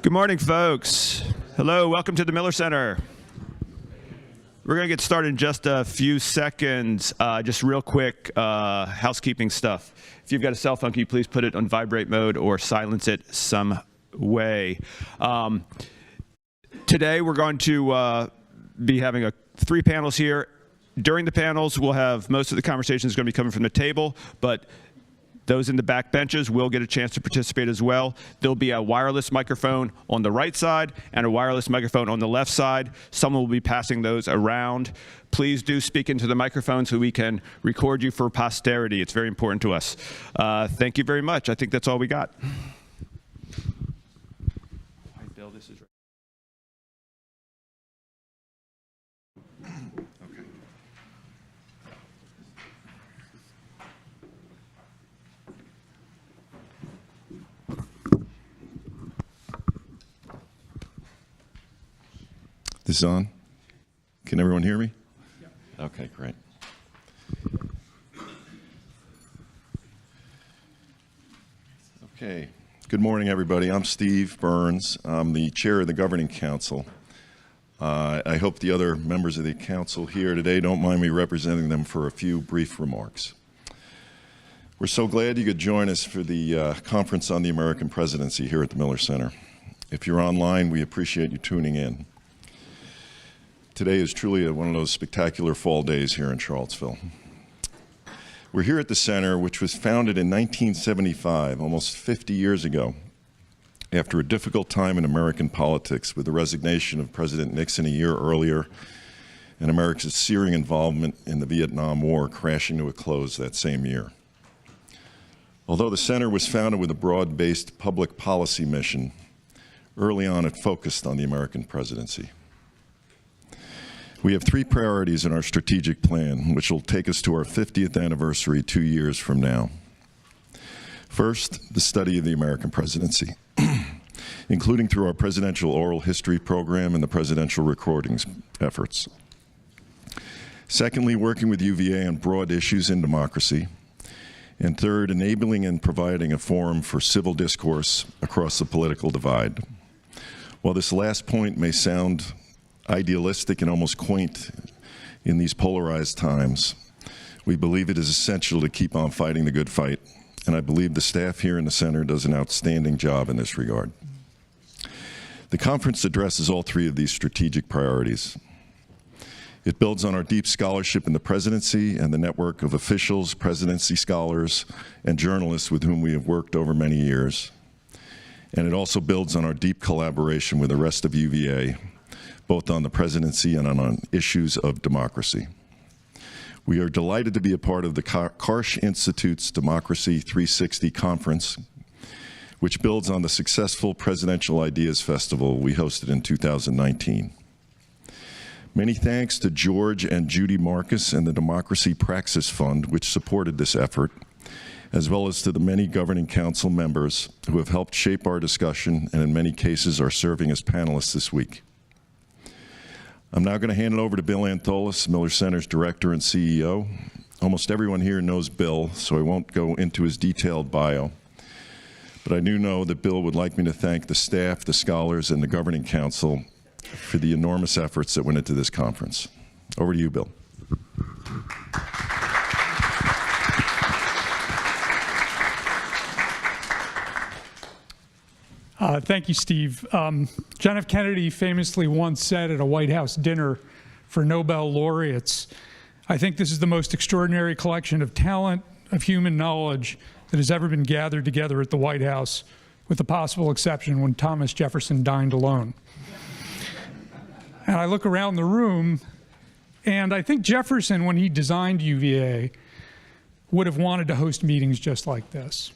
Good morning, folks. Hello, welcome to the Miller Center. We're going to get started in just a few seconds. Just real quick housekeeping stuff. If you've got a cell phone, can you please put it on vibrate mode or silence it some way? Today we're going to be having three panels here. During the panels, we'll have most of the conversations going to be coming from the table, but those in the back benches will get a chance to participate as well. There'll be a wireless microphone on the right side and a wireless microphone on the left side. Someone will be passing those around. Please do speak into the microphone so we can record you for posterity. It's very important to us. Thank you very much. I think that's all we got. Hi, Bill, this is This is on? Can everyone hear me? Yeah. Okay, great. Okay, good morning, everybody. I'm Steve Burns. I'm the chair of the Governing Council. I hope the other members of the council here today don't mind me representing them for a few brief remarks. We're so glad you could join us for the Conference on the American Presidency here at the Miller Center. If you're online, we appreciate you tuning in. Today is truly one of those spectacular fall days here in Charlottesville. We're here at the center, which was founded in 1975, almost 50 years ago, after a difficult time in American politics with the resignation of President Nixon a year earlier and America's searing involvement in the Vietnam War crashing to a close that same year. Although the center was founded with a broad-based public policy mission, early on it focused on the American presidency. We have three priorities in our strategic plan, which will take us to our 50th anniversary 2 years from now. First, the study of the American presidency, including through our presidential oral history program and the presidential recordings efforts. Secondly, working with UVA on broad issues in democracy. And third, enabling and providing a forum for civil discourse across the political divide. While this last point may sound idealistic and almost quaint in these polarized times, we believe it is essential to keep on fighting the good fight, and I believe the staff here in the center does an outstanding job in this regard. The conference addresses all three of these strategic priorities. It builds on our deep scholarship in the presidency and the network of officials, presidency scholars, and journalists with whom we have worked over many years. And it also builds on our deep collaboration with the rest of UVA, both on the presidency and on issues of democracy. We are delighted to be a part of the Karsh Institute's Democracy 360 conference, which builds on the successful Presidential Ideas Festival we hosted in 2019. Many thanks to George and Judy Marcus and the Democracy Praxis Fund, which supported this effort, as well as to the many Governing Council members who have helped shape our discussion and in many cases are serving as panelists this week. I'm now going to hand it over to Bill Antholis, Miller Center's Director and CEO. Almost everyone here knows Bill, so I won't go into his detailed bio. But I do know that Bill would like me to thank the staff, the scholars, and the Governing Council for the enormous efforts that went into this conference. Over to you, Bill. Thank you, Steve. John F. Kennedy famously once said at a White House dinner for Nobel laureates, "I think this is the most extraordinary collection of talent, of human knowledge that has ever been gathered together at the White House, with the possible exception when Thomas Jefferson dined alone." And I look around the room, and I think Jefferson, when he designed UVA, would have wanted to host meetings just like this.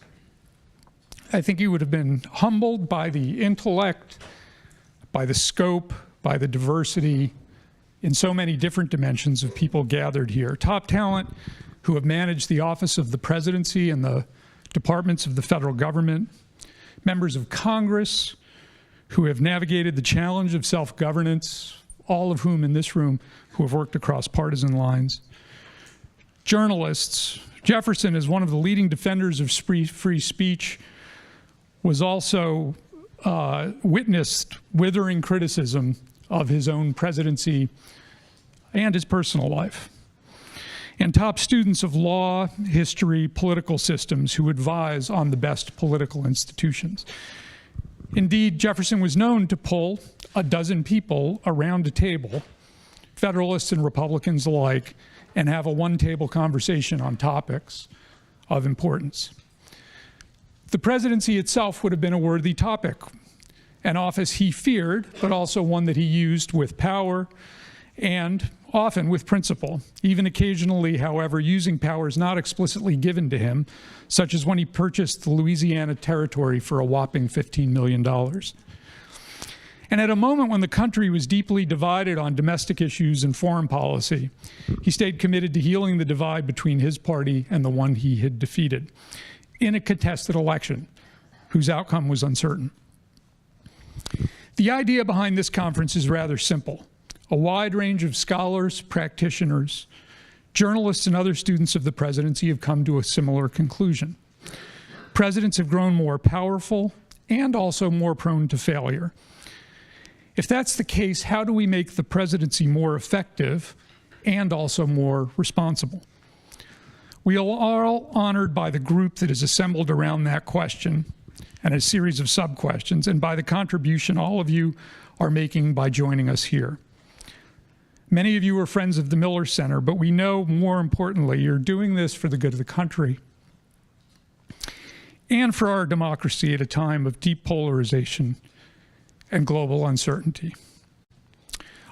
I think he would have been humbled by the intellect, by the scope, by the diversity in so many different dimensions of people gathered here. Top talent who have managed the office of the presidency and the departments of the federal government, members of Congress who have navigated the challenge of self-governance, all of whom in this room who have worked across partisan lines. Journalists. Jefferson, as one of the leading defenders of free speech, was also witnessed withering criticism of his own presidency and his personal life, and top students of law, history, political systems who advise on the best political institutions. Indeed, Jefferson was known to pull a dozen people around a table, Federalists and Republicans alike, and have a one-table conversation on topics of importance. The presidency itself would have been a worthy topic, an office he feared, but also one that he used with power and often with principle, even occasionally, however, using powers not explicitly given to him, such as when he purchased the Louisiana Territory for a whopping $15 million. And at a moment when the country was deeply divided on domestic issues and foreign policy, he stayed committed to healing the divide between his party and the one he had defeated in a contested election whose outcome was uncertain. The idea behind this conference is rather simple. A wide range of scholars, practitioners, journalists, and other students of the presidency have come to a similar conclusion. Presidents have grown more powerful and also more prone to failure. If that's the case, how do we make the presidency more effective and also more responsible? We are all honored by the group that is assembled around that question and a series of sub-questions, and by the contribution all of you are making by joining us here. Many of you are friends of the Miller Center, but we know, more importantly, you're doing this for the good of the country and for our democracy at a time of deep polarization and global uncertainty.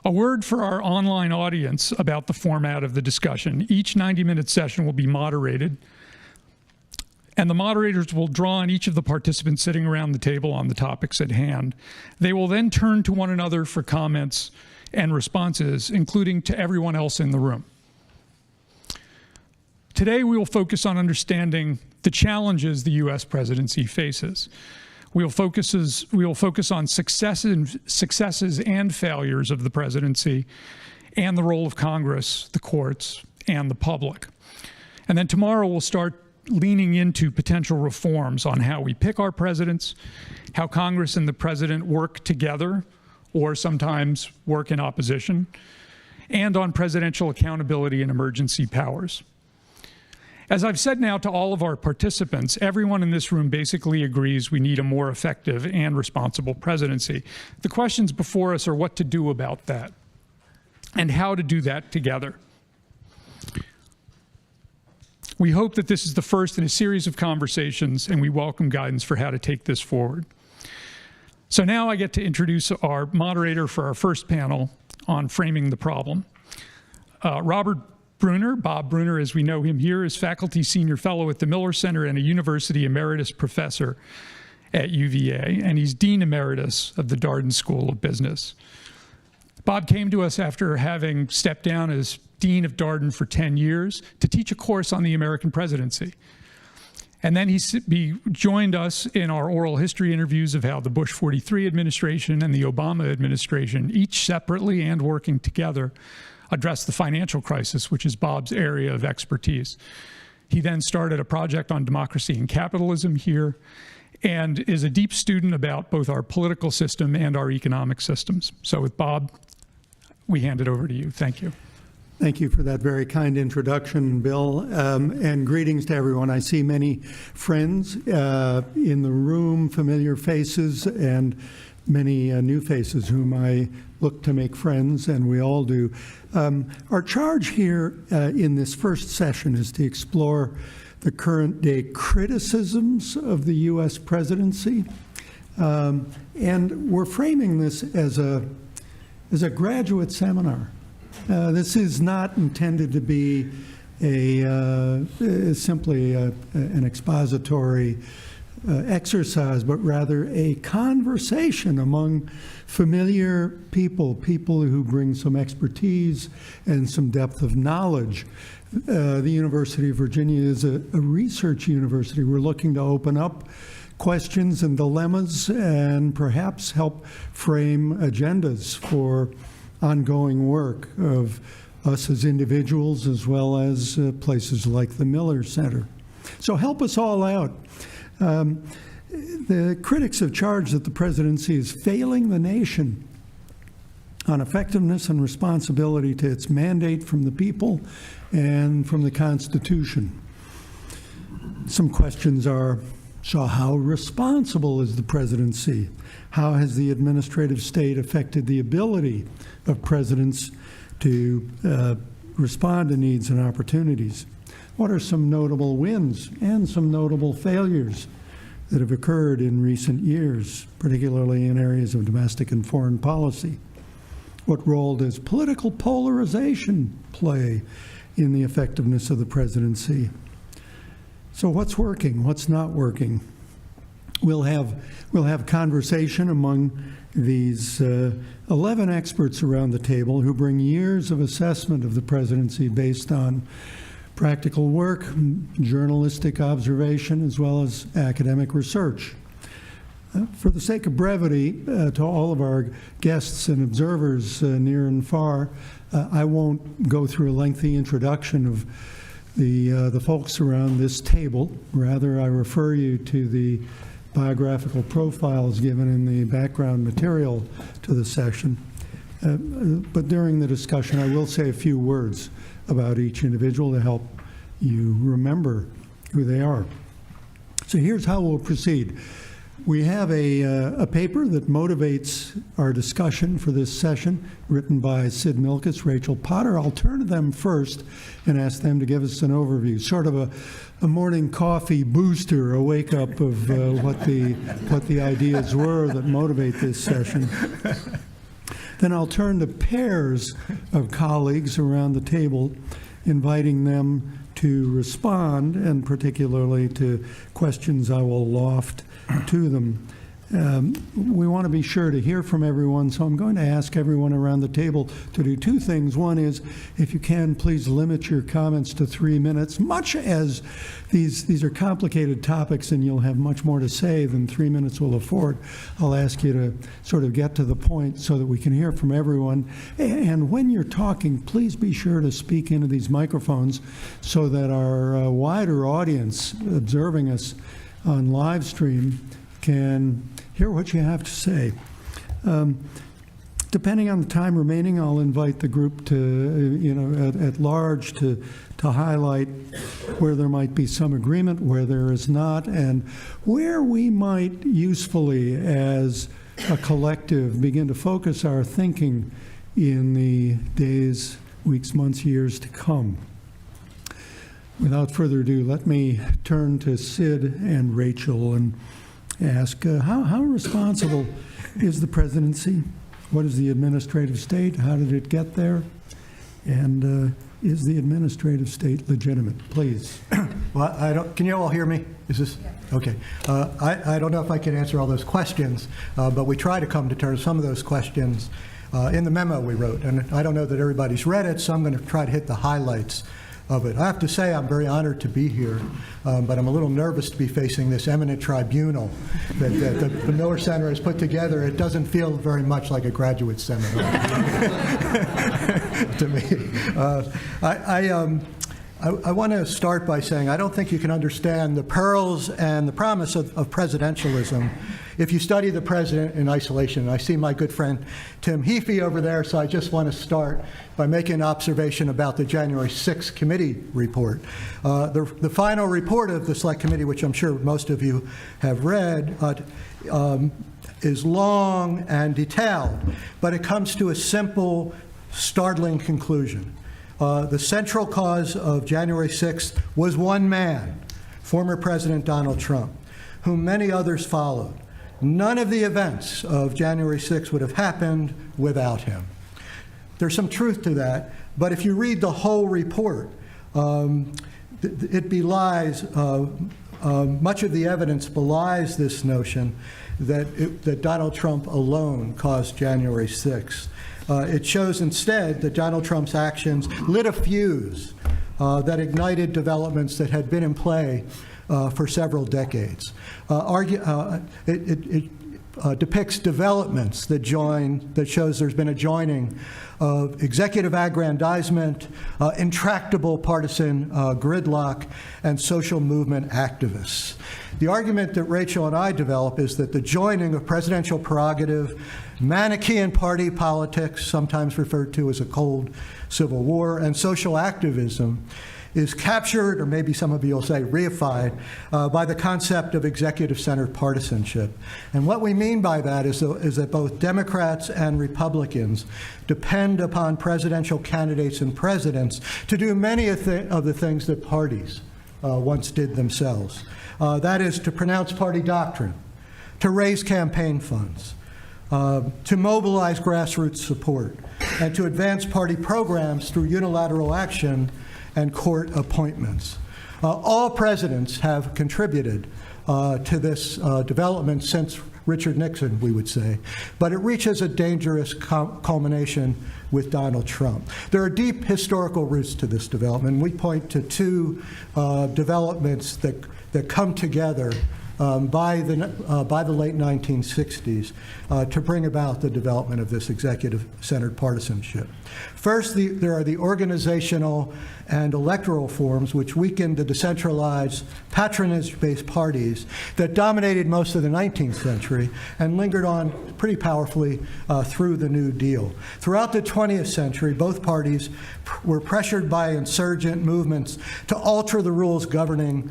A word for our online audience about the format of the discussion. Each 90-minute session will be moderated, and the moderators will draw on each of the participants sitting around the table on the topics at hand. They will then turn to one another for comments and responses, including to everyone else in the room. Today, we will focus on understanding the challenges the U.S. presidency faces. We will focus on successes and failures of the presidency and the role of Congress, the courts, and the public. And then tomorrow, we'll start leaning into potential reforms on how we pick our presidents, how Congress and the president work together or sometimes work in opposition, and on presidential accountability and emergency powers. As I've said now to all of our participants, everyone in this room basically agrees we need a more effective and responsible presidency. The questions before us are what to do about that and how to do that together. We hope that this is the first in a series of conversations, and we welcome guidance for how to take this forward. So now I get to introduce our moderator for our first panel on framing the problem. Robert Bruner, Bob Bruner as we know him here, is faculty senior fellow at the Miller Center and a university emeritus professor at UVA, and he's dean emeritus of the Darden School of Business. Bob came to us after having stepped down as dean of Darden for 10 years to teach a course on the American presidency. And then he joined us in our oral history interviews of how the Bush 43 administration and the Obama administration, each separately and working together, addressed the financial crisis, which is Bob's area of expertise. He then started a project on democracy and capitalism here and is a deep student about both our political system and our economic systems. So with Bob, we hand it over to you. Thank you. Thank you for that very kind introduction, Bill, and greetings to everyone. I see many friends in the room, familiar faces, and many new faces whom I look to make friends, and we all do. Our charge here in this first session is to explore the current day criticisms of the U.S. presidency, and we're framing this as a graduate seminar. This is not intended to be simply an expository exercise, but rather a conversation among familiar people who bring some expertise and some depth of knowledge. The University of Virginia is a research university. We're looking to open up questions and dilemmas and perhaps help frame agendas for ongoing work of us as individuals as well as places like the Miller Center. So help us all out. The critics have charged that the presidency is failing the nation on effectiveness and responsibility to its mandate from the people and from the Constitution. Some questions are, so how responsible is the presidency? How has the administrative state affected the ability of presidents to respond to needs and opportunities? What are some notable wins and some notable failures that have occurred in recent years, particularly in areas of domestic and foreign policy? What role does political polarization play in the effectiveness of the presidency? So what's working? What's not working? We'll have conversation among these 11 experts around the table who bring years of assessment of the presidency based on practical work, journalistic observation, as well as academic research. For the sake of brevity, to all of our guests and observers near and far, I won't go through a lengthy introduction of the folks around this table. Rather, I refer you to the biographical profiles given in the background material to the session. But during the discussion, I will say a few words about each individual to help you remember who they are. So here's how we'll proceed. We have a paper that motivates our discussion for this session, written by Sid Milkis, Rachel Potter. I'll turn to them first and ask them to give us an overview, sort of a morning coffee booster, a wake-up of what the ideas were that motivate this session. Then I'll turn to pairs of colleagues around the table, inviting them to respond, and particularly to questions I will loft to them. We want to be sure to hear from everyone, so I'm going to ask everyone around the table to do two things. One is, if you can, please limit your comments to 3 minutes. Much as these are complicated topics and you'll have much more to say than 3 minutes will afford, I'll ask you to sort of get to the point so that we can hear from everyone. And when you're talking, please be sure to speak into these microphones so that our wider audience observing us on live stream can hear what you have to say. Depending on the time remaining, I'll invite the group to, at large to highlight where there might be some agreement, where there is not, and where we might usefully, as a collective, begin to focus our thinking in the days, weeks, months, years to come. Without further ado, let me turn to Sid and Rachel and ask, how responsible is the presidency? What is the administrative state? How did it get there? And is the administrative state legitimate? Please. Well, can you all hear me? Is this? Okay. I don't know if I can answer all those questions, but we try to come to terms with some of those questions in the memo we wrote. And I don't know that everybody's read it, so I'm going to try to hit the highlights of it. I have to say I'm very honored to be here, but I'm a little nervous to be facing this eminent tribunal that the Miller Center has put together. It doesn't feel very much like a graduate seminar to me. I want to start by saying I don't think you can understand the perils and the promise of presidentialism if you study the president in isolation. I see my good friend Tim Heaphy over there, so I just want to start by making an observation about the January 6th committee report. The final report of the Select Committee, which I'm sure most of you have read, is long and detailed, but it comes to a simple, startling conclusion. The central cause of January 6th was one man, former President Donald Trump, whom many others followed. None of the events of January 6th would have happened without him. There's some truth to that, but if you read the whole report, it belies, much of the evidence belies this notion that Donald Trump alone caused January 6th. It shows instead that Donald Trump's actions lit a fuse that ignited developments that had been in play for several decades. depicts developments that shows there's been a joining of executive aggrandizement, intractable partisan gridlock, and social movement activists. The argument that Rachel and I develop is that the joining of presidential prerogative, Manichaean party politics, sometimes referred to as a cold civil war, and social activism is captured, or maybe some of you will say reified, by the concept of executive-centered partisanship. And what we mean by that is that both Democrats and Republicans depend upon presidential candidates and presidents to do many of the things that parties once did themselves. That is, to pronounce party doctrine, to raise campaign funds, to mobilize grassroots support, and to advance party programs through unilateral action and court appointments. All presidents have contributed to this development since Richard Nixon, we would say, but it reaches a dangerous culmination with Donald Trump. There are deep historical roots to this development. We point to two developments that come together by the late 1960s to bring about the development of this executive-centered partisanship. First, there are the organizational and electoral forms which weakened the decentralized, patronage-based parties that dominated most of the 19th century and lingered on pretty powerfully through the New Deal. Throughout the 20th century, both parties were pressured by insurgent movements to alter the rules governing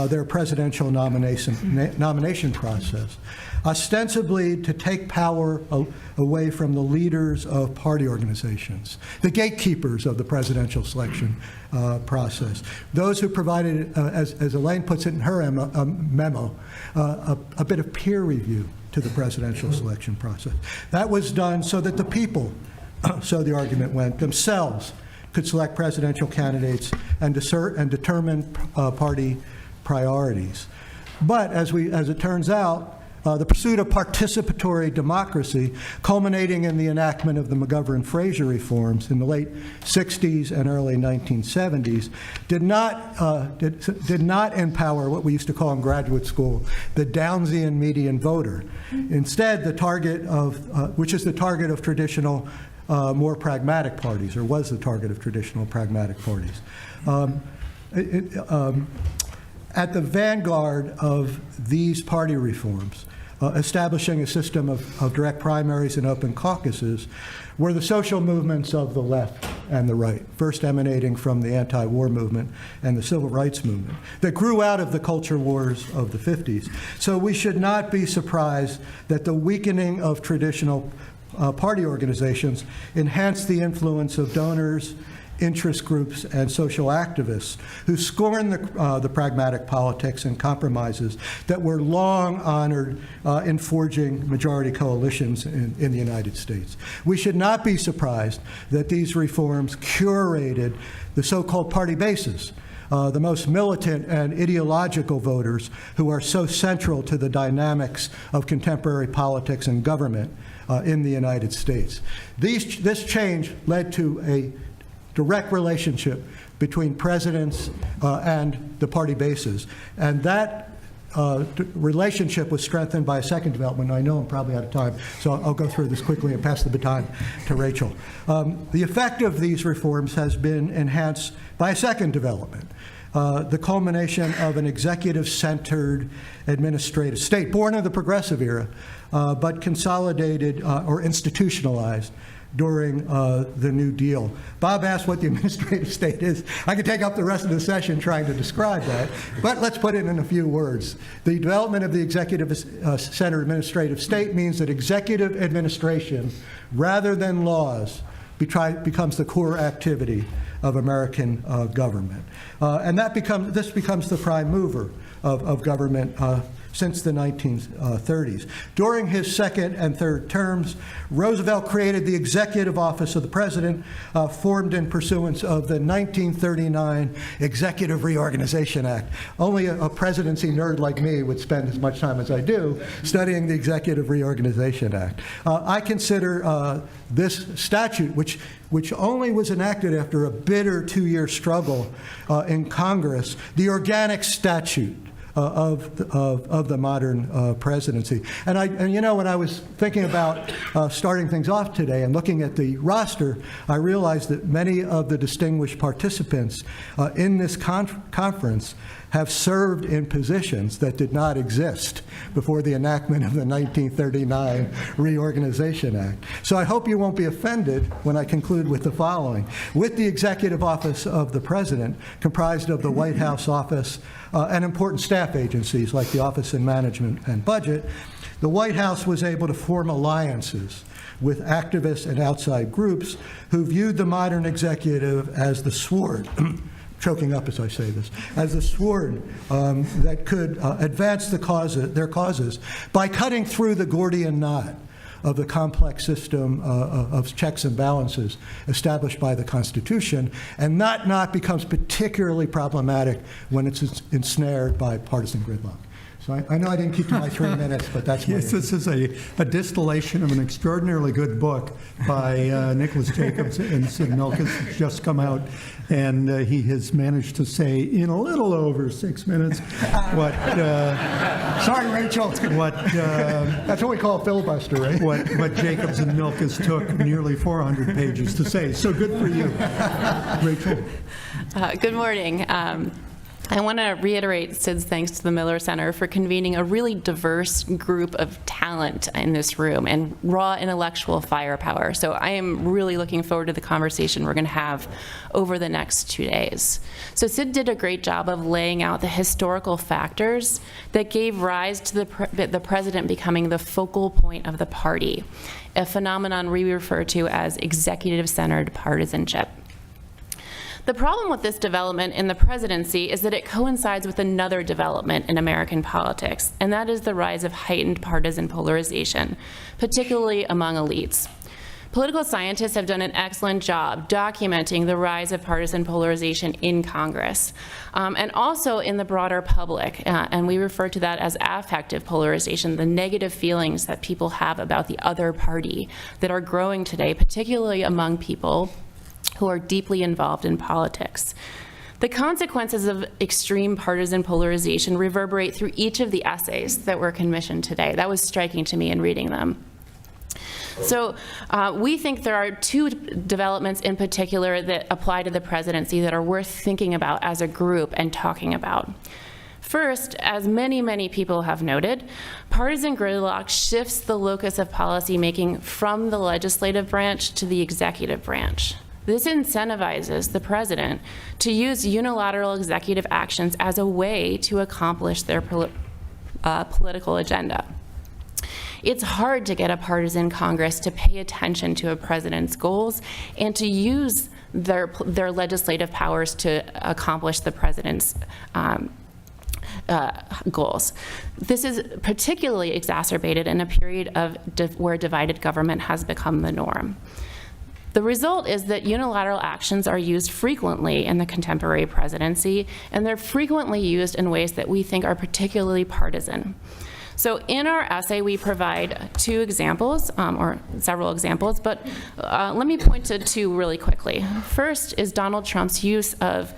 their presidential nomination process, ostensibly to take power away from the leaders of party organizations, the gatekeepers of the presidential selection process, those who provided, as Elaine puts it in her memo, a bit of peer review to the presidential selection process. That was done so that the people, so the argument went, themselves could select presidential candidates and determine party priorities. But as it turns out, the pursuit of participatory democracy, culminating in the enactment of the McGovern-Fraser reforms in the late 60s and early 1970s, did not empower what we used to call in graduate school the Downsian median voter. Instead, the target of, which is the target of traditional, more pragmatic parties, or was the target of traditional pragmatic parties. At the vanguard of these party reforms, establishing a system of direct primaries and open caucuses, were the social movements of the left and the right, first emanating from the anti-war movement and the civil rights movement that grew out of the culture wars of the 50s. So we should not be surprised that the weakening of traditional party organizations enhanced the influence of donors, interest groups, and social activists who scorn the pragmatic politics and compromises that were long honored in forging majority coalitions in the United States. We should not be surprised that these reforms curated the so-called party bases, the most militant and ideological voters who are so central to the dynamics of contemporary politics and government in the United States. This change led to a direct relationship between presidents and the party bases. And that relationship was strengthened by a second development. I know I'm probably out of time, so I'll go through this quickly and pass the baton to Rachel. The effect of these reforms has been enhanced by a second development. The culmination of an executive-centered administrative state, born in the progressive era, but consolidated or institutionalized during the New Deal. Bob asked what the administrative state is. I could take up the rest of the session trying to describe that, but let's put it in a few words. The development of the executive-centered administrative state means that executive administration, rather than laws, becomes the core activity of American government. And this becomes the prime mover of government since the 1930s. During his second and third terms, Roosevelt created the Executive Office of the President, formed in pursuance of the 1939 Executive Reorganization Act. Only a presidency nerd like me would spend as much time as I do studying the Executive Reorganization Act. I consider this statute, which only was enacted after a bitter 2-year struggle in Congress, the organic statute of the modern presidency. And you know, when I was thinking about starting things off today and looking at the roster, I realized that many of the distinguished participants in this conference have served in positions that did not exist before the enactment of the 1939 Reorganization Act. So I hope you won't be offended when I conclude with the following. With the Executive Office of the President, comprised of the White House office and important staff agencies like the Office of Management and Budget, the White House was able to form alliances with activists and outside groups who viewed the modern executive as the sword choking up as I say this, as a sword that could advance their causes by cutting through the Gordian knot of the complex system of checks and balances established by the Constitution, and that knot becomes particularly problematic when it's ensnared by partisan gridlock. So I know I didn't keep to my 3 minutes, but that's my Yes, this is a distillation of an extraordinarily good book by Nicholas Jacobs and Sid Milkis. It's just come out, and he has managed to say in a little over 6 minutes what... Sorry, Rachel. What... that's what we call a filibuster, right? What Jacobs and Milkis took nearly 400 pages to say. So good for you. Rachel? Good morning. I want to reiterate Sid's thanks to the Miller Center for convening a really diverse group of talent in this room and raw intellectual firepower. So I am really looking forward to the conversation we're going to have over the next 2 days. So Sid did a great job of laying out the historical factors that gave rise to the president becoming the focal point of the party, a phenomenon we refer to as executive-centered partisanship. The problem with this development in the presidency is that it coincides with another development in American politics, and that is the rise of heightened partisan polarization, particularly among elites. Political scientists have done an excellent job documenting the rise of partisan polarization in Congress, and also in the broader public, and we refer to that as affective polarization, the negative feelings that people have about the other party that are growing today, particularly among people who are deeply involved in politics. The consequences of extreme partisan polarization reverberate through each of the essays that were commissioned today. That was striking to me in reading them. So we think there are two developments in particular that apply to the presidency that are worth thinking about as a group and talking about. First, as many people have noted, partisan gridlock shifts the locus of policymaking from the legislative branch to the executive branch. This incentivizes the president to use unilateral executive actions as a way to accomplish their political agenda. It's hard to get a partisan Congress to pay attention to a president's goals and to use their legislative powers to accomplish the president's goals. This is particularly exacerbated in a period of where divided government has become the norm. The result is that unilateral actions are used frequently in the contemporary presidency, and they're frequently used in ways that we think are particularly partisan. So in our essay, we provide two examples, or several examples, but let me point to two really quickly. First is Donald Trump's use of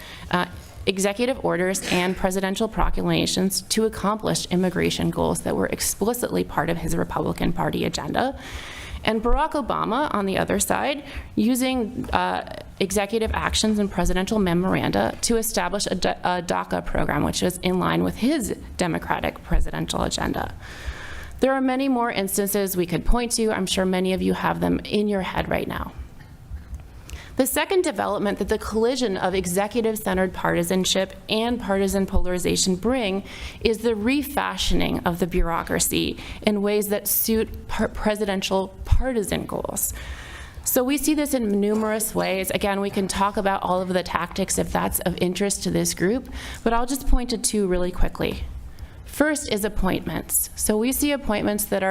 executive orders and presidential proclamations to accomplish immigration goals that were explicitly part of his Republican Party agenda. And Barack Obama, on the other side, using executive actions and presidential memoranda to establish a DACA program, which is in line with his Democratic presidential agenda. There are many more instances we could point to. I'm sure many of you have them in your head right now. The second development that the collision of executive-centered partisanship and partisan polarization bring is the refashioning of the bureaucracy in ways that suit presidential partisan goals. So we see this in numerous ways. Again, we can talk about all of the tactics if that's of interest to this group, but I'll just point to two really quickly. First is appointments. So we see appointees that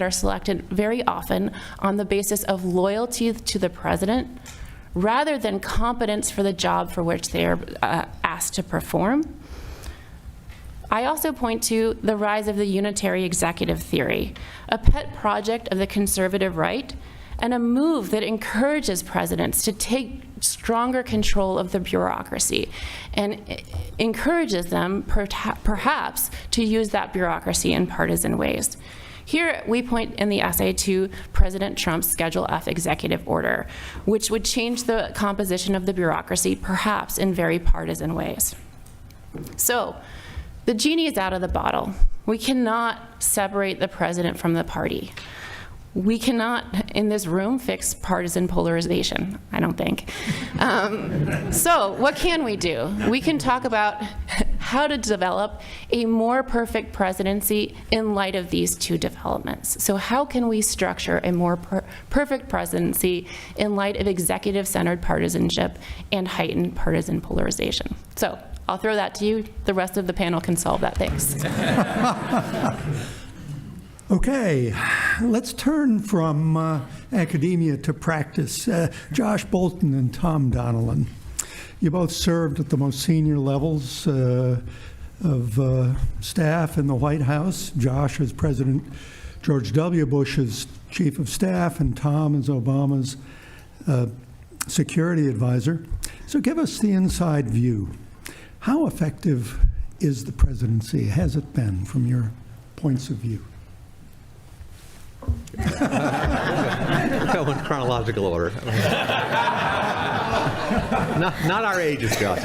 are selected very often on the basis of loyalty to the president rather than competence for the job for which they are asked to perform. I also point to the rise of the unitary executive theory, a pet project of the conservative right, and a move that encourages presidents to take stronger control of the bureaucracy and encourages them perhaps to use that bureaucracy in partisan ways. Here we point in the essay to President Trump's Schedule F executive order, which would change the composition of the bureaucracy perhaps in very partisan ways. So the genie is out of the bottle. We cannot separate the president from the party. We cannot, in this room, fix partisan polarization, I don't think. So what can we do? We can talk about how to develop a more perfect presidency in light of these two developments. So how can we structure a more perfect presidency in light of executive-centered partisanship and heightened partisan polarization? So I'll throw that to you. The rest of the panel can solve that. Thanks. Okay, let's turn from academia to practice. Josh Bolton and Tom Donilon, you both served at the most senior levels of staff in the White House. Josh as President George W. Bush's chief of staff, and Tom as Obama's security advisor. So give us the inside view. How effective is the presidency? Has it been from your points of view? Go in chronological order. Not our ages, Josh.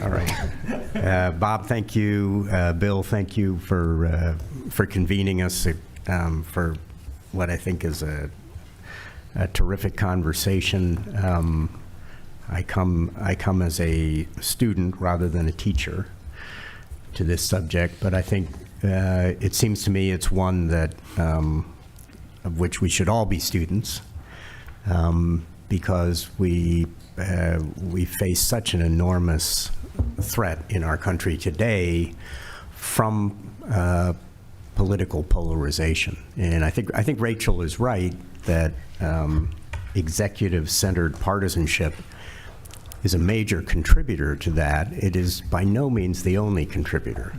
All right. Bob, thank you. Bill, thank you for convening us for what I think is a terrific conversation. I come as a student rather than a teacher to this subject, but I think it seems to me it's one that of which we should all be students, because we face such an enormous threat in our country today from political polarization. And I think Rachel is right that executive-centered partisanship is a major contributor to that. It is by no means the only contributor.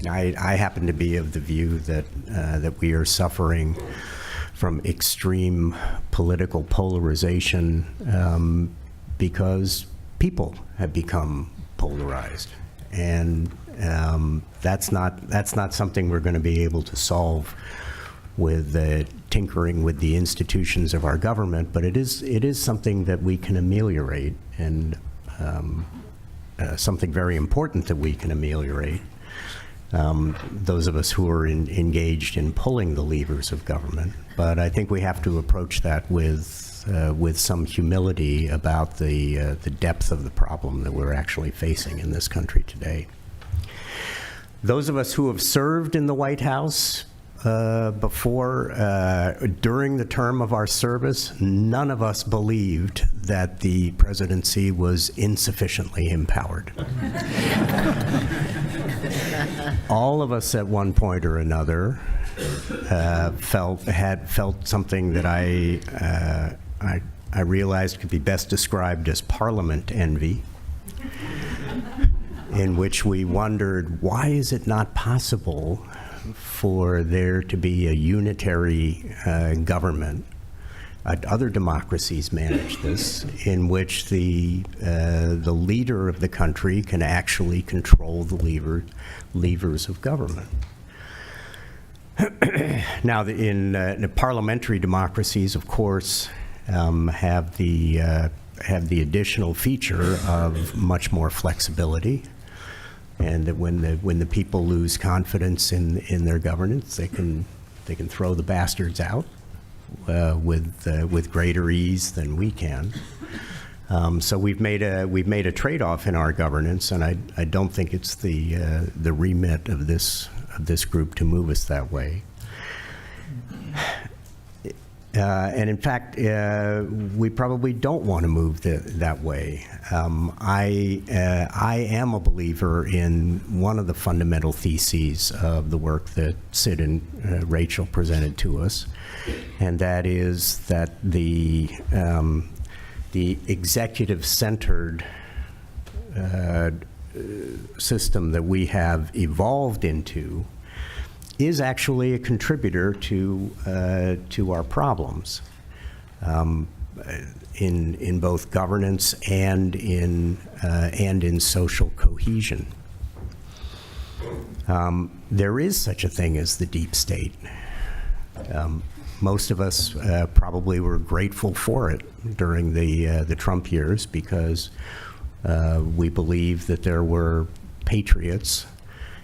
I happen to be of the view that that we are suffering from extreme political polarization because people have become polarized, and that's not something we're going to be able to solve with tinkering with the institutions of our government. But it is something that we can ameliorate, and something very important that we can ameliorate. Those of us who are engaged in pulling the levers of government. But I think we have to approach that with some humility about the depth of the problem that we're actually facing in this country today. Those of us who have served in the White House before, during the term of our service, none of us believed that the presidency was insufficiently empowered. All of us at one point or another had felt something that I realized could be best described as Parliament envy, in which we wondered, why is it not possible for there to be a unitary government? Other democracies manage this, in which the leader of the country can actually control the levers of government. Now, in the parliamentary democracies, of course, have the additional feature of much more flexibility, and that when the people lose confidence in their governance, they can throw the bastards out with greater ease than we can. So we've made a trade-off in our governance, and I don't think it's the remit of this group to move us that way. And in fact, we probably don't want to move that way. I am a believer in one of the fundamental theses of the work that Sid and Rachel presented to us, and that is that the executive-centered system that we have evolved into is actually a contributor to our problems in both governance and in social cohesion. There is such a thing as the deep state. Most of us probably were grateful for it during the Trump years because we believed that there were patriots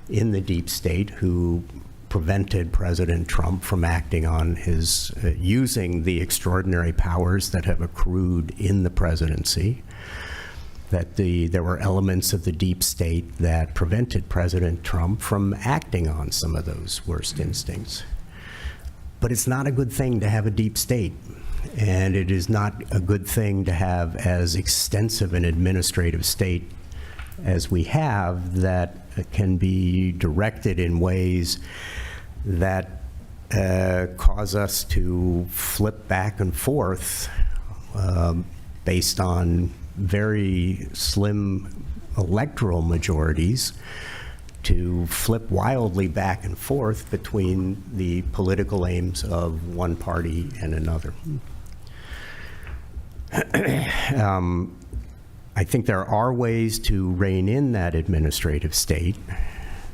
in the deep state who prevented President Trump from acting on his, using the extraordinary powers that have accrued in the presidency, that there were elements of the deep state that prevented President Trump from acting on some of those worst instincts. But it's not a good thing to have a deep state, and it is not a good thing to have as extensive an administrative state as we have that can be directed in ways that cause us to flip back and forth based on very slim electoral majorities, to flip wildly back and forth between the political aims of one party and another. I think there are ways to rein in that administrative state.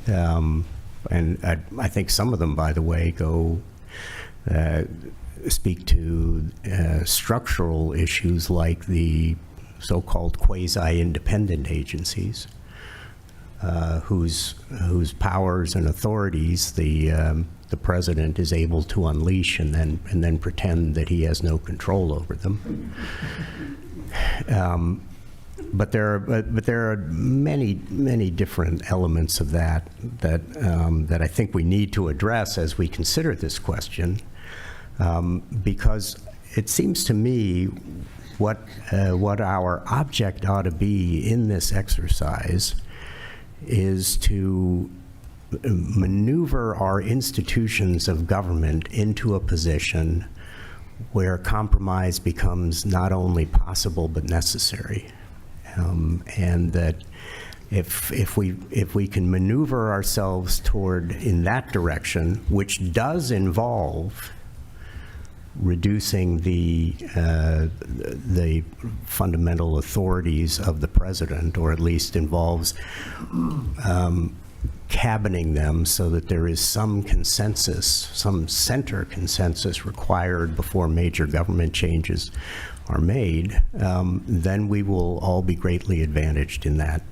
And I think some of them, by the way, speak to structural issues like the so-called quasi-independent agencies, whose powers and authorities the president is able to unleash and then pretend that he has no control over them. But there are many different elements of that I think we need to address as we consider this question, because it seems to me what our object ought to be in this exercise is to maneuver our institutions of government into a position where compromise becomes not only possible but necessary. And that if we can maneuver ourselves toward in that direction, which does involve reducing the fundamental authorities of the president, or at least involves cabining them so that there is some consensus, some center consensus required before major government changes are made, then we will all be greatly advantaged in that.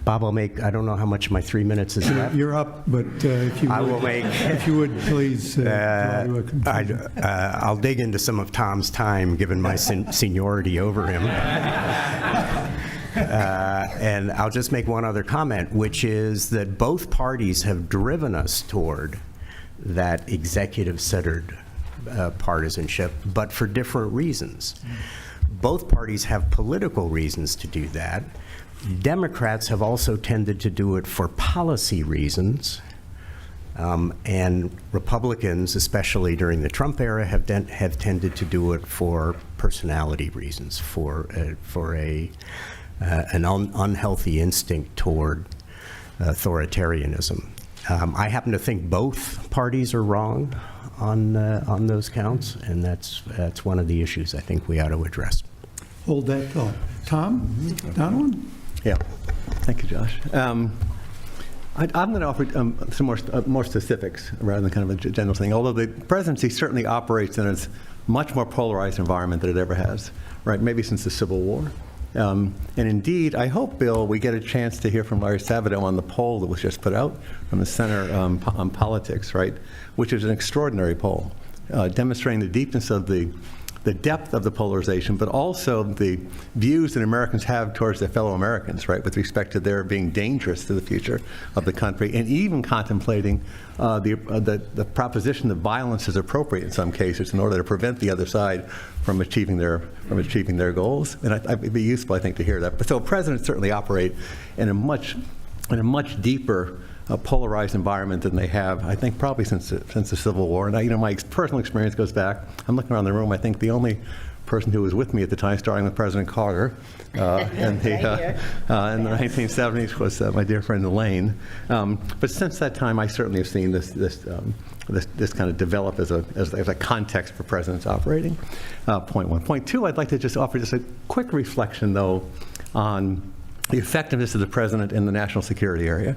Bob, I don't know how much of my 3 minutes is left. You're up, but if you would please draw to a conclusion. I'll dig into some of Tom's time, given my seniority over him. And I'll just make one other comment, which is that both parties have driven us toward that executive-centered partisanship, but for different reasons. Both parties have political reasons to do that. Democrats have also tended to do it for policy reasons, and Republicans, especially during the Trump era, have tended to do it for personality reasons, for an unhealthy instinct toward authoritarianism. I happen to think both parties are wrong on those counts, and that's one of the issues I think we ought to address. Hold that thought. Tom, Donald? Yeah, thank you, Josh. I'm going to offer some more specifics rather than kind of a general thing. Although the presidency certainly operates in a much more polarized environment than it ever has, right? Maybe since the Civil War. And indeed, I hope, Bill, we get a chance to hear from Larry Sabato on the poll that was just put out from the Center on Politics, right? Which is an extraordinary poll, demonstrating the deepness of the depth of the polarization, but also the views that Americans have towards their fellow Americans, right, with respect to their being dangerous to the future of the country, and even contemplating the proposition that violence is appropriate in some cases in order to prevent the other side from achieving their goals. And it'd be useful, I think, to hear that. But so presidents certainly operate in a much deeper polarized environment than they have, I think, probably since the Civil War. And my personal experience goes back. I'm looking around the room. I think the only person who was with me at the time, starting with President Carter in the 1970s, was my dear friend Elaine. But since that time, I certainly have seen this kind of develop as a context for presidents operating. Point one. Point two, I'd like to just offer just a quick reflection, though, on the effectiveness of the president in the national security area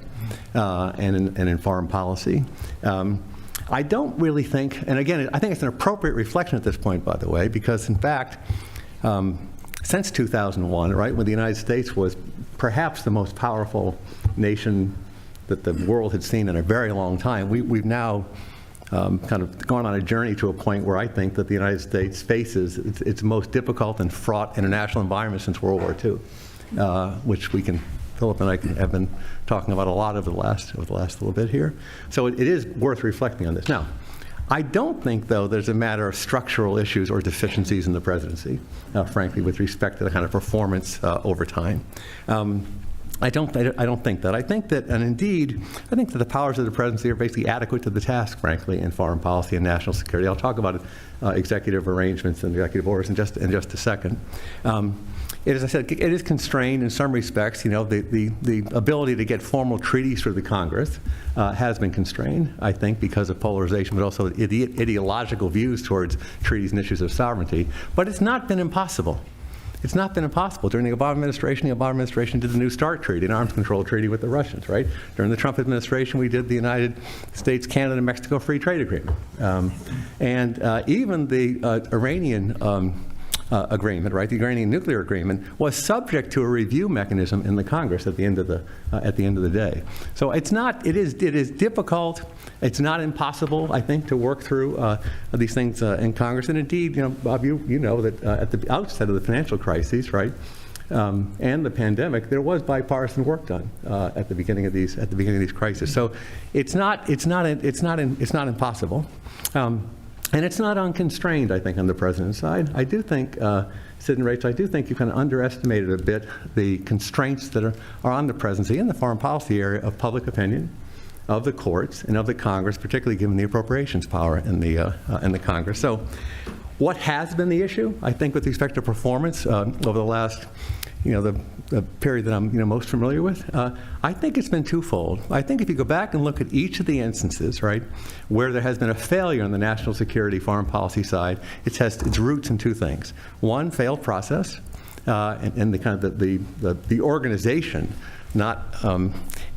and in foreign policy. I don't really think, and again, I think it's an appropriate reflection at this point, by the way, because in fact, since 2001, right, when the United States was perhaps the most powerful nation that the world had seen in a very long time, we've now kind of gone on a journey to a point where I think that the United States faces its most difficult and fraught international environment since World War II, which Philip and I have been talking about a lot over the last little bit here. So it is worth reflecting on this. Now, I don't think, though, there's a matter of structural issues or deficiencies in the presidency, frankly, with respect to the kind of performance over time. I don't think that. I think that, and indeed, I think that the powers of the presidency are basically adequate to the task, frankly, in foreign policy and national security. I'll talk about executive arrangements and executive orders in just a second. As I said, it is constrained in some respects. You know, the ability to get formal treaties through the Congress has been constrained, I think, because of polarization, but also ideological views towards treaties and issues of sovereignty. But it's not been impossible. It's not been impossible. During the Obama administration did the New START treaty, an arms control treaty with the Russians, right? During the Trump administration, we did the United States, Canada, and Mexico Free Trade Agreement. And even the Iranian agreement, right? The Iranian nuclear agreement was subject to a review mechanism in the Congress at the end of the day. So it is difficult. It's not impossible, I think, to work through these things in Congress. And indeed, you know, Bob, you know that at the outset of the financial crises, right, and the pandemic, there was bipartisan work done at the beginning of these crises. So it's not impossible. And it's not unconstrained, I think, on the president's side. I do think, Sid and Rachel, I do think you kind of underestimated a bit the constraints that are on the presidency in the foreign policy area of public opinion, of the courts, and of the Congress, particularly given the appropriations power in the Congress. So what has been the issue, I think, with respect to performance over the last, you know, the period that I'm most familiar with, I think it's been twofold. I think if you go back and look at each of the instances, right, where there has been a failure on the national security foreign policy side, it has its roots in two things. One, failed process, and the kind of the organization, not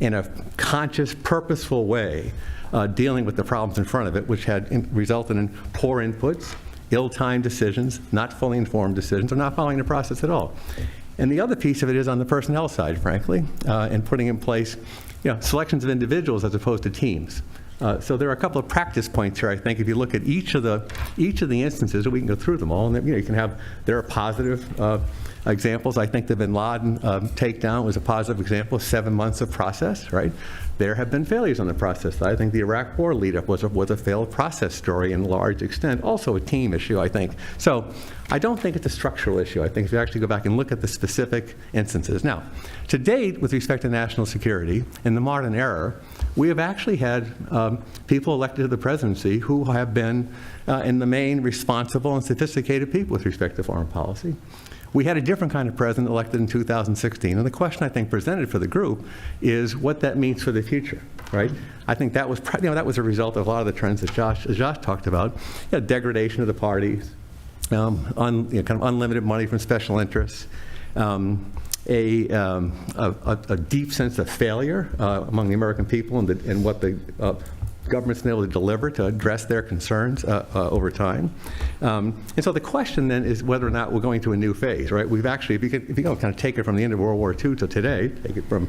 in a conscious, purposeful way, dealing with the problems in front of it, which had resulted in poor inputs, ill-timed decisions, not fully informed decisions, or not following the process at all. And the other piece of it is on the personnel side, frankly, and putting in place, you know, selections of individuals as opposed to teams. So there are a couple of practice points here, I think, if you look at each of the instances, we can go through them all, and you know, there are positive examples. I think the bin Laden takedown was a positive example of 7 months of process, right? There have been failures on the process side. I think the Iraq War lead-up was a failed process story in large extent, also a team issue, I think. So I don't think it's a structural issue. I think if you actually go back and look at the specific instances. Now, to date, with respect to national security, in the modern era, we have actually had people elected to the presidency who have been, in the main, responsible and sophisticated people with respect to foreign policy. We had a different kind of president elected in 2016, and the question I think presented for the group is what that means for the future, right? I think that was, that was a result of a lot of the trends that Josh talked about, degradation of the parties, kind of unlimited money from special interests, a deep sense of failure among the American people and what the government's been able to deliver to address their concerns over time. And so the question then is whether or not we're going to a new phase, right? We've actually, if you kind of take it from the end of World War II to today, take it from,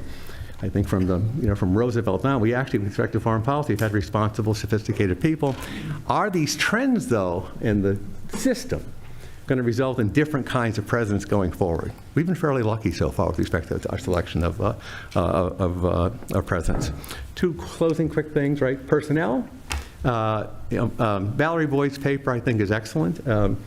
I think from Roosevelt down, we actually, with respect to foreign policy, have had responsible, sophisticated people. Are these trends, though, in the system going to result in different kinds of presidents going forward? We've been fairly lucky so far with respect to our selection of presidents. Two closing quick things, right? Personnel. Valerie Boyd's paper, I think, is excellent and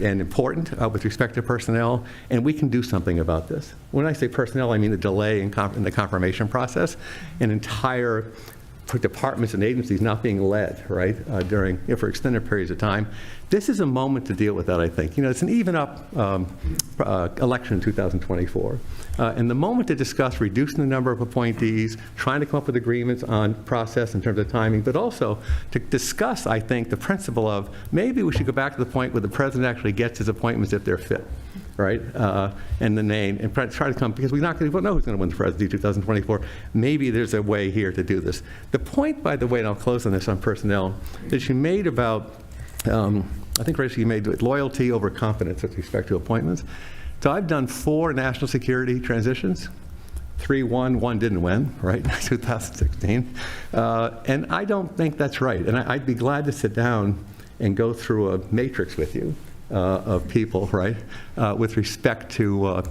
important with respect to personnel, and we can do something about this. When I say personnel, I mean the delay in the confirmation process. An entire departments and agencies not being led, right, for extended periods of time. This is a moment to deal with that, I think. You know, it's an even-up election in 2024. And the moment to discuss reducing the number of appointees, trying to come up with agreements on process in terms of timing, but also to discuss, I think, the principle of maybe we should go back to the point where the president actually gets his appointments if they're fit, right? And the name, and try to come, because we're not going to know who's going to win the presidency in 2024. Maybe there's a way here to do this. The point, by the way, and I'll close on this on personnel, that you made about, I think, Rachel, you made loyalty over confidence with respect to appointments. So I've done 4 national security transitions. 3 won, 1 didn't win, right, 2016. And I don't think that's right. And I'd be glad to sit down and go through a matrix with you of people, right, with respect to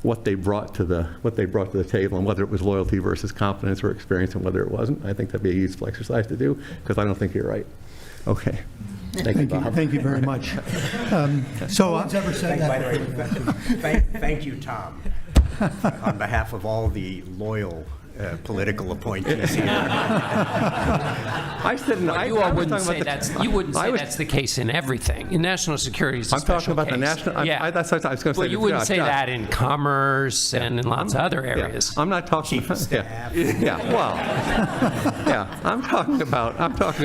what they brought to the table, and whether it was loyalty versus confidence or experience, and whether it wasn't. I think that'd be a useful exercise to do, because I don't think you're right. Okay. Thank you, Bob. Thank you very much. No one's ever said that. Thank you, Tom, on behalf of all the loyal political appointees here. I said, You all wouldn't say that's the case in everything. In national security, it's a I'm talking special about case. the national. Yeah. That's what I was going to say. Well, you wouldn't say that in commerce and in lots of other areas. I'm not talking. Well, I'm talking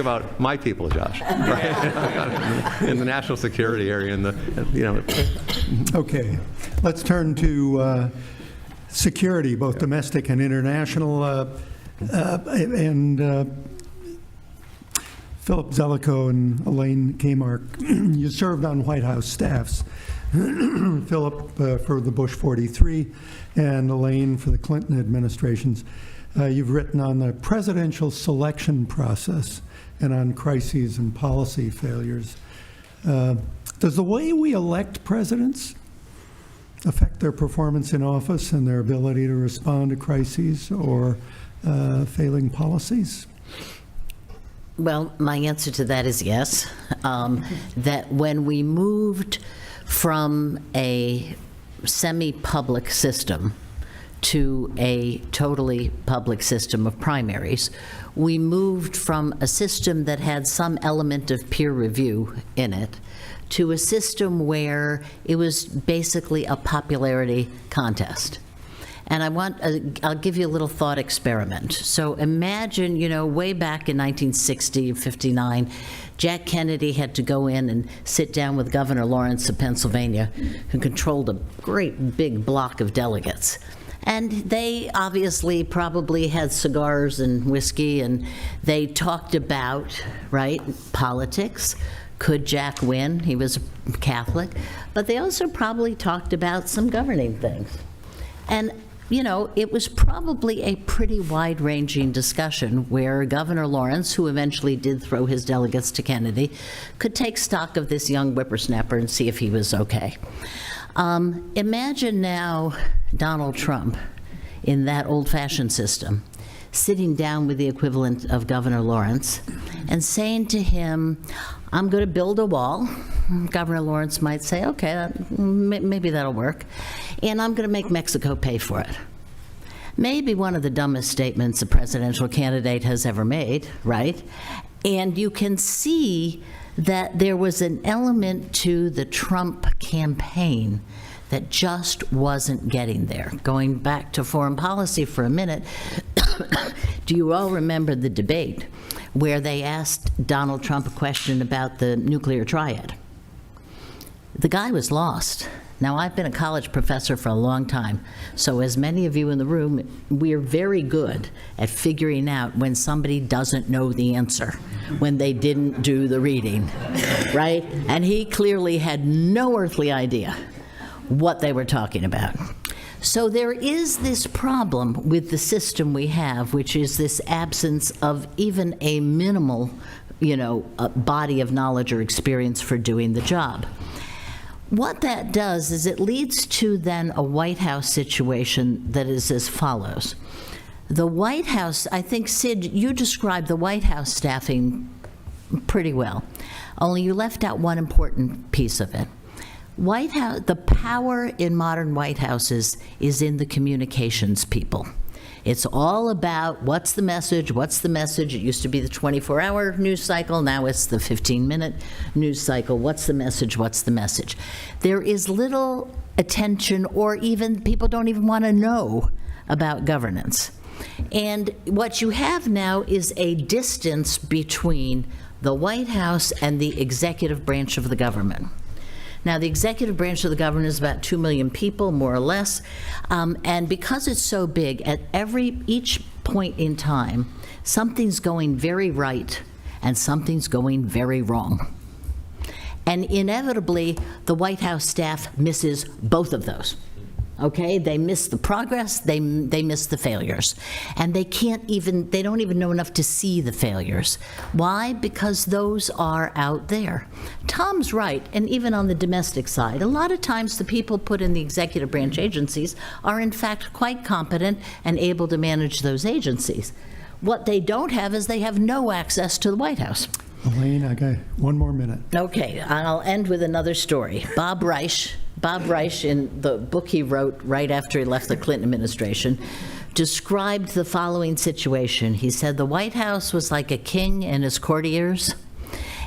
about my people, Josh. Right? In the national security area, Okay, let's turn to security, both domestic and international. Philip Zelikow and Elaine Kamark, you served on White House staffs. Philip for the Bush 43 and Elaine for the Clinton administrations. You've written on the presidential selection process and on crises and policy failures. Does the way we elect presidents affect their performance in office and their ability to respond to crises or failing policies? Well, my answer to that is yes. That when we moved from a semi-public system to a totally public system of primaries, we moved from a system that had some element of peer review in it to a system where it was basically a popularity contest. And I'll give you a little thought experiment. So imagine, way back in 1960, 59, Jack Kennedy had to go in and sit down with Governor Lawrence of Pennsylvania, who controlled a great big block of delegates. And they obviously probably had cigars and whiskey, and they talked about, right, politics. Could Jack win? He was a Catholic. But they also probably talked about some governing things. And it was probably a pretty wide-ranging discussion where Governor Lawrence, who eventually did throw his delegates to Kennedy, could take stock of this young whippersnapper and see if he was okay. Imagine now Donald Trump in that old-fashioned system, sitting down with the equivalent of Governor Lawrence and saying to him, I'm going to build a wall. Governor Lawrence might say, okay, maybe that'll work. And I'm going to make Mexico pay for it. Maybe one of the dumbest statements a presidential candidate has ever made, right? And you can see that there was an element to the Trump campaign that just wasn't getting there. Going back to foreign policy for a minute, do you all remember the debate where they asked Donald Trump a question about the nuclear triad? The guy was lost. Now, I've been a college professor for a long time, so as many of you in the room, we're very good at figuring out when somebody doesn't know the answer, when they didn't do the reading, right? And he clearly had no earthly idea what they were talking about. So there is this problem with the system we have, which is this absence of even a minimal, a body of knowledge or experience for doing the job. What that does is it leads to then a White House situation that is as follows. The White House, I think, Sid, you described the White House staffing pretty well, only you left out one important piece of it. White House, the power in modern White Houses is in the communications people. It's all about what's the message, what's the message. It used to be the 24-hour news cycle, now it's the 15-minute news cycle. What's the message, what's the message? There is little attention, or even people don't even want to know about governance. And what you have now is a distance between the White House and the executive branch of the government. Now, the executive branch of the government is about 2 million people, more or less, and because it's so big, at each point in time, something's going very right and something's going very wrong. And inevitably, the White House staff misses both of those. Okay, they miss the progress, they miss the failures. And they don't even know enough to see the failures. Why? Because those are out there. Tom's right, and even on the domestic side, a lot of times the people put in the executive branch agencies are in fact quite competent and able to manage those agencies. What they don't have is they have no access to the White House. Elaine, I got 1 more minute. Okay, I'll end with another story. Bob Reich, in the book he wrote right after he left the Clinton administration, described the following situation. He said the White House was like a king and his courtiers,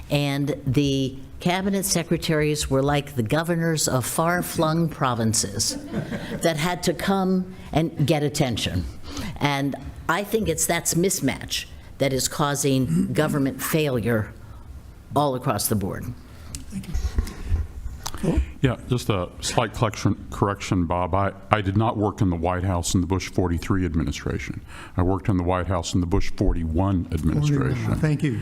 and the cabinet secretaries were like the governors of far-flung provinces that had to come and get attention. And I think that's mismatch that is causing government failure all across the board. Yeah, just a slight correction, Bob. I did not work in the White House in the Bush 43 administration. I worked in the White House in the Bush 41 administration. Thank you.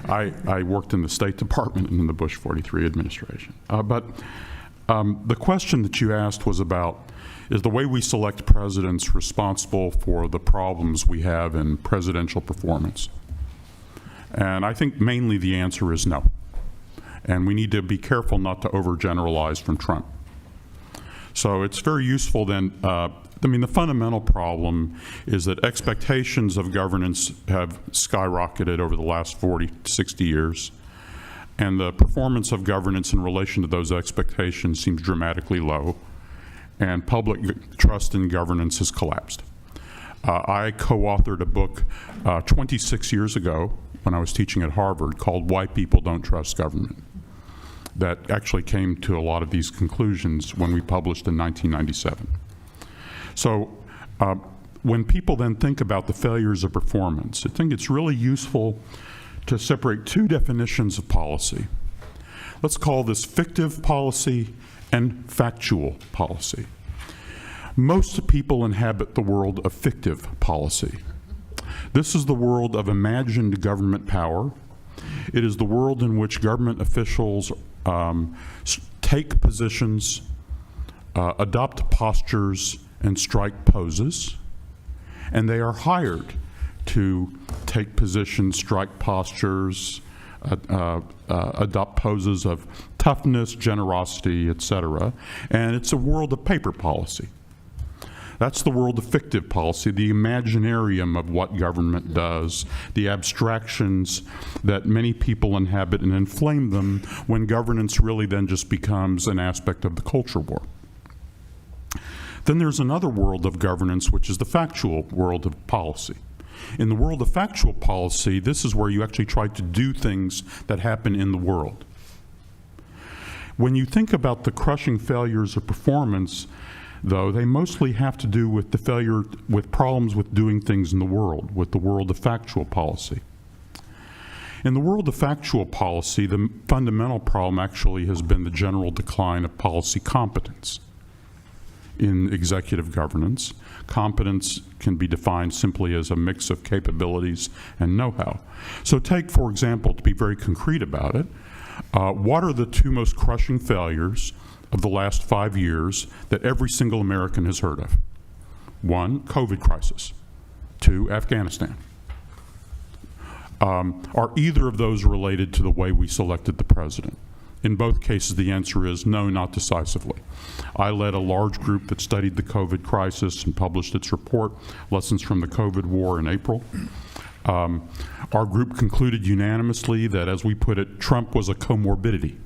I worked in the State Department in the Bush 43 administration. But the question that you asked was about, is the way we select presidents responsible for the problems we have in presidential performance? And I think mainly the answer is no. And we need to be careful not to overgeneralize from Trump. So it's very useful then, the fundamental problem is that expectations of governance have skyrocketed over the last 40, 60 years. And the performance of governance in relation to those expectations seems dramatically low. And public trust in governance has collapsed. I co-authored a book 26 years ago when I was teaching at Harvard called Why People Don't Trust Government, that actually came to a lot of these conclusions when we published in 1997. So when people then think about the failures of performance, I think it's really useful to separate two definitions of policy. Let's call this fictive policy and factual policy. Most people inhabit the world of fictive policy. This is the world of imagined government power. It is the world in which government officials take positions, adopt postures, and strike poses, and they are hired to take positions, strike postures, adopt poses of toughness, generosity, etc. And it's a world of paper policy. That's the world of fictive policy, the imaginarium of what government does, the abstractions that many people inhabit and inflame them when governance really then just becomes an aspect of the culture war. Then there's another world of governance, which is the factual world of policy. In the world of factual policy, this is where you actually try to do things that happen in the world. When you think about the crushing failures of performance, though, they mostly have to do with with problems with doing things in the world, with the world of factual policy. In the world of factual policy, the fundamental problem actually has been the general decline of policy competence. In executive governance, competence can be defined simply as a mix of capabilities and know-how. So take, for example, to be very concrete about it, what are the two most crushing failures of the last 5 years that every single American has heard of? 1, COVID crisis. 2, Afghanistan. Are either of those related to the way we selected the president? In both cases, the answer is no, not decisively. I led a large group that studied the COVID crisis and published its report, Lessons from the COVID War, in April. Our group concluded unanimously that, as we put it, Trump was a comorbidity.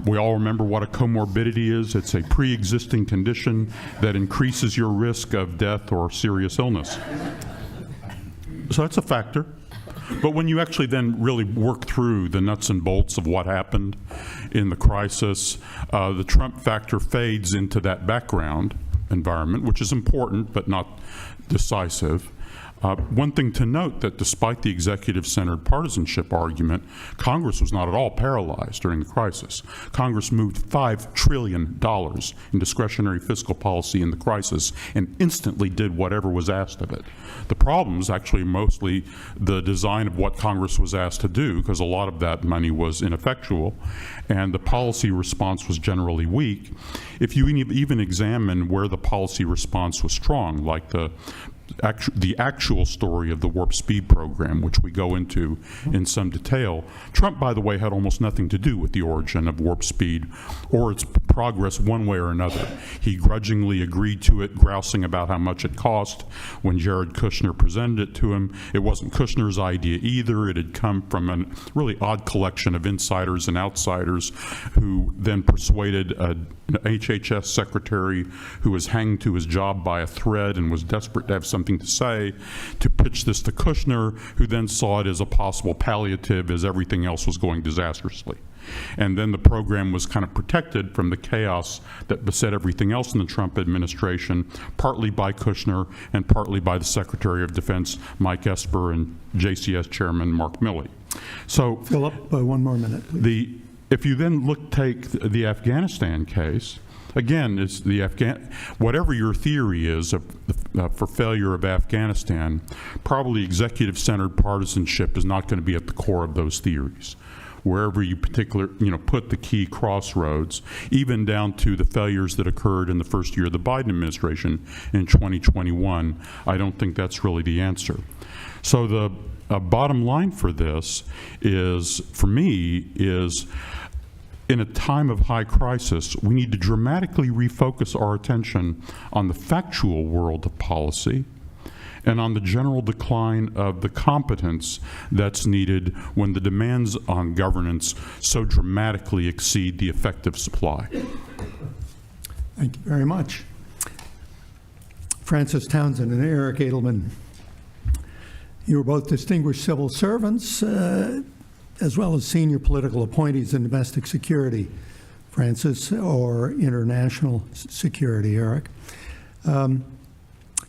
We all remember what a comorbidity is. It's a pre-existing condition that increases your risk of death or serious illness. So that's a factor. But when you actually then really work through the nuts and bolts of what happened in the crisis, the Trump factor fades into that background environment, which is important but not decisive. One thing to note that despite the executive-centered partisanship argument, Congress was not at all paralyzed during the crisis. Congress moved $5 trillion in discretionary fiscal policy in the crisis and instantly did whatever was asked of it. The problem is actually mostly the design of what Congress was asked to do, because a lot of that money was ineffectual, and the policy response was generally weak. If you even examine where the policy response was strong, like the actual story of the Warp Speed program, which we go into in some detail. Trump, by the way, had almost nothing to do with the origin of Warp Speed or its progress one way or another. He grudgingly agreed to it, grousing about how much it cost when Jared Kushner presented it to him. It wasn't Kushner's idea either. It had come from a really odd collection of insiders and outsiders who then persuaded an HHS secretary who was hanged to his job by a thread and was desperate to have something to say, to pitch this to Kushner, who then saw it as a possible palliative as everything else was going disastrously. And then the program was kind of protected from the chaos that beset everything else in the Trump administration, partly by Kushner and partly by the Secretary of Defense, Mike Esper, and JCS Chairman Mark Milley. So, Philip, one more minute, please. If you then take the Afghanistan case, again, it's whatever your theory is for failure of Afghanistan, probably executive-centered partisanship is not going to be at the core of those theories. Wherever you put the key crossroads, even down to the failures that occurred in the first year of the Biden administration in 2021, I don't think that's really the answer. So the bottom line for this is, for me, is in a time of high crisis, we need to dramatically refocus our attention on the factual world of policy and on the general decline of the competence that's needed when the demands on governance so dramatically exceed the effective supply. Thank you very much. Francis Townsend and Eric Edelman, you were both distinguished civil servants as well as senior political appointees in domestic security, Francis, or international security, Eric.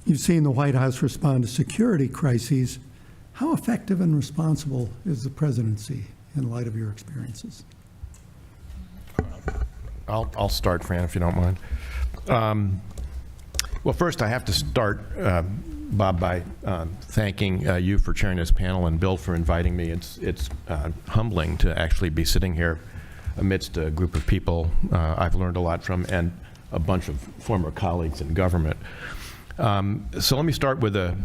You've seen the White House respond to security crises. How effective and responsible is the presidency in light of your experiences? I'll start, Fran, if you don't mind. Well, first I have to start, Bob, by thanking you for chairing this panel and Bill for inviting me. It's humbling to actually be sitting here amidst a group of people I've learned a lot from and a bunch of former colleagues in government. So let me start with a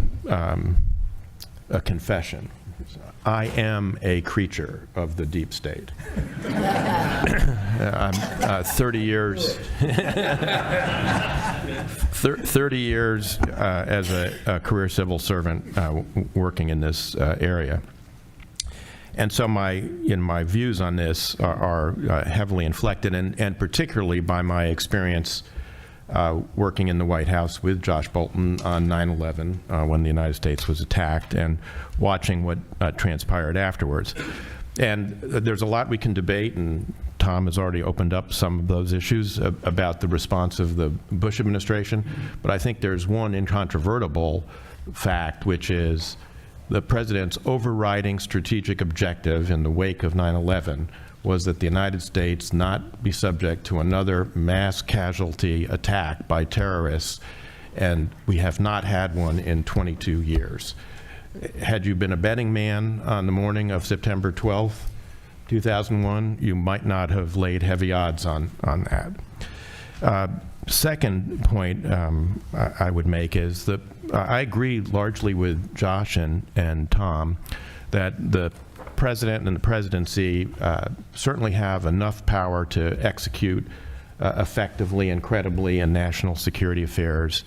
confession. I am a creature of the deep state. I'm 30 years, 30 years as a career civil servant working in this area. And so my views on this are heavily inflected, and particularly by my experience working in the White House with Josh Bolten on 9/11 when the United States was attacked, and watching what transpired afterwards. And there's a lot we can debate, and Tom has already opened up some of those issues about the response of the Bush administration. But I think there's one incontrovertible fact, which is the president's overriding strategic objective in the wake of 9/11 was that the United States not be subject to another mass casualty attack by terrorists, and we have not had one in 22 years. Had you been a betting man on the morning of September 12th, 2001, you might not have laid heavy odds on that. Second point I would make is that I agree largely with Josh and Tom that the President and the Presidency certainly have enough power to execute effectively and credibly in national security affairs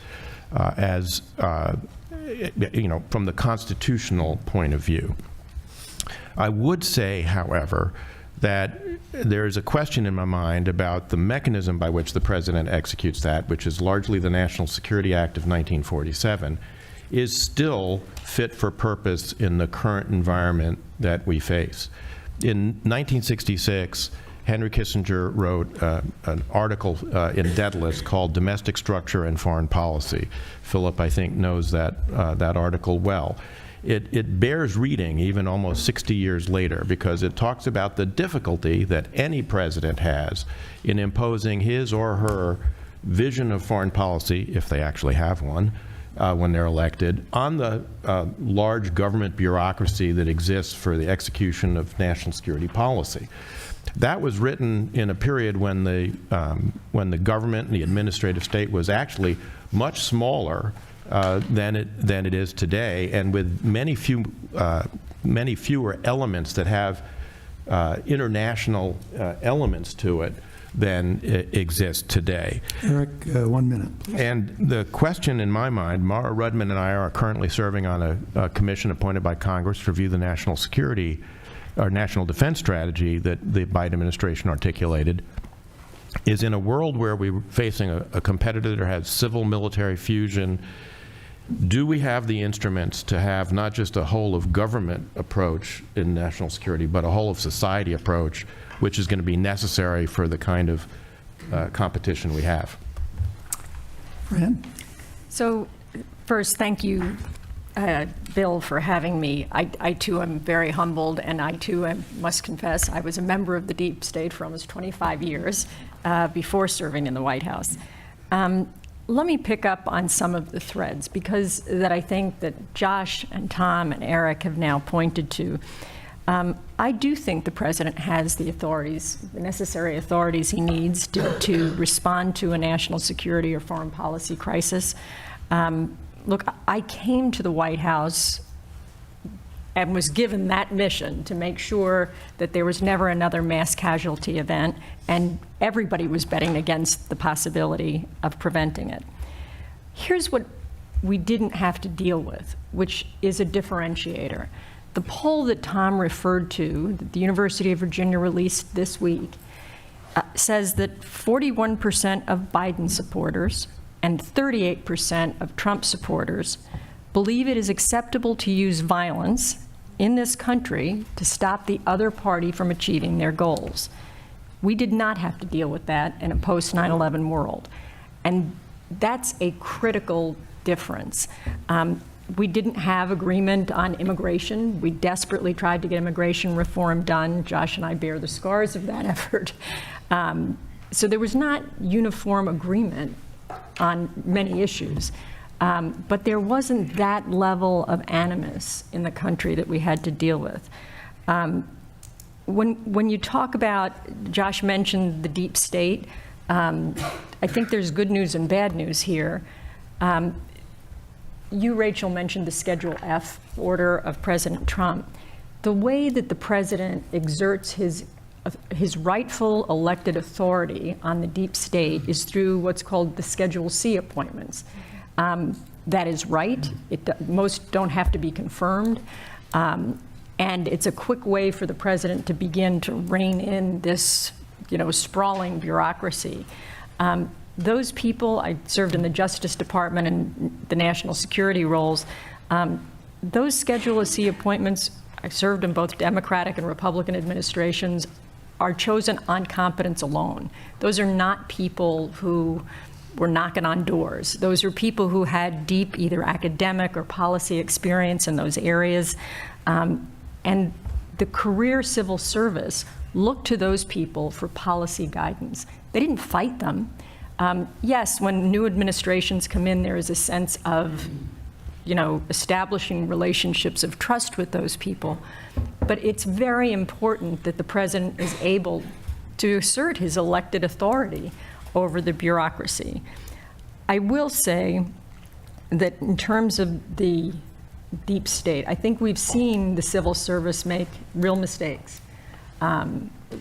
as, from the constitutional point of view. I would say, however, that there's a question in my mind about the mechanism by which the president executes that, which is largely the National Security Act of 1947, is still fit for purpose in the current environment that we face. In 1966, Henry Kissinger wrote an article in Daedalus called Domestic Structure and Foreign Policy. Philip, I think, knows that, that article well. It bears reading even almost 60 years later, because it talks about the difficulty that any president has in imposing his or her vision of foreign policy, if they actually have one, when they're elected, on the large government bureaucracy that exists for the execution of national security policy. That was written in a period when the government and the administrative state was actually much smaller than it is today, and with many fewer elements that have international elements to it than exist today. Eric, 1 minute, please. And the question in my mind, Mara Rudman and I are currently serving on a commission appointed by Congress to review the national security or national defense strategy that the Biden administration articulated, is in a world where we're facing a competitor that has civil-military fusion. Do we have the instruments to have not just a whole of government approach in national security, but a whole of society approach, which is going to be necessary for the kind of competition we have? Fran? So first, thank you, Bill, for having me. I too am very humbled, and I too must confess I was a member of the deep state for almost 25 years before serving in the White House. Let me pick up on some of the threads, because that I think that Josh and Tom and Eric have now pointed to. I do think the president has the authorities, the necessary authorities he needs to respond to a national security or foreign policy crisis. Look, I came to the White House and was given that mission to make sure that there was never another mass casualty event, and everybody was betting against the possibility of preventing it. Here's what we didn't have to deal with, which is a differentiator. The poll that Tom referred to, that the University of Virginia released this week, says that 41% of Biden supporters and 38% of Trump supporters believe it is acceptable to use violence in this country to stop the other party from achieving their goals. We did not have to deal with that in a post-9/11 world. And that's a critical difference. We didn't have agreement on immigration. We desperately tried to get immigration reform done. Josh and I bear the scars of that effort. So there was not uniform agreement on many issues. But there wasn't that level of animus in the country that we had to deal with. When you talk about, Josh mentioned the deep state, I think there's good news and bad news here. You, Rachel, mentioned the Schedule F order of President Trump. The way that the president exerts his rightful elected authority on the deep state is through what's called the Schedule C appointments. That is right. Most don't have to be confirmed. And it's a quick way for the president to begin to rein in this, sprawling bureaucracy. Those people, I served in the Justice Department and the national security roles. Those Schedule C appointments, I served in both Democratic and Republican administrations, are chosen on competence alone. Those are not people who were knocking on doors. Those are people who had deep either academic or policy experience in those areas. And the career civil service looked to those people for policy guidance. They didn't fight them. Yes, when new administrations come in, there is a sense of, establishing relationships of trust with those people. But it's very important that the president is able to assert his elected authority over the bureaucracy. I will say that in terms of the deep state, I think we've seen the civil service make real mistakes.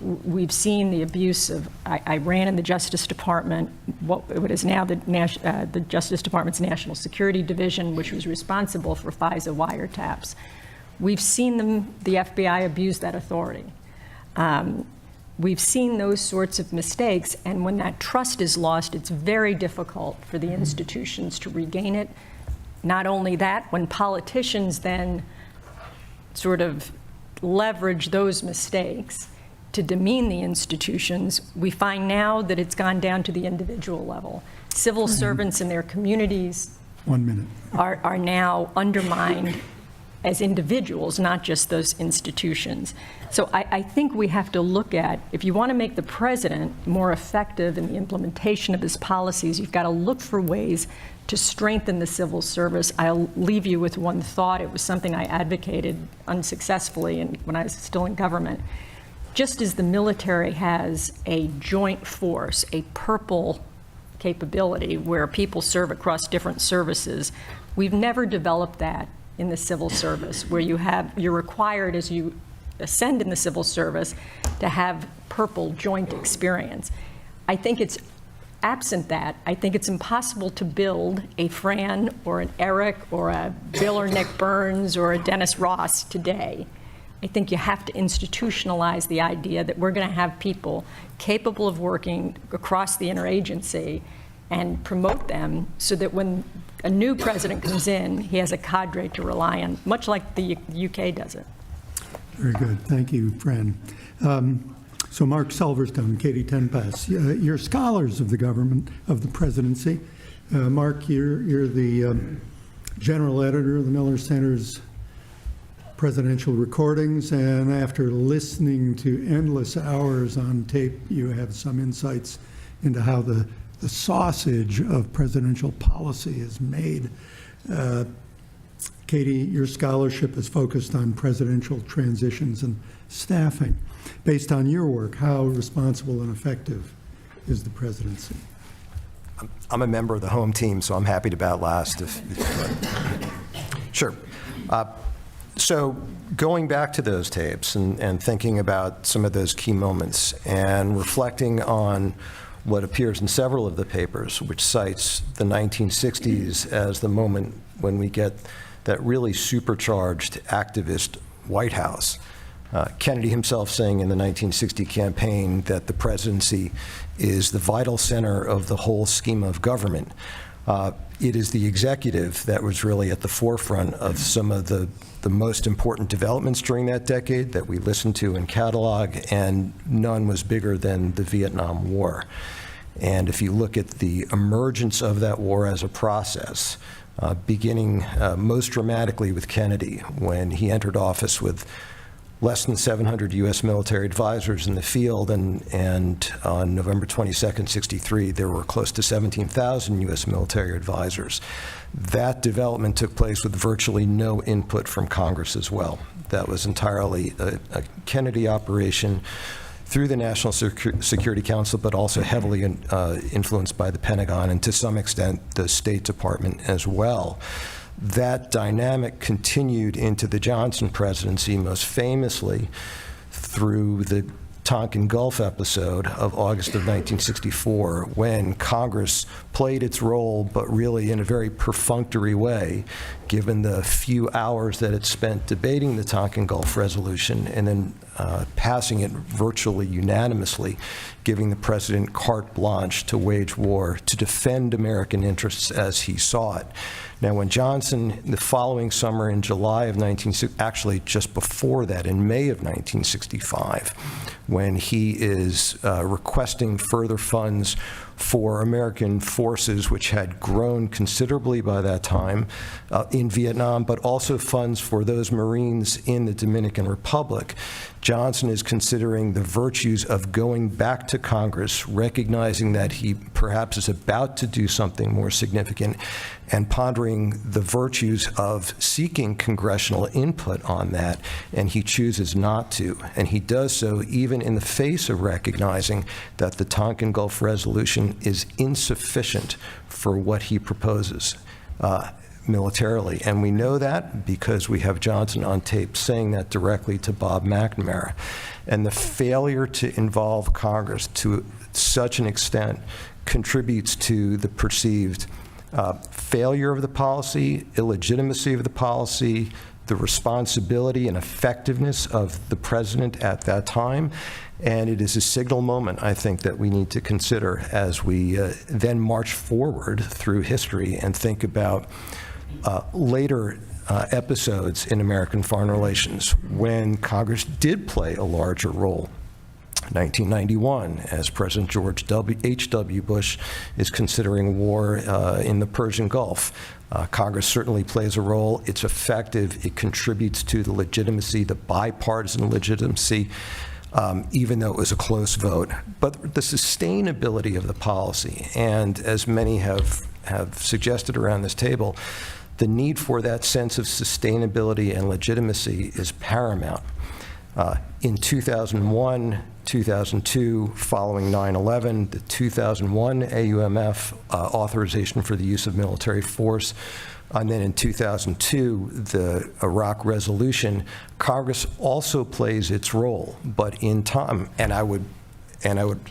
We've seen the abuse of, I ran in the Justice Department, what is now the Justice Department's National Security Division, which was responsible for FISA wiretaps. We've seen the FBI abuse that authority. We've seen those sorts of mistakes, and when that trust is lost, it's very difficult for the institutions to regain it. Not only that, when politicians then sort of leverage those mistakes to demean the institutions, we find now that it's gone down to the individual level. Civil servants in their communities 1 minute. are now undermined as individuals, not just those institutions. So I think we have to look at, if you want to make the president more effective in the implementation of his policies, you've got to look for ways to strengthen the civil service. I'll leave you with one thought. It was something I advocated unsuccessfully when I was still in government. Just as the military has a joint force, a purple capability where people serve across different services, we've never developed that in the civil service, where you're required as you ascend in the civil service to have purple joint experience. I think it's absent that. I think it's impossible to build a Fran or an Eric or a Bill or Nick Burns or a Dennis Ross today. I think you have to institutionalize the idea that we're going to have people capable of working across the interagency and promote them so that when a new president comes in, he has a cadre to rely on, much like the UK does it. Very good. Thank you, Fran. So Mark Silverstone, Katie Tenpass, you're scholars of the government, of the presidency. Mark, you're the general editor of the Miller Center's presidential recordings, and after listening to endless hours on tape, you have some insights into how the sausage of presidential policy is made. Katie, your scholarship is focused on presidential transitions and staffing. Based on your work, how responsible and effective is the presidency? I'm a member of the home team, so I'm happy to bat last. Sure. So going back to those tapes and thinking about some of those key moments and reflecting on what appears in several of the papers, which cites the 1960s as the moment when we get that really supercharged activist White House. Kennedy himself saying in the 1960 campaign that the presidency is the vital center of the whole scheme of government. It is the executive that was really at the forefront of some of the most important developments during that decade that we listened to and catalog, and none was bigger than the Vietnam War. And if you look at the emergence of that war as a process, beginning most dramatically with Kennedy, when he entered office with less than 700 U.S. military advisors in the field, and on November 22nd, 63, there were close to 17,000 U.S. military advisors. That development took place with virtually no input from Congress as well. That was entirely a Kennedy operation through the National Security Council, but also heavily influenced by the Pentagon and to some extent the State Department as well. That dynamic continued into the Johnson presidency, most famously through the Tonkin Gulf episode of August of 1964, when Congress played its role, but really in a very perfunctory way, given the few hours that it spent debating the Tonkin Gulf resolution and then passing it virtually unanimously, giving the president carte blanche to wage war, to defend American interests as he saw it. Now, when Johnson, the following summer in July of 1960, actually just before that, in May of 1965, when he is requesting further funds for American forces, which had grown considerably by that time in Vietnam, but also funds for those Marines in the Dominican Republic, Johnson is considering the virtues of going back to Congress, recognizing that he perhaps is about to do something more significant, and pondering the virtues of seeking congressional input on that, and he chooses not to. And he does so even in the face of recognizing that the Tonkin Gulf resolution is insufficient for what he proposes militarily. And we know that because we have Johnson on tape saying that directly to Bob McNamara. And the failure to involve Congress to such an extent contributes to the perceived failure of the policy, illegitimacy of the policy, the responsibility and effectiveness of the president at that time. And it is a signal moment, I think, that we need to consider as we then march forward through history and think about later episodes in American foreign relations when Congress did play a larger role. 1991, as President George H.W. Bush is considering war in the Persian Gulf. Congress certainly plays a role. It's effective. It contributes to the legitimacy, the bipartisan legitimacy, even though it was a close vote. But the sustainability of the policy, and as many have suggested around this table, the need for that sense of sustainability and legitimacy is paramount. In 2001, 2002, following 9/11, the 2001 AUMF authorization for the use of military force, and then in 2002, the Iraq resolution, Congress also plays its role, but in time, and I would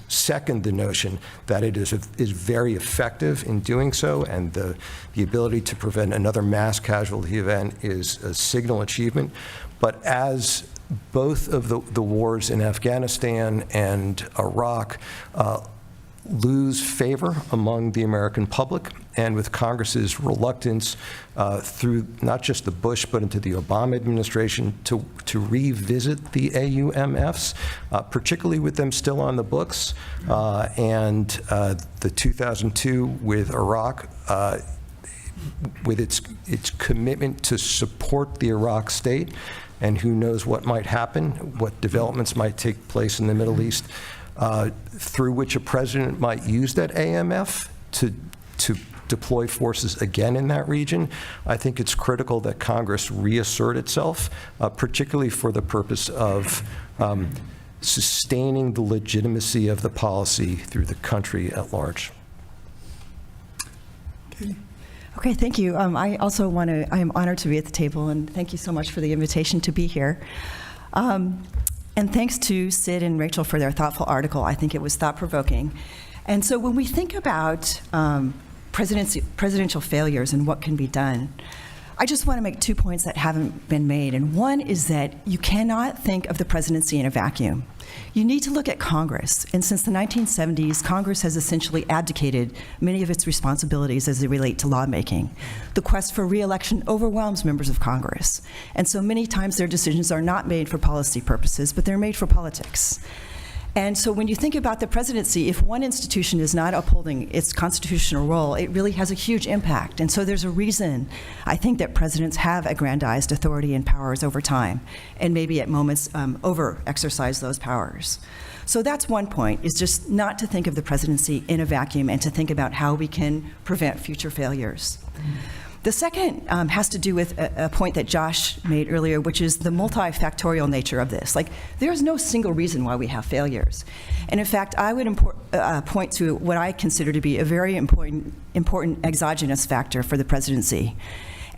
second the notion that it is very effective in doing so, and the ability to prevent another mass casualty event is a signal achievement. But as both of the wars in Afghanistan and Iraq lose favor among the American public, and with Congress's reluctance through not just the Bush but into the Obama administration to revisit the AUMFs, particularly with them still on the books, and the 2002 with Iraq, with its commitment to support the Iraq state, and who knows what might happen, what developments might take place in the Middle East, through which a president might use that AMF to deploy forces again in that region. I think it's critical that Congress reassert itself, particularly for the purpose of sustaining the legitimacy of the policy through the country at large. Okay, thank you. I also want to, I am honored to be at the table, and thank you so much for the invitation to be here. And thanks to Sid and Rachel for their thoughtful article. I think it was thought-provoking. And so when we think about presidential failures and what can be done, I just want to make 2 points that haven't been made. And one is that you cannot think of the presidency in a vacuum. You need to look at Congress. And since the 1970s, Congress has essentially abdicated many of its responsibilities as they relate to lawmaking. The quest for re-election overwhelms members of Congress. And so many times their decisions are not made for policy purposes, but they're made for politics. And so when you think about the presidency, if one institution is not upholding its constitutional role, it really has a huge impact. And so there's a reason, I think, that presidents have aggrandized authority and powers over time, and maybe at moments over-exercise those powers. So that's one point, is just not to think of the presidency in a vacuum and to think about how we can prevent future failures. The second has to do with a point that Josh made earlier, which is the multifactorial nature of this. Like, there's no single reason why we have failures. And in fact, I would point to what I consider to be a very important exogenous factor for the presidency,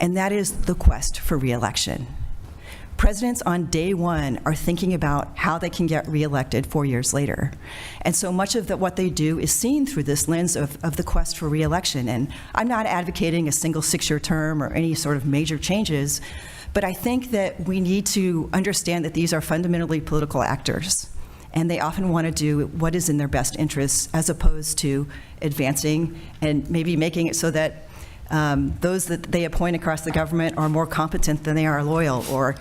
and that is the quest for re-election. Presidents on day one are thinking about how they can get reelected 4 years later. And so much of what they do is seen through this lens of the quest for reelection. And I'm not advocating a single 6-year term or any sort of major changes, but I think that we need to understand that these are fundamentally political actors. And they often want to do what is in their best interests, as opposed to advancing and maybe making it so that those that they appoint across the government are more competent than they are loyal, or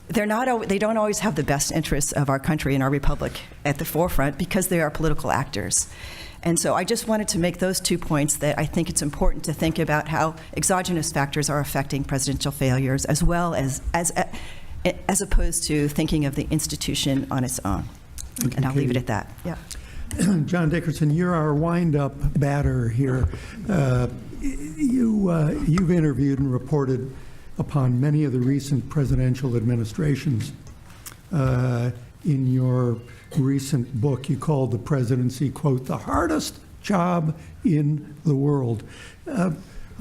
they don't always have the best interests of our country and our republic at the forefront because they are political actors. And so I just wanted to make those 2 points, that I think it's important to think about how exogenous factors are affecting presidential failures, as well as opposed to thinking of the institution on its own. And I'll leave it at that. Yeah. John Dickerson, you're our wind-up batter here. You've interviewed and reported upon many of the recent presidential administrations. In your recent book, you called the presidency, quote, the hardest job in the world,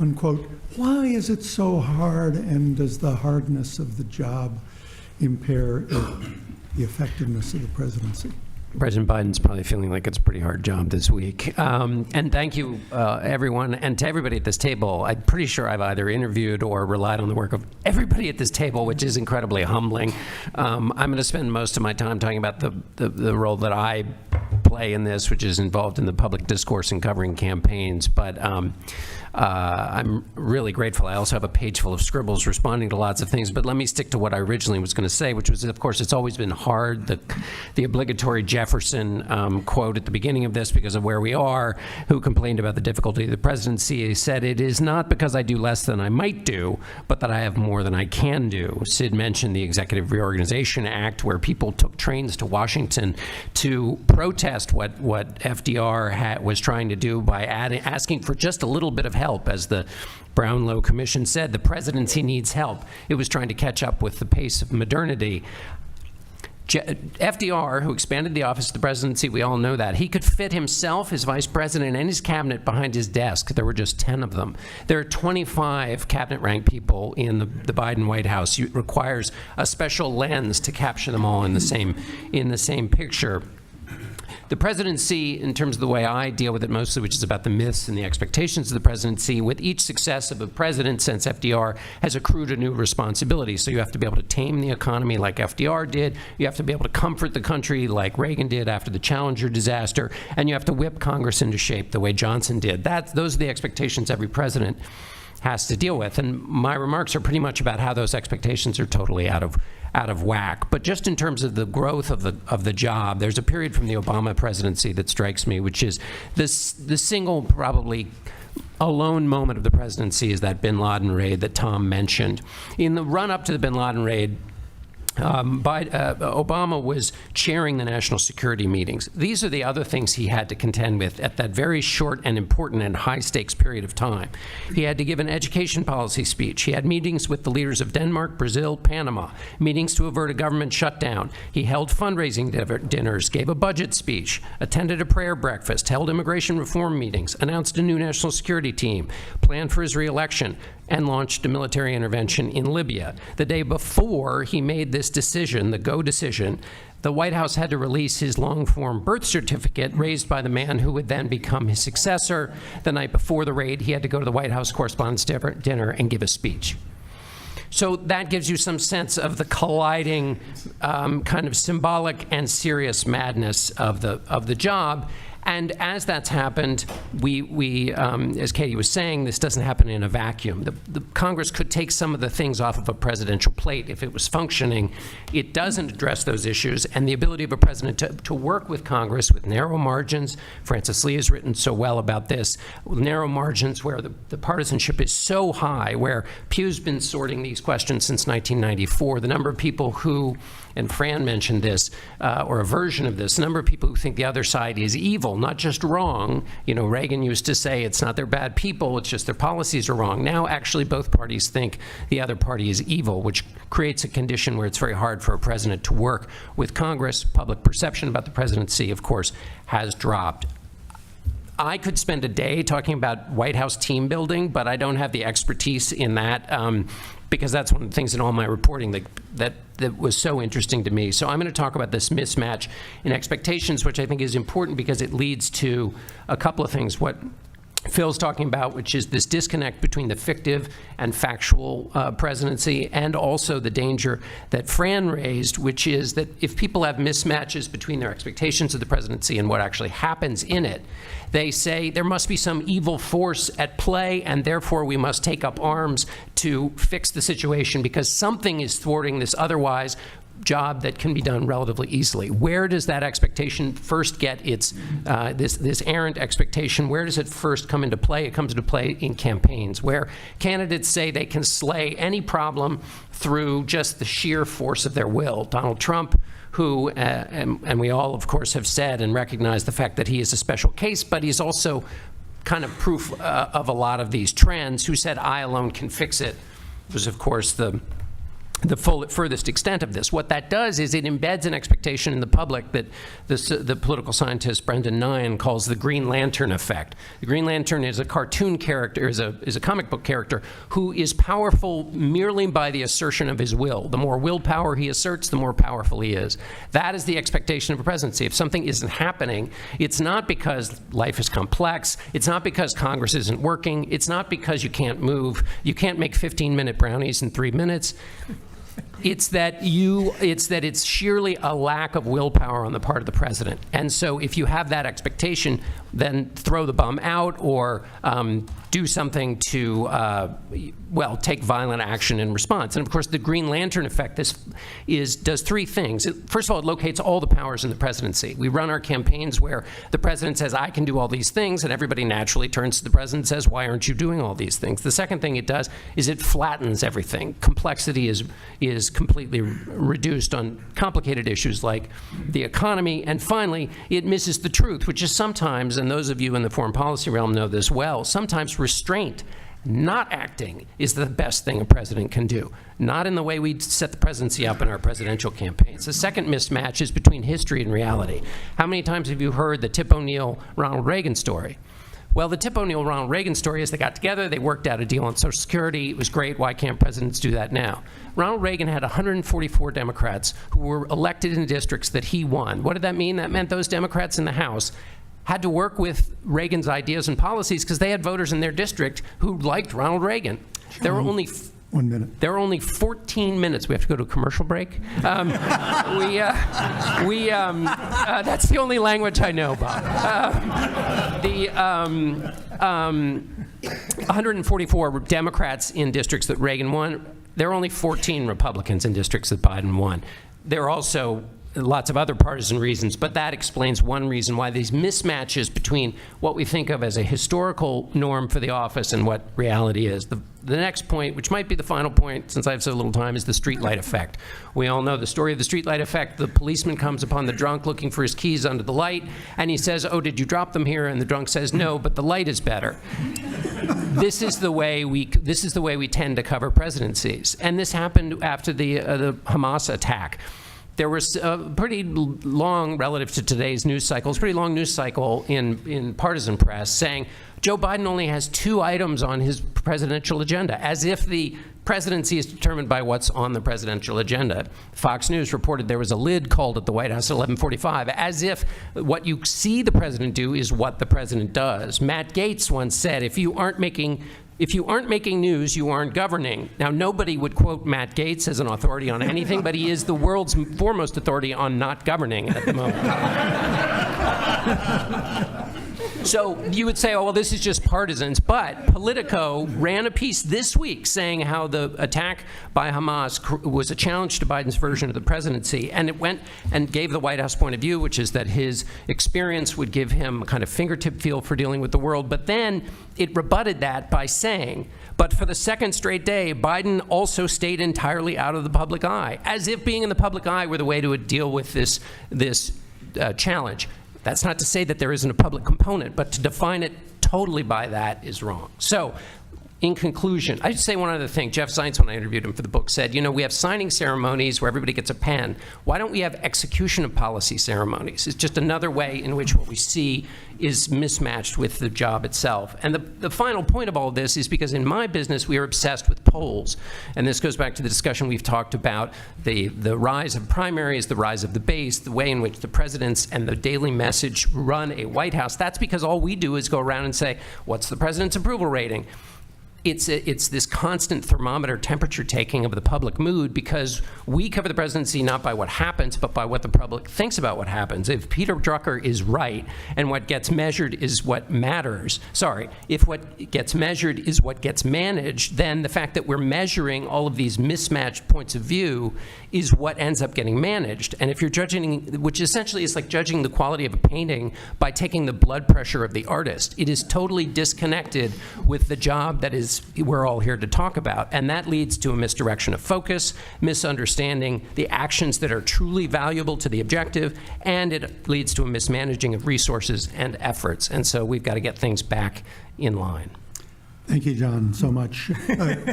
unquote. Why is it so hard, and does the hardness of the job impair the effectiveness of the presidency? President Biden's probably feeling like it's a pretty hard job this week. And thank you, everyone, and to everybody at this table. I'm pretty sure I've either interviewed or relied on the work of everybody at this table, which is incredibly humbling. I'm going to spend most of my time talking about the role that I play in this, which is involved in the public discourse and covering campaigns. But I'm really grateful. I also have a page full of scribbles responding to lots of things, but let me stick to what I originally was going to say, which was, of course, it's always been hard, the obligatory Jefferson quote at the beginning of this because of where we are, who complained about the difficulty of the presidency. He said, "It is not because I do less than I might do, but that I have more than I can do." Sid mentioned the Executive Reorganization Act, where people took trains to Washington to protest what FDR was trying to do by asking for just a little bit of help. As the Barrón-López Commission said, the presidency needs help. It was trying to catch up with the pace of modernity. FDR, who expanded the office of the presidency, we all know that. He could fit himself, his vice president, and his cabinet behind his desk. There were just 10 of them. There are 25 cabinet rank people in the Biden White House. It requires a special lens to capture them all in the same picture. The presidency, in terms of the way I deal with it mostly, which is about the myths and the expectations of the presidency, with each successive president since FDR has accrued a new responsibility. So you have to be able to tame the economy like FDR did. You have to be able to comfort the country like Reagan did after the Challenger disaster. And you have to whip Congress into shape the way Johnson did. Those are the expectations every president has to deal with. And my remarks are pretty much about how those expectations are totally out of whack. But just in terms of the growth of the job, there's a period from the Obama presidency that strikes me, which is the single probably alone moment of the presidency is that bin Laden raid that Tom mentioned. In the run-up to the bin Laden raid, Obama was chairing the national security meetings. These are the other things he had to contend with at that very short and important and high-stakes period of time. He had to give an education policy speech. He had meetings with the leaders of Denmark, Brazil, Panama, meetings to avert a government shutdown. He held fundraising dinners, gave a budget speech, attended a prayer breakfast, held immigration reform meetings, announced a new national security team, planned for his re-election, and launched a military intervention in Libya. The day before he made this decision, the go decision, the White House had to release his long-form birth certificate raised by the man who would then become his successor. The night before the raid, he had to go to the White House Correspondents' Dinner and give a speech. So that gives you some sense of the colliding kind of symbolic and serious madness of the job. And as that's happened, we as Katie was saying, this doesn't happen in a vacuum. The Congress could take some of the things off of a presidential plate if it was functioning. It doesn't address those issues, and the ability of a president to work with Congress with narrow margins. Francis Lee has written so well about this, narrow margins where the partisanship is so high, where Pew's been sorting these questions since 1994. The number of people who, and Fran mentioned this, or a version of this, the number of people who think the other side is evil, not just wrong. You know, Reagan used to say it's not they're bad people, it's just their policies are wrong. Now, actually, both parties think the other party is evil, which creates a condition where it's very hard for a president to work with Congress. Public perception about the presidency, of course, has dropped. I could spend a day talking about White House team building, but I don't have the expertise in that because that's one of the things in all my reporting that was so interesting to me. So I'm going to talk about this mismatch in expectations, which I think is important because it leads to a couple of things. What Phil's talking about, which is this disconnect between the fictive and factual presidency, and also the danger that Fran raised, which is that if people have mismatches between their expectations of the presidency and what actually happens in it, they say there must be some evil force at play, and therefore we must take up arms to fix the situation because something is thwarting this otherwise job that can be done relatively easily. Where does that expectation first get its, this errant expectation, where does it first come into play? It comes into play in campaigns, where candidates say they can slay any problem through just the sheer force of their will. Donald Trump, who, and we all, of course, have said and recognized the fact that he is a special case, but he's also kind of proof of a lot of these trends, who said, I alone can fix it, was, of course, the the furthest extent of this. What that does is it embeds an expectation in the public that the political scientist Brendan Nyan calls the Green Lantern effect. The Green Lantern is a cartoon character, is a comic book character who is powerful merely by the assertion of his will. The more willpower he asserts, the more powerful he is. That is the expectation of a presidency. If something isn't happening, it's not because life is complex, it's not because Congress isn't working, it's not because you can't move, you can't make 15-minute brownies in 3 minutes. It's that it's sheerly a lack of willpower on the part of the president. And so if you have that expectation, then throw the bomb out or do something to, well, take violent action in response. And of course, the Green Lantern effect does three things. First of all, it locates all the powers in the presidency. We run our campaigns where the president says, I can do all these things, and everybody naturally turns to the president and says, why aren't you doing all these things? The second thing it does is it flattens everything. Complexity is completely reduced on complicated issues like the economy. And finally, it misses the truth, which is sometimes, and those of you in the foreign policy realm know this well, sometimes restraint, not acting, is the best thing a president can do. Not in the way we set the presidency up in our presidential campaigns. The second mismatch is between history and reality. How many times have you heard the Tip O'Neill, Ronald Reagan story? Well, the Tip O'Neill, Ronald Reagan story is they got together, they worked out a deal on Social Security, it was great, why can't presidents do that now? Ronald Reagan had 144 Democrats who were elected in districts that he won. What did that mean? That meant those Democrats in the House had to work with Reagan's ideas and policies because they had voters in their district who liked Ronald Reagan. There were only 1 minute. There are only 14 minutes. We have to go to a commercial break. That's the only language I know, Bob. 144 Democrats in districts that Reagan won. There are only 14 Republicans in districts that Biden won. There are also lots of other partisan reasons, but that explains one reason why these mismatches between what we think of as a historical norm for the office and what reality is. The next point, which might be the final point since I have so little time, is the streetlight effect. We all know the story of the streetlight effect. The policeman comes upon the drunk looking for his keys under the light, and he says, oh, did you drop them here? And the drunk says, no, but the light is better. This is the way we tend to cover presidencies. And this happened after the Hamas attack. There was a pretty long, relative to today's news cycle, pretty long news cycle in partisan press saying Joe Biden only has 2 items on his presidential agenda, as if the presidency is determined by what's on the presidential agenda. Fox News reported there was a lid called at the White House at 11:45, as if what you see the president do is what the president does. Matt Gaetz once said, if you aren't making news, you aren't governing. Now, nobody would quote Matt Gaetz as an authority on anything, but he is the world's foremost authority on not governing at the moment. So you would say, oh, well, this is just partisans. But Politico ran a piece this week saying how the attack by Hamas was a challenge to Biden's version of the presidency. And it went and gave the White House point of view, which is that his experience would give him a kind of fingertip feel for dealing with the world. But then it rebutted that by saying, but for the second straight day, Biden also stayed entirely out of the public eye, as if being in the public eye were the way to deal with this challenge. That's not to say that there isn't a public component, but to define it totally by that is wrong. So, in conclusion, I should say one other thing. Jeff Zients, when I interviewed him for the book, said, you know, we have signing ceremonies where everybody gets a pen. Why don't we have execution of policy ceremonies? It's just another way in which what we see is mismatched with the job itself. And the final point of all of this is because in my business, we are obsessed with polls. And this goes back to the discussion we've talked about, the rise of primaries, the rise of the base, the way in which the presidents and the Daily Message run a White House. That's because all we do is go around and say, what's the president's approval rating? It's this constant thermometer temperature taking of the public mood because we cover the presidency not by what happens, but by what the public thinks about what happens. If Peter Drucker is right and what gets measured is what matters, if what gets measured is what gets managed, then the fact that we're measuring all of these mismatched points of view is what ends up getting managed. And if you're judging, which essentially is like judging the quality of a painting by taking the blood pressure of the artist, it is totally disconnected with the job that we're all here to talk about. And that leads to a misdirection of focus, misunderstanding the actions that are truly valuable to the objective, and it leads to a mismanaging of resources and efforts. And so we've got to get things back in line. Thank you, John, so much.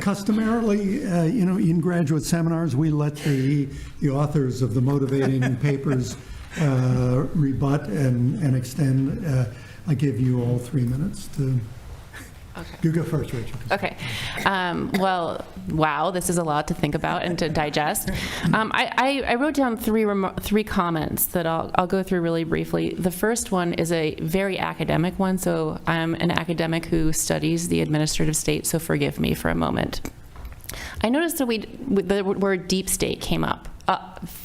Customarily, in graduate seminars, we let the authors of the motivating papers rebut and extend. I give you all 3 minutes to. Okay. You go first, Rachel. Okay. Well, wow, this is a lot to think about and to digest. I wrote down three comments that I'll go through really briefly. The first one is a very academic one. So I'm an academic who studies the administrative state, so forgive me for a moment. I noticed that the word deep state came up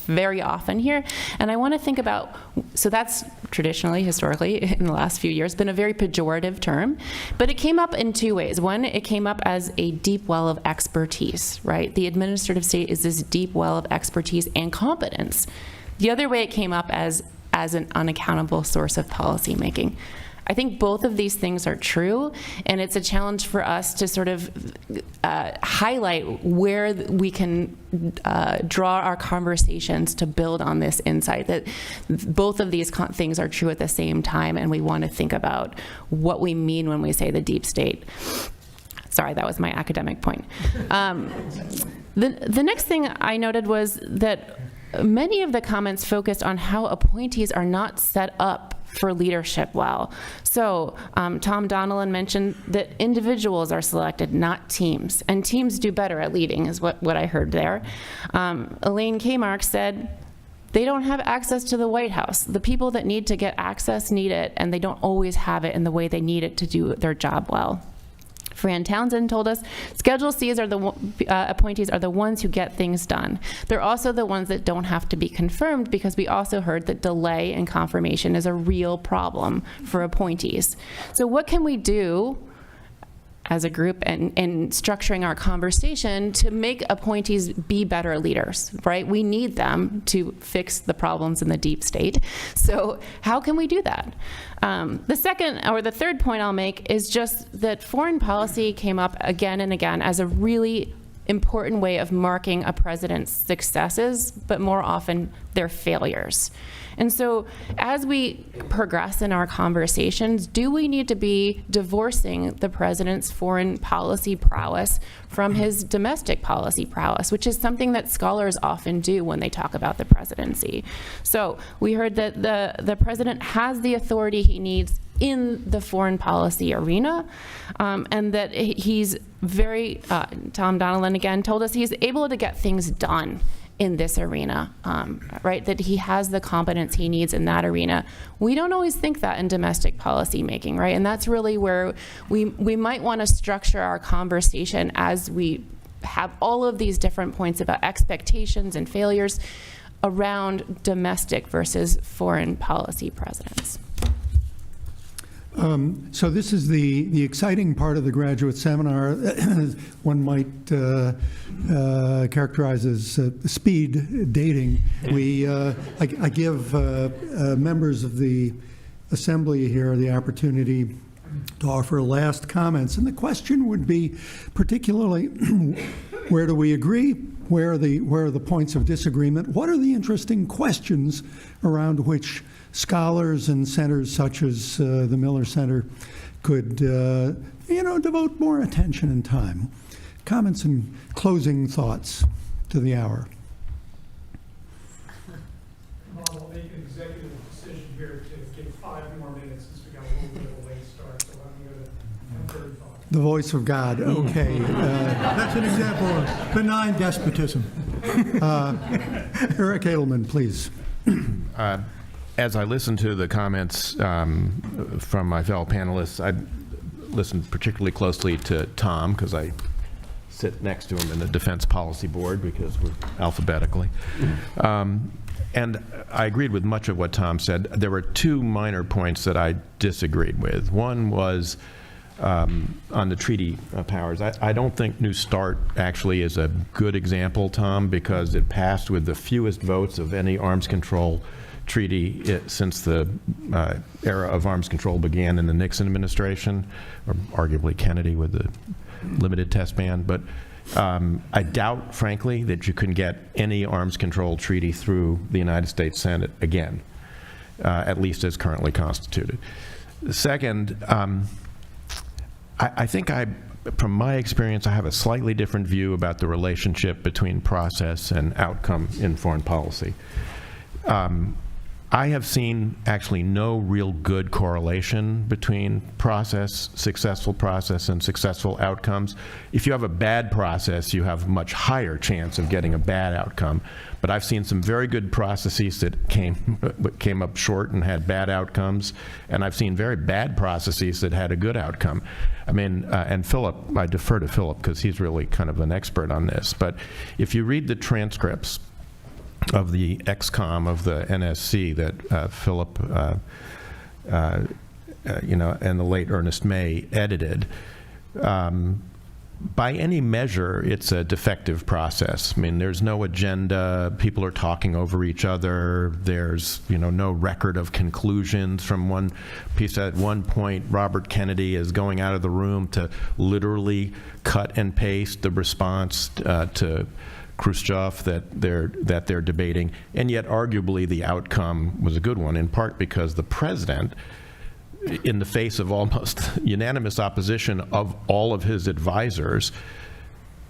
very often here, and I want to think about, so that's traditionally, historically, in the last few years, been a very pejorative term, but it came up in two ways. One, it came up as a deep well of expertise, right? The administrative state is this deep well of expertise and competence. The other way it came up as an unaccountable source of policy making. I think both of these things are true, and it's a challenge for us to sort of highlight where we can draw our conversations to build on this insight that both of these things are true at the same time, and we want to think about what we mean when we say the deep state. Sorry, that was my academic point. The next thing I noted was that many of the comments focused on how appointees are not set up for leadership well. So Tom Donnellan mentioned that individuals are selected, not teams, and teams do better at leading is what I heard there. Elaine Kmark said they don't have access to the White House. The people that need to get access need it, and they don't always have it in the way they need it to do their job well. Fran Townsend told us Schedule Cs are the appointees are the ones who get things done. They're also the ones that don't have to be confirmed, because we also heard that delay in confirmation is a real problem for appointees. So what can we do as a group and structuring our conversation to make appointees be better leaders, right? We need them to fix the problems in the deep state. So how can we do that? The third point I'll make is just that foreign policy came up again and again as a really important way of marking a president's successes, but more often their failures. And so as we progress in our conversations, do we need to be divorcing the president's foreign policy prowess from his domestic policy prowess, which is something that scholars often do when they talk about the presidency. So we heard that the president has the authority he needs in the foreign policy arena, and that he's very, Tom Donnellan again told us he's able to get things done in this arena, right? That he has the competence he needs in that arena. We don't always think that in domestic policy making, right? And that's really where we might want to structure our conversation as we have all of these different points about expectations and failures around domestic versus foreign policy presidents. So this is the exciting part of the graduate seminar. One might characterize as speed dating. I give members of the assembly here the opportunity to offer last comments, and the question would be particularly where do we agree? Where are the points of disagreement? What are the interesting questions around which scholars and centers such as the Miller Center could, devote more attention and time? Comments and closing thoughts to the hour. I'll make an executive decision here to give 5 more minutes since we got a little bit of a late start, so I'm going to 35. The voice of God. Okay. That's an example of benign despotism. Eric Edelman, please. As I listened to the comments from my fellow panelists, I listened particularly closely to Tom, because I sit next to him in the Defense Policy Board because we're alphabetically. And I agreed with much of what Tom said. There were 2 minor points that I disagreed with. One was on the treaty powers. I don't think New START actually is a good example, Tom, because it passed with the fewest votes of any arms control treaty since the era of arms control began in the Nixon administration, or arguably Kennedy with the limited test ban. But I doubt, frankly, that you can get any arms control treaty through the United States Senate again, at least as currently constituted. Second, I think I from my experience, I have a slightly different view about the relationship between process and outcome in foreign policy. I have seen actually no real good correlation between successful process and successful outcomes. If you have a bad process, you have a much higher chance of getting a bad outcome. But I've seen some very good processes that came up short and had bad outcomes, and I've seen very bad processes that had a good outcome. I mean, and Philip, I defer to Philip because he's really kind of an expert on this, but if you read the transcripts of the XCOM of the NSC that Philip, and the late Ernest May edited, by any measure, it's a defective process. I mean, there's no agenda. People are talking over each other. There's, no record of conclusions from one piece. At one point, Robert Kennedy is going out of the room to literally cut and paste the response to Khrushchev that they're debating, and yet arguably the outcome was a good one, in part because the president, in the face of almost unanimous opposition of all of his advisors,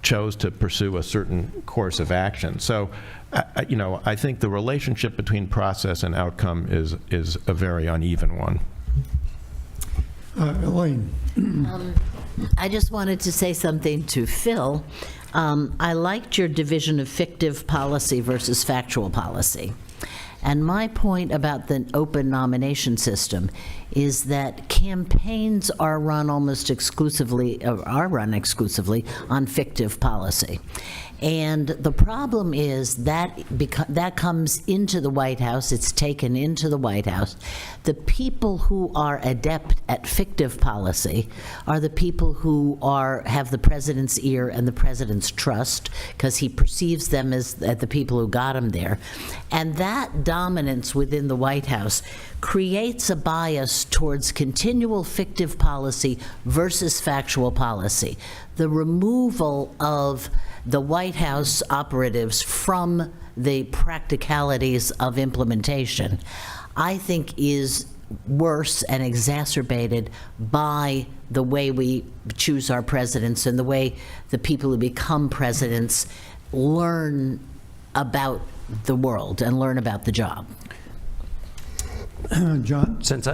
chose to pursue a certain course of action. So, I think the relationship between process and outcome is a very uneven one. Elaine. I just wanted to say something to Phil. I liked your division of fictive policy versus factual policy. And my point about the open nomination system is that campaigns are run exclusively on fictive policy. And the problem is that that comes into the White House, it's taken into the White House. The people who are adept at fictive policy are the people who have the president's ear and the president's trust, because he perceives them as the people who got him there. And that dominance within the White House creates a bias towards continual fictive policy versus factual policy. The removal of the White House operatives from the practicalities of implementation, I think, is worse and exacerbated by the way we choose our presidents and the way the people who become presidents learn about the world and learn about the job. John? Since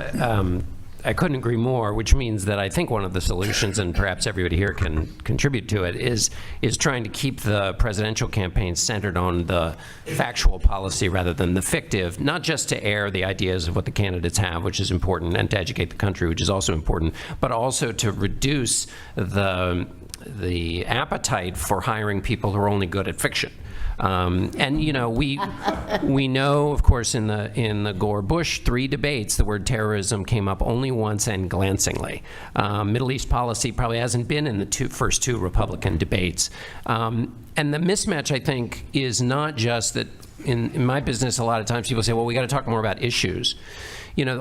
I couldn't agree more, which means that I think one of the solutions, and perhaps everybody here can contribute to it, is trying to keep the presidential campaign centered on the factual policy rather than the fictive, not just to air the ideas of what the candidates have, which is important, and to educate the country, which is also important, but also to reduce the appetite for hiring people who are only good at fiction. And we know, of course, in the Gore-Bush 3 debates, the word terrorism came up only once and glancingly. Middle East policy probably hasn't been in the first two Republican debates. And the mismatch, I think, is not just that in my business, a lot of times people say, well, we got to talk more about issues.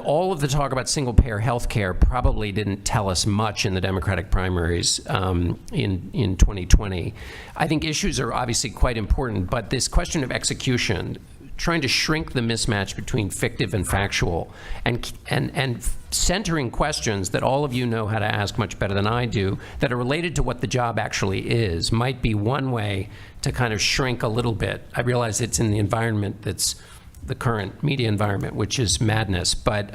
All of the talk about single-payer health care probably didn't tell us much in the Democratic primaries in 2020. I think issues are obviously quite important, but this question of execution, trying to shrink the mismatch between fictive and factual, and centering questions that all of you know how to ask much better than I do, that are related to what the job actually is, might be one way to kind of shrink a little bit. I realize it's in the environment that's the current media environment, which is madness, but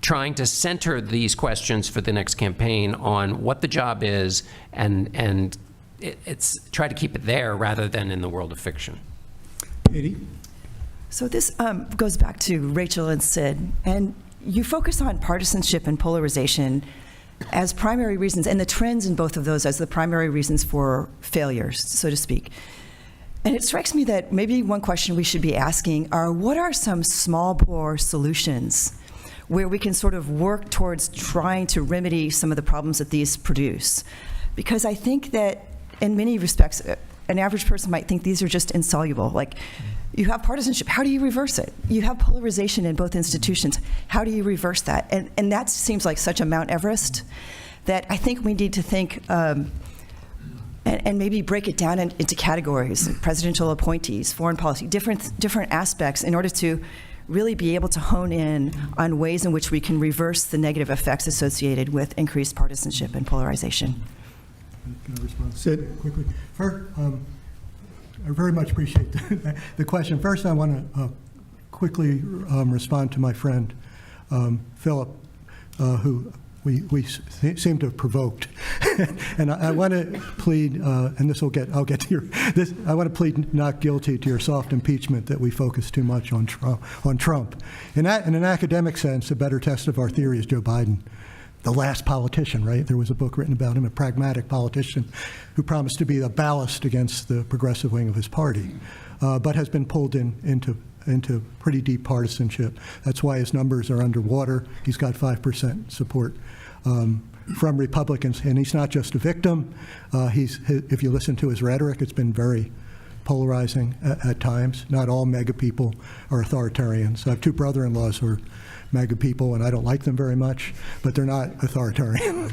trying to center these questions for the next campaign on what the job is, and it's try to keep it there rather than in the world of fiction. Katie? So this goes back to Rachel and Sid, and you focus on partisanship and polarization as primary reasons, and the trends in both of those as the primary reasons for failures, so to speak. And it strikes me that maybe one question we should be asking are, what are some small bore solutions where we can sort of work towards trying to remedy some of the problems that these produce? Because I think that in many respects, an average person might think these are just insoluble. Like, you have partisanship, how do you reverse it? You have polarization in both institutions, how do you reverse that? And that seems like such a Mount Everest that I think we need to think, and maybe break it down into categories: presidential appointees, foreign policy, different aspects, in order to really be able to hone in on ways in which we can reverse the negative effects associated with increased partisanship and polarization. Can I respond? Sid, quickly. First, I very much appreciate the question. First, I want to quickly respond to my friend Philip, who we seem to have provoked. And I want to plead, and I'll get to this. I want to plead not guilty to your soft impeachment that we focus too much on Trump. In an academic sense, a better test of our theory is Joe Biden, the last politician, right? There was a book written about him, a pragmatic politician who promised to be a ballast against the progressive wing of his party, but has been pulled into pretty deep partisanship. That's why his numbers are underwater. He's got 5% support from Republicans, and he's not just a victim. If you listen to his rhetoric, it's been very polarizing at times. Not all MAGA people are authoritarians. I have two brother-in-laws who are MAGA people, and I don't like them very much, but they're not authoritarian.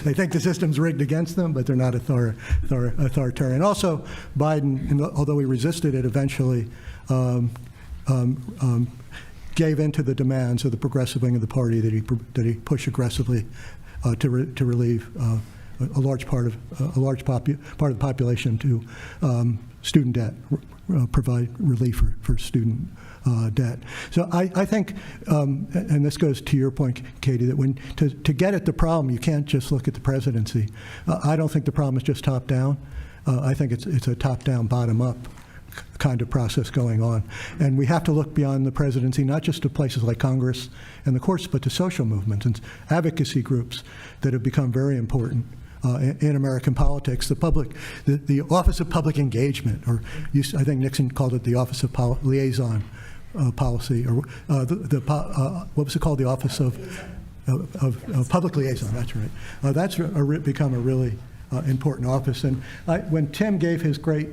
They think the system's rigged against them, but they're not authoritarian. Also, Biden, although he resisted it, eventually gave in to the demands of the progressive wing of the party that he pushed aggressively to relieve a large part of the population to student debt, provide relief for student debt. So I think, and this goes to your point, Katie, that to get at the problem, you can't just look at the presidency. I don't think the problem is just top-down. I think it's a top-down, bottom-up kind of process going on. And we have to look beyond the presidency, not just to places like Congress and the courts, but to social movements and advocacy groups that have become very important in American politics. The Office of Public Engagement, or I think Nixon called it the Office of Liaison Policy, or what was it called? The Office of Public Liaison, that's right. That's become a really important office. And when Tim gave his great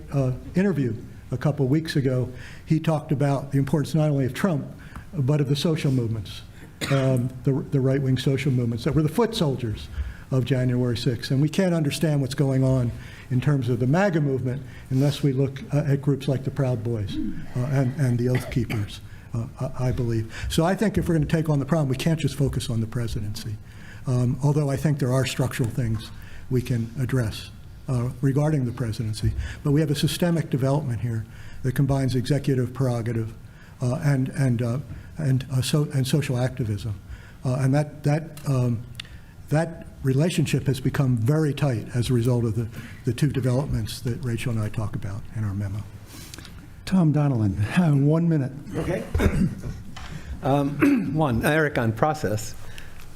interview a couple weeks ago, he talked about the importance not only of Trump, but of the social movements, the right-wing social movements that were the foot soldiers of January 6th. And we can't understand what's going on in terms of the MAGA movement unless we look at groups like the Proud Boys and the Oath Keepers, I believe. So I think if we're going to take on the problem, we can't just focus on the presidency, although I think there are structural things we can address regarding the presidency. But we have a systemic development here that combines executive prerogative and social activism, and that relationship has become very tight as a result of the two developments that Rachel and I talk about in our memo. Tom Donilon, 1 minute. Okay. One, Eric, on process.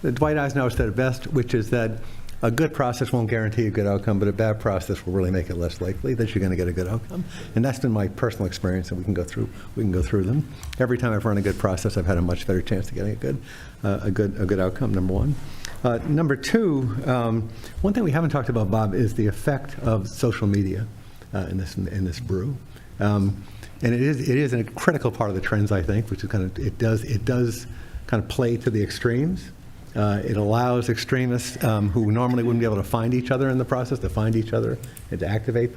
Dwight Eisenhower said it best, which is that a good process won't guarantee a good outcome, but a bad process will really make it less likely that you're going to get a good outcome. And that's been my personal experience, and we can go through them. Every time I've run a good process, I've had a much better chance of getting a good outcome. Number one. Number two, one thing we haven't talked about, Bob, is the effect of social media in this brew. And it is a critical part of the trends, I think, which is it does kind of play to the extremes. It allows extremists who normally wouldn't be able to find each other in the process to find each other and to activate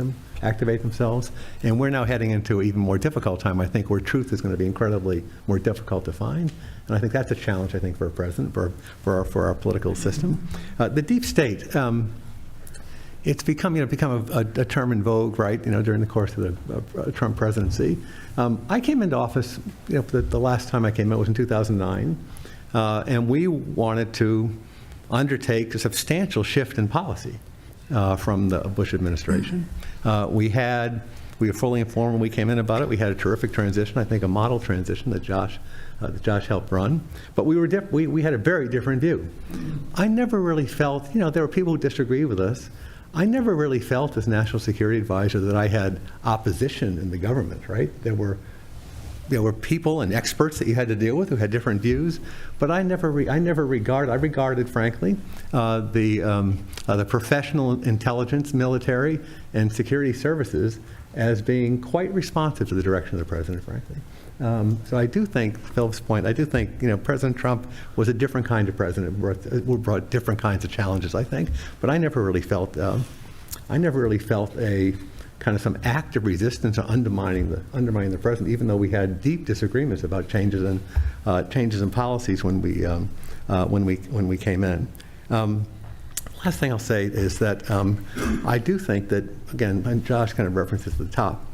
themselves. And we're now heading into an even more difficult time, I think, where truth is going to be incredibly more difficult to find. And I think that's a challenge, I think, for a president, for our political system. The deep state, it's become a term in vogue, right? During the course of the Trump presidency. I came into office. The last time I came in was in 2009. And we wanted to undertake a substantial shift in policy from the Bush administration. We were fully informed when we came in about it. We had a terrific transition, I think a model transition that Josh helped run. But we had a very different view. I never really felt, there were people who disagreed with us. I never really felt as National Security Advisor that I had opposition in the government, right? There were people and experts that you had to deal with who had different views, but I regarded, frankly, the professional intelligence, military, and security services as being quite responsive to the direction of the president, frankly. So I do think, Philip's point, I do think, President Trump was a different kind of president, brought different kinds of challenges, I think, but I never really felt a kind of some active resistance to undermining the president, even though we had deep disagreements about changes in policies when we came in. last thing I'll say is that I do think that, again, and Josh kind of referenced this at the top,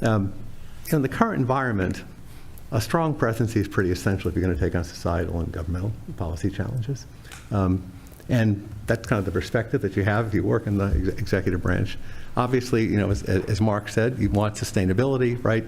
in the current environment, a strong presidency is pretty essential if you're going to take on societal and governmental policy challenges. And that's kind of the perspective that you have if you work in the executive branch. Obviously, you know, as Mark said, you want sustainability, right?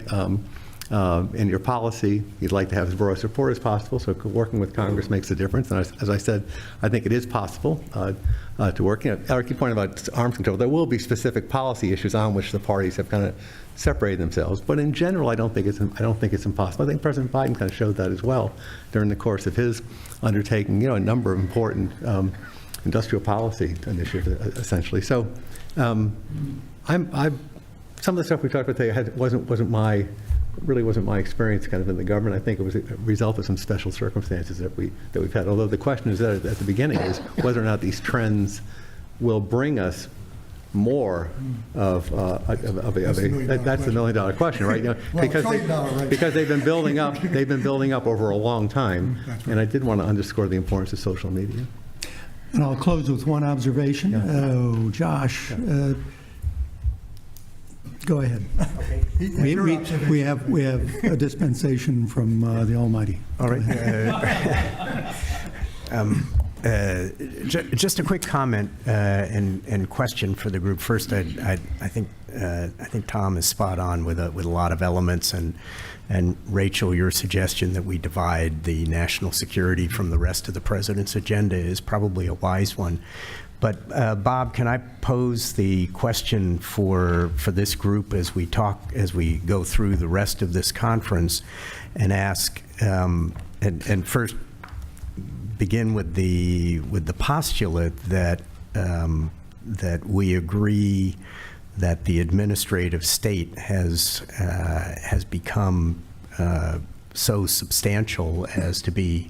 In your policy, you'd like to have as broad support as possible, so working with Congress makes a difference. And as I said, I think it is possible to work. You know, Eric, you pointed about arms control. There will be specific policy issues on which the parties have kind of separated themselves. But in general, I don't think it's impossible. I think President Biden kind of showed that as well during the course of his undertaking, you know, a number of important industrial policy initiatives, essentially. So, some of the stuff we talked about today really wasn't my experience kind of in the government. I think it was a result of some special circumstances that we've had. Although the question is that at the beginning is whether or not these trends will bring us more of that's the $1 million question, right? You know, Well, because they've been building up over a long time, and I did want to underscore the importance of social media. And I'll close with one observation. Yeah. Oh, Josh, go ahead. Okay. We have a dispensation from the Almighty. All right. Just a quick comment and question for the group. First, I think Tom is spot on with a lot of elements, and Rachel, your suggestion that we divide the national security from the rest of the president's agenda is probably a wise one. But Bob, can I pose the question for this group as we go through the rest of this conference, and ask and first begin with the postulate that that we agree that the administrative state has become so substantial as to be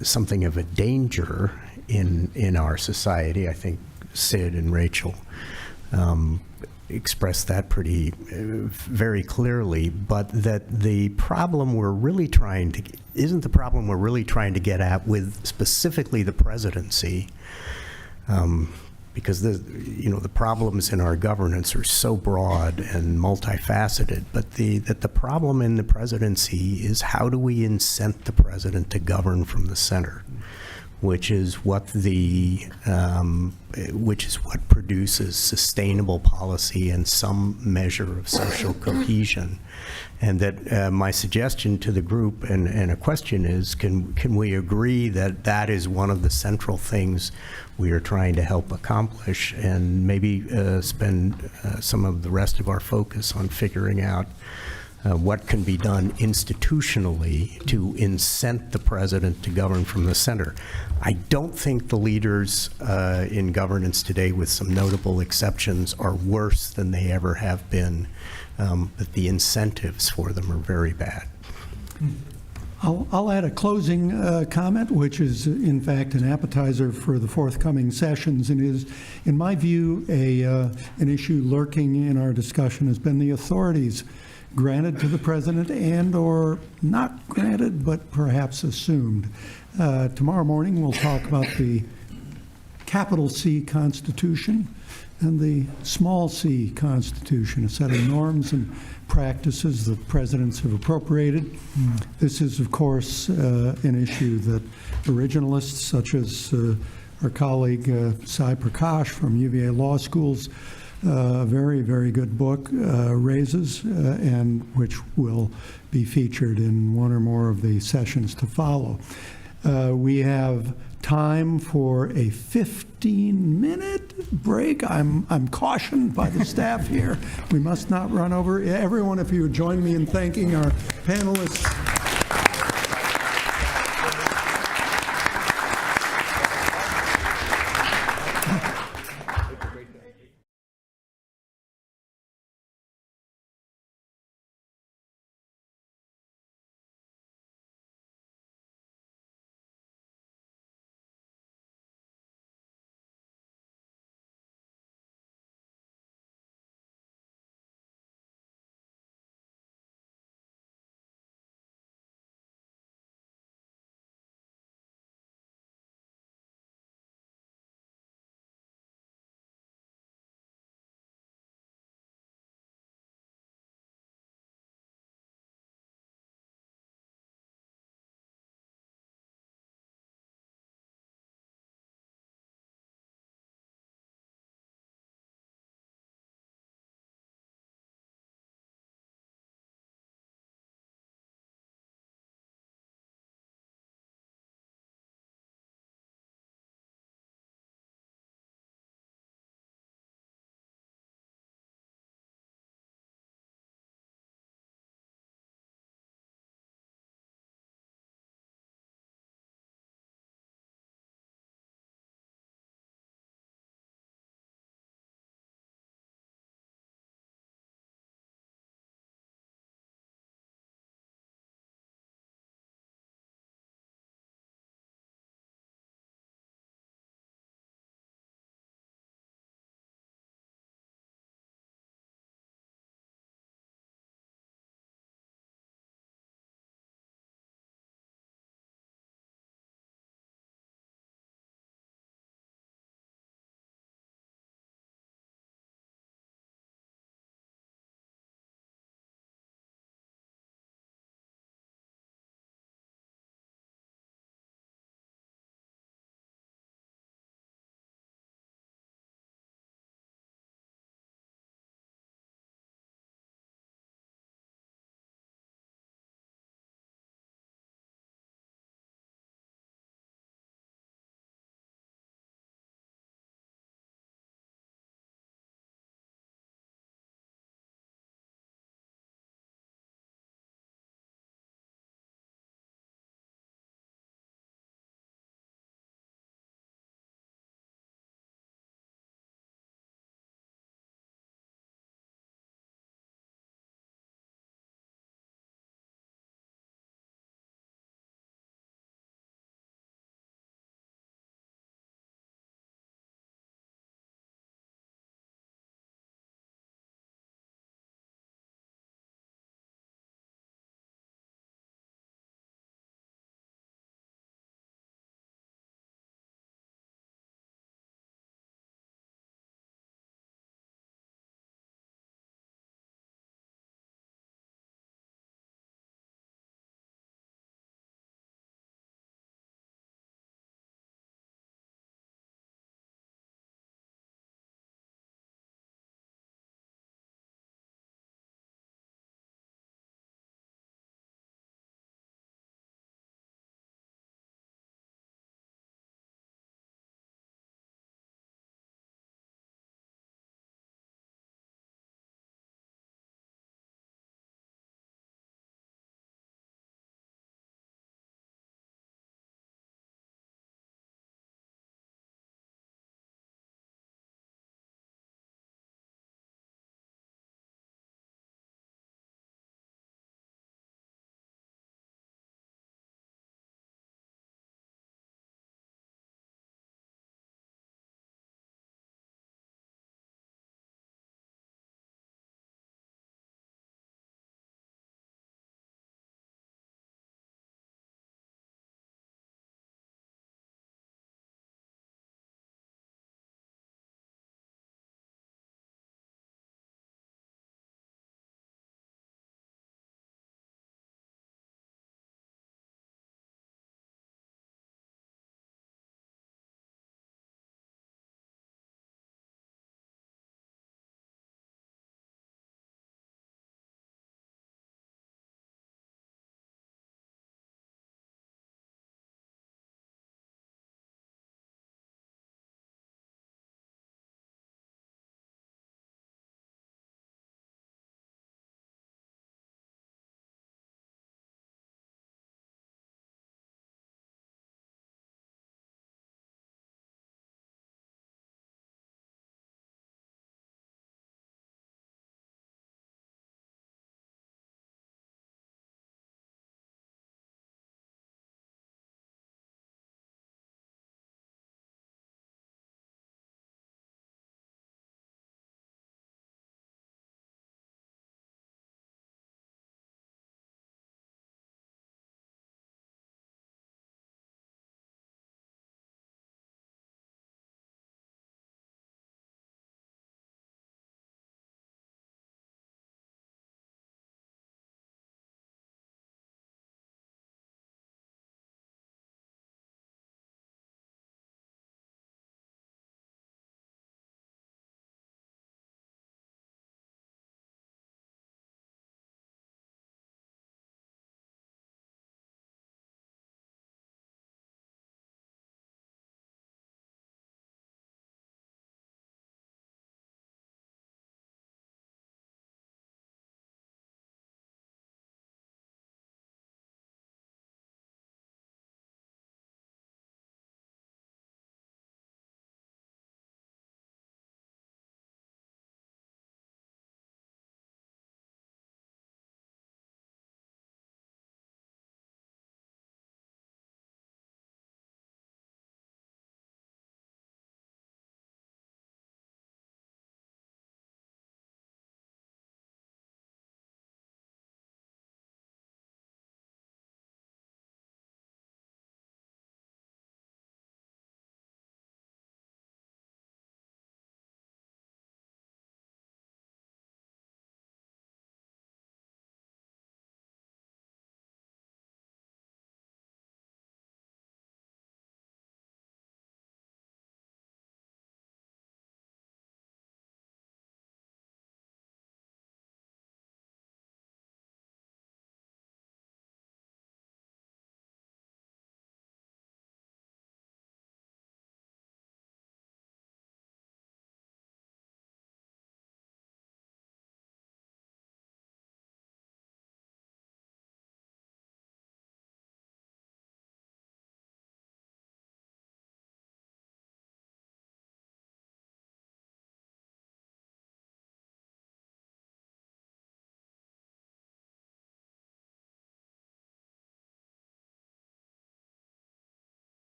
something of a danger in our society. I think Sid and Rachel expressed that very clearly, but that the problem we're really trying to get at with specifically the presidency, because the problems in our governance are so broad and multifaceted, but that the problem in the presidency is how do we incent the president to govern from the center, which is what produces sustainable policy and some measure of social cohesion. And that my suggestion to the group and a question is, can we agree that that is one of the central things we are trying to help accomplish, and maybe spend some of the rest of our focus on figuring out what can be done institutionally to incent the president to govern from the center. I don't think the leaders in governance today, with some notable exceptions, are worse than they ever have been, but the incentives for them are very bad. I'll add a closing comment, which is in fact an appetizer for the forthcoming sessions, and is, in my view, an issue lurking in our discussion has been the authorities granted to the president and or not granted, but perhaps assumed. Tomorrow morning we'll talk about the capital C Constitution and the small c Constitution, a set of norms and practices that presidents have appropriated. This is, of course, an issue that originalists such as our colleague Sai Prakash from UVA Law School's very, very good book raises, and which will be featured in one or more of the sessions to follow. We have time for a 15-minute break. I'm cautioned by the staff here. We must not run over. Everyone, if you would join me in thanking our panelists.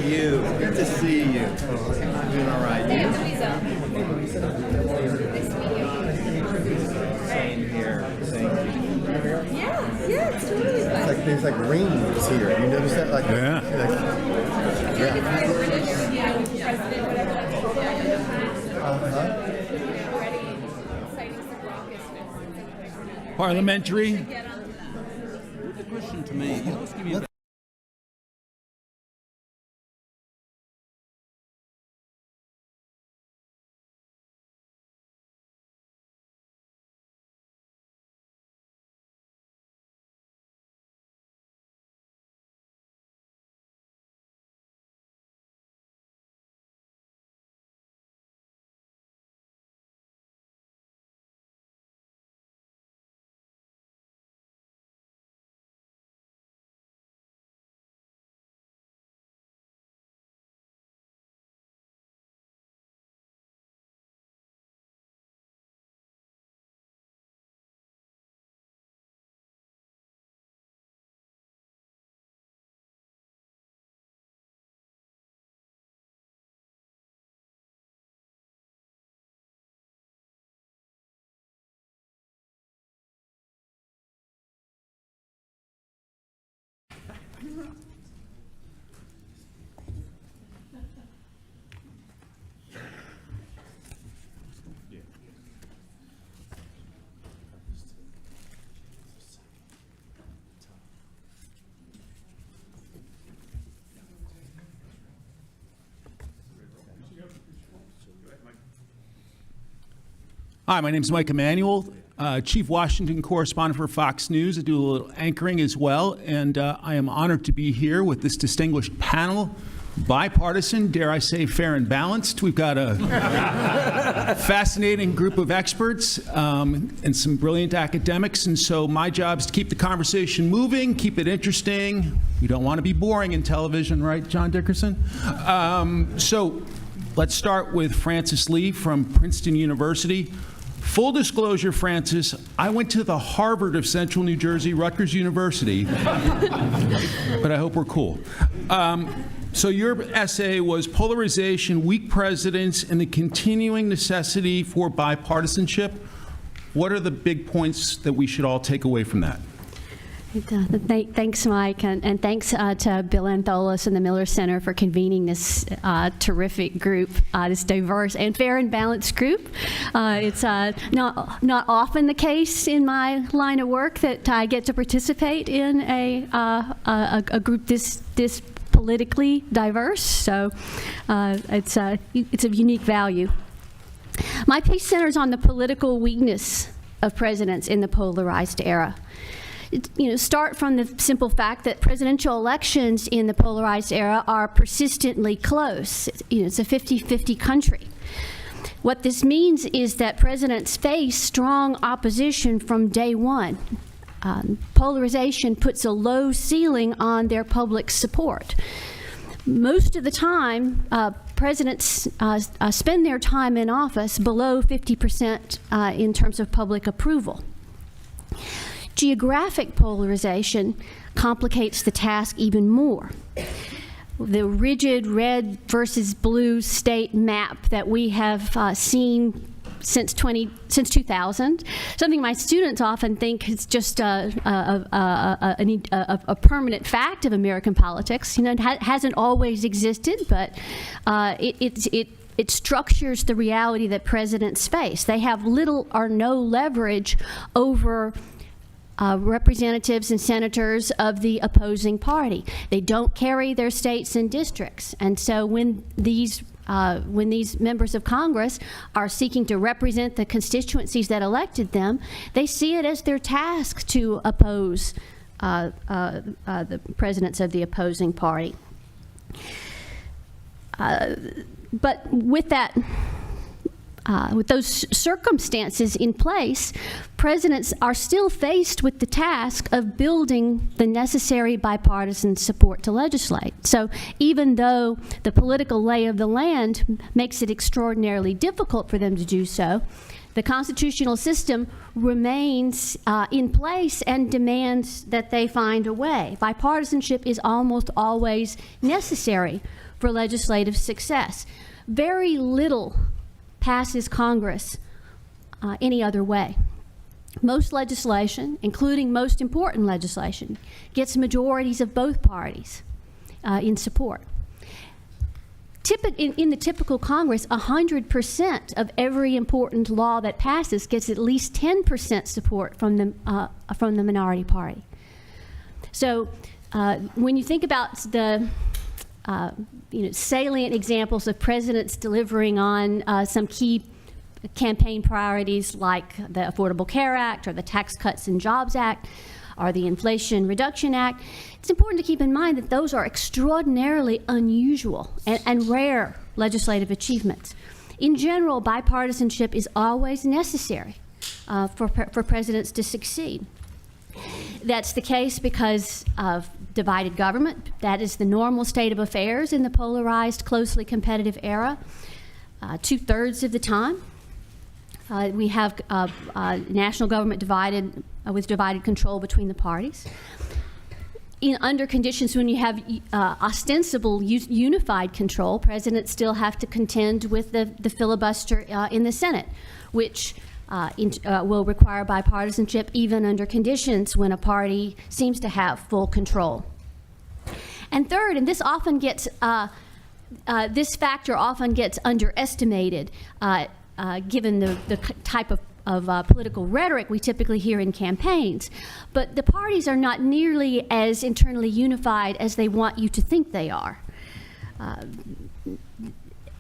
you. Good to see you. Doing all right. Same here. Thank you. Yeah, it's totally. It's like there's like rings here. You notice that? Like Parliamentary. The question to me. Give me Hi, my name is Mike Emanuel, Chief Washington Correspondent for Fox News. I do a little anchoring as well, and I am honored to be here with this distinguished panel, bipartisan, dare I say fair and balanced. We've got a fascinating group of experts and some brilliant academics, and so my job is to keep the conversation moving, keep it interesting. We don't want to be boring in television, right, John Dickerson? So let's start with Francis Lee from Princeton University. Full disclosure, Francis, I went to the Harvard of Central New Jersey, Rutgers University, but I hope we're cool. So your essay was Polarization, Weak Presidents, and the Continuing Necessity for Bipartisanship. What are the big points that we should all take away from that? Thanks, Mike, and thanks to Bill Antholis and the Miller Center for convening this terrific group, this diverse and fair and balanced group. It's not often the case in my line of work that I get to participate in a group this politically diverse, so it's of unique value. My piece centers on the political weakness of presidents in the polarized era. Start from the simple fact that presidential elections in the polarized era are persistently close. It's a 50-50 country. What this means is that presidents face strong opposition from day one. Polarization puts a low ceiling on their public support. Most of the time, presidents spend their time in office below 50% in terms of public approval. Geographic polarization complicates the task even more. The rigid red versus blue state map that we have seen since 2000, something my students often think is just a permanent fact of American politics. It hasn't always existed, but it structures the reality that presidents face. They have little or no leverage over representatives and senators of the opposing party. They don't carry their states and districts, and so when these members of Congress are seeking to represent the constituencies that elected them, they see it as their task to oppose the presidents of the opposing party. But with that, with those circumstances in place, presidents are still faced with the task of building the necessary bipartisan support to legislate. So even though the political lay of the land makes it extraordinarily difficult for them to do so, the constitutional system remains in place and demands that they find a way. Bipartisanship is almost always necessary for legislative success. Very little passes Congress any other way. Most legislation, including most important legislation, gets majorities of both parties in support. In the typical Congress, 100% of every important law that passes gets at least 10% support from the minority party. So when you think about the salient examples of presidents delivering on some key campaign priorities like the Affordable Care Act or the Tax Cuts and Jobs Act or the Inflation Reduction Act, it's important to keep in mind that those are extraordinarily unusual and rare legislative achievements. In general, bipartisanship is always necessary for presidents to succeed. That's the case because of divided government. That is the normal state of affairs in the polarized, closely competitive era. 2/3 of the time, we have national government divided with divided control between the parties. Under conditions when you have ostensible unified control, presidents still have to contend with the filibuster in the Senate, which will require bipartisanship even under conditions when a party seems to have full control. And third, and this often gets this factor often gets underestimated given the type of political rhetoric we typically hear in campaigns, but the parties are not nearly as internally unified as they want you to think they are.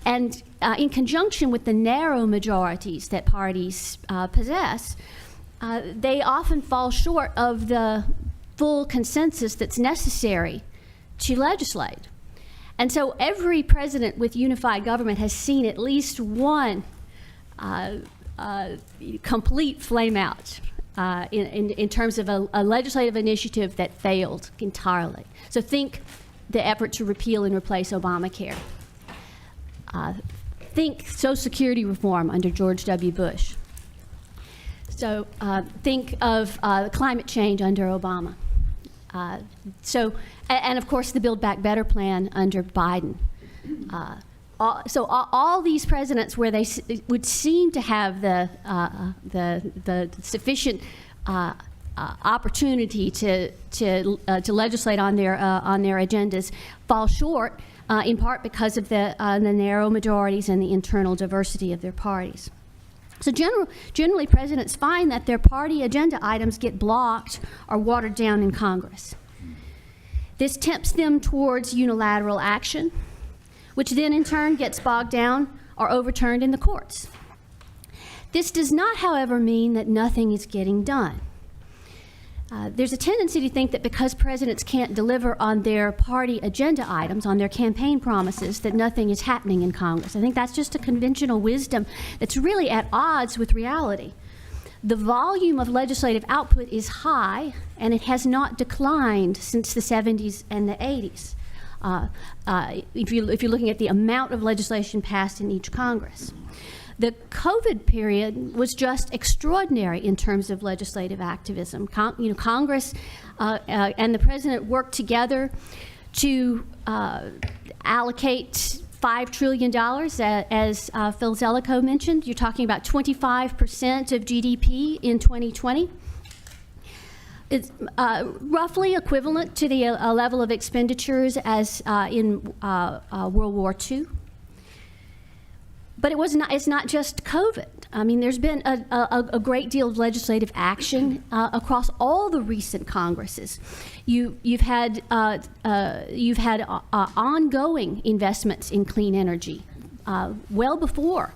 And in conjunction with the narrow majorities that parties possess, they often fall short of the full consensus that's necessary to legislate. And so every president with unified government has seen at least one complete flame out in terms of a legislative initiative that failed entirely. So think the effort to repeal and replace Obamacare. Think Social Security reform under George W. Bush. So think of climate change under Obama. And of course the Build Back Better plan under Biden. So all these presidents where they would seem to have the sufficient opportunity to legislate on their agendas fall short, in part because of the narrow majorities and the internal diversity of their parties. So generally, presidents find that their party agenda items get blocked or watered down in Congress. This tempts them towards unilateral action, which then in turn gets bogged down or overturned in the courts. This does not, however, mean that nothing is getting done. There's a tendency to think that because presidents can't deliver on their party agenda items, on their campaign promises, that nothing is happening in Congress. I think that's just a conventional wisdom that's really at odds with reality. The volume of legislative output is high, and it has not declined since the 70s and the 80s. If you're looking at the amount of legislation passed in each Congress. The COVID period was just extraordinary in terms of legislative activism. Congress and the president worked together to allocate $5 trillion, as Phil Zelikow mentioned. You're talking about 25% of GDP in 2020. It's roughly equivalent to the level of expenditures as in World War II. But it's not just COVID. I mean, there's been a great deal of legislative action across all the recent Congresses. You've had ongoing investments in clean energy well before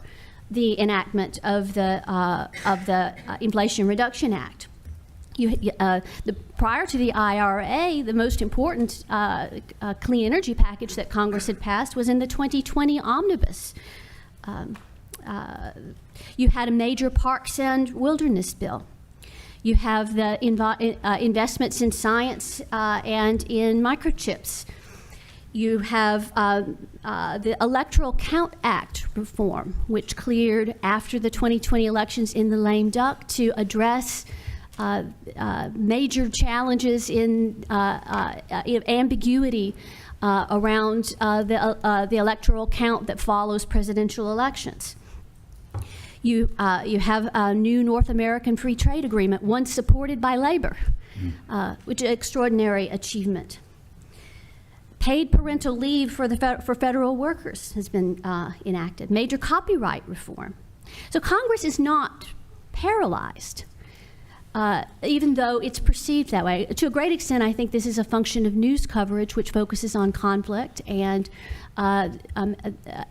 the enactment of the Inflation Reduction Act. Prior to the IRA, the most important clean energy package that Congress had passed was in the 2020 omnibus. You had a major parks and wilderness bill. You have the investments in science and in microchips. You have the Electoral Count Act reform, which cleared after the 2020 elections in the lame duck to address major challenges in ambiguity around the electoral count that follows presidential elections. You have a new North American Free Trade Agreement, once supported by labor, which is an extraordinary achievement. Paid parental leave for federal workers has been enacted. Major copyright reform. So Congress is not paralyzed, even though it's perceived that way. To a great extent, I think this is a function of news coverage, which focuses on conflict, and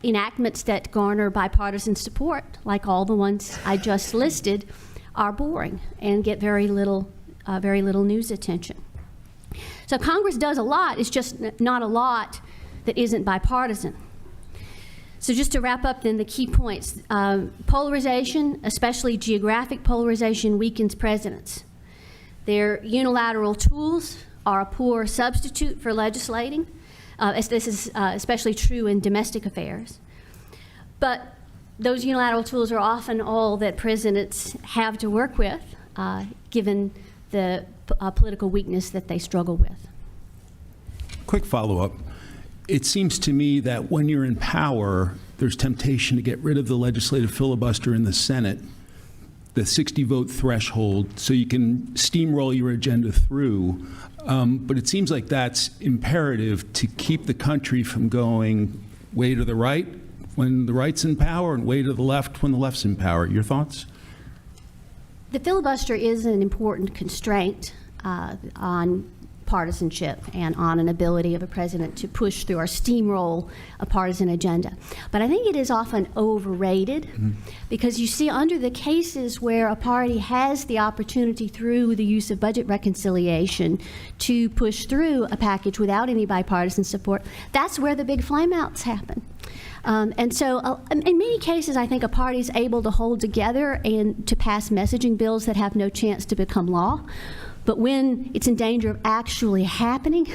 enactments that garner bipartisan support, like all the ones I just listed, are boring and get very little news attention. So Congress does a lot. It's just not a lot that isn't bipartisan. So just to wrap up then the key points, polarization, especially geographic polarization, weakens presidents. Their unilateral tools are a poor substitute for legislating. This is especially true in domestic affairs. But those unilateral tools are often all that presidents have to work with, given the political weakness that they struggle with. Quick follow-up. It seems to me that when you're in power, there's temptation to get rid of the legislative filibuster in the Senate, the 60-vote threshold, so you can steamroll your agenda through. But it seems like that's imperative to keep the country from going way to the right when the right's in power and way to the left when the left's in power. Your thoughts? The filibuster is an important constraint on partisanship and on an ability of a president to push through or steamroll a partisan agenda. But I think it is often overrated because you see under the cases where a party has the opportunity through the use of budget reconciliation to push through a package without any bipartisan support, that's where the big flameouts happen. And so in many cases, I think a party is able to hold together and to pass messaging bills that have no chance to become law. But when it's in danger of actually happening,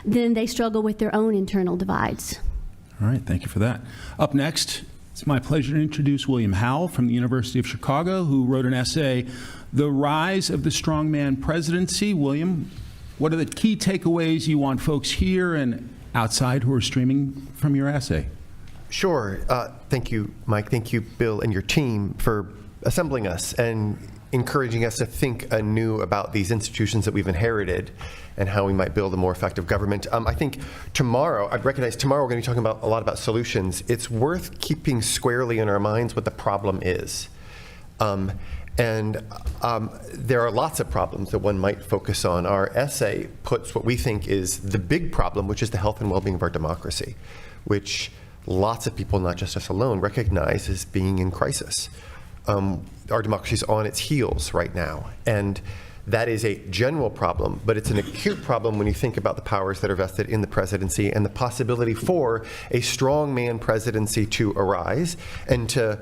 then they struggle with their own internal divides. All right, thank you for that. Up next, it's my pleasure to introduce William Howell from the University of Chicago, who wrote an essay, The Rise of the Strongman Presidency. William, what are the key takeaways you want folks here and outside who are streaming from your essay? Sure. Thank you, Mike. Thank you, Bill, and your team for assembling us and encouraging us to think anew about these institutions that we've inherited and how we might build a more effective government. I think tomorrow, I recognize tomorrow we're going to be talking about a lot about solutions. It's worth keeping squarely in our minds what the problem is. There are lots of problems that one might focus on. Our essay puts what we think is the big problem, which is the health and well-being of our democracy, which lots of people, not just us alone, recognize as being in crisis. Our democracy is on its heels right now, and that is a general problem, but it's an acute problem when you think about the powers that are vested in the presidency and the possibility for a strongman presidency to arise and to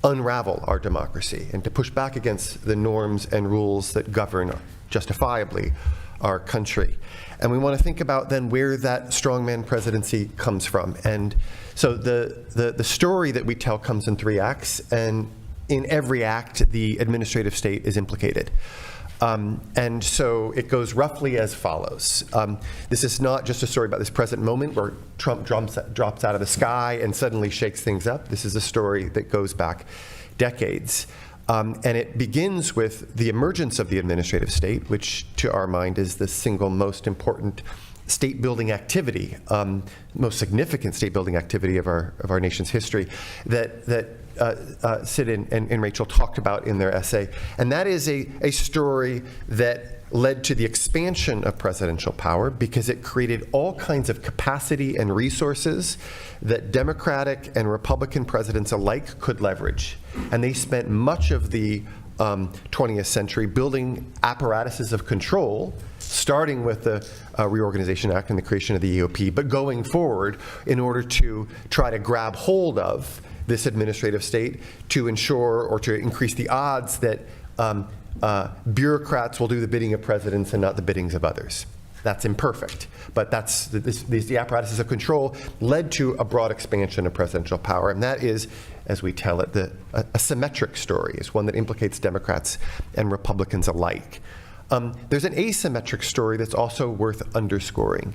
unravel our democracy and to push back against the norms and rules that govern justifiably our country. And we want to think about then where that strongman presidency comes from. And so the story that we tell comes in 3 acts, and in every act, the administrative state is implicated. And so it goes roughly as follows. This is not just a story about this present moment where Trump drops out of the sky and suddenly shakes things up. This is a story that goes back decades. And it begins with the emergence of the administrative state, which to our mind is the single most important state-building activity, most significant state-building activity of our nation's history that Sid and Rachel talked about in their essay. And that is a story that led to the expansion of presidential power because it created all kinds of capacity and resources that Democratic and Republican presidents alike could leverage. And they spent much of the 20th century building apparatuses of control, starting with the Reorganization Act and the creation of the EOP, but going forward in order to try to grab hold of this administrative state to ensure or to increase the odds that bureaucrats will do the bidding of presidents and not the biddings of others. That's imperfect, but that's the apparatuses of control led to a broad expansion of presidential power, and that is, as we tell it, a symmetric story. It's one that implicates Democrats and Republicans alike. There's an asymmetric story that's also worth underscoring.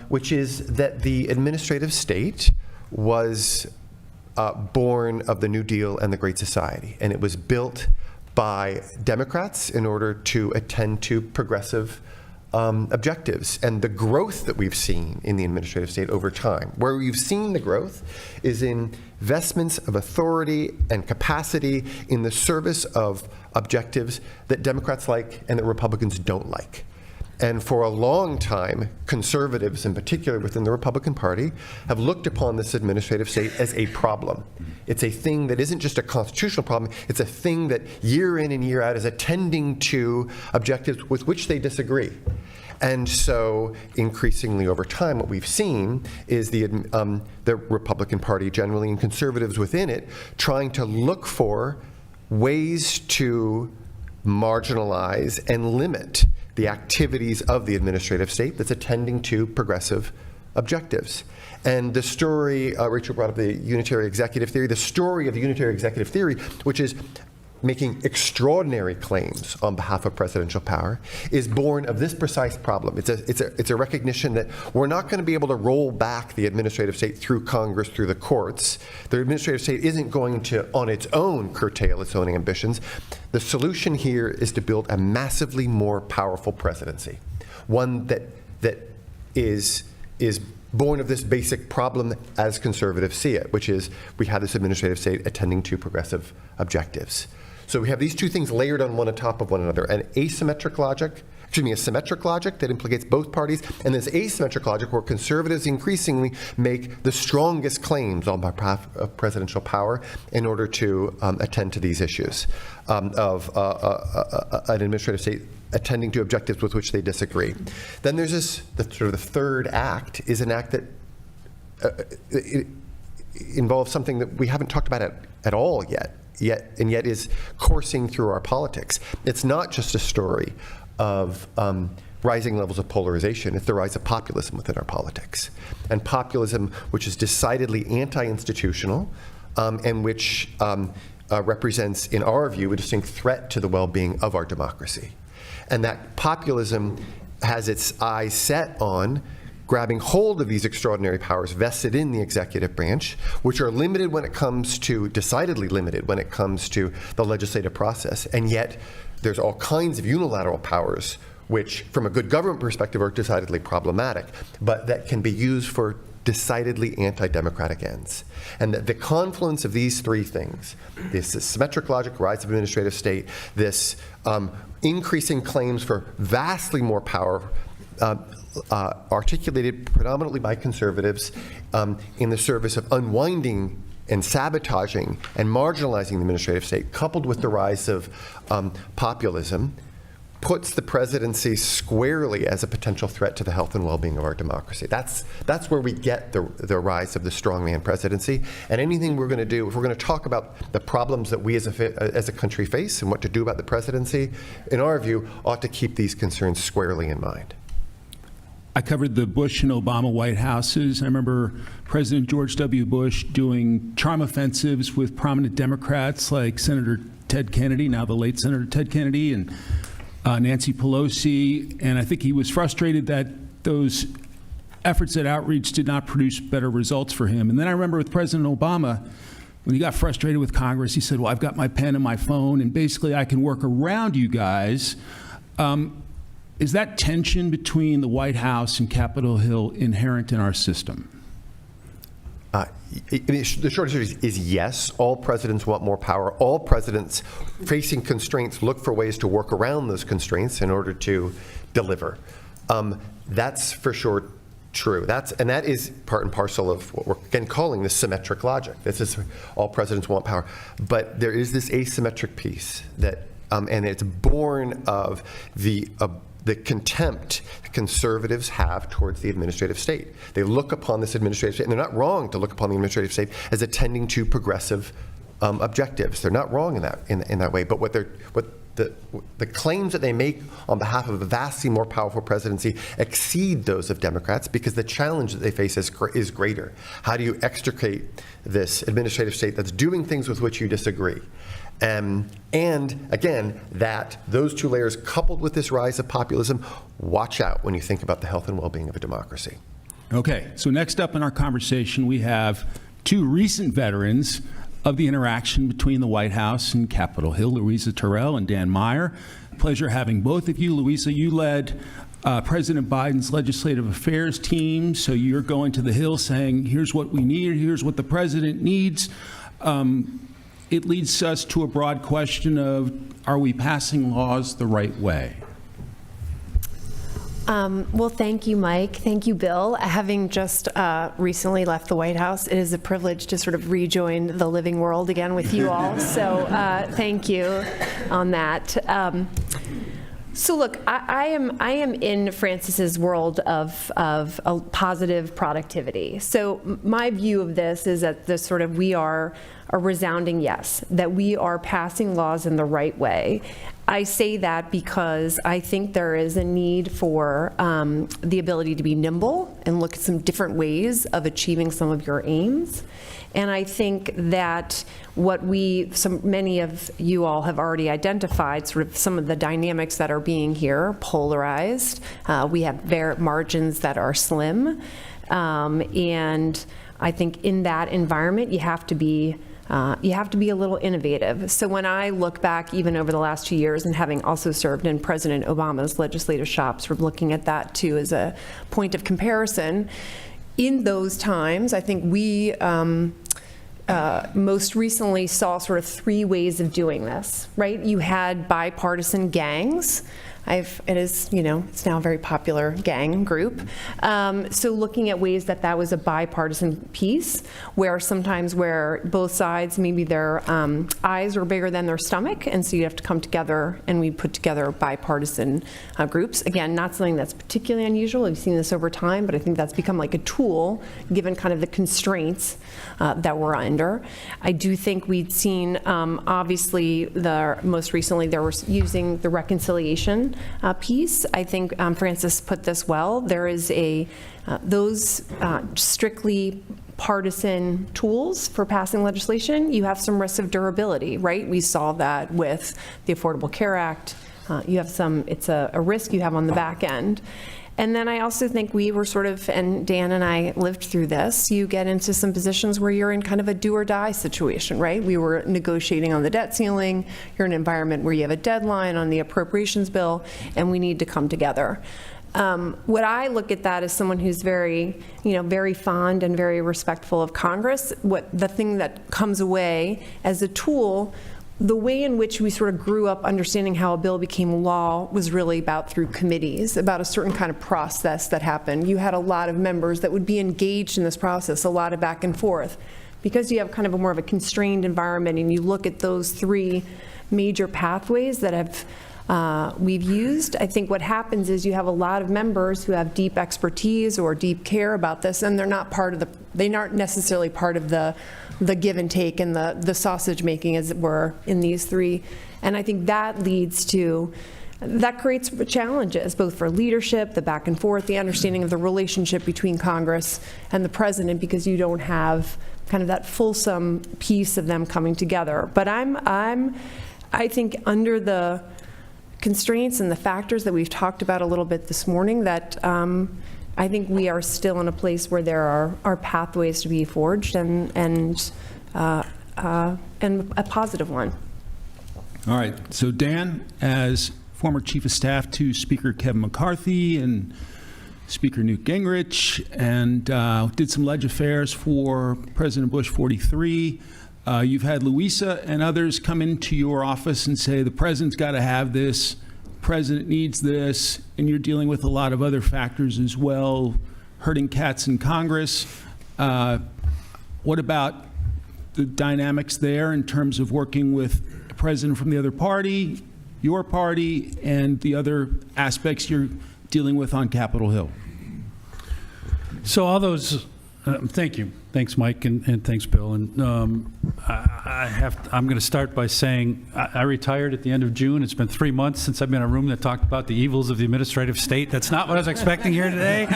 which is that the administrative state was born of the New Deal and the Great Society, and it was built by Democrats in order to attend to progressive objectives. And the growth that we've seen in the administrative state over time, where we've seen the growth is in investments of authority and capacity in the service of objectives that Democrats like and that Republicans don't like. And for a long time, conservatives in particular within the Republican Party have looked upon this administrative state as a problem. It's a thing that isn't just a constitutional problem, it's a thing that year in and year out is attending to objectives with which they disagree. And so increasingly over time, what we've seen is the Republican Party generally and conservatives within it trying to look for ways to marginalize and limit the activities of the administrative state that's attending to progressive objectives. And the story, Rachel brought up the unitary executive theory, the story of the unitary executive theory, which is making extraordinary claims on behalf of presidential power, is born of this precise problem. It's a recognition that we're not going to be able to roll back the administrative state through Congress, through the courts. The administrative state isn't going to, on its own, curtail its own ambitions. The solution here is to build a massively more powerful presidency, one that is born of this basic problem as conservatives see it, which is we have this administrative state attending to progressive objectives. So we have these two things layered on one atop of one another, a symmetric logic that implicates both parties, and this asymmetric logic where conservatives increasingly make the strongest claims on behalf of presidential power in order to attend to these issues of an administrative state attending to objectives with which they disagree. Then there's this, the third act is an act that it involves something that we haven't talked about at all yet is coursing through our politics. It's not just a story of rising levels of polarization, it's the rise of populism within our politics. And populism, which is decidedly anti-institutional, and which represents, in our view, a distinct threat to the well-being of our democracy. And that populism has its eyes set on grabbing hold of these extraordinary powers vested in the executive branch, which are limited when it comes to, decidedly limited when it comes to the legislative process. And yet, there's all kinds of unilateral powers, which, from a good government perspective, are decidedly problematic, but that can be used for decidedly anti-democratic ends. And that the confluence of these three things, this symmetric logic, rise of administrative state, this increasing claims for vastly more power, articulated predominantly by conservatives in the service of unwinding and sabotaging and marginalizing the administrative state, coupled with the rise of populism, puts the presidency squarely as a potential threat to the health and well-being of our democracy. That's where we get the rise of the strongman presidency. And anything we're going to do, if we're going to talk about the problems that we as a country face and what to do about the presidency, in our view, ought to keep these concerns squarely in mind. I covered the Bush and Obama White Houses. I remember President George W. Bush doing charm offensives with prominent Democrats like Senator Ted Kennedy, now the late Senator Ted Kennedy, and Nancy Pelosi. And I think he was frustrated that those efforts at outreach did not produce better results for him. And then I remember with President Obama, when he got frustrated with Congress, he said, well, I've got my pen and my phone, and basically I can work around you guys. Is that tension between the White House and Capitol Hill inherent in our system? The short answer is yes. All presidents want more power. All presidents facing constraints look for ways to work around those constraints in order to deliver. That's for sure true. And that is part and parcel of what we're again calling the symmetric logic. This is all presidents want power. But there is this asymmetric piece that, and it's born of the contempt conservatives have towards the administrative state. They look upon this administrative state, and they're not wrong to look upon the administrative state as attending to progressive objectives. They're not wrong in that way. But what the claims that they make on behalf of a vastly more powerful presidency exceed those of Democrats because the challenge that they face is greater. How do you extricate this administrative state that's doing things with which you disagree? And again, that those two layers coupled with this rise of populism, watch out when you think about the health and well-being of a democracy. Okay, so next up in our conversation, we have two recent veterans of the interaction between the White House and Capitol Hill, Louisa Terrell and Dan Meyer. Pleasure having both of you. Louisa, you led President Biden's legislative affairs team, so you're going to the Hill saying, here's what we need, here's what the president needs. It leads us to a broad question of, are we passing laws the right way? Well, thank you, Mike. Thank you, Bill. Having just recently left the White House, it is a privilege to sort of rejoin the living world again with you all. So thank you on that. So look, I am in Francis's world of a positive productivity. So my view of this is that the sort of we are a resounding yes, that we are passing laws in the right way. I say that because I think there is a need for the ability to be nimble and look at some different ways of achieving some of your aims. And I think that what many of you all have already identified, sort of some of the dynamics that are being here, polarized. We have margins that are slim. And I think in that environment, you have to be a little innovative. So when I look back even over the last 2 years and having also served in President Obama's legislative shops, we're looking at that too as a point of comparison. In those times, I think we most recently saw sort of three ways of doing this, right? You had bipartisan gangs. It is, it's now a very popular gang group. So looking at ways that was a bipartisan piece, where sometimes where both sides, maybe their eyes were bigger than their stomach, and so you have to come together, and we put together bipartisan groups. Again, not something that's particularly unusual. We've seen this over time, but I think that's become like a tool, given kind of the constraints that we're under. I do think we'd seen, obviously, most recently, there was using the reconciliation piece. I think Francis put this well. There is those strictly partisan tools for passing legislation, you have some risks of durability, right? We saw that with the Affordable Care Act. It's a risk you have on the back end. And then I also think we were sort of, and Dan and I lived through this, you get into some positions where you're in kind of a do or die situation, right? We were negotiating on the debt ceiling. You're in an environment where you have a deadline on the appropriations bill, and we need to come together. What I look at that as someone who's very, very fond and very respectful of Congress, the thing that comes away as a tool, the way in which we sort of grew up understanding how a bill became law was really about through committees, about a certain kind of process that happened. You had a lot of members that would be engaged in this process, a lot of back and forth. Because you have kind of a more of a constrained environment and you look at those three major pathways that we've used, I think what happens is you have a lot of members who have deep expertise or deep care about this, and they're not necessarily part of the give and take and the sausage making, as it were, in these three. And I think that creates challenges, both for leadership, the back and forth, the understanding of the relationship between Congress and the president, because you don't have kind of that fulsome piece of them coming together. But I think under the constraints and the factors that we've talked about a little bit this morning, that I think we are still in a place where there are pathways to be forged and a positive one. All right. So Dan, as former Chief of Staff to Speaker Kevin McCarthy and Speaker Newt Gingrich, and did some leg affairs for President Bush 43. You've had Louisa and others come into your office and say the president's got to have this, president needs this, and you're dealing with a lot of other factors as well, herding cats in Congress. What about the dynamics there in terms of working with the president from the other party, your party, and the other aspects you're dealing with on Capitol Hill? So all those, thank you. Thanks, Mike, and thanks, Bill. And I'm going to start by saying I retired at the end of June. It's been 3 months since I've been in a room that talked about the evils of the administrative state. That's not what I was expecting here today.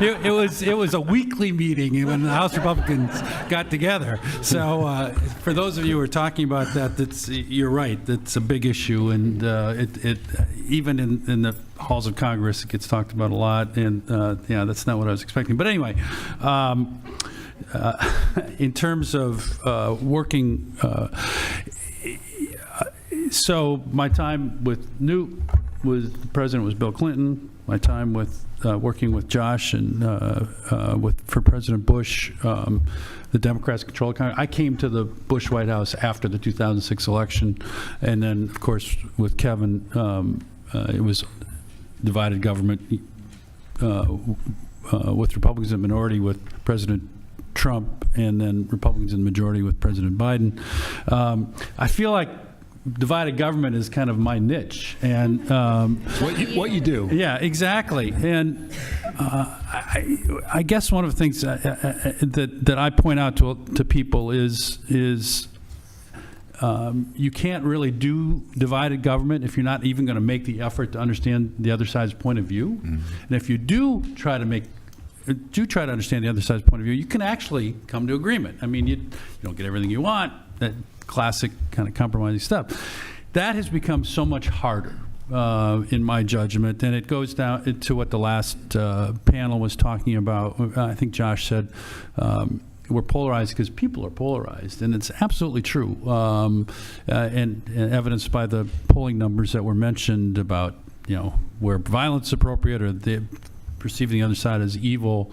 It was a weekly meeting when the House Republicans got together. So for those of you who are talking about that, you're right. That's a big issue, and it even in the halls of Congress, it gets talked about a lot. And yeah, that's not what I was expecting. But anyway. In terms of working, so my time with Newt was, the president was Bill Clinton. My time with working with Josh and for President Bush, the Democrats controlled Congress. I came to the Bush White House after the 2006 election, and then of course with Kevin, it was divided government with Republicans in minority with President Trump, and then Republicans in the majority with President Biden. I feel like divided government is kind of my niche, and what you do. Yeah, exactly. And I guess one of the things that I point out to people is you can't really do divided government if you're not even going to make the effort to understand the other side's point of view. Mm-hmm. And if you do try to understand the other side's point of view, you can actually come to agreement. I mean, you don't get everything you want, that classic kind of compromising stuff. That has become so much harder, in my judgment, and it goes down to what the last panel was talking about. I think Josh said, we're polarized because people are polarized, and it's absolutely true, and evidenced by the polling numbers that were mentioned about, where violence is appropriate or perceiving the other side as evil.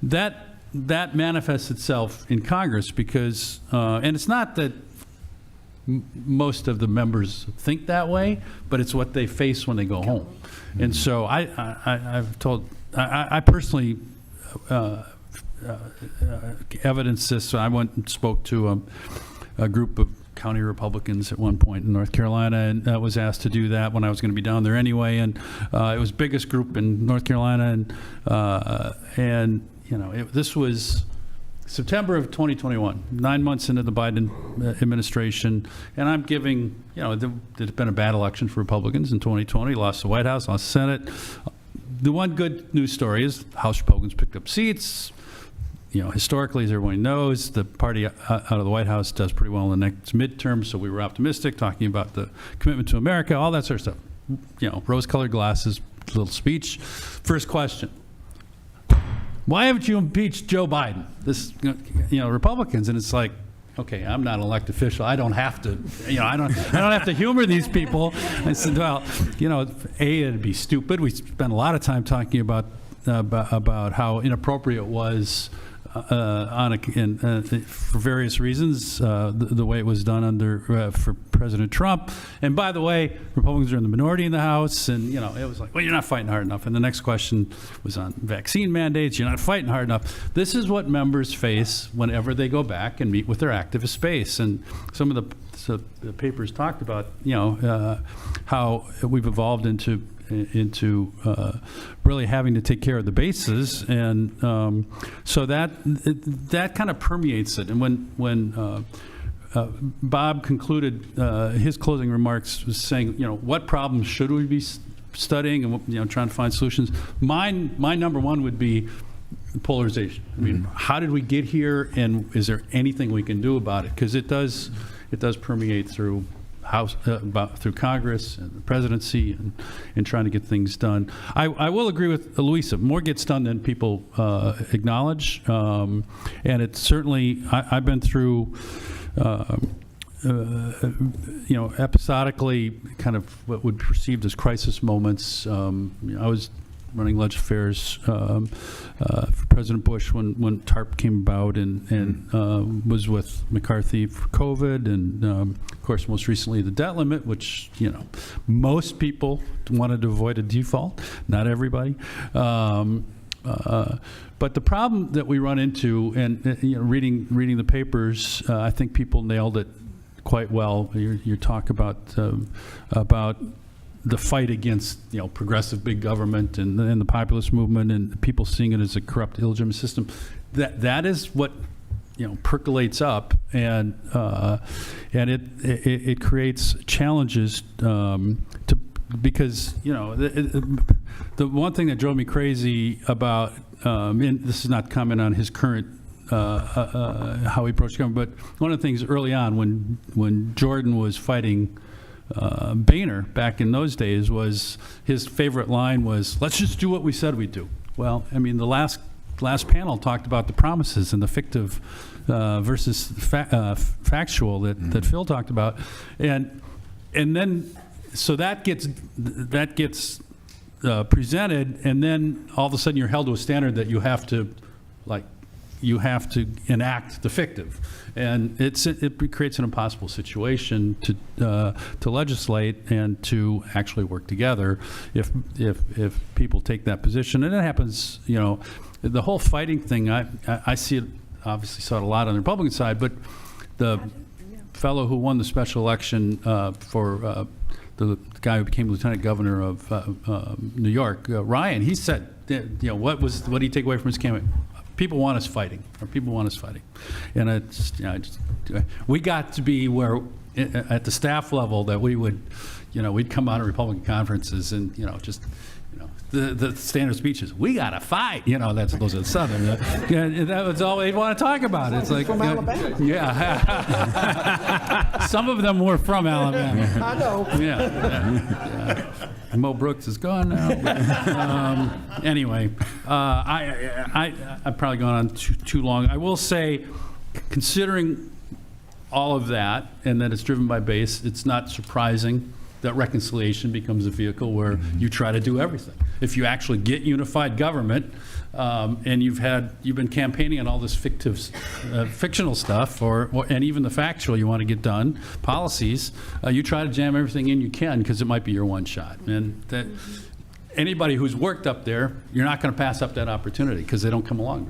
That manifests itself in Congress because, and it's not that most of the members think that way, but it's what they face when they go home. Mm-hmm. And so I personally evidenced this. I went and spoke to a group of county Republicans at one point in North Carolina, and was asked to do that when I was going to be down there anyway. And it was the biggest group in North Carolina, and this was September of 2021, 9 months into the Biden administration, and I'm giving, there's been a bad election for Republicans in 2020, lost the White House, lost the Senate. The one good news story is House Republicans picked up seats. Historically, as everyone knows, the party out of the White House does pretty well in the next midterm, so we were optimistic, talking about the commitment to America, all that sort of stuff. Rose-colored glasses, little speech. First question. Why haven't you impeached Joe Biden? This, Republicans, and it's like, okay, I'm not an elected official. I don't have to, I don't have to humor these people. I said, well, it'd be stupid. We spent a lot of time talking about how inappropriate it was for various reasons, the way it was done for President Trump. And by the way, Republicans are in the minority in the House, and it was like, well, you're not fighting hard enough. And the next question was on vaccine mandates. You're not fighting hard enough. This is what members face whenever they go back and meet with their activist base. And some of the papers talked about, how we've evolved into really having to take care of the bases, and so that kind of permeates it. And when Bob concluded his closing remarks, was saying, what problems should we be studying and trying to find solutions. My number one would be polarization. I mean, how did we get here, and is there anything we can do about it? Because it does permeate through through Congress and the presidency and trying to get things done. I will agree with Louisa. More gets done than people acknowledge, and it's certainly I've been through. Episodically, kind of what would be perceived as crisis moments. I was running legislative affairs for President Bush when TARP came about, and was with McCarthy for COVID, and of course most recently the debt limit, which most people wanted to avoid a default, not everybody. But the problem that we run into, and reading the papers, I think people nailed it quite well. Your talk about the fight against, progressive big government and the populist movement and people seeing it as a corrupt, illegitimate system. That is what percolates up, and it creates challenges because the one thing that drove me crazy about and this is not comment on his current how he approached government, but one of the things early on when Jordan was fighting Boehner back in those days was his favorite line was, "Let's just do what we said we'd do." Well, I mean, the last panel talked about the promises and the fictive versus factual that Phil talked about, and then so that gets presented, and then all of a sudden you're held to a standard that you have to enact the fictive, and it creates an impossible situation to legislate and to actually work together if people take that position. And it happens, the whole fighting thing, I see it, obviously saw it a lot on the Republican side, but the fellow who won the special election for the guy who became lieutenant governor of New York, Ryan, he said, what did he take away from his campaign? People want us fighting, and we got to be where at the staff level that we would, we'd come out of Republican conferences and the standard speech is, "We got to fight." Those are the Southern. That was all they want to talk about. It's like, from Alabama. Yeah. Some of them were from Alabama. I know. Yeah. Mo Brooks is gone now. But, anyway, I've probably gone on too long. I will say, considering all of that and that it's driven by base, it's not surprising that reconciliation becomes a vehicle where you try to do everything. If you actually get unified government, and you've been campaigning on all this fictional stuff, and even the factual you want to get done, policies, you try to jam everything in you can because it might be your one shot. And that anybody who's worked up there, you're not going to pass up that opportunity because they don't come along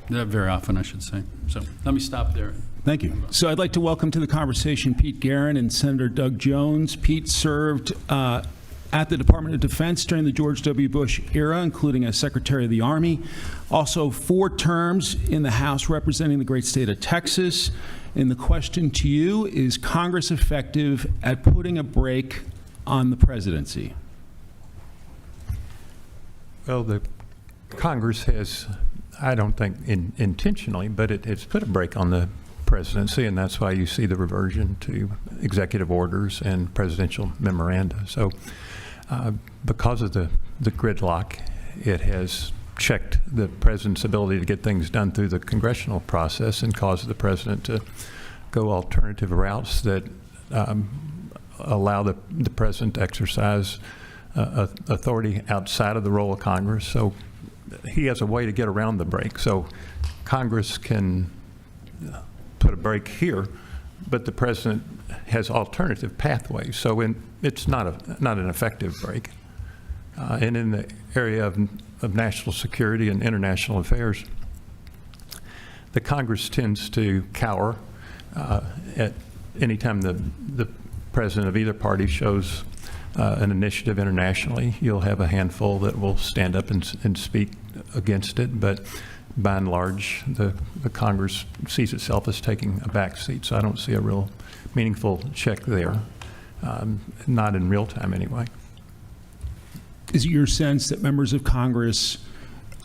very often, I should say. So let me stop there. Thank you. So I'd like to welcome to the conversation Pete Guerin and Senator Doug Jones. Pete served at the Department of Defense during the George W. Bush era, including as Secretary of the Army. Also 4 terms in the House representing the great state of Texas. And the question to you, is Congress effective at putting a brake on the presidency? Well, the Congress has, I don't think intentionally, but it has put a brake on the presidency, and that's why you see the reversion to executive orders and presidential memoranda. So because of the gridlock, it has checked the president's ability to get things done through the congressional process and caused the president to go alternative routes that allow the president to exercise authority outside of the role of Congress. So he has a way to get around the brake. So Congress can put a brake here, but the president has alternative pathways. So it's not an effective brake. And in the area of national security and international affairs, the Congress tends to cower at any time the president of either party shows an initiative internationally. You'll have a handful that will stand up and speak against it, but by and large, the Congress sees itself as taking a back seat. So I don't see a real meaningful check there, not in real time anyway. Is it your sense that members of Congress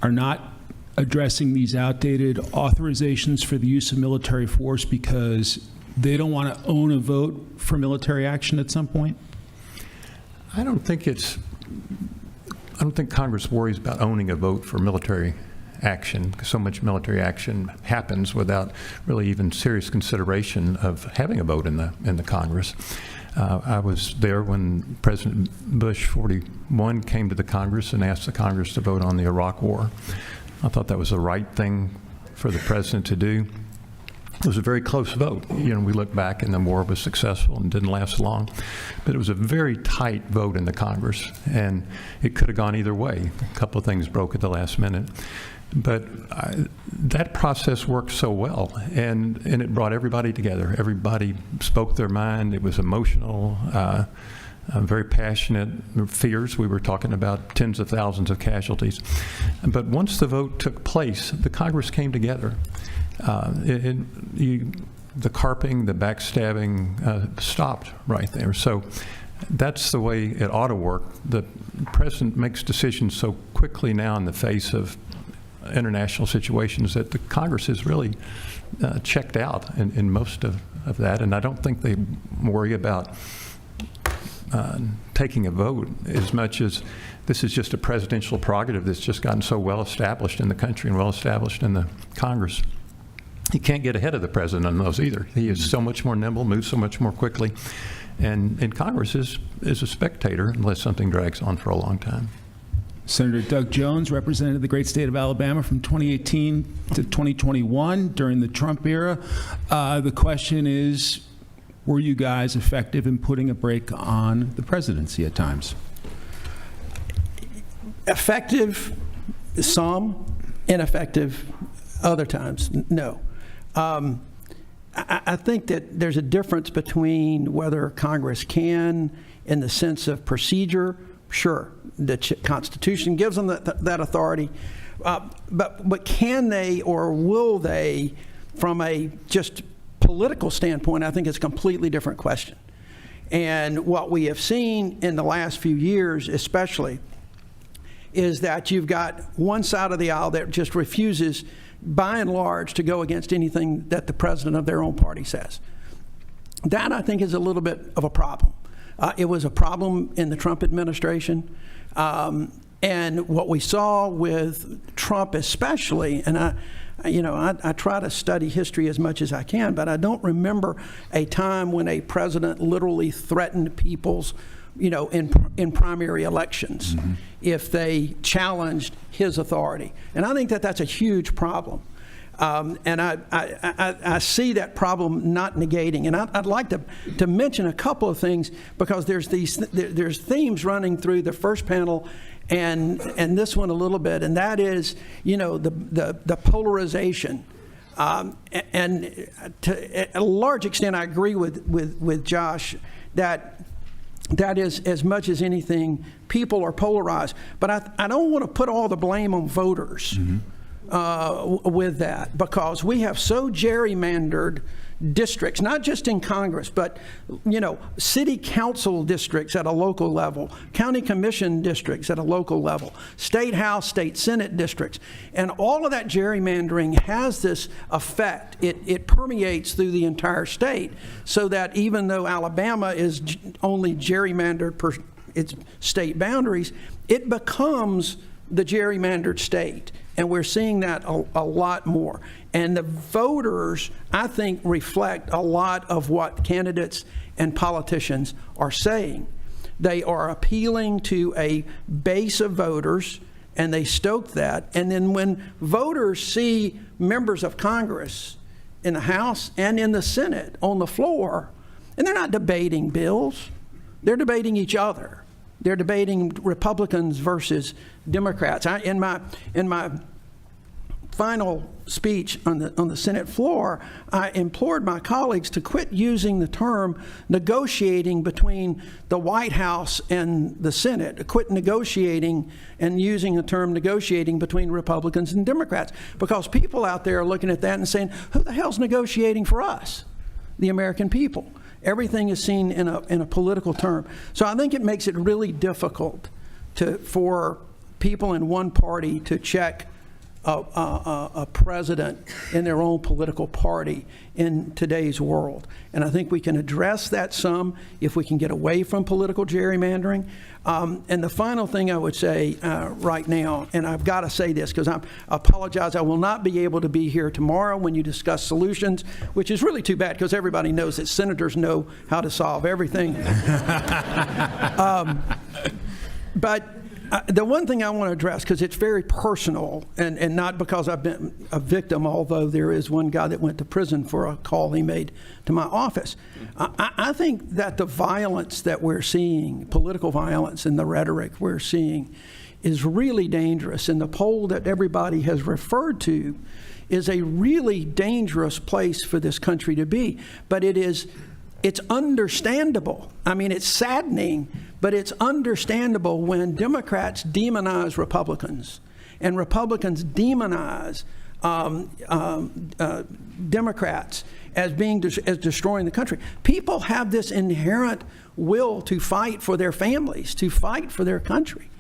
are not addressing these outdated authorizations for the use of military force because they don't want to own a vote for military action at some point? I don't think Congress worries about owning a vote for military action, because so much military action happens without really even serious consideration of having a vote in the Congress. I was there when President Bush 41 came to the Congress and asked the Congress to vote on the Iraq War. I thought that was the right thing for the president to do. It was a very close vote. We look back and the war was successful and didn't last long. But it was a very tight vote in the Congress, and it could have gone either way. A couple of things broke at the last minute. But that process worked so well, and it brought everybody together. Everybody spoke their mind. It was emotional. very passionate fears. We were talking about tens of thousands of casualties. But once the vote took place, the Congress came together. The carping, the backstabbing stopped right there. So that's the way it ought to work. The president makes decisions so quickly now in the face of international situations that the Congress is really checked out in most of that. And I don't think they worry about taking a vote as much as this is just a presidential prerogative that's just gotten so well established in the country and well established in the Congress. He can't get ahead of the president on those either. He is so much more nimble, moves so much more quickly. And Congress is a spectator unless something drags on for a long time. Senator Doug Jones represented the great state of Alabama from 2018 to 2021 during the Trump era. The question is, were you guys effective in putting a brake on the presidency at times? Effective, some. Ineffective, other times, no. I think that there's a difference between whether Congress can, in the sense of procedure, sure, the Constitution gives them that authority, but can they or will they, from a just political standpoint, I think it's a completely different question. And what we have seen in the last few years especially is that you've got one side of the aisle that just refuses, by and large, to go against anything that the president of their own party says. That, I think, is a little bit of a problem. It was a problem in the Trump administration. And what we saw with Trump especially, and I try to study history as much as I can, but I don't remember a time when a president literally threatened people's, in primary elections if they challenged his authority. And I think that that's a huge problem. And I see that problem not negating. And I'd like to mention a couple of things, because there's themes running through the first panel and this one a little bit, and that is, the polarization. And to a large extent, I agree with Josh that is, as much as anything, people are polarized. But I don't want to put all the blame on voters with that, because we have so gerrymandered districts, not just in Congress, but city council districts at a local level, county commission districts at a local level, state house, state senate districts, and all of that gerrymandering has this effect. It permeates through the entire state, so that even though Alabama is only gerrymandered per its state boundaries, it becomes the gerrymandered state. And we're seeing that a lot more. And the voters, I think, reflect a lot of what candidates and politicians are saying. They are appealing to a base of voters, and they stoke that. And then when voters see members of Congress in the House and in the Senate on the floor, and they're not debating bills, they're debating each other. They're debating Republicans versus Democrats. In my final speech on the Senate floor, I implored my colleagues to quit using the term negotiating between the White House and the Senate, to quit negotiating and using the term negotiating between Republicans and Democrats, because people out there are looking at that and saying, who the hell's negotiating for us, the American people? Everything is seen in a political term. So I think it makes it really difficult for people in one party to check a president in their own political party in today's world. And I think we can address that some if we can get away from political gerrymandering. And the final thing I would say right now, and I've got to say this because I apologize, I will not be able to be here tomorrow when you discuss solutions, which is really too bad because everybody knows that senators know how to solve everything. But the one thing I want to address, because it's very personal, and not because I've been a victim, although there is one guy that went to prison for a call he made to my office. I think that the violence that we're seeing, political violence and the rhetoric we're seeing, is really dangerous. And the poll that everybody has referred to is a really dangerous place for this country to be. But it is it's understandable. I mean, it's saddening, but it's understandable when Democrats demonize Republicans and Republicans demonize Democrats as destroying the country. People have this inherent will to fight for their families, to fight for their country.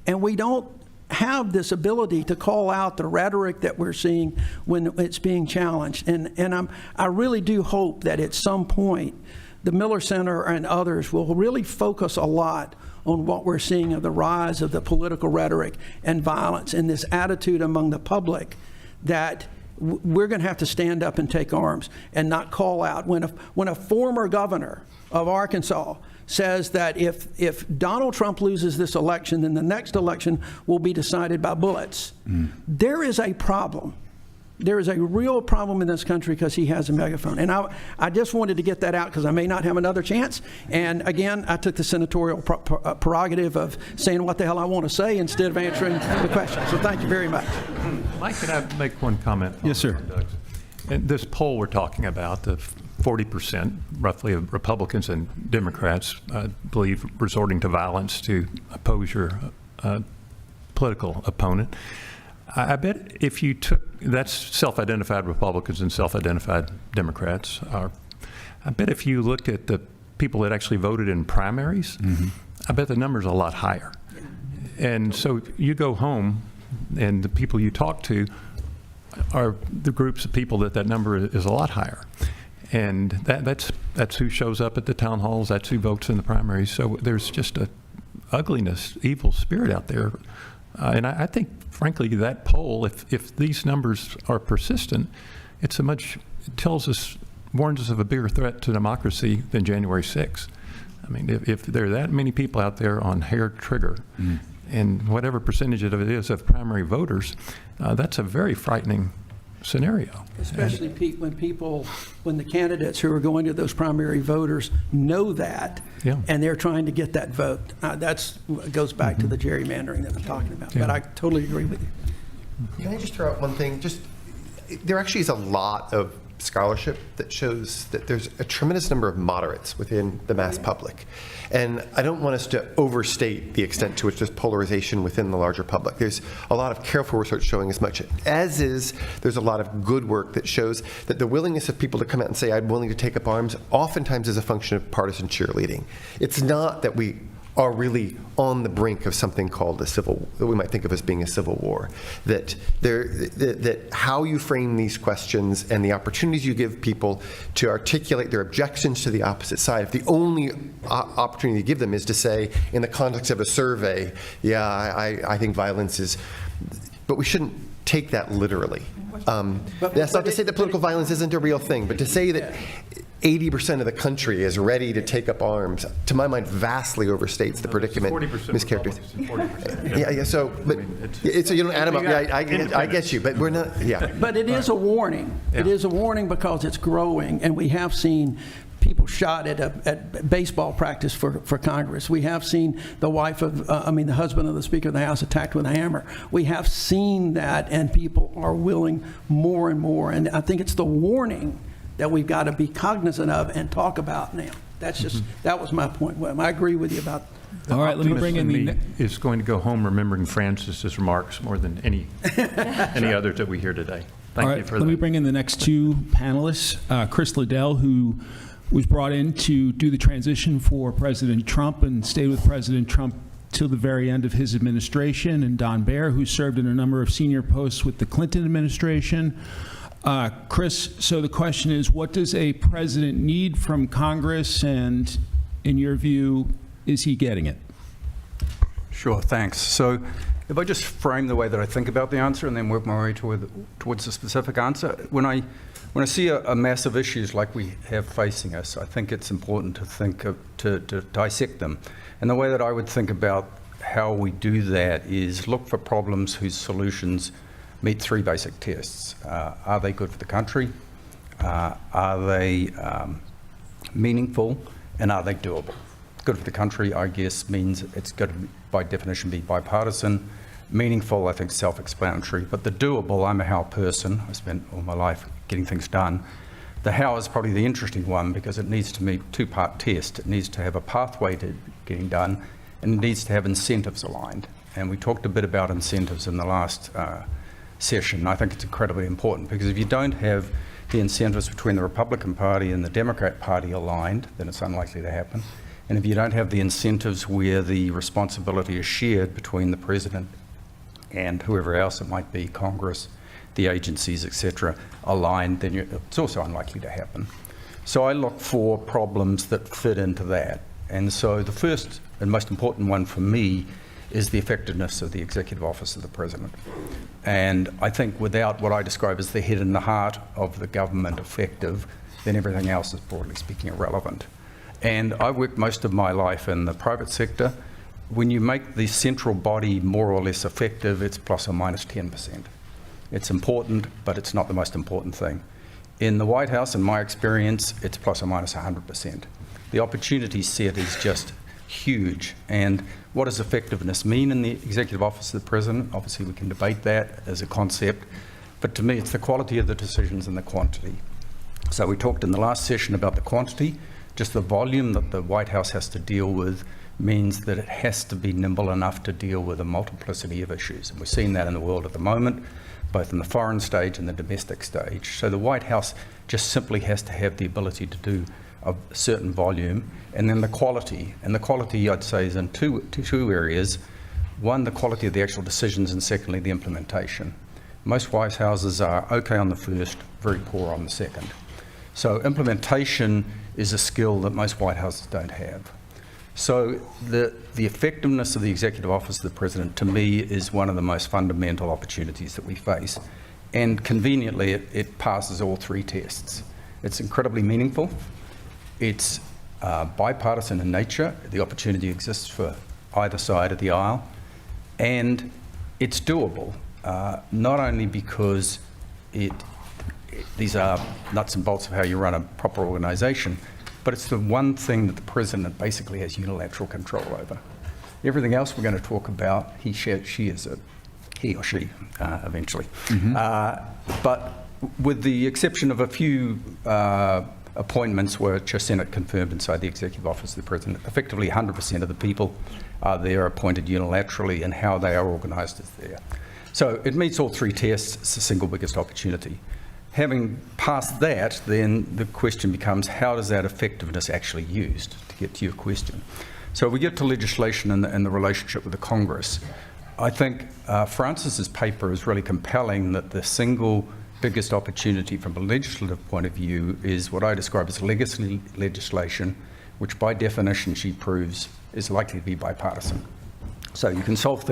And we don't have this ability to call out the rhetoric that we're seeing when it's being challenged. And I really do hope that at some point the Miller Center and others will really focus a lot on what we're seeing of the rise of the political rhetoric and violence and this attitude among the public that we're going to have to stand up and take arms and not call out. When a former governor of Arkansas says that if Donald Trump loses this election, then the next election will be decided by bullets, there is a problem. There is a real problem in this country because he has a megaphone. And I just wanted to get that out because I may not have another chance. And again, I took the senatorial prerogative of saying what the hell I want to say instead of answering the question. So thank you very much. Mike, can I make one comment? Yes, sir. And this poll we're talking about, the 40% roughly of Republicans and Democrats believe resorting to violence to oppose your political opponent. I bet if you took, that's self-identified Republicans and self-identified Democrats. I bet if you looked at the people that actually voted in primaries, I bet the number's a lot higher. And so you go home and the people you talk to are the groups of people that number is a lot higher. And that's who shows up at the town halls, that's who votes in the primaries. So there's just a ugliness, evil spirit out there. And I think, frankly, that poll, if these numbers are persistent, it tells us, warns us of a bigger threat to democracy than January 6th. I mean, if there are that many people out there on hair trigger, and whatever percentage of it is of primary voters, that's a very frightening scenario. Especially when the candidates who are going to those primary voters know that, and they're trying to get that vote. That goes back to the gerrymandering that I'm talking about. But I totally agree with you. Can I just throw out one thing? There actually is a lot of scholarship that shows that there's a tremendous number of moderates within the mass public. And I don't want us to overstate the extent to which there's polarization within the larger public. There's a lot of careful research showing as much as there's a lot of good work that shows that the willingness of people to come out and say, I'm willing to take up arms, oftentimes is a function of partisan cheerleading. It's not that we are really on the brink of something called that we might think of as being a civil war. That how you frame these questions and the opportunities you give people to articulate their objections to the opposite side, if the only opportunity you give them is to say, in the context of a survey, I think violence is, but we shouldn't take that literally. That's not to say that political violence isn't a real thing, but to say that 80% of the country is ready to take up arms, to my mind, vastly overstates the predicament. 40% Mischaracterized. 40%. So, so you don't add them up. I get you, but we're not. But it is a warning. It is a warning because it's growing, and we have seen people shot at baseball practice for Congress. We have seen the the husband of the Speaker of the House attacked with a hammer. We have seen that, and people are willing more and more. And I think it's the warning that we've got to be cognizant of and talk about now. That's just, that was my point, William. I agree with you about that. All right, let me bring in is going to go home remembering Francis's remarks more than any others that we hear today. Thank you for that. Let me bring in the next two panelists. Chris Liddell, who was brought in to do the transition for President Trump and stayed with President Trump till the very end of his administration, and Don Baer, who served in a number of senior posts with the Clinton administration. Chris, so the question is, what does a president need from Congress, and in your view, is he getting it? Sure, thanks. So if I just frame the way that I think about the answer and then work my way towards the specific answer, when I see a massive issues like we have facing us, I think it's important to dissect them. And the way that I would think about how we do that is look for problems whose solutions meet three basic tests. Are they good for the country? Are they meaningful? And are they doable? Good for the country, I guess, means it's got to, by definition, be bipartisan. Meaningful, I think, self-explanatory. But the doable, I'm a how person. I spent all my life getting things done. The how is probably the interesting one because it needs to meet two-part test. It needs to have a pathway to getting done, and it needs to have incentives aligned. And we talked a bit about incentives in the last session. I think it's incredibly important because if you don't have the incentives between the Republican Party and the Democrat Party aligned, then it's unlikely to happen. And if you don't have the incentives where the responsibility is shared between the President and whoever else it might be, Congress, the agencies, etc., aligned, then it's also unlikely to happen. So I look for problems that fit into that. And so the first and most important one for me is the effectiveness of the executive office of the President. And I think without what I describe as the head and the heart of the government effective, then everything else is, broadly speaking, irrelevant. And I worked most of my life in the private sector. When you make the central body more or less effective, it's plus or minus 10%. It's important, but it's not the most important thing. In the White House, in my experience, it's plus or minus 100%. The opportunity set is just huge. And what does effectiveness mean in the executive office of the President? Obviously, we can debate that as a concept. But to me, it's the quality of the decisions and the quantity. So we talked in the last session about the quantity. Just the volume that the White House has to deal with means that it has to be nimble enough to deal with a multiplicity of issues. And we're seeing that in the world at the moment, both in the foreign stage and the domestic stage. So the White House just simply has to have the ability to do a certain volume, and then the quality. And the quality, I'd say, is in two areas. One, the quality of the actual decisions, and secondly, the implementation. Most White Houses are okay on the first, very poor on the second. So implementation is a skill that most White Houses don't have. So the effectiveness of the executive office of the President, to me, is one of the most fundamental opportunities that we face. And conveniently, it passes all three tests. It's incredibly meaningful. It's bipartisan in nature. The opportunity exists for either side of the aisle. And it's doable, not only because these are nuts and bolts of how you run a proper organization, but it's the one thing that the President basically has unilateral control over. Everything else we're going to talk about, he or she, eventually. But with the exception of a few appointments which are Senate confirmed inside the executive office of the President, effectively 100% of the people there are appointed unilaterally, and how they are organized is there. So it meets all three tests. It's the single biggest opportunity. Having passed that, then the question becomes, how does that effectiveness actually used, to get to your question? So we get to legislation and the relationship with the Congress. I think Francis's paper is really compelling that the single biggest opportunity from a legislative point of view is what I describe as legacy legislation, which by definition she proves is likely to be bipartisan. So you can solve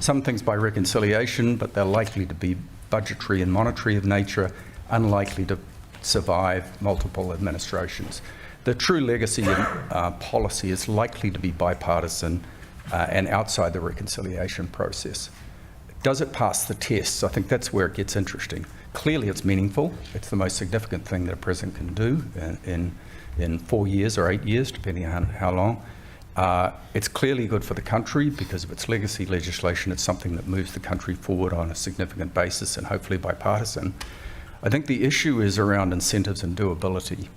some things by reconciliation, but they're likely to be budgetary and monetary of nature, unlikely to survive multiple administrations. The true legacy policy is likely to be bipartisan and outside the reconciliation process. Does it pass the tests? I think that's where it gets interesting. Clearly it's meaningful. It's the most significant thing that a president can do in 4 years or 8 years, depending on how long. It's clearly good for the country because of its legacy legislation. It's something that moves the country forward on a significant basis and hopefully bipartisan. I think the issue is around incentives and doability.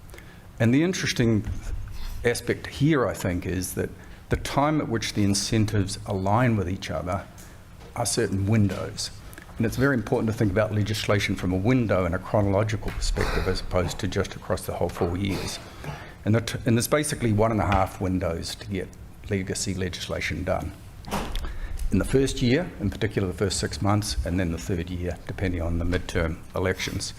And the interesting aspect here, I think, is that the time at which the incentives align with each other are certain windows. And it's very important to think about legislation from a window and a chronological perspective as opposed to just across the whole 4 years. And there's basically 1.5 windows to get legacy legislation done. In the first year, in particular the first 6 months, and then the third year, depending on the midterm elections.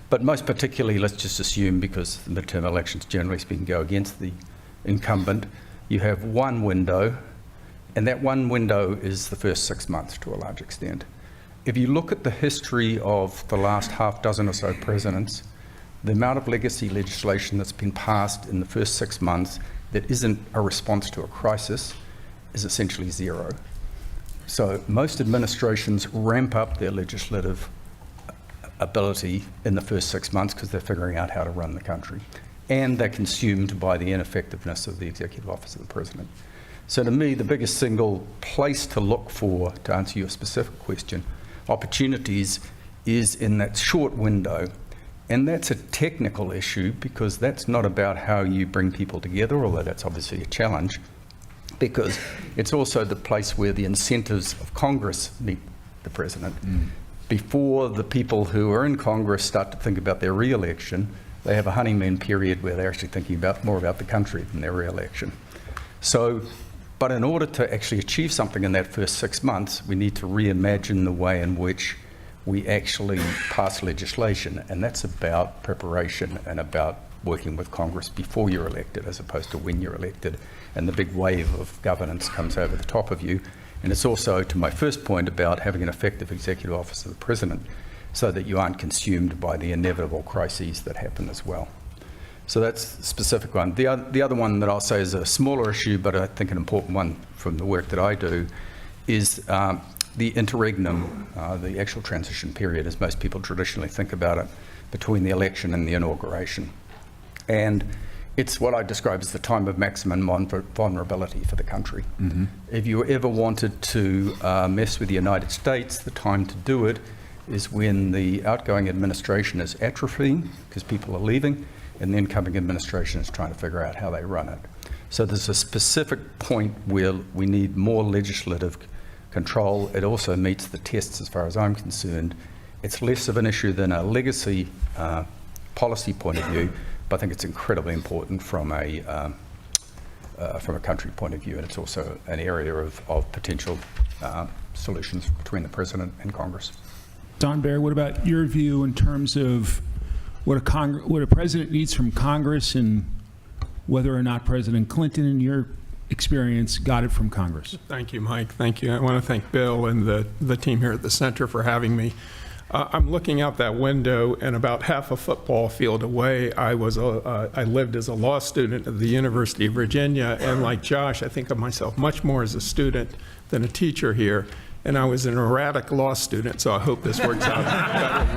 But most particularly, let's just assume, because the midterm elections generally speaking go against the incumbent, you have one window, and that one window is the first 6 months to a large extent. If you look at the history of the last half dozen or so presidents, the amount of legacy legislation that's been passed in the first 6 months that isn't a response to a crisis is essentially zero. So most administrations ramp up their legislative ability in the first 6 months because they're figuring out how to run the country. And they're consumed by the ineffectiveness of the executive office of the President. So to me, the biggest single place to look for, to answer your specific question, opportunities is in that short window. And that's a technical issue because that's not about how you bring people together, although that's obviously a challenge, because it's also the place where the incentives of Congress meet the president. Before the people who are in Congress start to think about their re-election, they have a honeymoon period where they're actually thinking more about the country than their re-election. So, but in order to actually achieve something in that first 6 months, we need to reimagine the way in which we actually pass legislation, and that's about preparation and about working with Congress before you're elected as opposed to when you're elected, and the big wave of governance comes over the top of you. And it's also, to my first point, about having an effective executive office of the president so that you aren't consumed by the inevitable crises that happen as well. So that's a specific one. The other one that I'll say is a smaller issue, but I think an important one from the work that I do, is the interregnum, the actual transition period, as most people traditionally think about it, between the election and the inauguration. And it's what I describe as the time of maximum vulnerability for the country. If you ever wanted to mess with the United States, the time to do it is when the outgoing administration is atrophying because people are leaving, and the incoming administration is trying to figure out how they run it. So there's a specific point where we need more legislative control. It also meets the tests as far as I'm concerned. It's less of an issue than a legacy policy point of view, but I think it's incredibly important from a country point of view, and it's also an area of potential solutions between the president and Congress. Don Baer, what about your view in terms of what a president needs from Congress and whether or not President Clinton, in your experience, got it from Congress? Thank you, Mike. Thank you. I want to thank Bill and the team here at the center for having me. I'm looking out that window, and about half a football field away, I lived as a law student at the University of Virginia, and like Josh, I think of myself much more as a student than a teacher here. And I was an erratic law student, so I hope this works out better than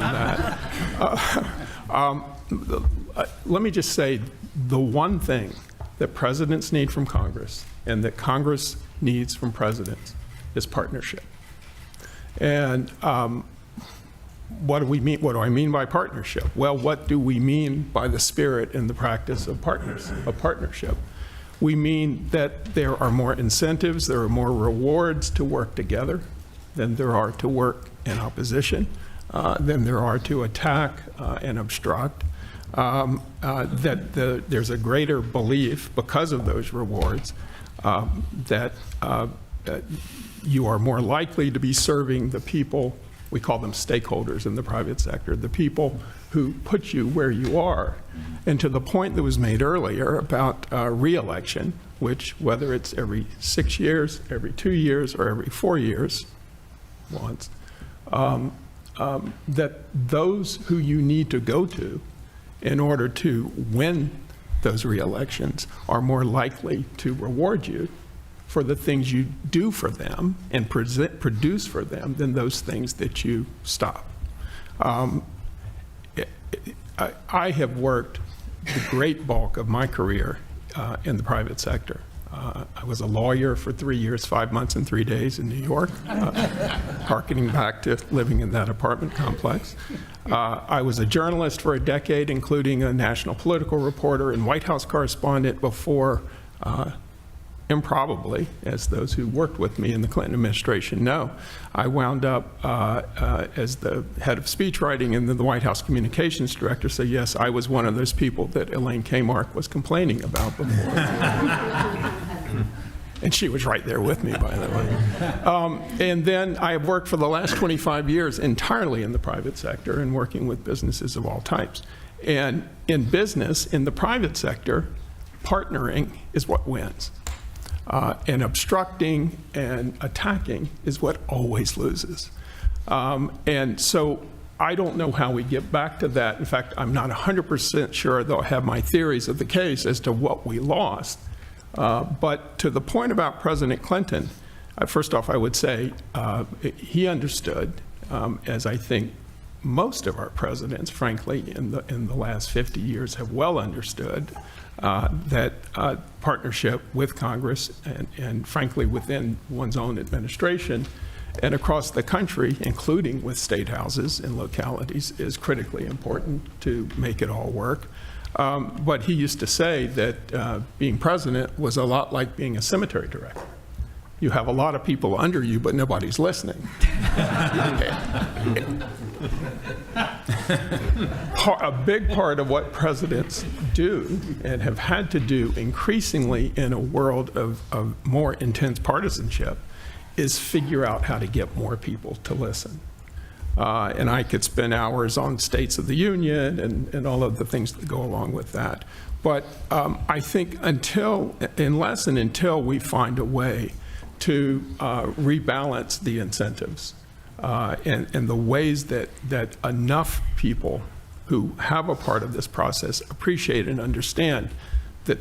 that. Let me just say, the one thing that presidents need from Congress and that Congress needs from presidents is partnership. And what do we mean? What do I mean by partnership? Well, what do we mean by the spirit and the practice of partnership? We mean that there are more incentives, there are more rewards to work together than there are to work in opposition, than there are to attack and obstruct. There's a greater belief, because of those rewards, that you are more likely to be serving the people, we call them stakeholders in the private sector, the people who put you where you are. And to the point that was made earlier about re-election, which whether it's every 6 years, every 2 years, or every 4 years, once, that those who you need to go to in order to win those re-elections are more likely to reward you for the things you do for them and produce for them than those things that you stop. I have worked the great bulk of my career in the private sector. I was a lawyer for 3 years, 5 months, and 3 days in New York, harkening back to living in that apartment complex. I was a journalist for a decade, including a national political reporter and White House correspondent before, improbably, as those who worked with me in the Clinton administration know, I wound up as the head of speech writing and then the White House communications director. So yes, I was one of those people that Elaine Kmark was complaining about before. And she was right there with me, by the way. And then I have worked for the last 25 years entirely in the private sector and working with businesses of all types. And in business, in the private sector, partnering is what wins. And obstructing and attacking is what always loses. And so I don't know how we get back to that. In fact, I'm not 100% sure, though I have my theories of the case as to what we lost. But to the point about President Clinton, first off, I would say he understood, as I think most of our presidents, frankly, in the last 50 years have well understood, that partnership with Congress and frankly within one's own administration and across the country, including with state houses and localities, is critically important to make it all work. But he used to say that being president was a lot like being a cemetery director. You have a lot of people under you, but nobody's listening. A big part of what presidents do and have had to do increasingly in a world of more intense partisanship is figure out how to get more people to listen. And I could spend hours on States of the Union and all of the things that go along with that. But I think unless and until we find a way to rebalance the incentives and the ways that enough people who have a part of this process appreciate and understand that,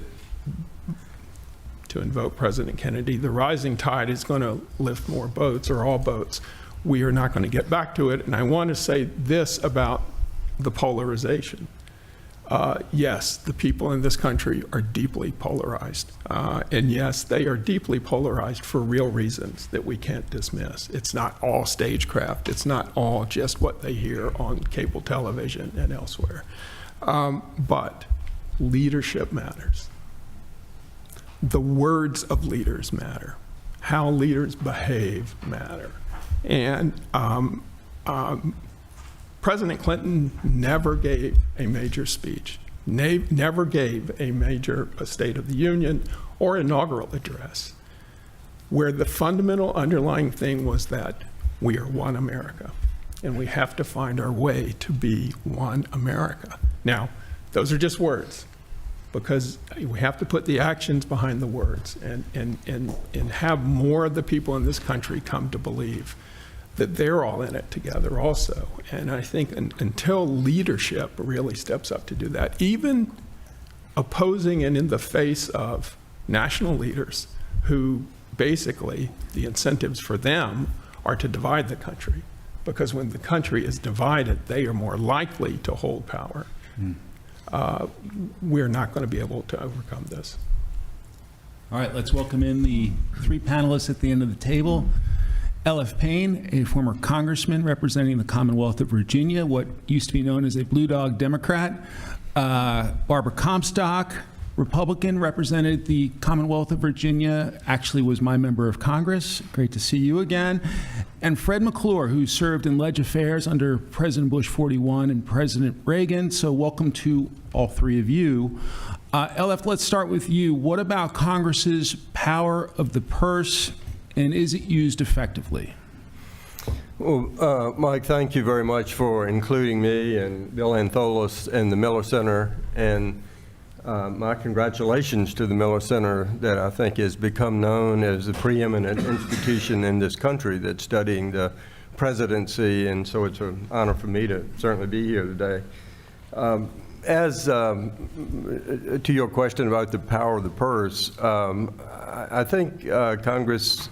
to invoke President Kennedy, the rising tide is going to lift more boats, or all boats. We are not going to get back to it. And I want to say this about the polarization. Yes, the people in this country are deeply polarized. And yes, they are deeply polarized for real reasons that we can't dismiss. It's not all stagecraft. It's not all just what they hear on cable television and elsewhere. But leadership matters. The words of leaders matter. How leaders behave matter. And President Clinton never gave a major speech, never gave a major State of the Union or inaugural address, where the fundamental underlying thing was that we are one America, and we have to find our way to be one America. Now, those are just words, because we have to put the actions behind the words and have more of the people in this country come to believe that they're all in it together also. And I think until leadership really steps up to do that, even opposing and in the face of national leaders who basically the incentives for them are to divide the country, because when the country is divided, they are more likely to hold power. We're not going to be able to overcome this. All right, let's welcome in the three panelists at the end of the table. L.F. Payne, a former congressman representing the Commonwealth of Virginia, what used to be known as a Blue Dog Democrat. Barbara Comstock, Republican, represented the Commonwealth of Virginia, actually was my member of Congress. Great to see you again. And Fred McClure, who served in Leg Affairs under President Bush 41 and President Reagan. So welcome to all three of you. LF, let's start with you. What about Congress's power of the purse, and is it used effectively? Well, Mike, thank you very much for including me and Bill Antholis and the Miller Center, and my congratulations to the Miller Center that I think has become known as the preeminent institution in this country that's studying the presidency, and so it's an honor for me to certainly be here today. To your question about the power of the purse, I think Congress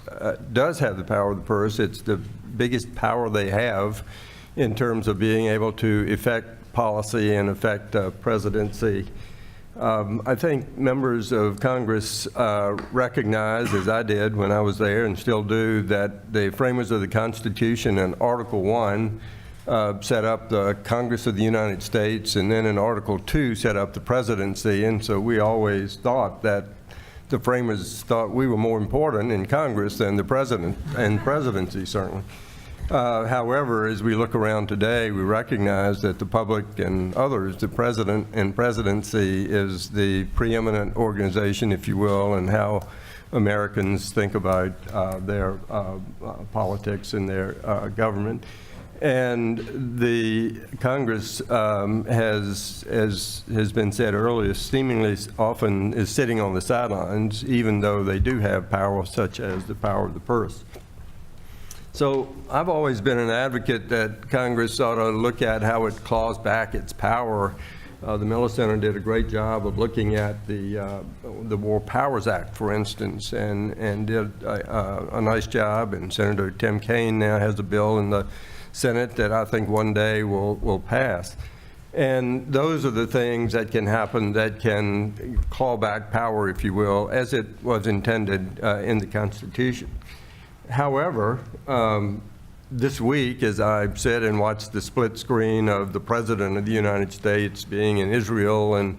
does have the power of the purse. It's the biggest power they have in terms of being able to effect policy and effect presidency. I think members of Congress recognize, as I did when I was there and still do, that the framers of the Constitution in Article 1 set up the Congress of the United States, and then in Article 2 set up the presidency, and so we always thought that the framers thought we were more important in Congress than the president and presidency, certainly. However, as we look around today, we recognize that the public and others, the president and presidency is the preeminent organization, if you will, and how Americans think about their politics and their government. And the Congress has been said earlier, seemingly often is sitting on the sidelines, even though they do have power such as the power of the purse. So I've always been an advocate that Congress ought to look at how it claws back its power. The Miller Center did a great job of looking at the War Powers Act, for instance, and did a nice job. And Senator Tim Kaine now has a bill in the Senate that I think one day will pass. And those are the things that can happen that can claw back power, if you will, as it was intended in the Constitution. However, this week, as I've said and watched the split screen of the President of the United States being in Israel and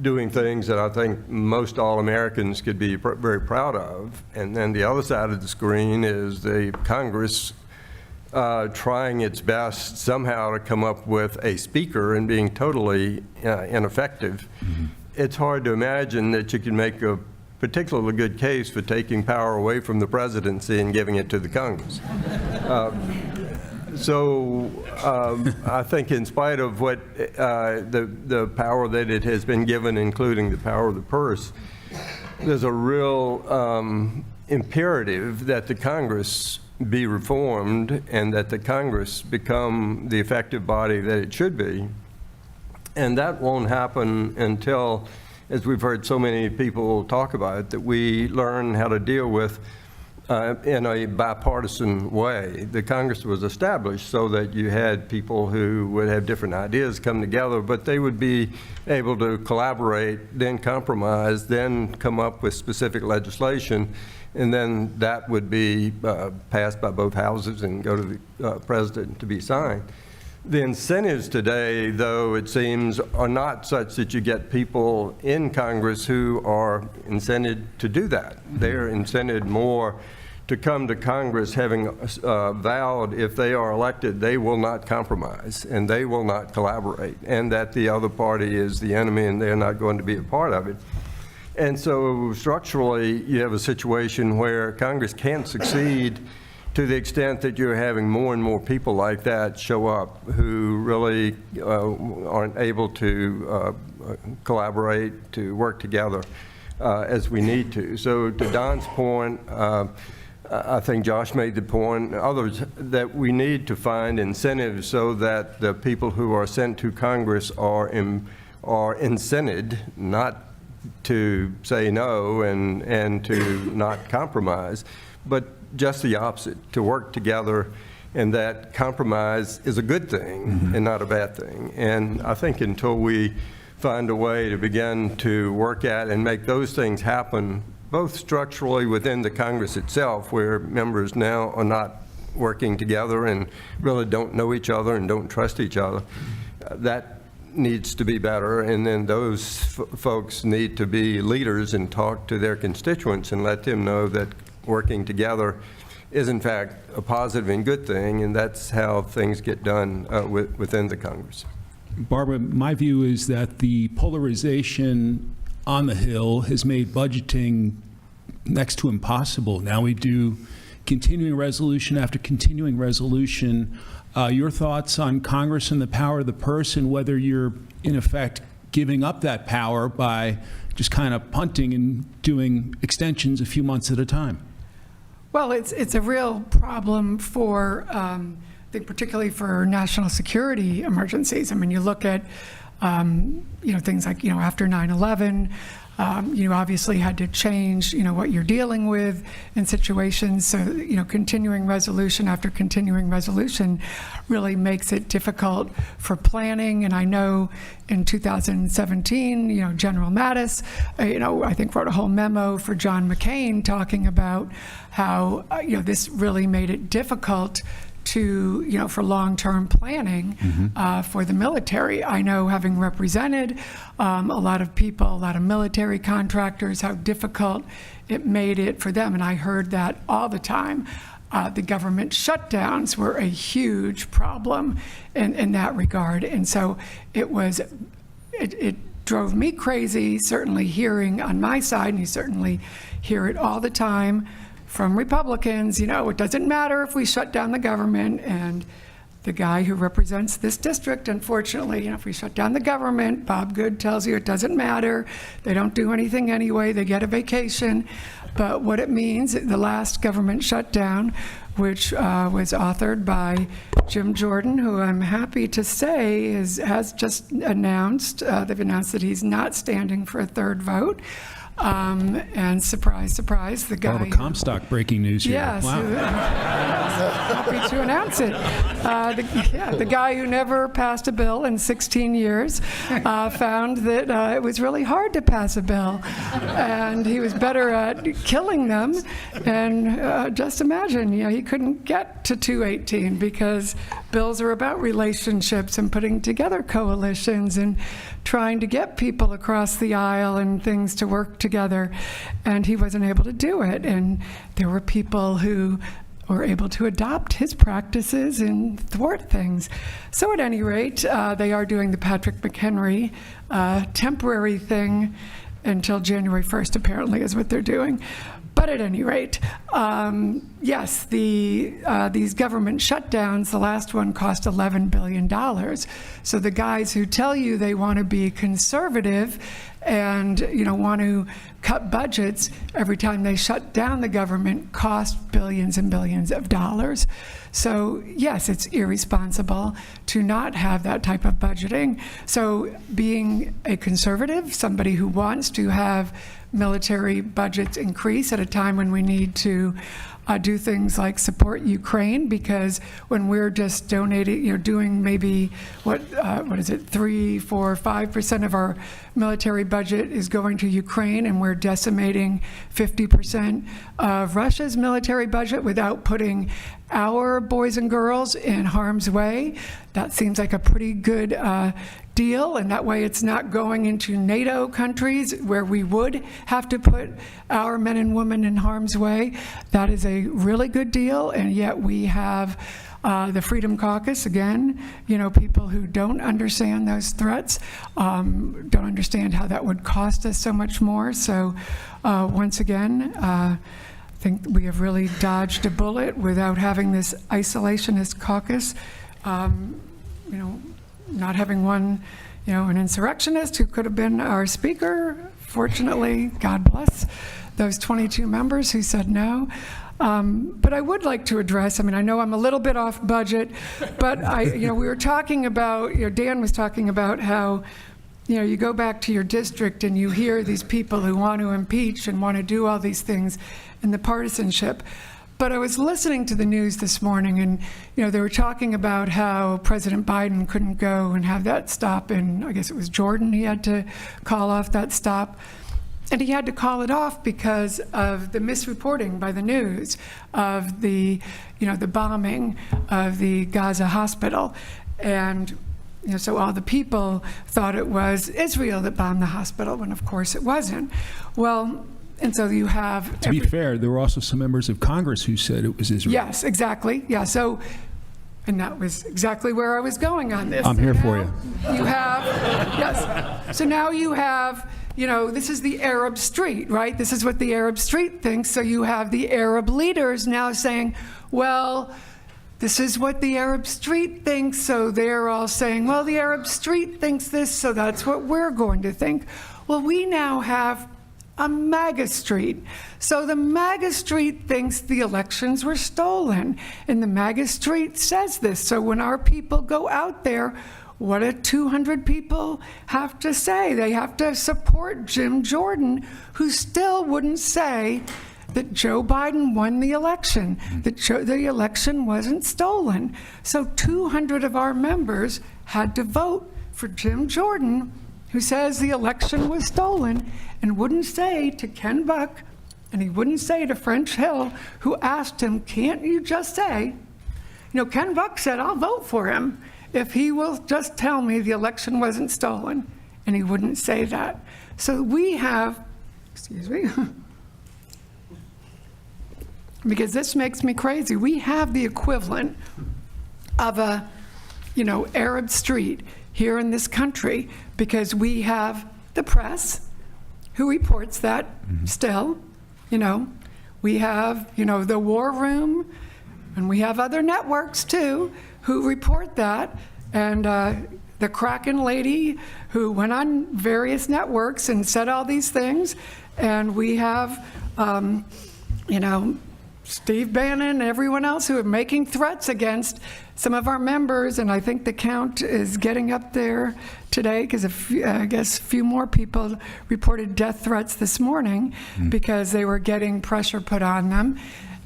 doing things that I think most all Americans could be very proud of, and then the other side of the screen is the Congress trying its best somehow to come up with a speaker and being totally ineffective. It's hard to imagine that you can make a particularly good case for taking power away from the presidency and giving it to the Congress. I think in spite of what the power that it has been given, including the power of the purse, there's a real imperative that the Congress be reformed and that the Congress become the effective body that it should be. And that won't happen until, as we've heard so many people talk about, that we learn how to deal with in a bipartisan way. The Congress was established so that you had people who would have different ideas come together, but they would be able to collaborate, then compromise, then come up with specific legislation, and then that would be passed by both houses and go to the president to be signed. The incentives today, though, it seems, are not such that you get people in Congress who are incented to do that. They're incented more to come to Congress having vowed if they are elected, they will not compromise and they will not collaborate, and that the other party is the enemy and they're not going to be a part of it. And so structurally, you have a situation where Congress can't succeed to the extent that you're having more and more people like that show up who really aren't able to collaborate, to work together as we need to. So to Don's point, I think Josh made the point, others, that we need to find incentives so that the people who are sent to Congress are incented not to say no and to not compromise, but just the opposite, to work together, and that compromise is a good thing and not a bad thing. And I think until we find a way to begin to work at and make those things happen, both structurally within the Congress itself, where members now are not working together and really don't know each other and don't trust each other, that needs to be better, and then those folks need to be leaders and talk to their constituents and let them know that working together is in fact a positive and good thing, and that's how things get done within the Congress. Barbara, my view is that the polarization on the Hill has made budgeting next to impossible. Now we do continuing resolution after continuing resolution. Your thoughts on Congress and the power of the purse, and whether you're in effect giving up that power by just kind of punting and doing extensions a few months at a time? Well, it's a real problem for, I think particularly for national security emergencies. I mean, you look at, things like, after 9/11, you obviously had to change, what you're dealing with in situations. So, continuing resolution after continuing resolution really makes it difficult for planning. And I know in 2017, General Mattis, I think wrote a whole memo for John McCain talking about how, this really made it difficult to, for long-term planning for the military. I know, having represented a lot of people, a lot of military contractors, how difficult it made it for them. And I heard that all the time. The government shutdowns were a huge problem in that regard. And so it drove me crazy, certainly hearing on my side, and you certainly hear it all the time from Republicans, it doesn't matter if we shut down the government. And the guy who represents this district, unfortunately, if we shut down the government, Bob Good tells you it doesn't matter. They don't do anything anyway. They get a vacation. But what it means, the last government shutdown, which was authored by Jim Jordan, who I'm happy to say has just announced, they've announced that he's not standing for a third vote. And surprise, surprise, the A guy. lot of Comstock breaking news here. Yes, Wow. happy to announce it. The guy who never passed a bill in 16 years found that it was really hard to pass a bill, and he was better at killing them. And just imagine, he couldn't get to 218 because bills are about relationships and putting together coalitions and trying to get people across the aisle and things to work together, and he wasn't able to do it. And there were people who were able to adopt his practices and thwart things. So at any rate, they are doing the Patrick McHenry temporary thing until January 1st, apparently, is what they're doing. But at any rate, yes, these government shutdowns, the last one cost $11 billion. So the guys who tell you they want to be conservative and want to cut budgets every time they shut down the government cost billions and billions of dollars. So yes, it's irresponsible to not have that type of budgeting. So being a conservative, somebody who wants to have military budgets increase at a time when we need to do things like support Ukraine, because when we're just donating, doing maybe what is it, 3, 4, 5% of our military budget is going to Ukraine, and we're decimating 50% of Russia's military budget without putting our boys and girls in harm's way. That seems like a pretty good deal, and that way it's not going into NATO countries where we would have to put our men and women in harm's way. That is a really good deal, and yet we have the Freedom Caucus, again, people who don't understand those threats, don't understand how that would cost us so much more. So once again, I think we have really dodged a bullet without having this isolationist caucus. Not having one, an insurrectionist who could have been our speaker. Fortunately, God bless those 22 members who said no. But I would like to address, I know I'm a little bit off budget, but we were talking about, Dan was talking about how, you go back to your district and you hear these people who want to impeach and want to do all these things in the partisanship. But I was listening to the news this morning, and they were talking about how President Biden couldn't go and have that stop in, I guess it was Jordan. He had to call off that stop, and he had to call it off because of the misreporting by the news of the bombing of the Gaza hospital, and so all the people thought it was Israel that bombed the hospital, when of course it wasn't. Well. And so you have... To be fair, there were also some members of Congress who said it was Israel. Yes, exactly. Yeah, so, and that was exactly where I was going on this. I'm here for you. You have, yes. So now you have, this is the Arab street, right? This is what the Arab street thinks. So you have the Arab leaders now saying, well, this is what the Arab street thinks. So they're all saying, well, the Arab street thinks this, so that's what we're going to think. Well, we now have a MAGA street. So the MAGA street thinks the elections were stolen, and the MAGA street says this. So when our people go out there, what do 200 people have to say? They have to support Jim Jordan, who still wouldn't say that Joe Biden won the election, that the election wasn't stolen. So 200 of our members had to vote for Jim Jordan, who says the election was stolen, and wouldn't say to Ken Buck, and he wouldn't say to French Hill, who asked him, can't you just say, Ken Buck said, I'll vote for him if he will just tell me the election wasn't stolen, and he wouldn't say that. So we have, excuse me, because this makes me crazy, we have the equivalent of a, Arab street here in this country, because we have the press who reports that still, we have, the War Room, and we have other networks too who report that, and the Kraken lady who went on various networks and said all these things, and we have, Steve Bannon and everyone else who are making threats against some of our members, and I think the count is getting up there today because I guess a few more people reported death threats this morning because they were getting pressure put on them.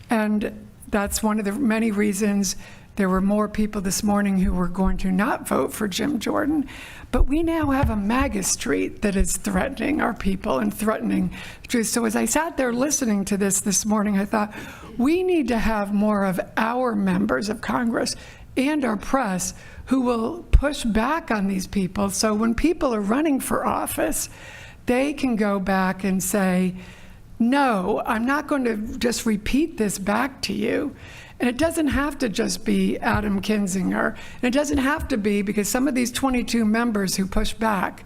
And that's one of the many reasons there were more people this morning who were going to not vote for Jim Jordan. But we now have a MAGA street that is threatening our people and threatening truth. So as I sat there listening to this morning, I thought, we need to have more of our members of Congress and our press who will push back on these people. So when people are running for office, they can go back and say, no, I'm not going to just repeat this back to you. And it doesn't have to just be Adam Kinzinger. And it doesn't have to be, because some of these 22 members who push back,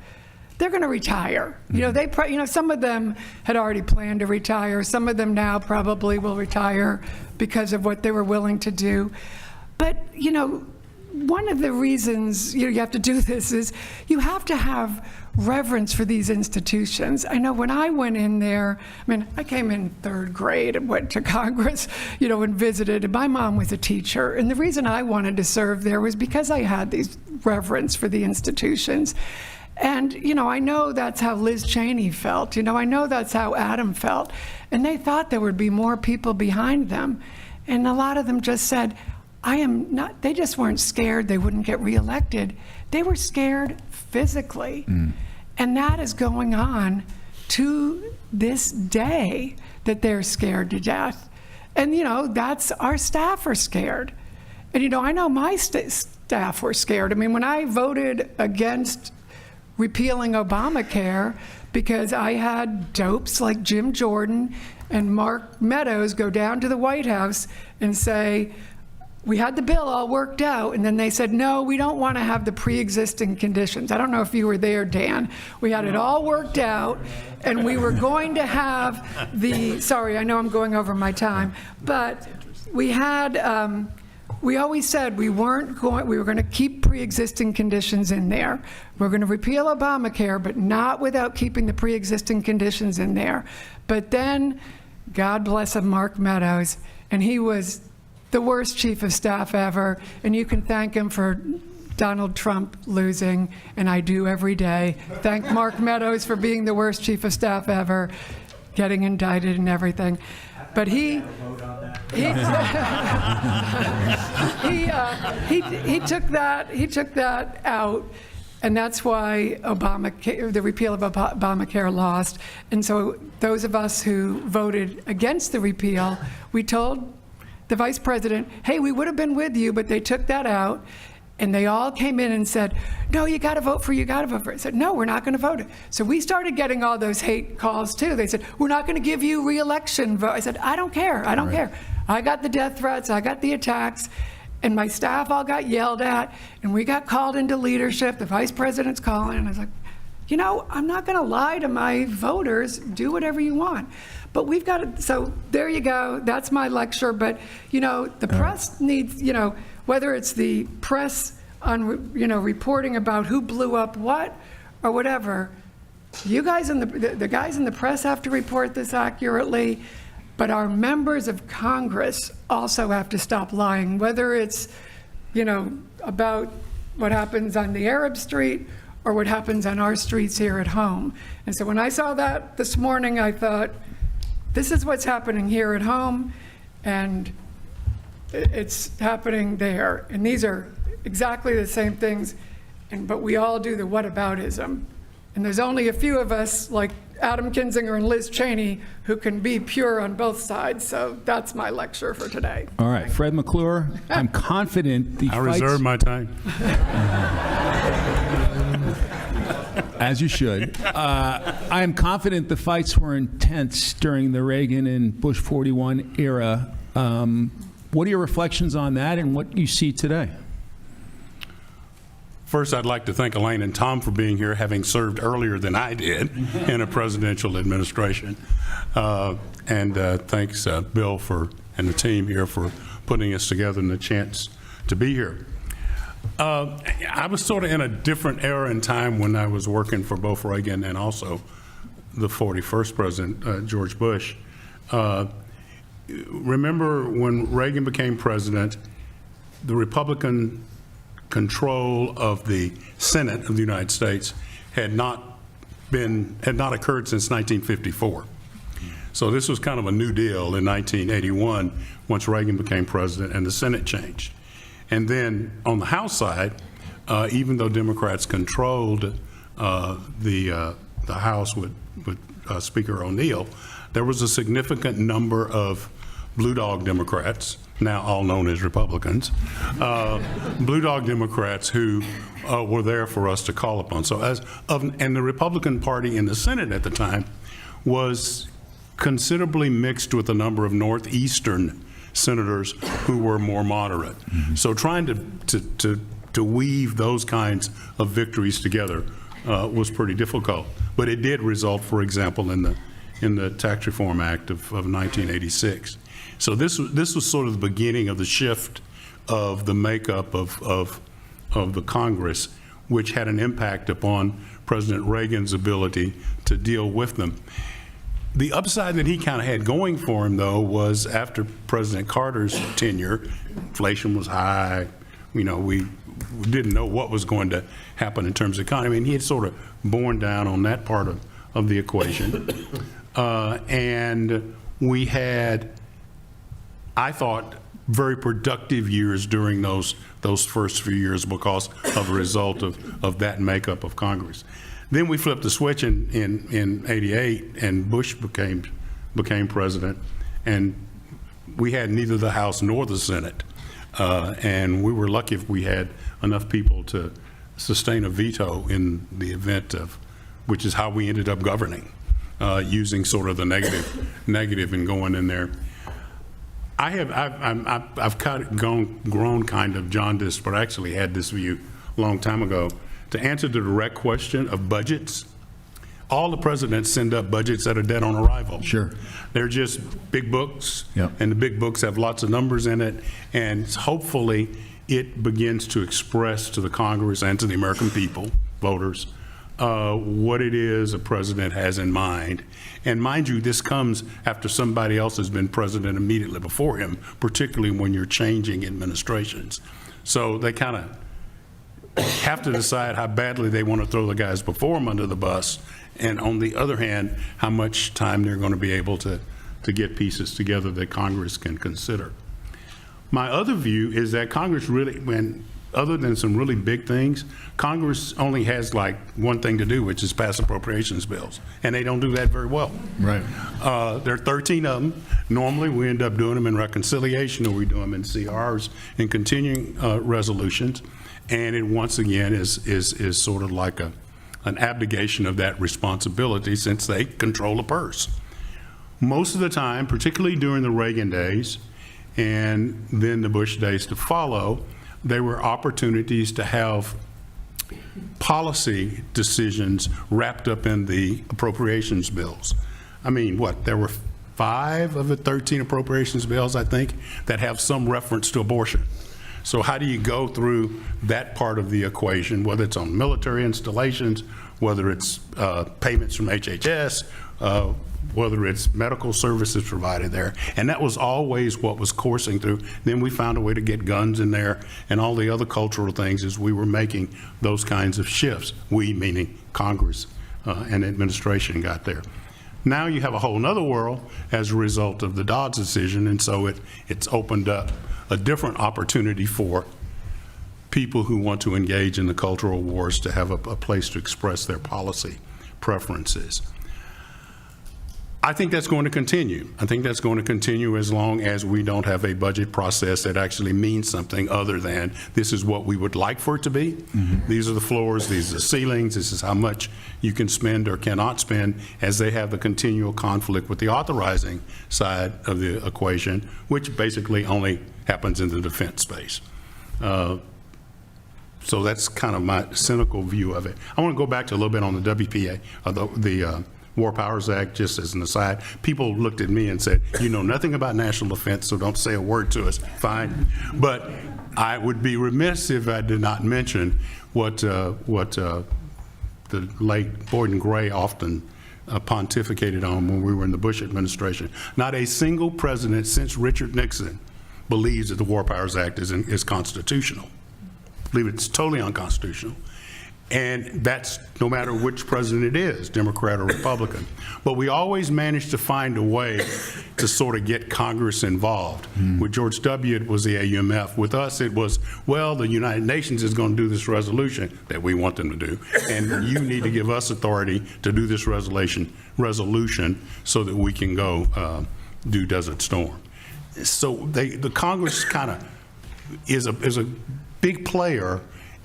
they're going to retire. You know, some of them had already planned to retire. Some of them now probably will retire because of what they were willing to do. But, you know, one of the reasons you have to do this is you have to have reverence for these institutions. I know when I went in there, I mean, I came in third grade and went to Congress, you know, and visited. And my mom was a teacher. And the reason I wanted to serve there was because I had these reverence for the institutions. And, you know, I know that's how Liz Cheney felt. You know, I know that's how Adam felt. And they thought there would be more people behind them. And a lot of them just said, I am not, they just weren't scared they wouldn't get reelected. They were scared physically. And that is going on to this day, that they're scared to death. And, you know, that's, our staff are scared. And, you know, I know my staff were scared. I mean, when I voted against repealing Obamacare, because I had dopes like Jim Jordan and Mark Meadows go down to the White House and say, we had the bill all worked out, and then they said, no, we don't want to have the pre-existing conditions. I don't know if you were there, Dan. We had it all worked out, and we were going to have the, sorry, I know I'm going over my time, but we had, we always said we were going to keep pre-existing conditions in there. We're going to repeal Obamacare, but not without keeping the pre-existing conditions in there. But then, God bless him, Mark Meadows, and he was the worst chief of staff ever, and you can thank him for Donald Trump losing, and I do every day. Thank Mark Meadows for being the worst chief of staff ever, getting indicted and everything. But he took that out, and that's why the repeal of Obamacare lost. And so those of us who voted against the repeal, we told the vice president, hey, we would have been with you, but they took that out. And they all came in and said, no, you got to vote for it, you got to vote for it. I said, no, we're not going to vote it. So we started getting all those hate calls too. They said, we're not going to give you re-election vote. I said, I don't care, I don't care. I got the death threats, I got the attacks, and my staff all got yelled at, and we got called into leadership. The vice president's calling, and I was like, you know, I'm not going to lie to my voters, do whatever you want. But we've got to, so there you go, that's my lecture. But, you know, the press needs, you know, whether it's the press on, you know, reporting about who blew up what or whatever, you guys in the guys in the press have to report this accurately, but our members of Congress also have to stop lying, whether it's, you know, about what happens on the Arab street or what happens on our streets here at home. And so when I saw that this morning, I thought, this is what's happening here at home, and it's happening there. And these are exactly the same things, but we all do the whataboutism. And there's only a few of us, like Adam Kinzinger and Liz Cheney, who can be pure on both sides. So that's my lecture for today. All right, Fred McClure, I'm confident the I reserve my time. As you should. I am confident the fights were intense during the Reagan and Bush 41 era. What are your reflections on that and what you see today? First, I'd like to thank Elaine and Tom for being here, having served earlier than I did in a presidential administration. And thanks, Bill, and the team here for putting us together and the chance to be here. I was sort of in a different era and time when I was working for both Reagan and also the 41st president, George Bush. Remember when Reagan became president, the Republican control of the Senate of the United States had not occurred since 1954. So this was kind of a new deal in 1981 once Reagan became president and the Senate changed. And then on the House side, even though Democrats controlled the House with Speaker O'Neill, there was a significant number of Blue Dog Democrats, now all known as Republicans, Blue Dog Democrats who were there for us to call upon. So and the Republican Party in the Senate at the time was considerably mixed with a number of Northeastern senators who were more moderate. So trying to weave those kinds of victories together was pretty difficult. But it did result, for example, in the Tax Reform Act of 1986. So this was sort of the beginning of the shift of the makeup of the Congress, which had an impact upon President Reagan's ability to deal with them. The upside that he kind of had going for him, though, was after President Carter's tenure, inflation was high. You know, we didn't know what was going to happen in terms of economy. I mean, he had sort of borne down on that part of the equation. And we had, I thought, very productive years during those first few years because of a result of that makeup of Congress. Then we flipped the switch in '88, and Bush became president, and we had neither the House nor the Senate. And we were lucky if we had enough people to sustain a veto in the event of, which is how we ended up governing, using sort of the negative and going in there. I've kind of grown kind of jaundiced, but I actually had this view a long time ago. To answer the direct question of budgets, all the presidents send up budgets that are dead on arrival. Sure. They're just big books, Yep. and the big books have lots of numbers in it, and hopefully it begins to express to the Congress and to the American people, voters, what it is a president has in mind. And mind you, this comes after somebody else has been president immediately before him, particularly when you're changing administrations. So they kind of have to decide how badly they want to throw the guys before them under the bus, and on the other hand, how much time they're going to be able to get pieces together that Congress can consider. My other view is that Congress really, other than some really big things, Congress only has like one thing to do, which is pass appropriations bills, and they don't do that very well. Right. There are 13 of them. Normally, we end up doing them in reconciliation, or we do them in CRs and continuing resolutions. And it once again is sort of like an abdication of that responsibility, since they control the purse. Most of the time, particularly during the Reagan days and then the Bush days to follow, there were opportunities to have policy decisions wrapped up in the appropriations bills. I mean, there were 5 of the 13 appropriations bills, I think, that have some reference to abortion. So how do you go through that part of the equation, whether it's on military installations, whether it's payments from HHS, whether it's medical services provided there? And that was always what was coursing through. Then we found a way to get guns in there and all the other cultural things as we were making those kinds of shifts. We, meaning Congress and administration, got there. Now you have a whole nother world as a result of the Dodds decision, and so it's opened up a different opportunity for people who want to engage in the cultural wars to have a place to express their policy preferences. I think that's going to continue. I think that's going to continue as long as we don't have a budget process that actually means something other than this is what we would like for it to be. Mm-hmm. These are the floors, these are the ceilings, this is how much you can spend or cannot spend, as they have the continual conflict with the authorizing side of the equation, which basically only happens in the defense space. So that's kind of my cynical view of it. I want to go back to a little bit on the WPA, the War Powers Act, just as an aside. People looked at me and said, you know nothing about national defense, so don't say a word to us. Fine. But I would be remiss if I did not mention what the late Boyden Gray often pontificated on when we were in the Bush administration. Not a single president since Richard Nixon believes that the War Powers Act is constitutional. Believe it's totally unconstitutional. And that's no matter which president it is, Democrat or Republican. But we always manage to find a way to sort of get Congress involved. With George W., it was the AUMF. With us, it was, well, the United Nations is going to do this resolution that we want them to do, and you need to give us authority to do this resolution so that we can go do Desert Storm. So the Congress kind of is a big player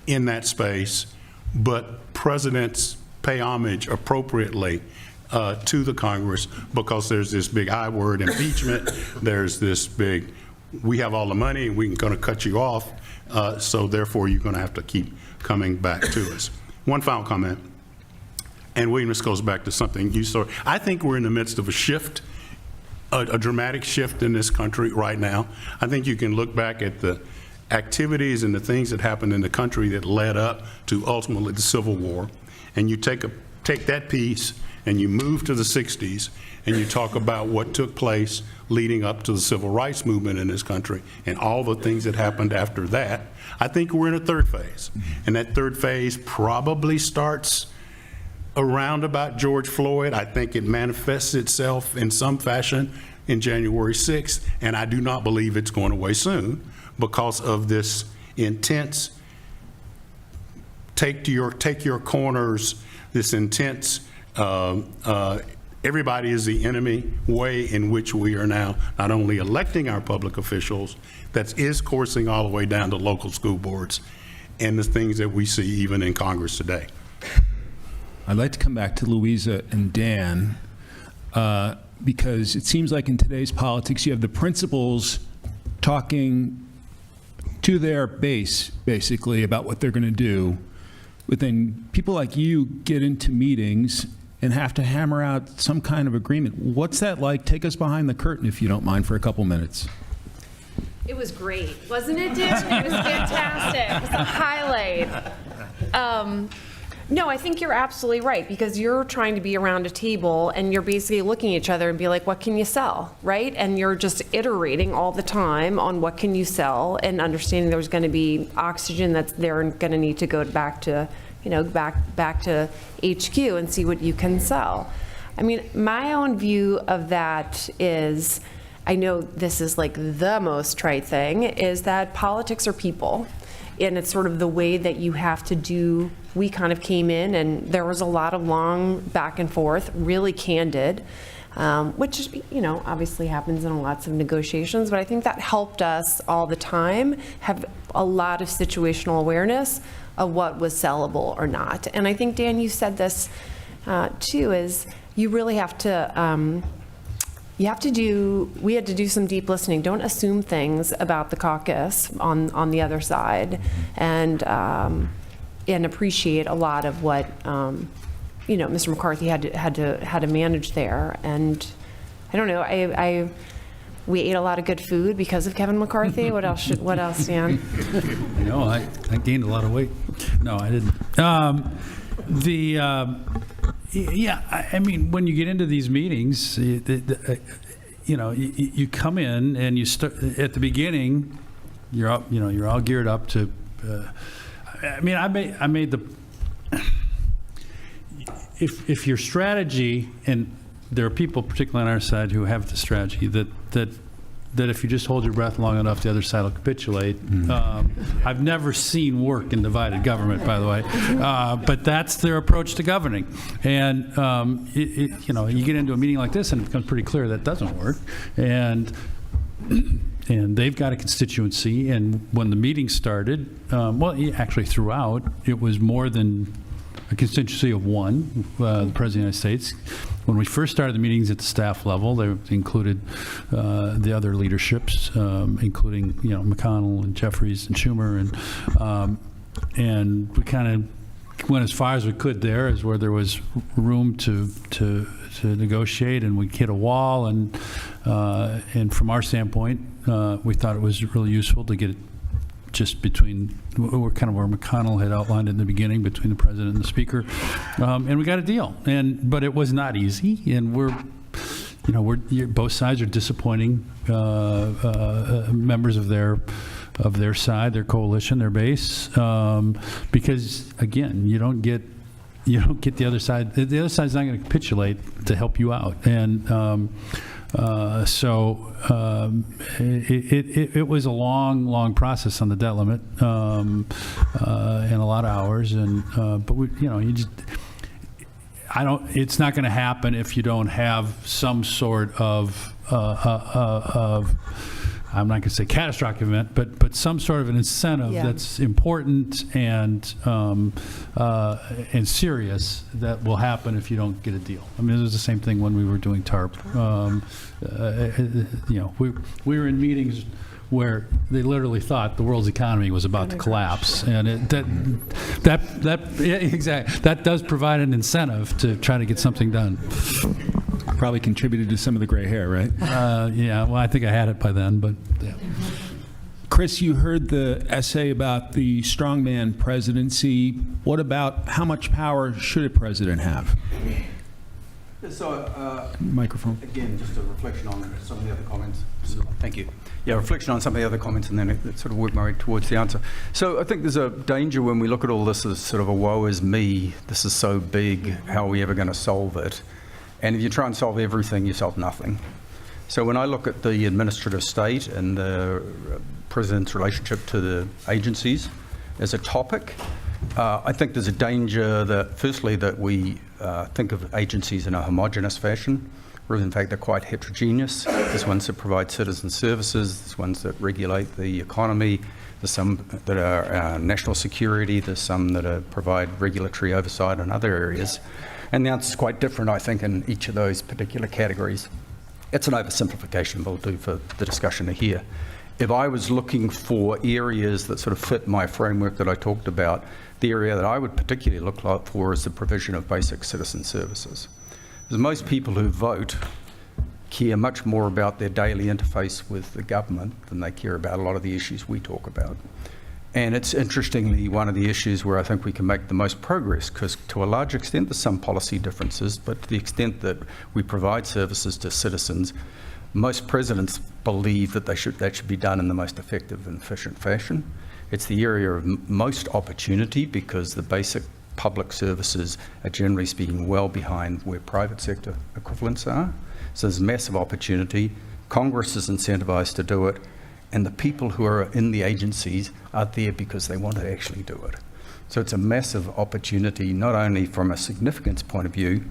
in that space, but presidents pay homage appropriately to the Congress because there's this big I word, impeachment. There's this big, we have all the money and we're going to cut you off, so therefore you're going to have to keep coming back to us. One final comment, and William, this goes back to something you saw. I think we're in the midst of a shift, a dramatic shift in this country right now. I think you can look back at the activities and the things that happened in the country that led up to ultimately the Civil War, and you take that piece and you move to the 60s and you talk about what took place leading up to the Civil Rights Movement in this country and all the things that happened after that. I think we're in a third phase, and that third phase probably starts around about George Floyd. I think it manifests itself in some fashion in January 6th, and I do not believe it's going away soon, because of this intense take your corners, this intense everybody is the enemy way in which we are now not only electing our public officials, that is coursing all the way down to local school boards and the things that we see even in Congress today. I'd like to come back to Louisa and Dan, because it seems like in today's politics you have the principals talking to their base, basically, about what they're going to do. But then people like you get into meetings and have to hammer out some kind of agreement. What's that like? Take us behind the curtain, if you don't mind, for a couple minutes. It was great, wasn't it, Dan? It was fantastic. It was a highlight. No, I think you're absolutely right, because you're trying to be around a table and you're basically looking at each other and be like, what can you sell, right? And you're just iterating all the time on what can you sell, and understanding there's going to be oxygen that's they're going to need to go back to, back to HQ and see what you can sell. I mean, my own view of that is, I know this is like the most trite thing, is that politics are people. And it's sort of the way that you have to do. We kind of came in and there was a lot of long back and forth, really candid, which, obviously happens in lots of negotiations, but I think that helped us all the time have a lot of situational awareness of what was sellable or not. And I think, Dan, you said this too, is you really have to, we had to do some deep listening. Don't assume things about the caucus on the other side, and appreciate a lot of what Mr. McCarthy had to manage there. And I don't know, we ate a lot of good food because of Kevin McCarthy. What else, Dan? No, I gained a lot of weight. No, I didn't. Yeah, I mean, when you get into these meetings, you come in and you start at the beginning. You're all geared up to. I made the. If your strategy, and there are people, particularly on our side, who have the strategy that if you just hold your breath long enough, the other side will capitulate. I've never seen work in divided government, by the way, but that's their approach to governing. And you get into a meeting like this, and it becomes pretty clear that doesn't work. And they've got a constituency. And when the meeting started, actually throughout, it was more than a constituency of one, the President of the United States. When we first started the meetings at the staff level, they included the other leaderships, including McConnell and Jeffries and Schumer, and we kind of went as far as we could there, as where there was room to negotiate, and we hit a wall, and from our standpoint, we thought it was really useful to get it just between, we're kind of where McConnell had outlined in the beginning, between the president and the speaker, and we got a deal. But it was not easy, and you know, both sides are disappointing members of their side, their coalition, their base, because again, you don't get the other side. The other side's not going to capitulate to help you out, and it was a long process on the debt limit, and a lot of hours, and but we, you know, you just. It's not going to happen if you don't have some sort of I'm not going to say catastrophic event, but some sort of an incentive that's important and serious that will happen if you don't get a deal. I mean, it was the same thing when we were doing TARP. You know, we were in meetings where they literally thought the world's economy was about to collapse, and that does provide an incentive to try to get something done. Probably contributed to some of the gray hair, right? Yeah, well, I think I had it by then, but yeah. Chris, you heard the essay about the strongman presidency. What about how much power should a president have? So, microphone. Again, just a reflection on some of the other comments. So, thank you. Yeah, reflection on some of the other comments, and then it sort of work my way towards the answer. So I think there's a danger when we look at all this as sort of a woe is me, this is so big, how are we ever going to solve it? And if you try and solve everything, you solve nothing. So when I look at the administrative state and the president's relationship to the agencies as a topic, I think there's a danger that, firstly, that we think of agencies in a homogenous fashion, whereas in fact they're quite heterogeneous. There's ones that provide citizen services, there's ones that regulate the economy, there's some that are national security, there's some that provide regulatory oversight in other areas. And the answer is quite different, I think, in each of those particular categories. It's an oversimplification, but we'll do for the discussion here. If I was looking for areas that sort of fit my framework that I talked about, the area that I would particularly look for is the provision of basic citizen services. Because most people who vote care much more about their daily interface with the government than they care about a lot of the issues we talk about. And it's interestingly one of the issues where I think we can make the most progress, because to a large extent there's some policy differences, but to the extent that we provide services to citizens, most presidents believe that that should be done in the most effective and efficient fashion. It's the area of most opportunity because the basic public services are generally speaking well behind where private sector equivalents are. So there's massive opportunity. Congress is incentivized to do it, and the people who are in the agencies are there because they want to actually do it. So it's a massive opportunity, not only from a significance point of view,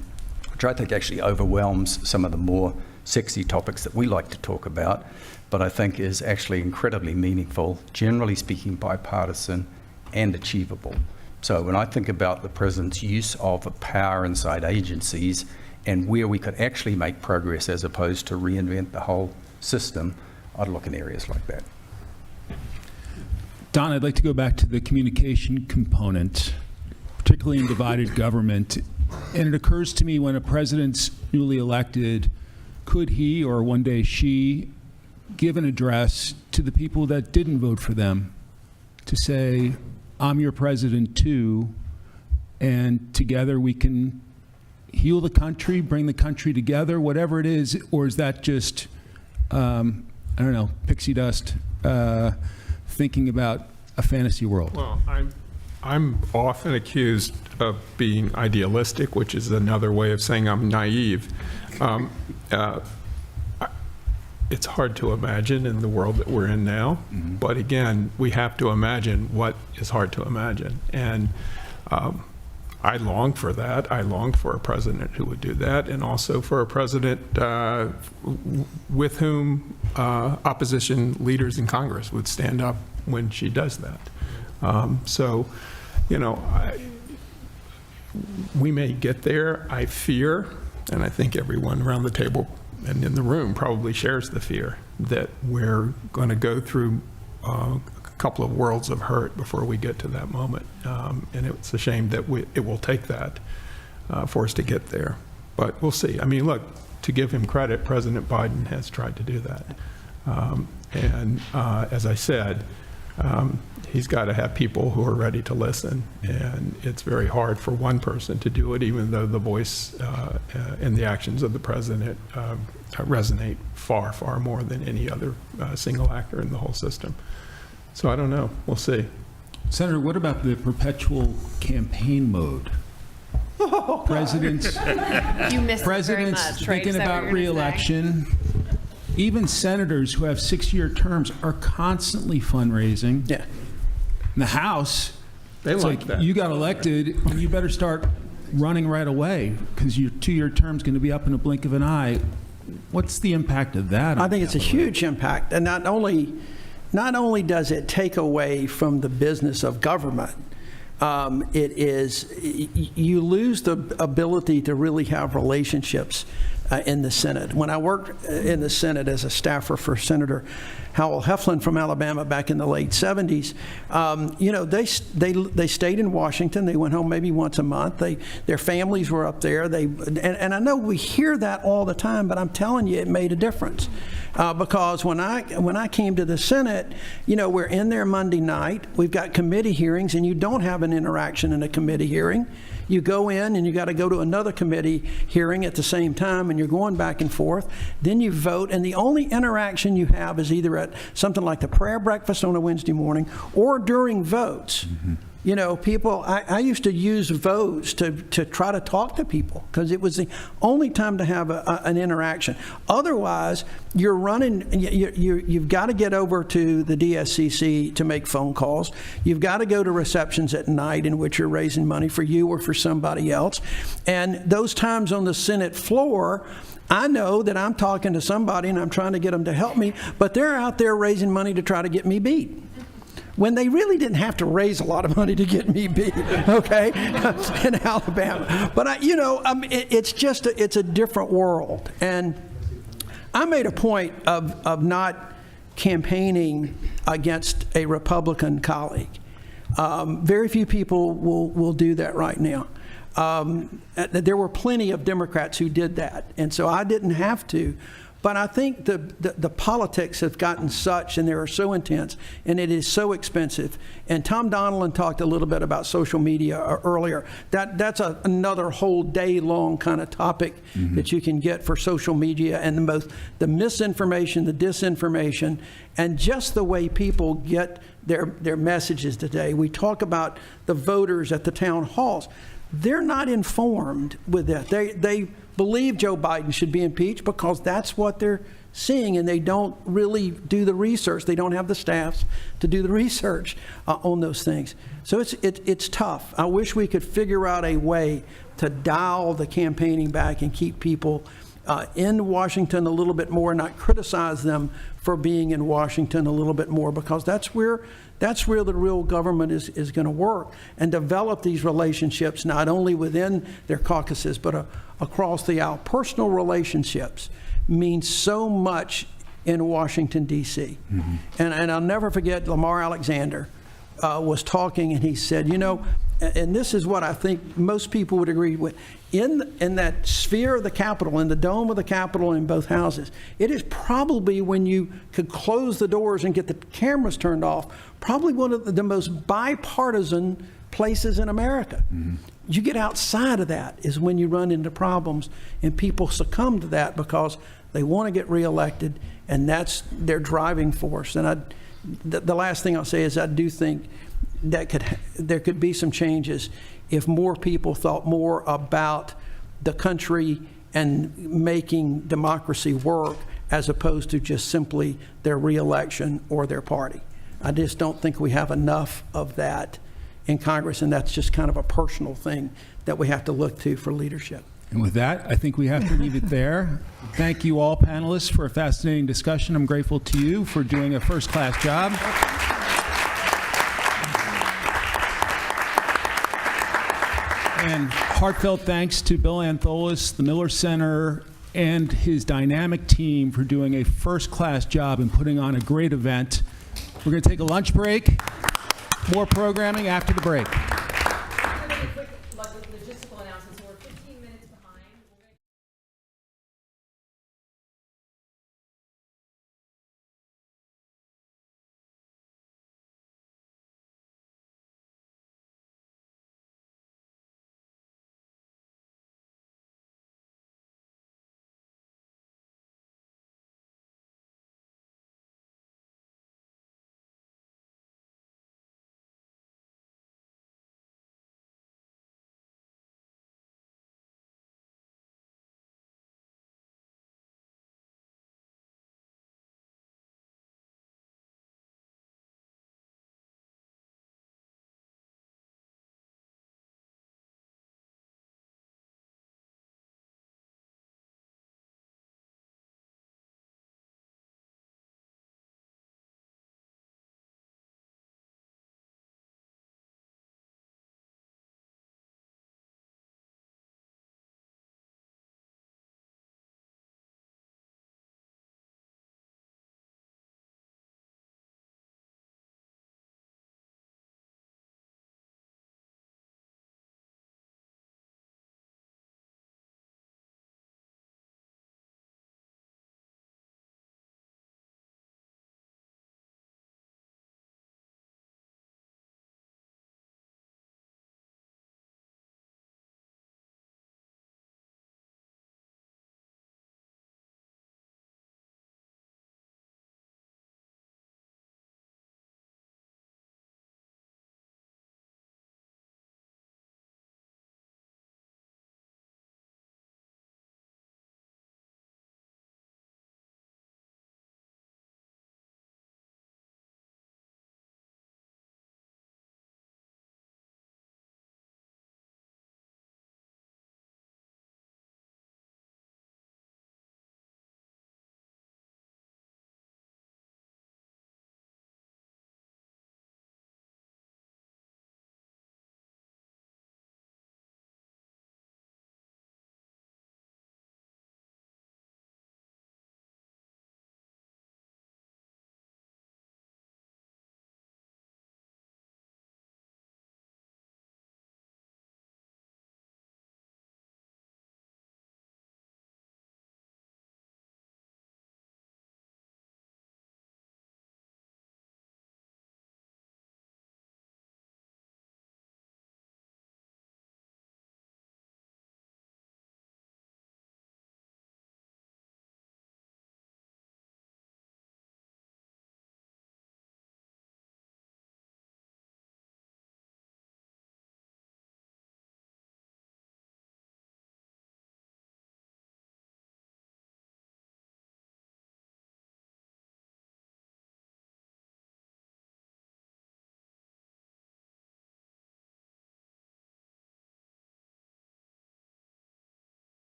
which I think actually overwhelms some of the more sexy topics that we like to talk about, but I think is actually incredibly meaningful, generally speaking bipartisan and achievable. So when I think about the president's use of power inside agencies and where we could actually make progress as opposed to reinvent the whole system, I'd look in areas like that. Don, I'd like to go back to the communication component, particularly in divided government. And it occurs to me when a president's newly elected, could he or one day she give an address to the people that didn't vote for them to say, I'm your president too, and together we can heal the country, bring the country together, whatever it is, or is that just, I don't know, pixie dust, thinking about a fantasy world? Well, I'm often accused of being idealistic, which is another way of saying I'm naive. It's hard to imagine in the world that we're in now, but again, we have to imagine what is hard to imagine. And I long for that. I long for a president who would do that, and also for a president with whom opposition leaders in Congress would stand up when she does that. So, you know, we may get there, I fear, and I think everyone around the table and in the room probably shares the fear that we're going to go through a couple of worlds of hurt before we get to that moment. And it's a shame that it will take that for us to get there. But we'll see. I mean, look, to give him credit, President Biden has tried to do that. And as I said, he's got to have people who are ready to listen, and it's very hard for one person to do it, even though the voice and the actions of the president resonate far, far more than any other single actor in the whole system. So I don't know. We'll see. Senator, what about the perpetual campaign mode? Presidents, You missed it very much, right? Is thinking that what about you're gonna say? re-election. Even senators who have 6-year terms are constantly fundraising. Yeah. In the House, They it's like that. you got elected, you better start running right away because your 2-year term's going to be up in a blink of an eye. What's the impact of that? I think it's a huge impact. And not only does it take away from the business of government, you lose the ability to really have relationships in the Senate. When I worked in the Senate as a staffer for Senator Howell Heflin from Alabama back in the late 70s, they stayed in Washington. They went home maybe once a month. Their families were up there. And I know we hear that all the time, but I'm telling you, it made a difference. Because when I came to the Senate, we're in there Monday night. We've got committee hearings, and you don't have an interaction in a committee hearing. You go in and you got to go to another committee hearing at the same time, and you're going back and forth. Then you vote, and the only interaction you have is either at something like the prayer breakfast on a Wednesday morning or during votes. Mm-hmm. People, I used to use votes to try to talk to people because it was the only time to have an interaction. Otherwise, you're running, you've got to get over to the DSCC to make phone calls. You've got to go to receptions at night in which you're raising money for you or for somebody else. And those times on the Senate floor, I know that I'm talking to somebody and I'm trying to get them to help me, but they're out there raising money to try to get me beat, when they really didn't have to raise a lot of money to get me beat, okay, in Alabama. But it's a different world. And I made a point of not campaigning against a Republican colleague. Very few people will do that right now. There were plenty of Democrats who did that, and so I didn't have to. But I think the politics have gotten such, and they are so intense, and it is so expensive. And Tom Donilon talked a little bit about social media earlier. That's another whole day-long kind of topic that you can get for social media, and the misinformation, the disinformation, and just the way people get their messages today. We talk about the voters at the town halls. They're not informed with that. They believe Joe Biden should be impeached because that's what they're seeing, and they don't really do the research. They don't have the staffs to do the research on those things. So it's tough. I wish we could figure out a way to dial the campaigning back and keep people in Washington a little bit more, not criticize them for being in Washington a little bit more, because that's where the real government is going to work, and develop these relationships not only within their caucuses but across the aisle. Personal relationships mean so much in Washington, D.C. Mm-hmm. And I'll never forget Lamar Alexander was talking, and he said, and this is what I think most people would agree with, in that sphere of the Capitol, in the dome of the Capitol in both houses, it is probably, when you could close the doors and get the cameras turned off, probably one of the most bipartisan places in America. Mm-hmm. You get outside of that is when you run into problems, and people succumb to that because they want to get reelected, and that's their driving force. And the last thing I'll say is I do think that there could be some changes if more people thought more about the country and making democracy work, as opposed to just simply their reelection or their party. I just don't think we have enough of that in Congress, and that's just kind of a personal thing that we have to look to for leadership. And with that, I think we have to leave it there. Thank you all panelists for a fascinating discussion. I'm grateful to you for doing a first-class job. And heartfelt thanks to Bill Antholis, the Miller Center, and his dynamic team for doing a first-class job in putting on a great event. We're going to take a lunch break. More programming after the break.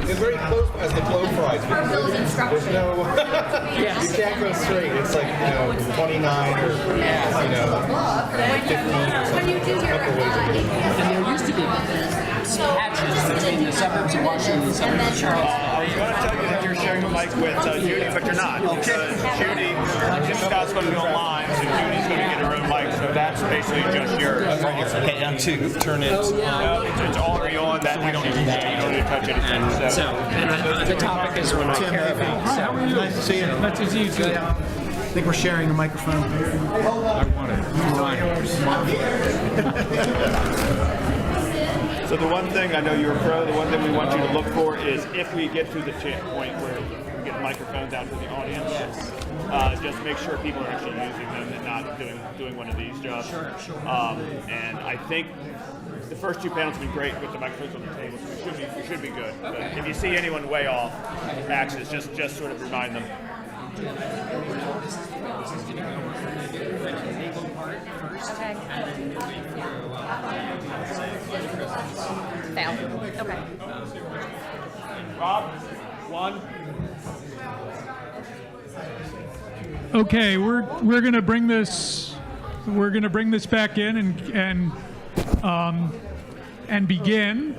It's very close as the globe fries. There's no, you can't go straight. It's like, 29 or, 15 or something. And there used to be patches between the suburbs of Washington and the suburbs of Charlotte. I was going to tell you that you're sharing the mic with Judy, but you're not. Because Judy, Jim Scott's going to be online, so Judy's going to get her own mic, so that's basically just yours. Okay, on two. Turn it. It's already on. That we don't need to do. You don't need to touch anything. So, and the topic is what I care about. How are you? Nice to see you. Nice to see you too. I think we're sharing a microphone. I want it. So the one thing, I know you're a pro, the one thing we want you to look for is if we get to the point where we get microphones out to the audience, just make sure people are actually using them and not doing one of these jobs. Sure. And I think the first two panels have been great with the microphones on the table, so we should be good. But if you see anyone way off axis, just sort of remind them. Fail. Okay. Rob, one. Okay, we're going to bring this back in and begin.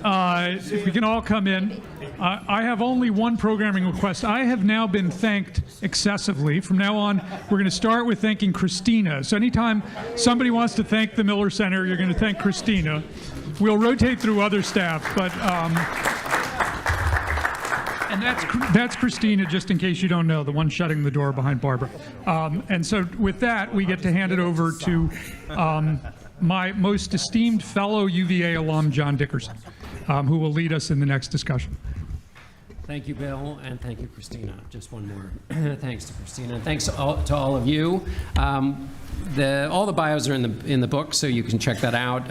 If we can all come in. I have only one programming request. I have now been thanked excessively. From now on, we're going to start with thanking Christina. So anytime somebody wants to thank the Miller Center, you're going to thank Christina. We'll rotate through other staff, but and that's Christina, just in case you don't know, the one shutting the door behind Barbara. And so with that, we get to hand it over to my most esteemed fellow UVA alum, John Dickerson, who will lead us in the next discussion. Thank you, Bill, and thank you, Christina. Just one more thanks to Christina. And thanks to all of you. All the bios are in the book, so you can check that out.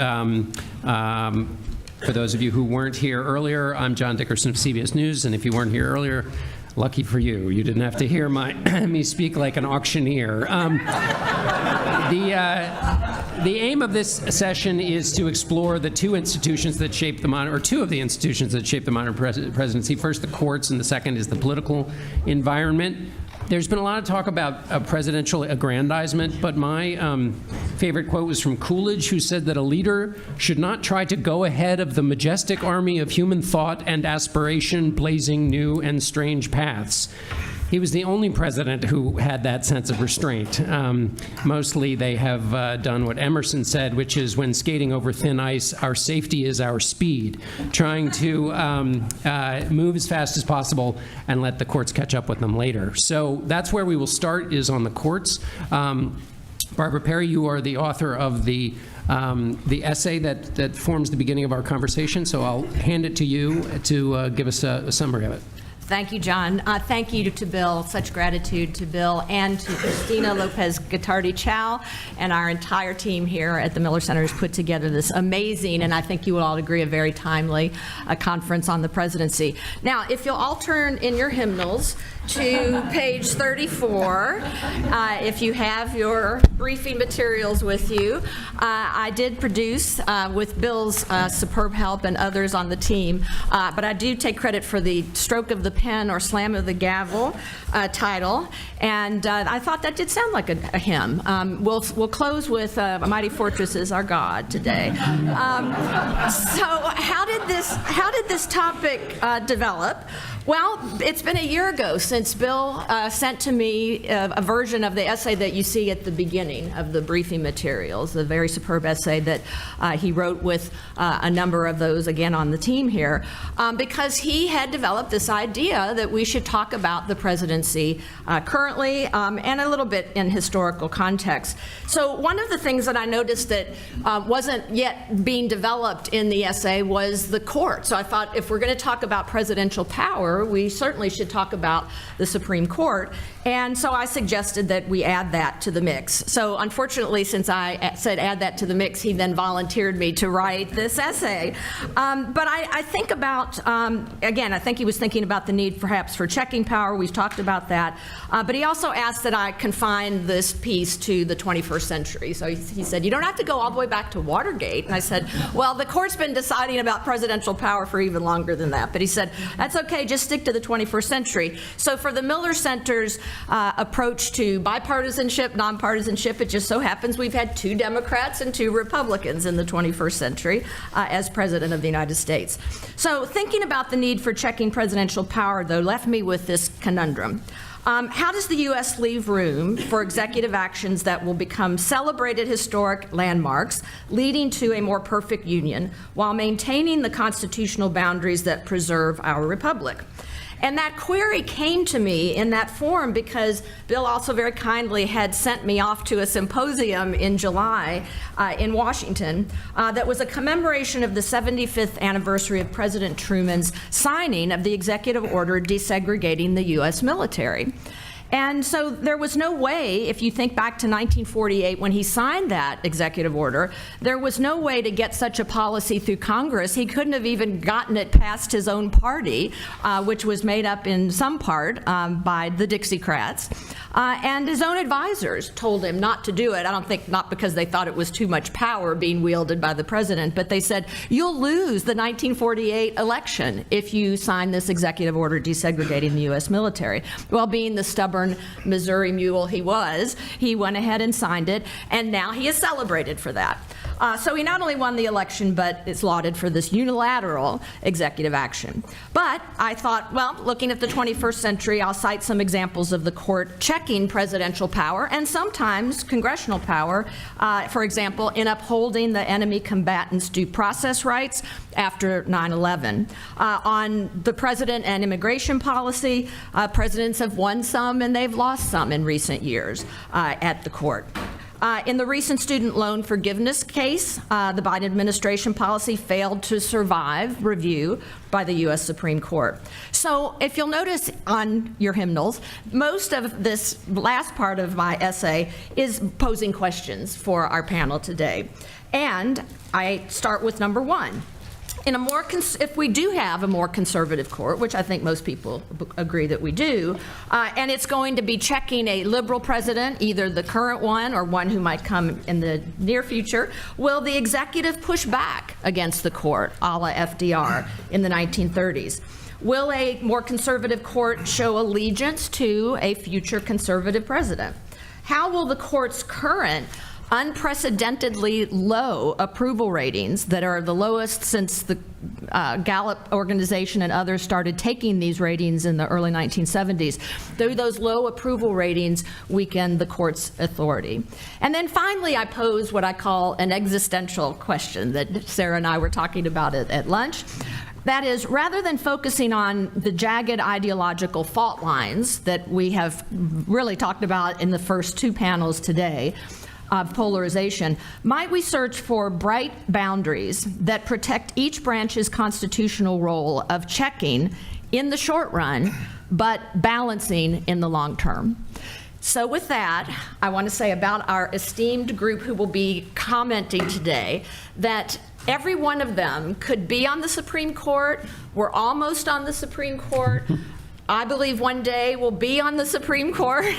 For those of you who weren't here earlier, I'm John Dickerson of CBS News, and if you weren't here earlier, lucky for you, you didn't have to hear me speak like an auctioneer. The aim of this session is to explore the two institutions that shape the modern, or two of the institutions that shape the modern presidency. First, the courts, and the second is the political environment. There's been a lot of talk about presidential aggrandizement, but my favorite quote was from Coolidge, who said that a leader should not try to go ahead of the majestic army of human thought and aspiration, blazing new and strange paths. He was the only president who had that sense of restraint. Mostly they have done what Emerson said, which is when skating over thin ice, our safety is our speed, trying to move as fast as possible and let the courts catch up with them later. So that's where we will start, is on the courts. Barbara Perry, you are the author of the essay that forms the beginning of our conversation, so I'll hand it to you to give us a summary of it. Thank you, John. Thank you to Bill. Such gratitude to Bill and to Christina Lopez-Guittardi-Chow and our entire team here at the Miller Center has put together this amazing, and I think you will all agree, a very timely conference on the presidency. Now, if you'll all turn in your hymnals to page 34, if you have your briefing materials with you. I did produce, with Bill's superb help and others on the team, but I do take credit for the stroke of the pen or slam of the gavel title, and I thought that did sound like a hymn. We'll close with Mighty Fortress is Our God today. So how did this topic develop? Well, it's been a year ago since Bill sent to me a version of the essay that you see at the beginning of the briefing materials, the very superb essay that he wrote with a number of those, again, on the team here, because he had developed this idea that we should talk about the presidency currently and a little bit in historical context. So one of the things that I noticed that wasn't yet being developed in the essay was the court. So I thought if we're going to talk about presidential power, power, we certainly should talk about the Supreme Court. And so I suggested that we add that to the mix. So unfortunately, since I said add that to the mix, he then volunteered me to write this essay. But I think about, again, I think he was thinking about the need perhaps for checking power. We've talked about that. But he also asked that I confine this piece to the 21st century. So he said, you don't have to go all the way back to Watergate. And I said, well, the court's been deciding about presidential power for even longer than that. But he said, that's okay, just stick to the 21st century. So for the Miller Center's approach to bipartisanship, nonpartisanship, it just so happens we've had 2 Democrats and 2 Republicans in the 21st century as President of the United States. So thinking about the need for checking presidential power, though, left me with this conundrum. How does the U.S. leave room for executive actions that will become celebrated historic landmarks, leading to a more perfect union, while maintaining the constitutional boundaries that preserve our republic? And that query came to me in that form because Bill also very kindly had sent me off to a symposium in July in Washington that was a commemoration of the 75th anniversary of President Truman's signing of the executive order desegregating the U.S. military. And so there was no way, if you think back to 1948 when he signed that executive order, there was no way to get such a policy through Congress. He couldn't have even gotten it past his own party, which was made up in some part by the Dixiecrats. And his own advisors told him not to do it. I don't think not because they thought it was too much power being wielded by the president, but they said, you'll lose the 1948 election if you sign this executive order desegregating the U.S. military. Well, being the stubborn Missouri mule he was, he went ahead and signed it, and now he is celebrated for that. So he not only won the election, but is lauded for this unilateral executive action. But I thought, well, looking at the 21st century, I'll cite some examples of the court checking presidential power and sometimes congressional power, for example, in upholding the enemy combatants' due process rights after 9/11. On the president and immigration policy, presidents have won some and they've lost some in recent years at the court. In the recent student loan forgiveness case, the Biden administration policy failed to survive review by the U.S. Supreme Court. So if you'll notice on your hymnals, most of this last part of my essay is posing questions for our panel today. And I start with number 1. If we do have a more conservative court, which I think most people agree that we do, and it's going to be checking a liberal president, either the current one or one who might come in the near future, will the executive push back against the court, a la FDR in the 1930s? Will a more conservative court show allegiance to a future conservative president? How will the court's current unprecedentedly low approval ratings that are the lowest since the Gallup organization and others started taking these ratings in the early 1970s. Though those low approval ratings weaken the court's authority. And then finally, I pose what I call an existential question that Sarah and I were talking about at lunch. That is, rather than focusing on the jagged ideological fault lines that we have really talked about in the first 2 panels today, polarization, might we search for bright boundaries that protect each branch's constitutional role of checking in the short run, but balancing in the long term? So with that, I want to say about our esteemed group who will be commenting today that every one of them could be on the Supreme Court. We're almost on the Supreme Court. I believe one day we'll be on the Supreme Court.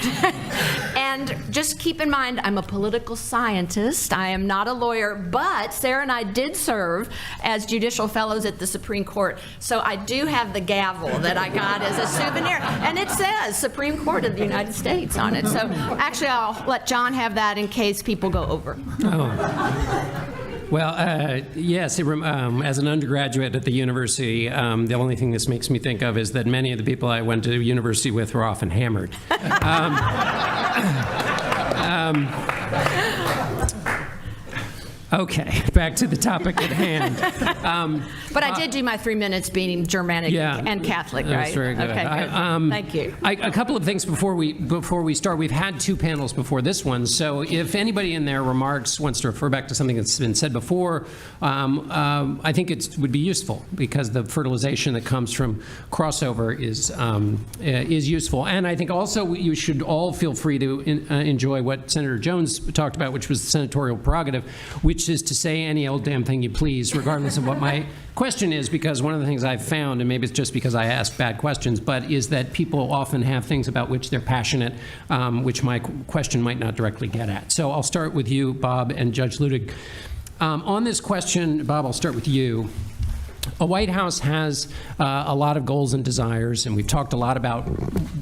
And just keep in mind, I'm a political scientist. I am not a lawyer, but Sarah and I did serve as judicial fellows at the Supreme Court. So I do have the gavel that I got as a souvenir. And it says Supreme Court of the United States on it. So actually, I'll let John have that in case people go over. Oh. Well, yes, as an undergraduate at the university, the only thing this makes me think of is that many of the people I went to university with were often hammered. Okay, back to the topic at hand. But I did do my 3 minutes being Germanic and Catholic, right? That's very good. Okay, good. Thank you. A couple of things before we start. We've had 2 panels before this one, so if anybody in their remarks wants to refer back to something that's been said before, I think it would be useful, because the fertilization that comes from crossover is useful. And I think also you should all feel free to enjoy what Senator Jones talked about, which was the senatorial prerogative, which is to say any old damn thing you please, regardless of what my question is, because one of the things I've found, and maybe it's just because I ask bad questions, but is that people often have things about which they're passionate, which my question might not directly get at. So I'll start with you, Bob, and Judge Ludig. On this question, Bob, I'll start with you. A White House has a lot of goals and desires, and we've talked a lot about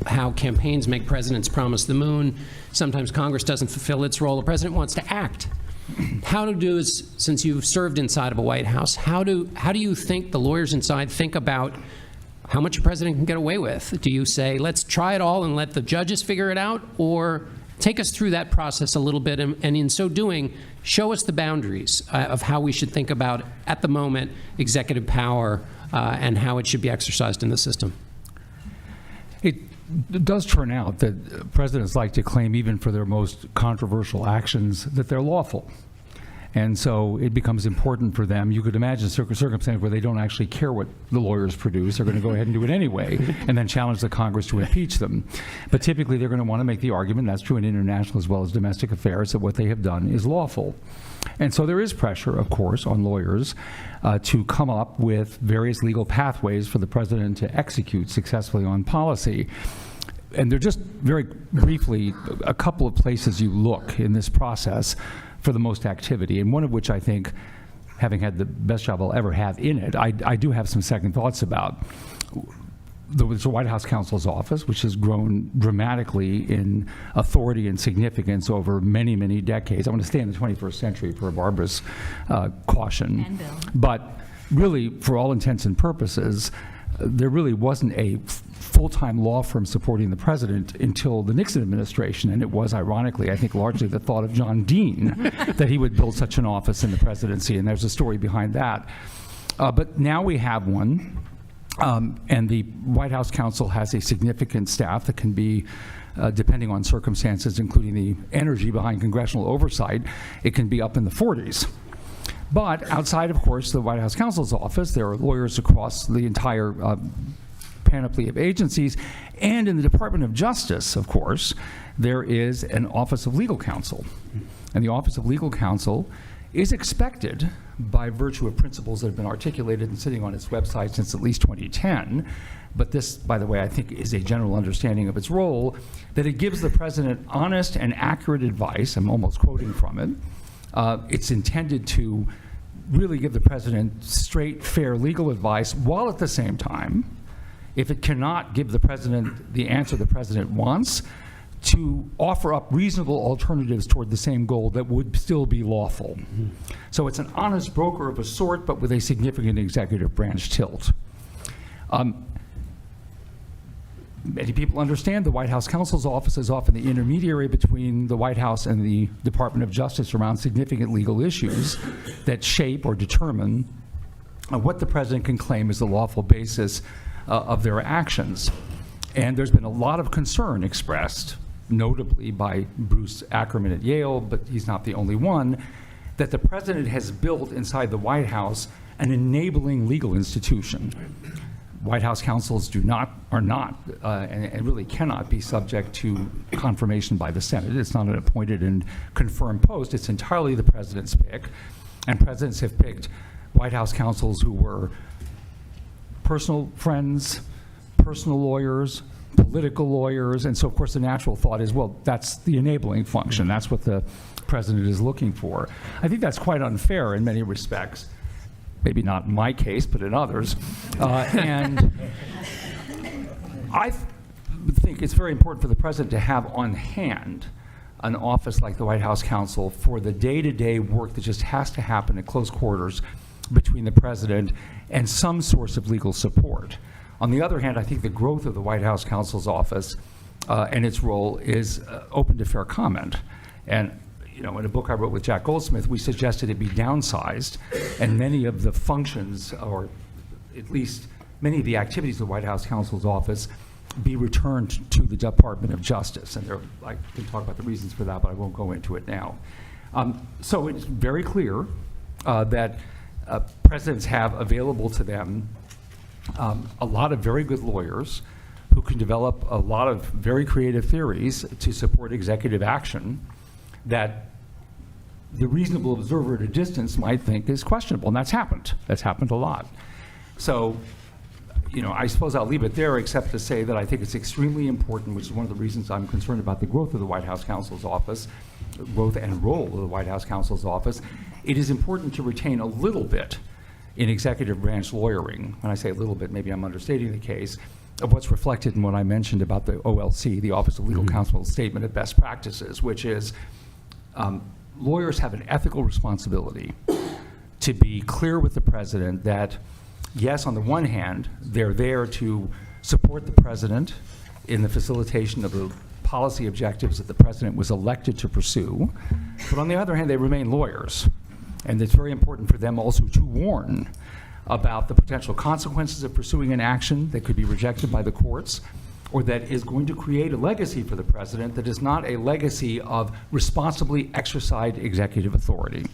how campaigns make presidents promise the moon. Sometimes Congress doesn't fulfill its role. The president wants to act. Since you've served inside of a White House, how do you think the lawyers inside think about how much a president can get away with? Do you say, let's try it all and let the judges figure it out? Or take us through that process a little bit, and in so doing, show us the boundaries of how we should think about, at the moment, executive power and how it should be exercised in the system. It does turn out that presidents like to claim, even for their most controversial actions, that they're lawful. And so it becomes important for them. You could imagine circumstances where they don't actually care what the lawyers produce. They're going to go ahead and do it anyway, and then challenge the Congress to impeach them. But typically they're going to want to make the argument, that's true in international as well as domestic affairs, that what they have done is lawful. And so there is pressure, of course, on lawyers to come up with various legal pathways for the president to execute successfully on policy. And there are just very briefly a couple of places you look in this process for the most activity, and one of which I think, having had the best job I'll ever have in it, I do have some second thoughts about. There's the White House counsel's office, which has grown dramatically in authority and significance over many, many decades. I want to stay in the 21st century for Barbara's caution. And Bill. But really, for all intents and purposes, there really wasn't a full-time law firm supporting the president until the Nixon administration, and it was, ironically, I think largely the thought of John Dean that he would build such an office in the presidency, and there's a story behind that. But now we have one, and the White House counsel has a significant staff that can be, depending on circumstances, including the energy behind congressional oversight, it can be up in the 40s. But outside, of course, the White House counsel's office, there are lawyers across the entire panoply of agencies. And in the Department of Justice, of course, there is an Office of Legal Counsel. And the Office of Legal Counsel is expected, by virtue of principles that have been articulated and sitting on its website since at least 2010, but this, by the way, I think is a general understanding of its role, that it gives the president honest and accurate advice. I'm almost quoting from it. It's intended to really give the president straight, fair legal advice, while at the same time, if it cannot give the president the answer the president wants, to offer up reasonable alternatives toward the same goal that would still be lawful. So it's an honest broker of a sort, but with a significant executive branch tilt. Many people understand the White House counsel's office is often the intermediary between the White House and the Department of Justice around significant legal issues that shape or determine what the president can claim is the lawful basis of their actions. And there's been a lot of concern expressed, notably by Bruce Ackerman at Yale, but he's not the only one, that the president has built inside the White House an enabling legal institution. White House counsels are not, and really cannot be subject to confirmation by the Senate. It's not an appointed and confirmed post. It's entirely the president's pick. And presidents have picked White House counsels who were personal friends, personal lawyers, political lawyers, and so of course the natural thought is, well, that's the enabling function. That's what the president is looking for. I think that's quite unfair in many respects. Maybe not in my case, but in others. And I think it's very important for the president to have on hand an office like the White House counsel for the day-to-day work that just has to happen at close quarters between the president and some source of legal support. On the other hand, I think the growth of the White House counsel's office and its role is open to fair comment. And in a book I wrote with Jack Goldsmith, we suggested it be downsized, and many of the functions, or at least many of the activities of the White House counsel's office, be returned to the Department of Justice. And I can talk about the reasons for that, but I won't go into it now. So it's very clear that presidents have available to them a lot of very good lawyers who can develop a lot of very creative theories to support executive action that the reasonable observer at a distance might think is questionable, and that's happened. That's happened a lot. So, I suppose I'll leave it there, except to say that I think it's extremely important, which is one of the reasons I'm concerned about the growth of the White House counsel's office, growth and role of the White House counsel's office. It is important to retain a little bit in executive branch lawyering. When I say a little bit, maybe I'm understating the case, of what's reflected in what I mentioned about the OLC, the Office of Legal Counsel's Statement of Best Practices, which is lawyers have an ethical responsibility to be clear with the president that, yes, on the one hand, they're there to support the president in the facilitation of the policy objectives that the president was elected to pursue, but on the other hand, they remain lawyers. And it's very important for them also to warn about the potential consequences of pursuing an action that could be rejected by the courts, or that is going to create a legacy for the president that is not a legacy of responsibly exercised executive authority.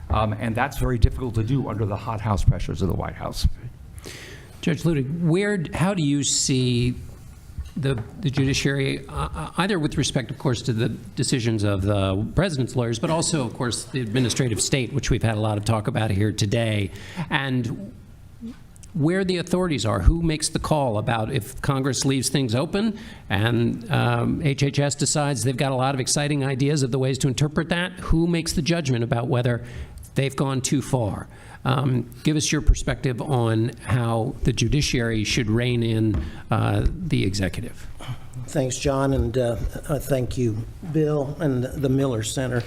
And that's very difficult to do under the hothouse pressures of the White House. Judge Ludig, how do you see the judiciary, either with respect, of course, to the decisions of the president's lawyers, but also, of course, the administrative state, which we've had a lot of talk about here today, and where the authorities are? Who makes the call about if Congress leaves things open and HHS decides they've got a lot of exciting ideas of the ways to interpret that? Who makes the judgment about whether they've gone too far? Give us your perspective on how the judiciary should rein in the executive. Thanks, John, and thank you, Bill, and the Miller Center.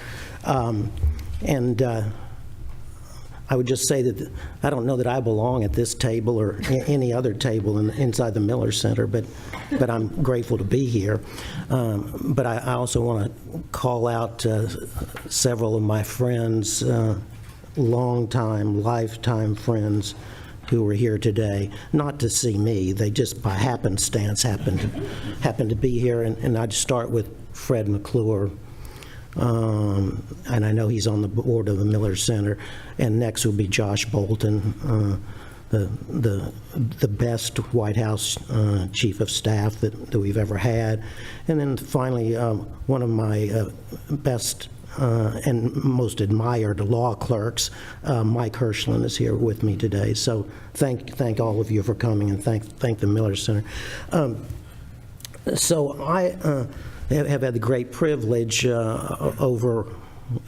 I would just say that I don't know that I belong at this table or any other table inside the Miller Center, but I'm grateful to be here. But I also want to call out several of my friends, longtime, lifetime friends who are here today, not to see me. They just by happenstance happen to be here. And I'd start with Fred McClure. And I know he's on the board of the Miller Center. And next will be Josh Bolton, the best White House chief of staff that we've ever had. And then finally, one of my best and most admired law clerks, Mike Hirschland, is here with me today. So thank all of you for coming, and thank the Miller Center. So I have had the great privilege over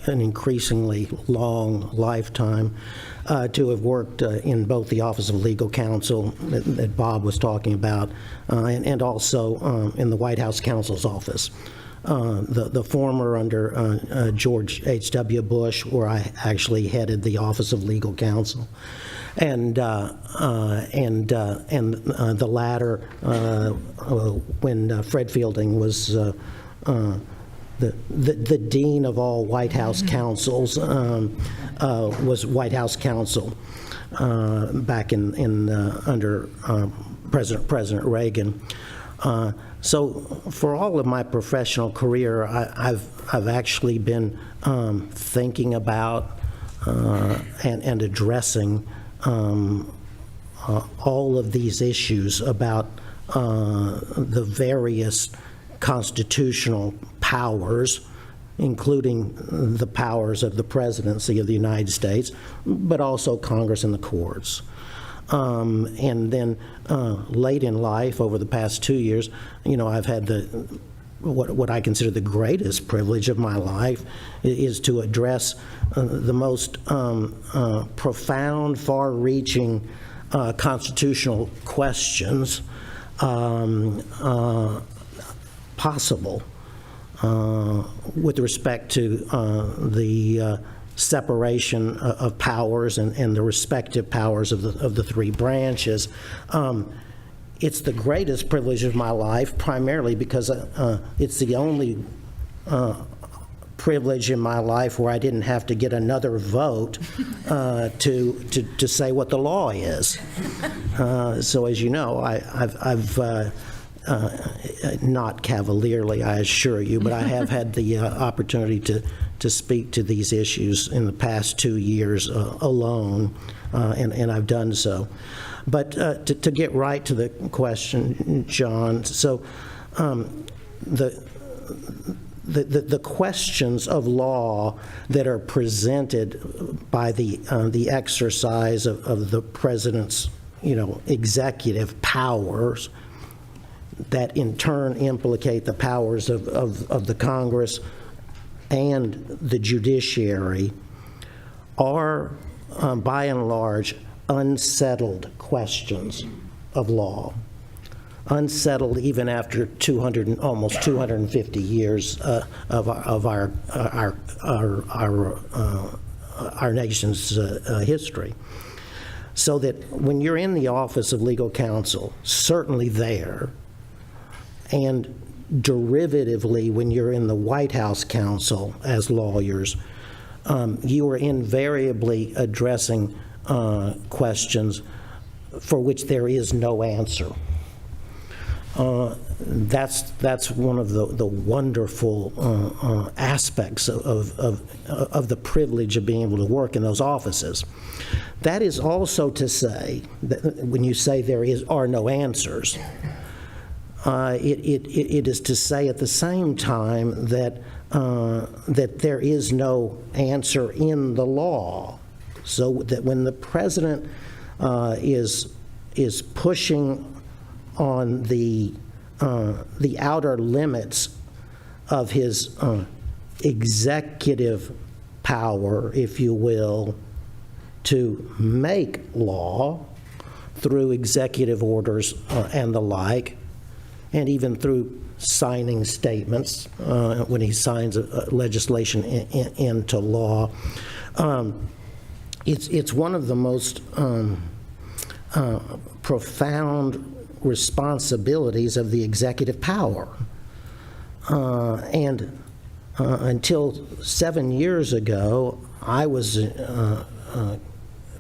an increasingly long lifetime to have worked in both the Office of Legal Counsel that Bob was talking about and also in the White House counsel's office. The former under George H.W. Bush, where I actually headed the Office of Legal Counsel, and the latter when Fred Fielding was the dean of all White House counsels, was White House counsel back in under President Reagan. So for all of my professional career, I've actually been thinking about and addressing all of these issues about the various constitutional powers, including the powers of the Presidency of the United States, but also Congress and the courts. And then late in life, over the past 2 years, I've had what I consider the greatest privilege of my life is to address the most profound, far-reaching constitutional questions possible with respect to the separation of powers and the respective powers of the three branches. It's the greatest privilege of my life, primarily because it's the only privilege in my life where I didn't have to get another vote to say what the law is. So as you know, I've not cavalierly, I assure you, but I have had the opportunity to speak to these issues in the past 2 years alone, and I've done so. But to get right to the question, John, so the questions of law that are presented by the exercise of the president's, executive powers that in turn implicate the powers of the Congress and the judiciary are, by and large, unsettled questions of law. Unsettled even after almost 250 years of our nation's history. So that when you're in the Office of Legal Counsel, certainly there, and derivatively when you're in the White House counsel as lawyers, you are invariably addressing questions for which there is no answer. That's one of the wonderful aspects of the privilege of being able to work in those offices. That is also to say that when you say there are no answers, it is to say at the same time that there is no answer in the law. So that when the president is pushing on the outer limits of his executive power, if you will, to make law through executive orders and the like, and even through signing statements when he signs legislation into law. It's one of the most profound responsibilities of the executive power. And until 7 years ago, I was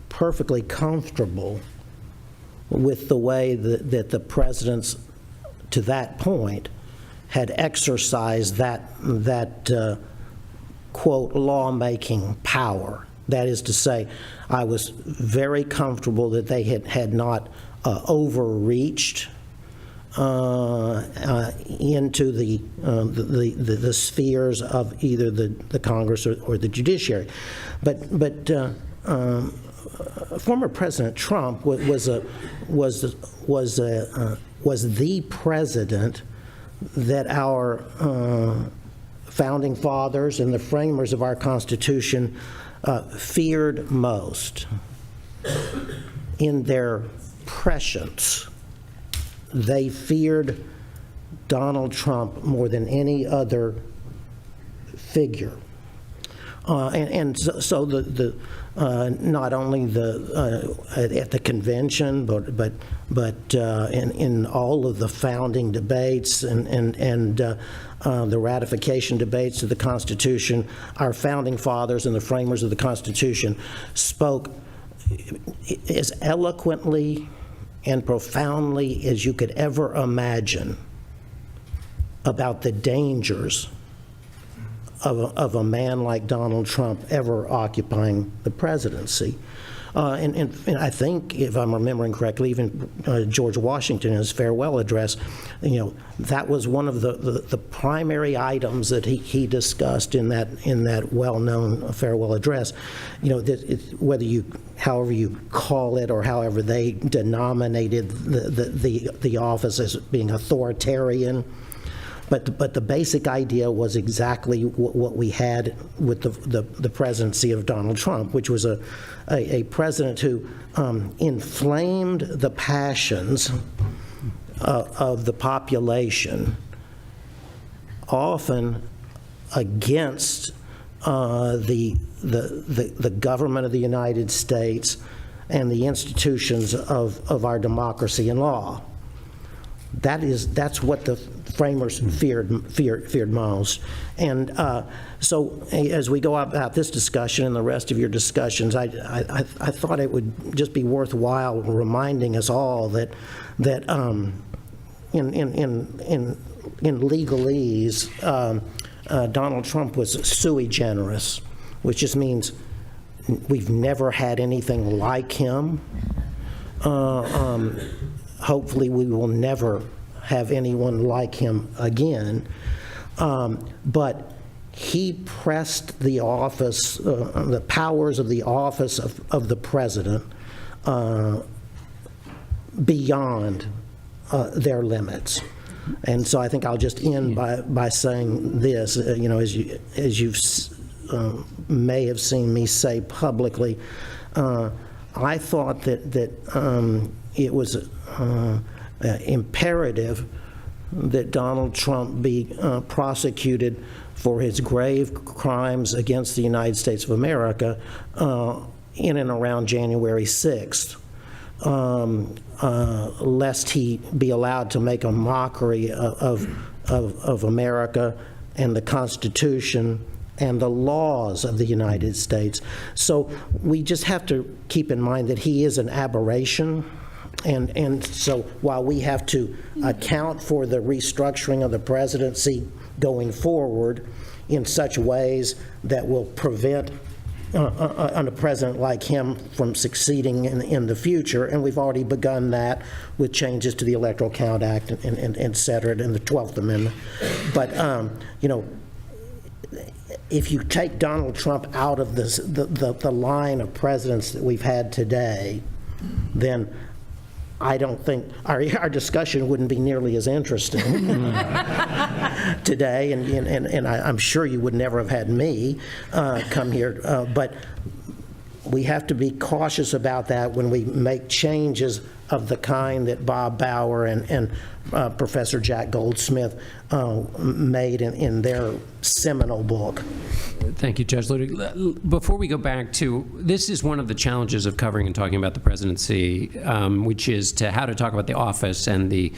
perfectly comfortable with the way that the presidents, to that point, had exercised that quote, lawmaking power. That is to say, I was very comfortable that they had not overreached into the spheres of either the Congress or the judiciary. But former President Trump was the president that our founding fathers and the framers of our Constitution feared most. In their prescience, they feared Donald Trump more than any other figure. And so not only at the convention, but in all of the founding debates and the ratification debates of the Constitution, our founding fathers and the framers of the Constitution spoke as eloquently and profoundly as you could ever imagine about the dangers of a man like Donald Trump ever occupying the presidency. And I think, if I'm remembering correctly, even George Washington in his farewell address, that was one of the primary items that he discussed in that well-known farewell address. However you call it or however they denominated the office as being authoritarian. But the basic idea was exactly what we had with the presidency of Donald Trump, which was a president who inflamed the passions of the population, often against the government of the United States and the institutions of our democracy and law. That's what the framers feared most. And so as we go about this discussion and the rest of your discussions, I thought it would just be worthwhile reminding us all that in legalese, Donald Trump was sui generis, which just means we've never had anything like him. Hopefully we will never have anyone like him again. But he pressed the office, the powers of the office of the president beyond their limits. And so I think I'll just end by saying this, as you may have seen me say publicly, I thought that it was imperative that Donald Trump be prosecuted for his grave crimes against the United States of America in and around January 6th, lest he be allowed to make a mockery of America and the Constitution and the laws of the United States. So we just have to keep in mind that he is an aberration. And so while we have to account for the restructuring of the presidency going forward in such ways that will prevent a president like him from succeeding in the future, and we've already begun that with changes to the Electoral Count Act and et cetera, and the 12th Amendment. But, if you take Donald Trump out of the line of presidents that we've had today, then I don't think our discussion wouldn't be nearly as interesting today, and I'm sure you would never have had me come here, but we have to be cautious about that when we make changes of the kind that Bob Bauer and Professor Jack Goldsmith made in their seminal book. Thank you, Judge Ludwig. Before we go back to, this is one of the challenges of covering and talking about the presidency, which is how to talk about the office and the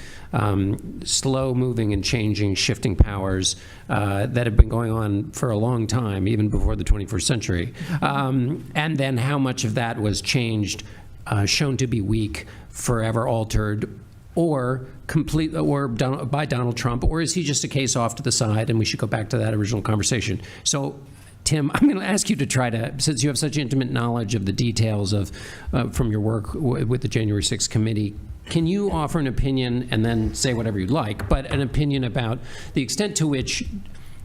slow-moving and changing, shifting powers that have been going on for a long time, even before the 21st century. And then how much of that was changed, shown to be weak, forever altered, or by Donald Trump, or is he just a case off to the side and we should go back to that original conversation? So, Tim, I'm going to ask you to try to, since you have such intimate knowledge of the details of from your work with the January 6th committee, can you offer an opinion, and then say whatever you'd like, but an opinion about the extent to which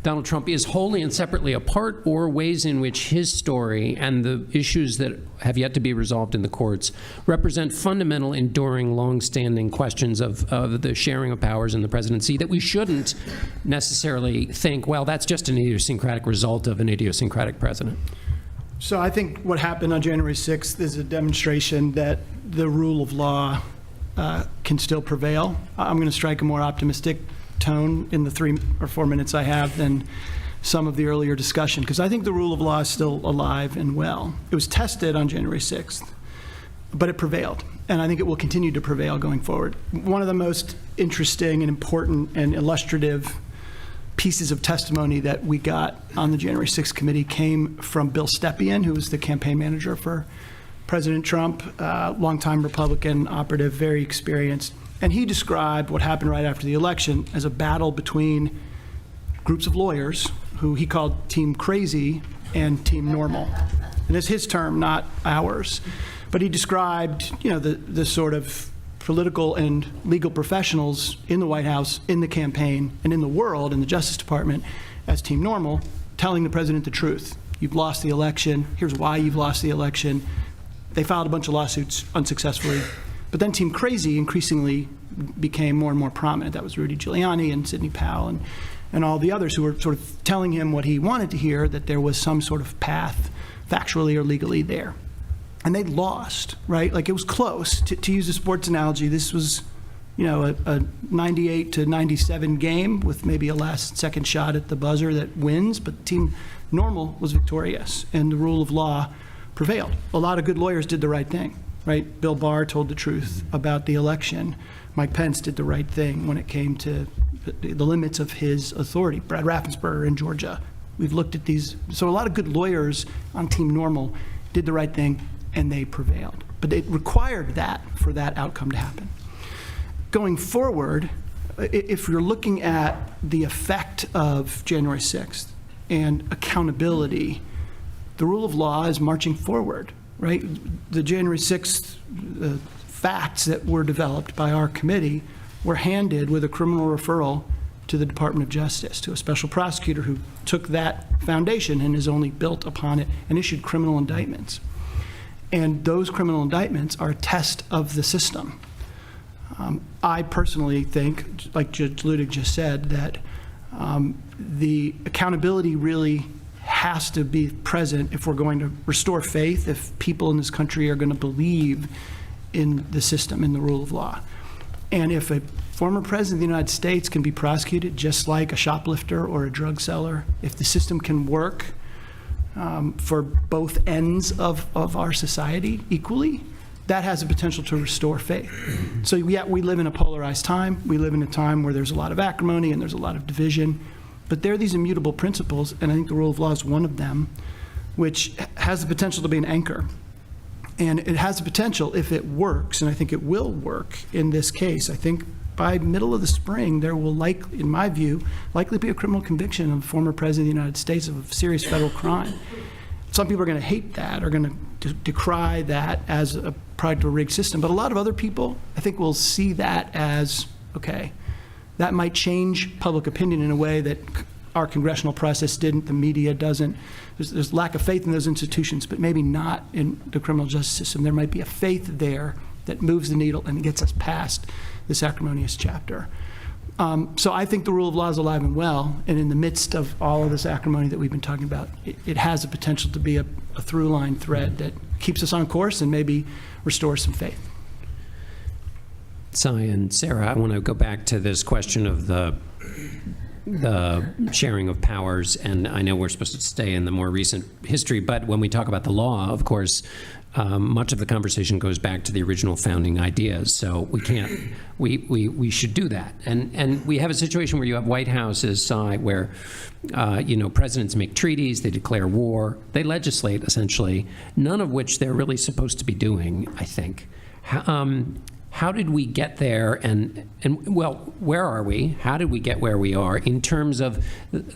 Donald Trump is wholly and separately apart, or ways in which his story and the issues that have yet to be resolved in the courts represent fundamental, enduring, long-standing questions of the sharing of powers in the presidency that we shouldn't necessarily think, well, that's just an idiosyncratic result of an idiosyncratic president? So I think what happened on January 6th is a demonstration that the rule of law can still prevail. I'm going to strike a more optimistic tone in the 3 or 4 minutes I have than some of the earlier discussion, because I think the rule of law is still alive and well. It was tested on January 6th, but it prevailed, and I think it will continue to prevail going forward. One of the most interesting and important and illustrative pieces of testimony that we got on the January 6th committee came from Bill Stepien, who was the campaign manager for President Trump, longtime Republican operative, very experienced. And he described what happened right after the election as a battle between groups of lawyers who he called Team Crazy and Team Normal. And it's his term, not ours. But he described, the sort of political and legal professionals in the White House, in the campaign, and in the world, in the Justice Department, as Team Normal, telling the president the truth. You've lost the election. Here's why you've lost the election. They filed a bunch of lawsuits unsuccessfully. But then Team Crazy increasingly became more and more prominent. That was Rudy Giuliani and Sidney Powell and all the others who were sort of telling him what he wanted to hear, that there was some sort of path, factually or legally, there. And they lost, right? Like, it was close. To use a sports analogy, this was, a 98 to 97 game with maybe a last-second shot at the buzzer that wins, but Team Normal was victorious, and the rule of law prevailed. A lot of good lawyers did the right thing. right? Bill Barr told the truth about the election. Mike Pence did the right thing when it came to the limits of his authority. Brad Raffensperger in Georgia. We've looked at these. So a lot of good lawyers on Team Normal did the right thing, and they prevailed. But it required that for that outcome to happen. Going forward, if you're looking at the effect of January 6th and accountability, the rule of law is marching forward, right? The January 6th facts that were developed by our committee were handed with a criminal referral to the Department of Justice, to a special prosecutor who took that foundation and has only built upon it and issued criminal indictments. And those criminal indictments are a test of the system. I personally think, like Judge Ludig just said, that the accountability really has to be present if we're going to restore faith, if people in this country are going to believe in the system, in the rule of law. And if a former president of the United States can be prosecuted just like a shoplifter or a drug seller, if the system can work for both ends of our society equally, that has the potential to restore faith. So yeah, we live in a polarized time. We live in a time where there's a lot of acrimony and there's a lot of division. But there are these immutable principles, and I think the rule of law is one of them, which has the potential to be an anchor. And it has the potential, if it works, and I think it will work in this case, I think by middle of the spring, there will likely, in my view, likely be a criminal conviction of a former president of the United States of a serious federal crime. Some people are going to hate that, are going to decry that as a product of a rigged system. But a lot of other people, I think, will see that as, okay, that might change public opinion in a way that our congressional process didn't, the media doesn't. There's lack of faith in those institutions, but maybe not in the criminal justice system. There might be a faith there that moves the needle and gets us past this acrimonious chapter. So I think the rule of law is alive and well, and in the midst of all of this acrimony that we've been talking about, it has the potential to be a through-line thread that keeps us on course and maybe restores some faith. Cy and Sarah, I want to go back to this question of the sharing of powers, and I know we're supposed to stay in the more recent history, but when we talk about the law, of course, much of the conversation goes back to the original founding ideas. So we can't, we should do that. And we have a situation where you have White Houses, where, presidents make treaties, they declare war, they legislate essentially, none of which they're really supposed to be doing, I think. How did we get there, and well, where are we? How did we get where we are in terms of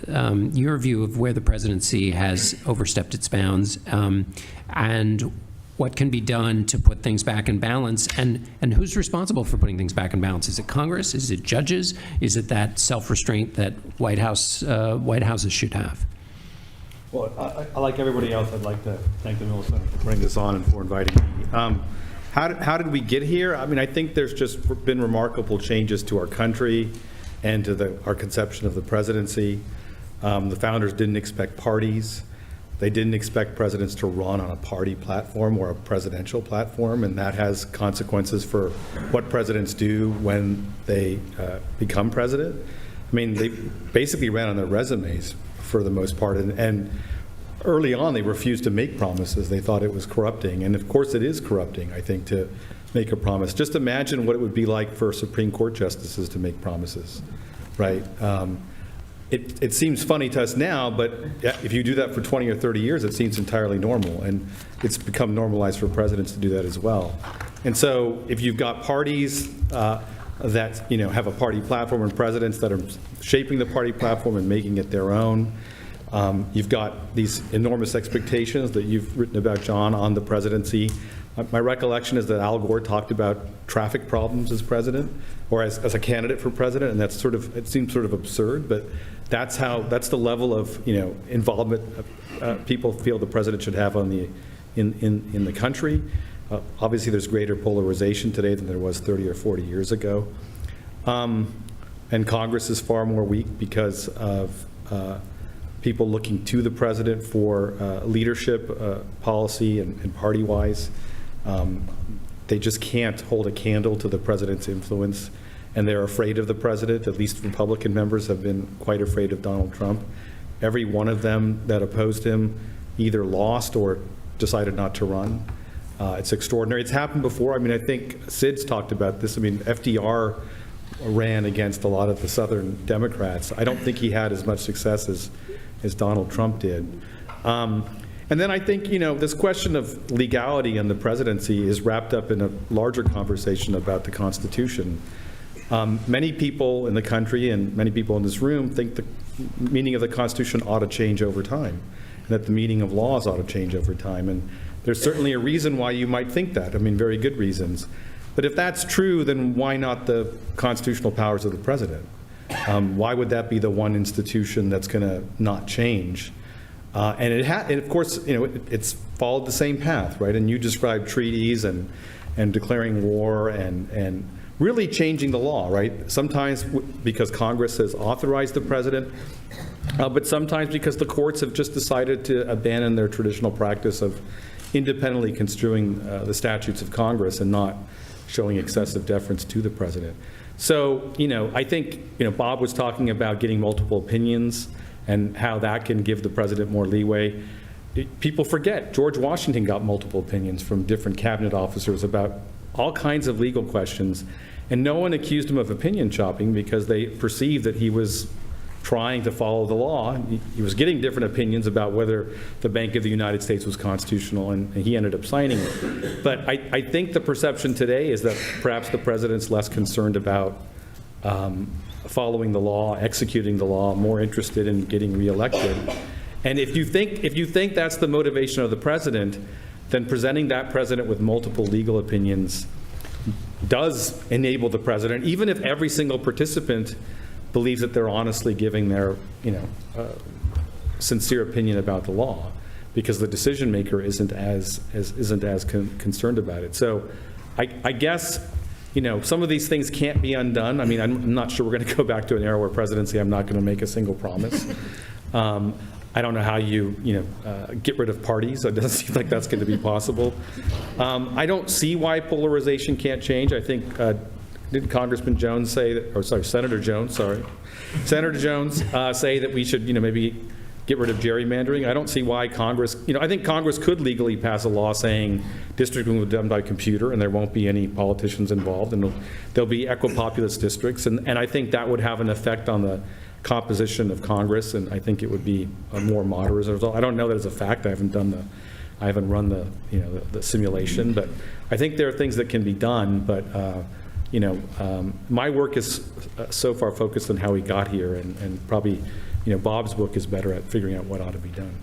your view of where the presidency has overstepped its bounds, and what can be done to put things back in balance, and who's responsible for putting things back in balance? Is it Congress? Is it judges? Is it that self-restraint that White Houses should have? Well, I like everybody else, I'd like to thank the Miller Center for putting this on and for inviting me. How did we get here? I mean, I think there's just been remarkable changes to our country and to our conception of the presidency. The founders didn't expect parties. They didn't expect presidents to run on a party platform or a presidential platform, and that has consequences for what presidents do when they become president. I mean, they basically ran on their resumes for the most part, and early on, they refused to make promises. They thought it was corrupting. And of course, it is corrupting, I think, to make a promise. Just imagine what it would be like for Supreme Court justices to make promises, right? It seems funny to us now, but if you do that for 20 or 30 years, it seems entirely normal. And it's become normalized for presidents to do that as well. And so if you've got parties that have a party platform and presidents that are shaping the party platform and making it their own, you've got these enormous expectations that you've written about, John, on the presidency. My recollection is that Al Gore talked about traffic problems as president, or as a candidate for president, and that's it seems sort of absurd, but that's the level of involvement people feel the president should have in the country. Obviously, there's greater polarization today than there was 30 or 40 years ago, and Congress is far more weak because of people looking to the president for leadership, policy, and party-wise. They just can't hold a candle to the president's influence, and they're afraid of the president. At least Republican members have been quite afraid of Donald Trump. Every one of them that opposed him either lost or decided not to run. It's extraordinary. It's happened before. I mean, I think Sid's talked about this. I mean, FDR ran against a lot of the Southern Democrats. I don't think he had as much success as Donald Trump did. And then I think, this question of legality in the presidency is wrapped up in a larger conversation about the Constitution. Many people in the country and many people in this room think the meaning of the Constitution ought to change over time, and that the meaning of laws ought to change over time. And there's certainly a reason why you might think that. I mean, very good reasons. But if that's true, then why not the constitutional powers of the president? Why would that be the one institution that's going to not change? And of course, it's followed the same path, right? And you described treaties and declaring war and really changing the law, right? Sometimes because Congress has authorized the president, but sometimes because the courts have just decided to abandon their traditional practice of independently construing the statutes of Congress and not showing excessive deference to the president. So, I think, Bob was talking about getting multiple opinions and how that can give the president more leeway. People forget George Washington got multiple opinions from different cabinet officers about all kinds of legal questions, and no one accused him of opinion chopping because they perceived that he was trying to follow the law. He was getting different opinions about whether the Bank of the United States was constitutional, and he ended up signing it. But I think the perception today is that perhaps the president's less concerned about following the law, executing the law, more interested in getting reelected. And if you think that's the motivation of the president, then presenting that president with multiple legal opinions does enable the president, even if every single participant believes that they're honestly giving their sincere opinion about the law, because the decision maker isn't as concerned about it. So I guess some of these things can't be undone. I mean, I'm not sure we're going to go back to an era where presidency, I'm not going to make a single promise. I don't know how you get rid of parties. It doesn't seem like that's going to be possible. I don't see why polarization can't change. I think, did Congressman Jones say that, or sorry, Senator Jones say that we should, maybe get rid of gerrymandering? I don't see why Congress, I think Congress could legally pass a law saying districting will be done by computer and there won't be any politicians involved, and there'll be equipopulous districts, and I think that would have an effect on the composition of Congress, and I think it would be a more moderate result. I don't know that as a fact. I haven't run the simulation, but I think there are things that can be done. But my work is so far focused on how we got here, and probably Bob's book is better at figuring out what ought to be done.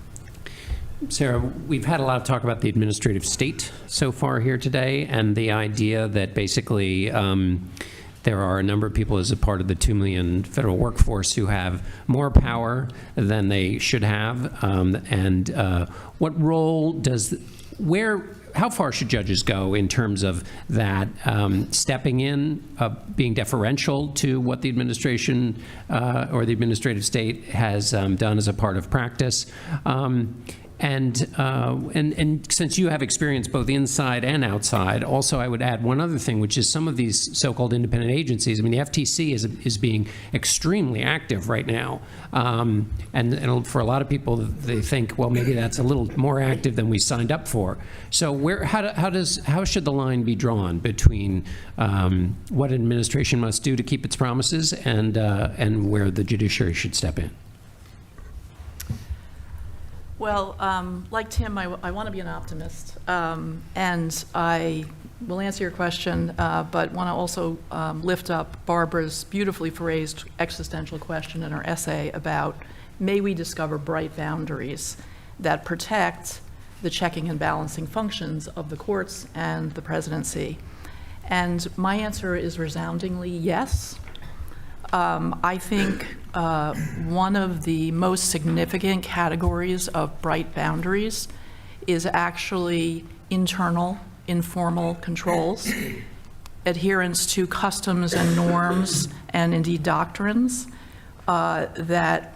Sarah, we've had a lot of talk about the administrative state so far here today, and the idea that basically there are a number of people as a part of the 2 million federal workforce who have more power than they should have. What role how far should judges go in terms of that, stepping in, being deferential to what the administration or the administrative state has done as a part of practice? And since you have experience both inside and outside, also I would add one other thing, which is some of these so-called independent agencies. I mean, the FTC is being extremely active right now, and for a lot of people, they think, well, maybe that's a little more active than we signed up for. So how should the line be drawn between what an administration must do to keep its promises and where the judiciary should step in? Well, like Tim, I want to be an optimist, and I will answer your question, but want to also lift up Barbara's beautifully phrased existential question in her essay about, may we discover bright boundaries that protect the checking and balancing functions of the courts and the presidency? And my answer is resoundingly yes. I think one of the most significant categories of bright boundaries is actually internal, informal controls, adherence to customs and norms and indeed doctrines that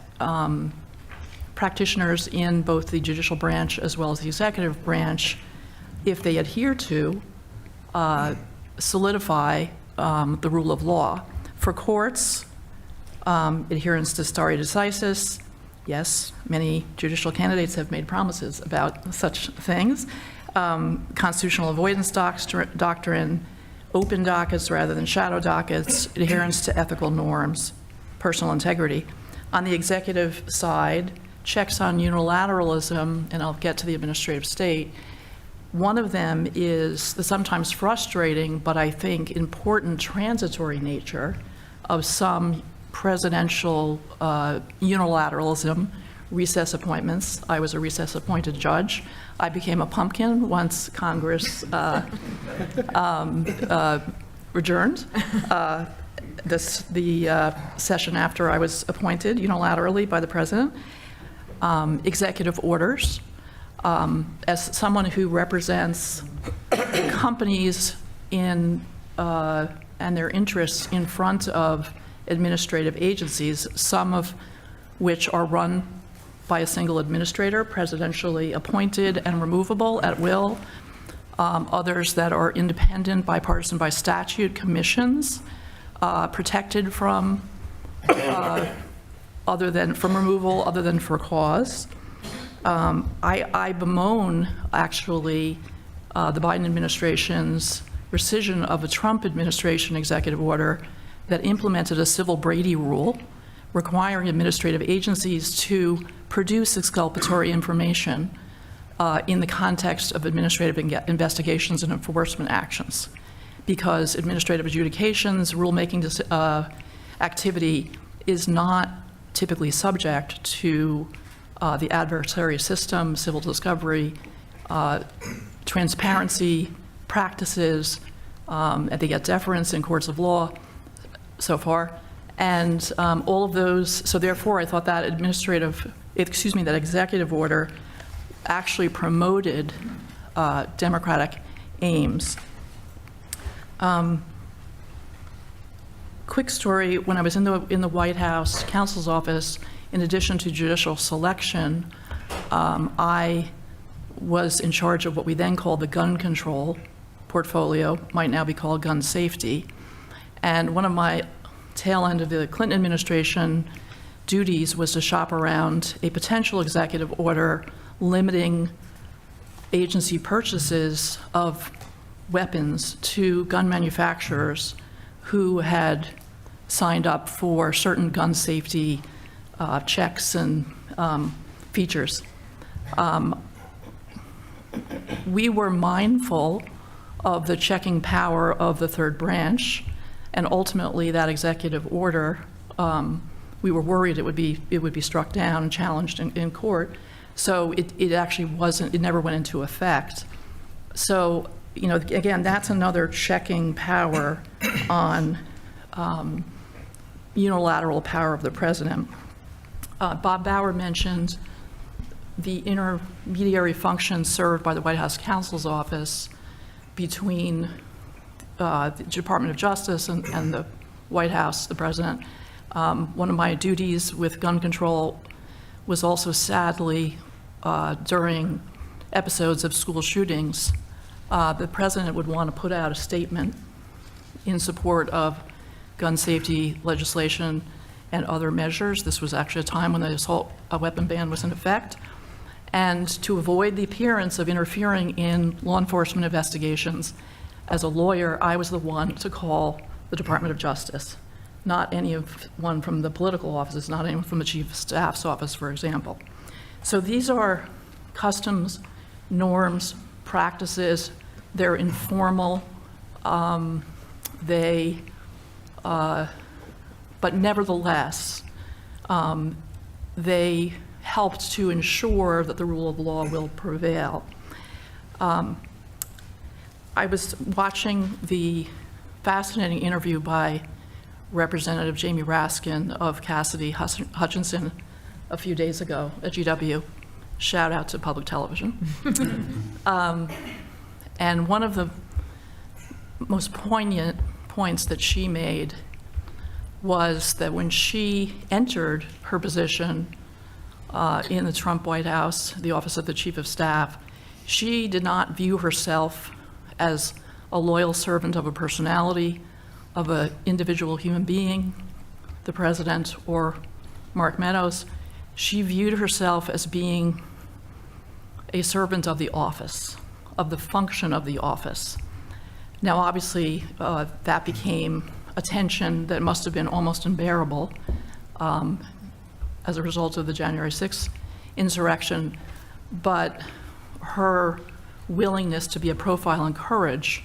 practitioners in both the judicial branch as well as the executive branch, if they adhere to, solidify the rule of law. For courts, adherence to stare decisis, yes, many judicial candidates have made promises about such things. constitutional avoidance doctrine, open dockets rather than shadow dockets, adherence to ethical norms, personal integrity. On the executive side, checks on unilateralism, and I'll get to the administrative state. One of them is the sometimes frustrating, but I think important transitory nature of some presidential unilateralism, recess appointments. I was a recess appointed judge. I became a pumpkin once Congress adjourned. The session after I was appointed unilaterally by the president. Executive orders. As someone who represents companies in and their interests in front of administrative agencies, some of which are run by a single administrator, presidentially appointed and removable at will, others that are independent, bipartisan by statute, commissions, protected from removal other than for cause. I bemoan, actually, the Biden administration's rescission of a Trump administration executive order that implemented a civil Brady rule requiring administrative agencies to produce exculpatory information in the context of administrative investigations and enforcement actions. Because administrative adjudications, rulemaking activity is not typically subject to the adversary system, civil discovery, transparency practices, and they get deference in courts of law so far. And all of those, so therefore I thought that that executive order actually promoted democratic aims. Quick story, when I was in the White House counsel's office, in addition to judicial selection, I was in charge of what we then called the gun control portfolio, might now be called gun safety. And one of my tail end of the Clinton administration duties was to shop around a potential executive order limiting agency purchases of weapons to gun manufacturers who had signed up for certain gun safety checks and features. We were mindful of the checking power of the third branch, and ultimately that executive order, we were worried it would be struck down and challenged in court. So it actually wasn't, it never went into effect. So, you know, again, that's another checking power on unilateral power of the president. Bob Bauer mentioned the intermediary function served by the White House counsel's office between the Department of Justice and the White House, the president. One of my duties with gun control was also sadly during episodes of school shootings, the president would want to put out a statement in support of gun safety legislation and other measures. This was actually a time when the assault weapon ban was in effect. And to avoid the appearance of interfering in law enforcement investigations, as a lawyer, I was the one to call the Department of Justice, not anyone from the political offices, not anyone from the Chief of Staff's office, for example. So these are customs, norms, practices. They're informal. But nevertheless, they helped to ensure that the rule of law will prevail. I was watching the fascinating interview by Representative Jamie Raskin of Cassidy Hutchinson a few days ago at GW. Shout out to public television. And one of the most poignant points that she made was that when she entered her position in the Trump White House, the office of the Chief of Staff, she did not view herself as a loyal servant of a personality, of an individual human being, the president or Mark Meadows. She viewed herself as being a servant of the office of the function of the office. Now, obviously, that became a tension that must have been almost unbearable as a result of the January 6th insurrection, but her willingness to be a profile in courage,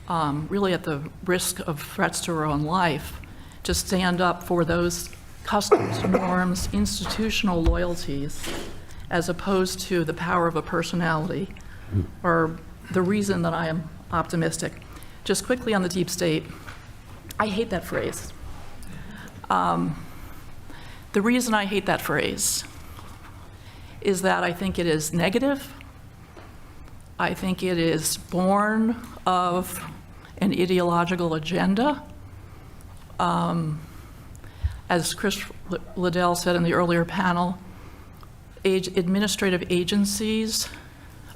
really at the risk of threats to her own life, to stand up for those customs, norms, institutional loyalties, as opposed to the power of a personality, are the reason that I am optimistic. Just quickly on the deep state, I hate that phrase. The reason I hate that phrase is that I think it is negative. I think it is born of an ideological agenda. As Chris Liddell said in the earlier panel, administrative agencies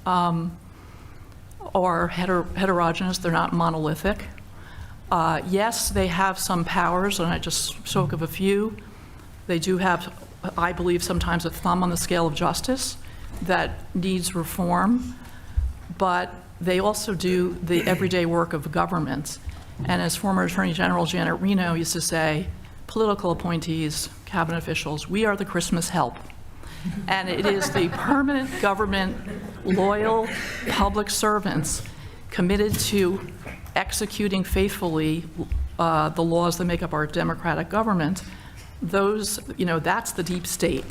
are heterogeneous, they're not monolithic. Yes, they have some powers, and I just spoke of a few. They do have, I believe, sometimes a thumb on the scale of justice that needs reform, but they also do the everyday work of government. And as former Attorney General Janet Reno used to say, political appointees, cabinet officials, we are the Christmas help. And it is the permanent government, loyal public servants committed to executing faithfully the laws that make up our democratic government. Those, that's the deep state.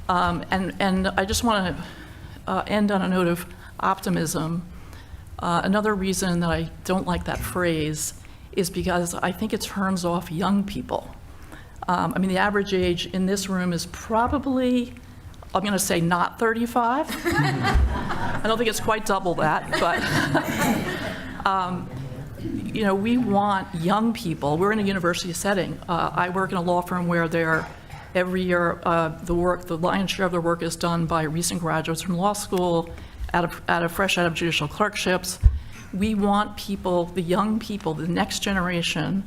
And I just want to end on a note of optimism. Another reason that I don't like that phrase is because I think it turns off young people. The average age in this room is probably, I'm going to say not 35. I don't think it's quite double that, but we want young people. We're in a university setting. I work in a law firm where every year the lion's share of the work is done by recent graduates from law school, fresh out of judicial clerkships. We want people, the young people, the next generation,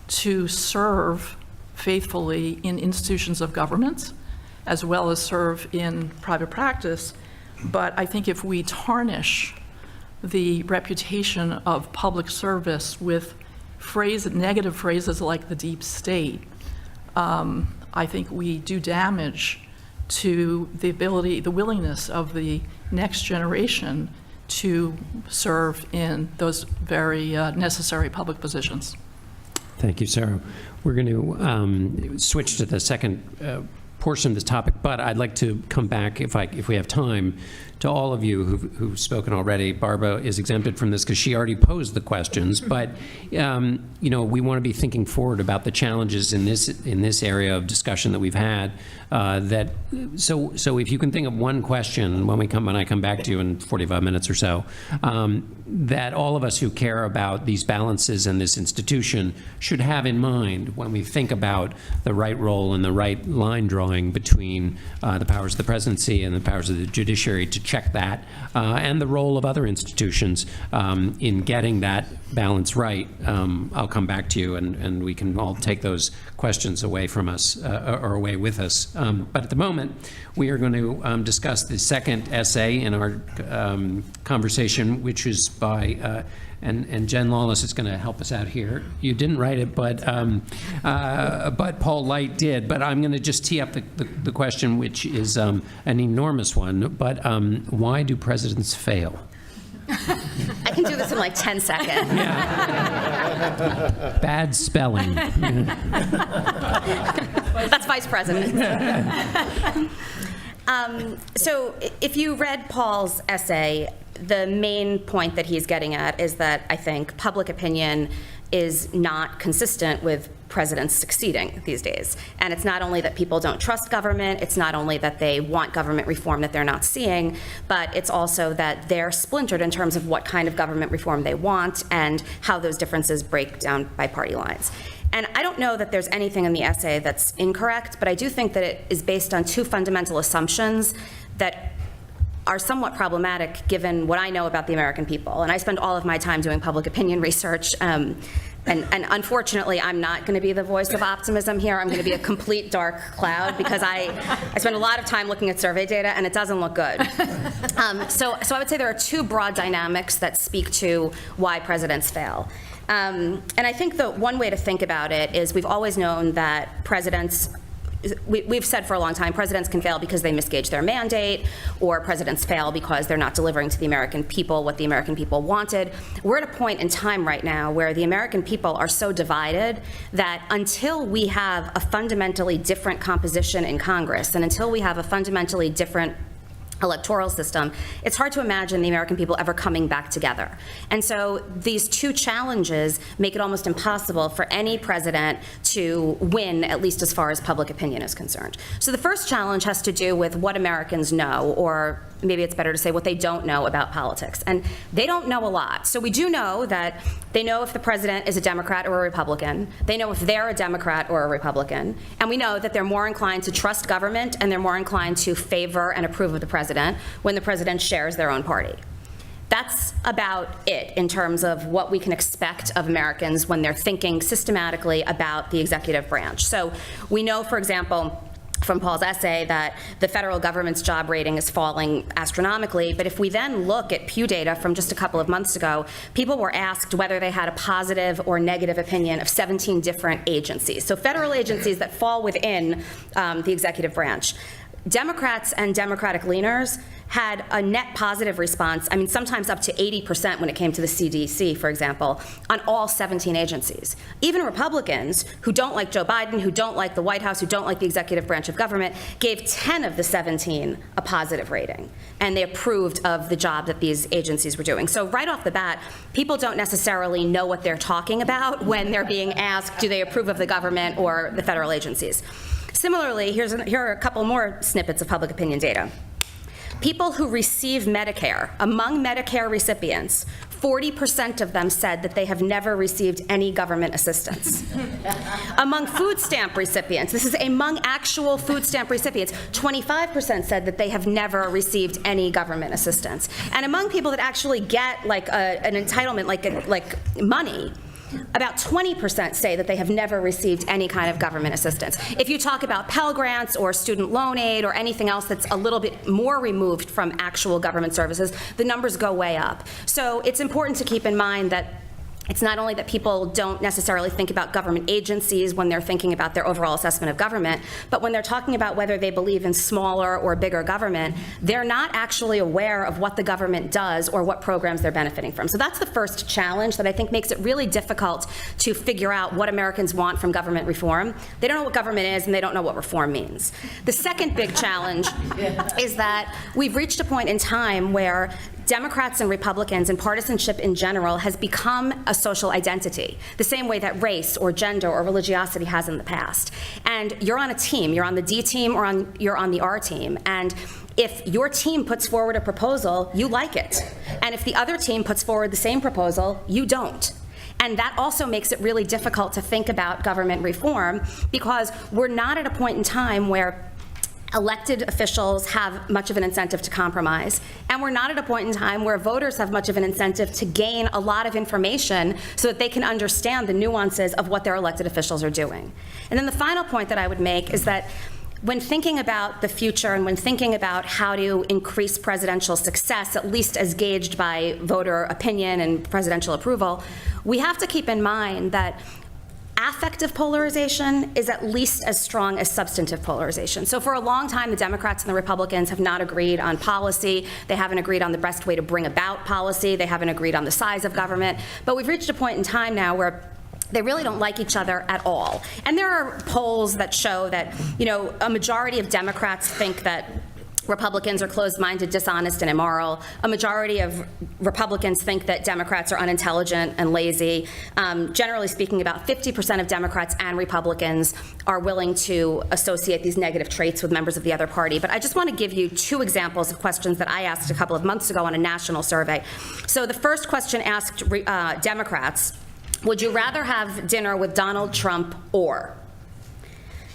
to serve faithfully in institutions of government, as well as serve in private practice. But I think if we tarnish the reputation of public service with negative phrases like the deep state, I think we do damage to the willingness of the next generation to serve in those very necessary public positions. Thank you, Sarah. We're going to switch to the second portion of this topic, but I'd like to come back, if we have time, to all of you who've spoken already. Barbara is exempted from this because she already posed the questions, but we want to be thinking forward about the challenges in this area of discussion that we've had. So if you can think of one question when I come back to you in 45 minutes or so, that all of us who care about these balances in this institution should have in mind when we think about the right role and the right line drawing between the powers of the presidency and the powers of the judiciary to check that, and the role of other institutions in getting that balance right. I'll come back to you, and we can all take those questions away from us or away with us. But at the moment, we are going to discuss the second essay in our conversation, which is by, and Jen Lawless is going to help us out here. You didn't write it, but Paul Light did. But I'm going to just tee up the question, which is an enormous one. But why do presidents fail? I can do this in like 10 seconds. Yeah. Bad spelling. That's vice president. So if you read Paul's essay, the main point that he's getting at is that I think public opinion is not consistent with presidents succeeding these days. And it's not only that people don't trust government, it's not only that they want government reform that they're not seeing, but it's also that they're splintered in terms of what kind of government reform they want and how those differences break down by party lines. And I don't know that there's anything in the essay that's incorrect, but I do think that it is based on two fundamental assumptions that are somewhat problematic given what I know about the American people. And I spend all of my time doing public opinion research. And unfortunately, I'm not going to be the voice of optimism here. I'm going to be a complete dark cloud because I spend a lot of time looking at survey data, and it doesn't look good. So I would say there are two broad dynamics that speak to why presidents fail. And I think the one way to think about it is we've always known that presidents, we've said for a long time, presidents can fail because they misgauge their mandate, or presidents fail because they're not delivering to the American people what the American people wanted. We're at a point in time right now where the American people are so divided that until we have a fundamentally different composition in Congress, and until we have a fundamentally different electoral system, it's hard to imagine the American people ever coming back together. And so these two challenges make it almost impossible for any president to win, at least as far as public opinion is concerned. So the first challenge has to do with what Americans know, or maybe it's better to say what they don't know about politics. And they don't know a lot. So we do know that they know if the president is a Democrat or a Republican. They know if they're a Democrat or a Republican. And we know that they're more inclined to trust government, and they're more inclined to favor and approve of the president when the president shares their own party. That's about it in terms of what we can expect of Americans when they're thinking systematically about the executive branch. So we know, for example, from Paul's essay, that the federal government's job rating is falling astronomically. But if we then look at Pew data from just a couple of months ago, people were asked whether they had a positive or negative opinion of 17 different agencies. So federal agencies that fall within the executive branch. Democrats and Democratic leaners had a net positive response, I mean, sometimes up to 80% when it came to the CDC, for example, on all 17 agencies. Even Republicans who don't like Joe Biden, who don't like the White House, who don't like the executive branch of government, gave 10 of the 17 a positive rating, and they approved of the job that these agencies were doing. So right off the bat, people don't necessarily know what they're talking about when they're being asked, do they approve of the government or the federal agencies? Similarly, here are a couple more snippets of public opinion data. People who receive Medicare, among Medicare recipients, 40% of them said that they have never received any government assistance. Among food stamp recipients, this is among actual food stamp recipients, 25% said that they have never received any government assistance. And among people that actually get like an entitlement, like money, about 20% say that they have never received any kind of government assistance. If you talk about Pell Grants or student loan aid or anything else that's a little bit more removed from actual government services, the numbers go way up. So it's important to keep in mind that it's not only that people don't necessarily think about government agencies when they're thinking about their overall assessment of government, but when they're talking about whether they believe in smaller or bigger government, they're not actually aware of what the government does or what programs they're benefiting from. So that's the first challenge that I think makes it really difficult to figure out what Americans want from government reform. They don't know what government is, and they don't know what reform means. The second big challenge is that we've reached a point in time where Democrats and Republicans and partisanship in general has become a social identity, the same way that race or gender or religiosity has in the past. And you're on a team, you're on the D team or you're on the R team. And if your team puts forward a proposal, you like it. And if the other team puts forward the same proposal, you don't. And that also makes it really difficult to think about government reform, because we're not at a point in time where elected officials have much of an incentive to compromise, and we're not at a point in time where voters have much of an incentive to gain a lot of information so that they can understand the nuances of what their elected officials are doing. And then the final point that I would make is that when thinking about the future and when thinking about how to increase presidential success, at least as gauged by voter opinion and presidential approval, we have to keep in mind that affective polarization is at least as strong as substantive polarization. So for a long time, the Democrats and the Republicans have not agreed on policy. They haven't agreed on the best way to bring about policy. They haven't agreed on the size of government. But we've reached a point in time now where they really don't like each other at all. And there are polls that show that, a majority of Democrats think that Republicans are closed-minded, dishonest, and immoral. A majority of Republicans think that Democrats are unintelligent and lazy. Generally speaking, about 50% of Democrats and Republicans are willing to associate these negative traits with members of the other party. But I just want to give you two examples of questions that I asked a couple of months ago on a national survey. So the first question asked Democrats, would you rather have dinner with Donald Trump or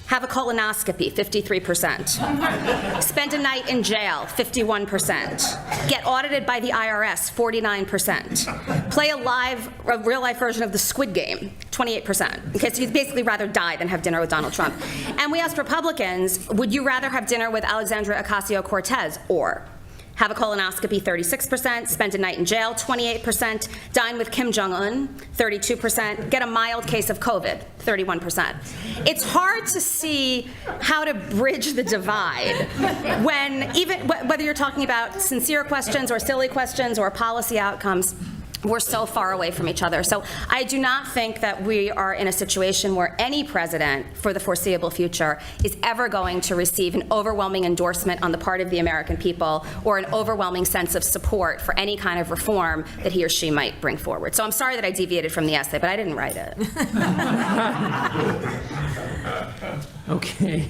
have a colonoscopy, 53%. Spend a night in jail, 51%. Get audited by the IRS, 49%. Play a real-life version of the Squid Game, 28%, because you'd basically rather die than have dinner with Donald Trump. And we asked Republicans, would you rather have dinner with Alexandria Ocasio-Cortez or have a colonoscopy, 36%, spend a night in jail, 28%, dine with Kim Jong-un, 32%, get a mild case of COVID, 31%. It's hard to see how to bridge the divide when, even whether you're talking about sincere questions or silly questions or policy outcomes, we're so far away from each other. So I do not think that we are in a situation where any president for the foreseeable future is ever going to receive an overwhelming endorsement on the part of the American people or an overwhelming sense of support for any kind of reform that he or she might bring forward. So I'm sorry that I deviated from the essay, but I didn't write it. Okay,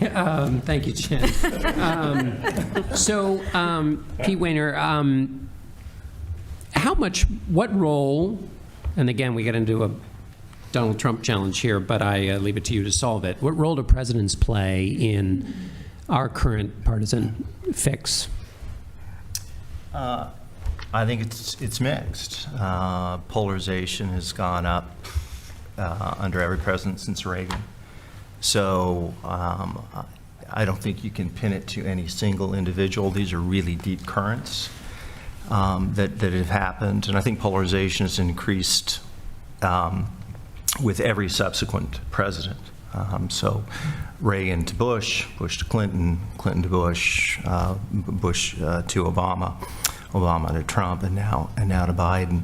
thank you, Jen. Pete Wehner, what role, and again, we get into a Donald Trump challenge here, but I leave it to you to solve it. What role do presidents play in our current partisan fix? I think it's mixed. Polarization has gone up under every president since Reagan. So I don't think you can pin it to any single individual. These are really deep currents that have happened, and I think polarization has increased with every subsequent president. So Reagan to Bush, Bush to Clinton, Clinton to Bush, Bush to Obama, Obama to Trump, and now to Biden.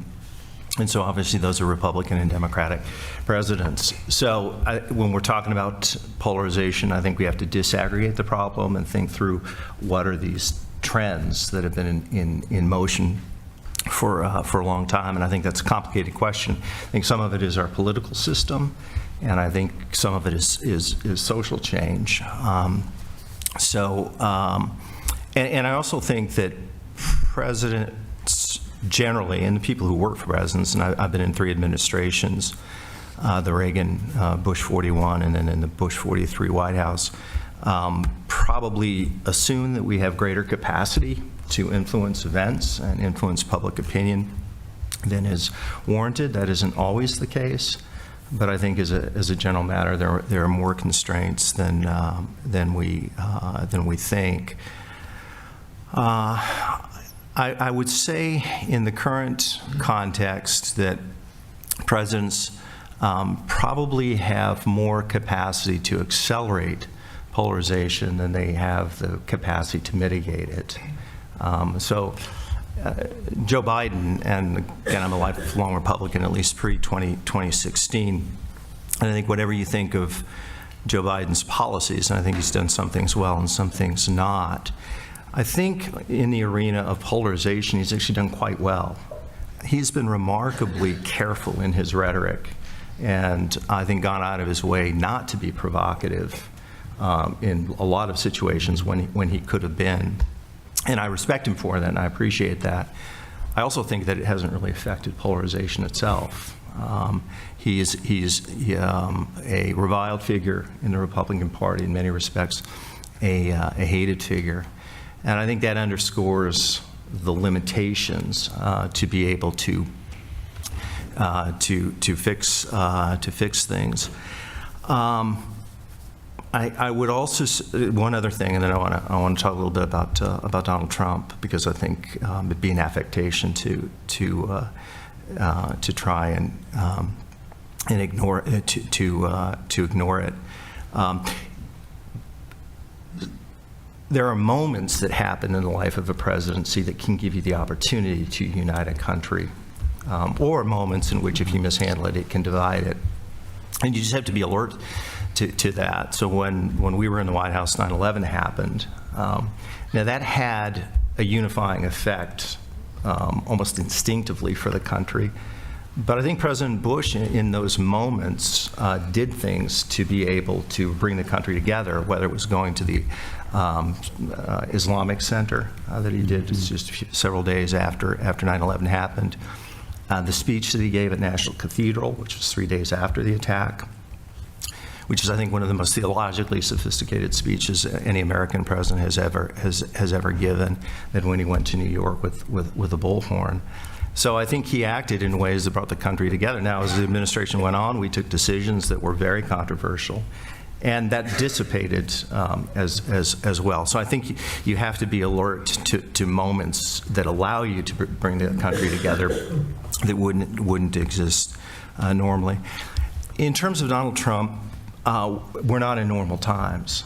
And so obviously those are Republican and Democratic presidents. So when we're talking about polarization, I think we have to disaggregate the problem and think through what are these trends that have been in motion for a long time, and I think that's a complicated question. I think some of it is our political system, and I think some of it is social change. And I also think that presidents generally, and the people who work for presidents, and I've been in 3 administrations, the Reagan, Bush 41, and then in the Bush 43 White House, probably assume that we have greater capacity to influence events and influence public opinion than is warranted. That isn't always the case, but I think as a general matter, there are more constraints than we think. I would say in the current context that presidents probably have more capacity to accelerate polarization than they have the capacity to mitigate it. Joe Biden, and again, I'm a lifelong Republican, at least pre-2016, and I think whatever you think of Joe Biden's policies, and I think he's done some things well and some things not, I think in the arena of polarization, he's actually done quite well. He's been remarkably careful in his rhetoric, and I think gone out of his way not to be provocative in a lot of situations when he could have been. And I respect him for that, and I appreciate that. I also think that it hasn't really affected polarization itself. He's a reviled figure in the Republican Party in many respects, a hated figure. And I think that underscores the limitations to be able to fix things. I would also one other thing, and then I want to talk a little bit about Donald Trump, because I think it'd be an affectation to try and ignore it, to ignore it. There are moments that happen in the life of a presidency that can give you the opportunity to unite a country, or moments in which, if you mishandle it, it can divide it. And you just have to be alert to that. So when we were in the White House, 9/11 happened. Now that had a unifying effect almost instinctively for the country. But I think President Bush, in those moments, did things to be able to bring the country together, whether it was going to the Islamic Center that he did just several days after 9/11 happened, the speech that he gave at National Cathedral, which was 3 days after the attack, which is, I think, one of the most theologically sophisticated speeches any American president has ever given, than when he went to New York with a bullhorn. So I think he acted in ways that brought the country together. Now, as the administration went on, we took decisions that were very controversial, and that dissipated as well. So I think you have to be alert to moments that allow you to bring the country together that wouldn't exist normally. In terms of Donald Trump, we're not in normal times.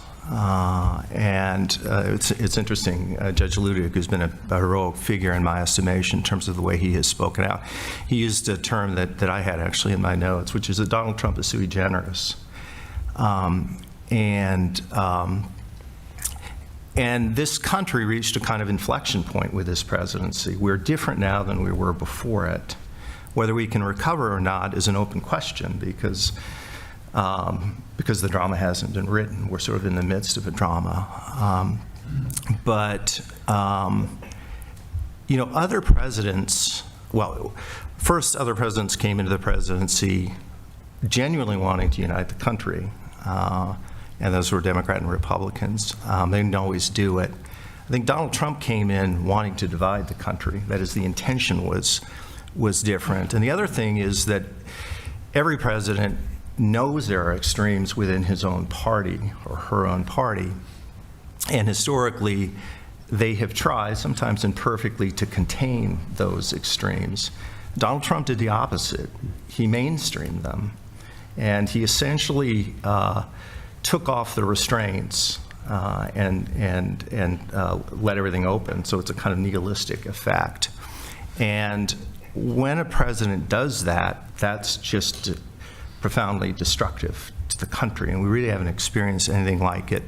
It's interesting, Judge Ludick, who's been a heroic figure in my estimation in terms of the way he has spoken out, he used a term that I had actually in my notes, which is that Donald Trump is sui generis. And this country reached a kind of inflection point with this presidency. We're different now than we were before it. Whether we can recover or not is an open question, because the drama hasn't been written. We're sort of in the midst of a drama. Other presidents, first, other presidents came into the presidency genuinely wanting to unite the country, and those were Democrat and Republicans. They didn't always do it. I think Donald Trump came in wanting to divide the country. That is, the intention was different. And the other thing is that every president knows there are extremes within his own party or her own party, and historically they have tried, sometimes imperfectly, to contain those extremes. Donald Trump did the opposite. He mainstreamed them, and he essentially took off the restraints and let everything open. So it's a kind of nihilistic effect. And when a president does that, that's just profoundly destructive to the country, and we really haven't experienced anything like it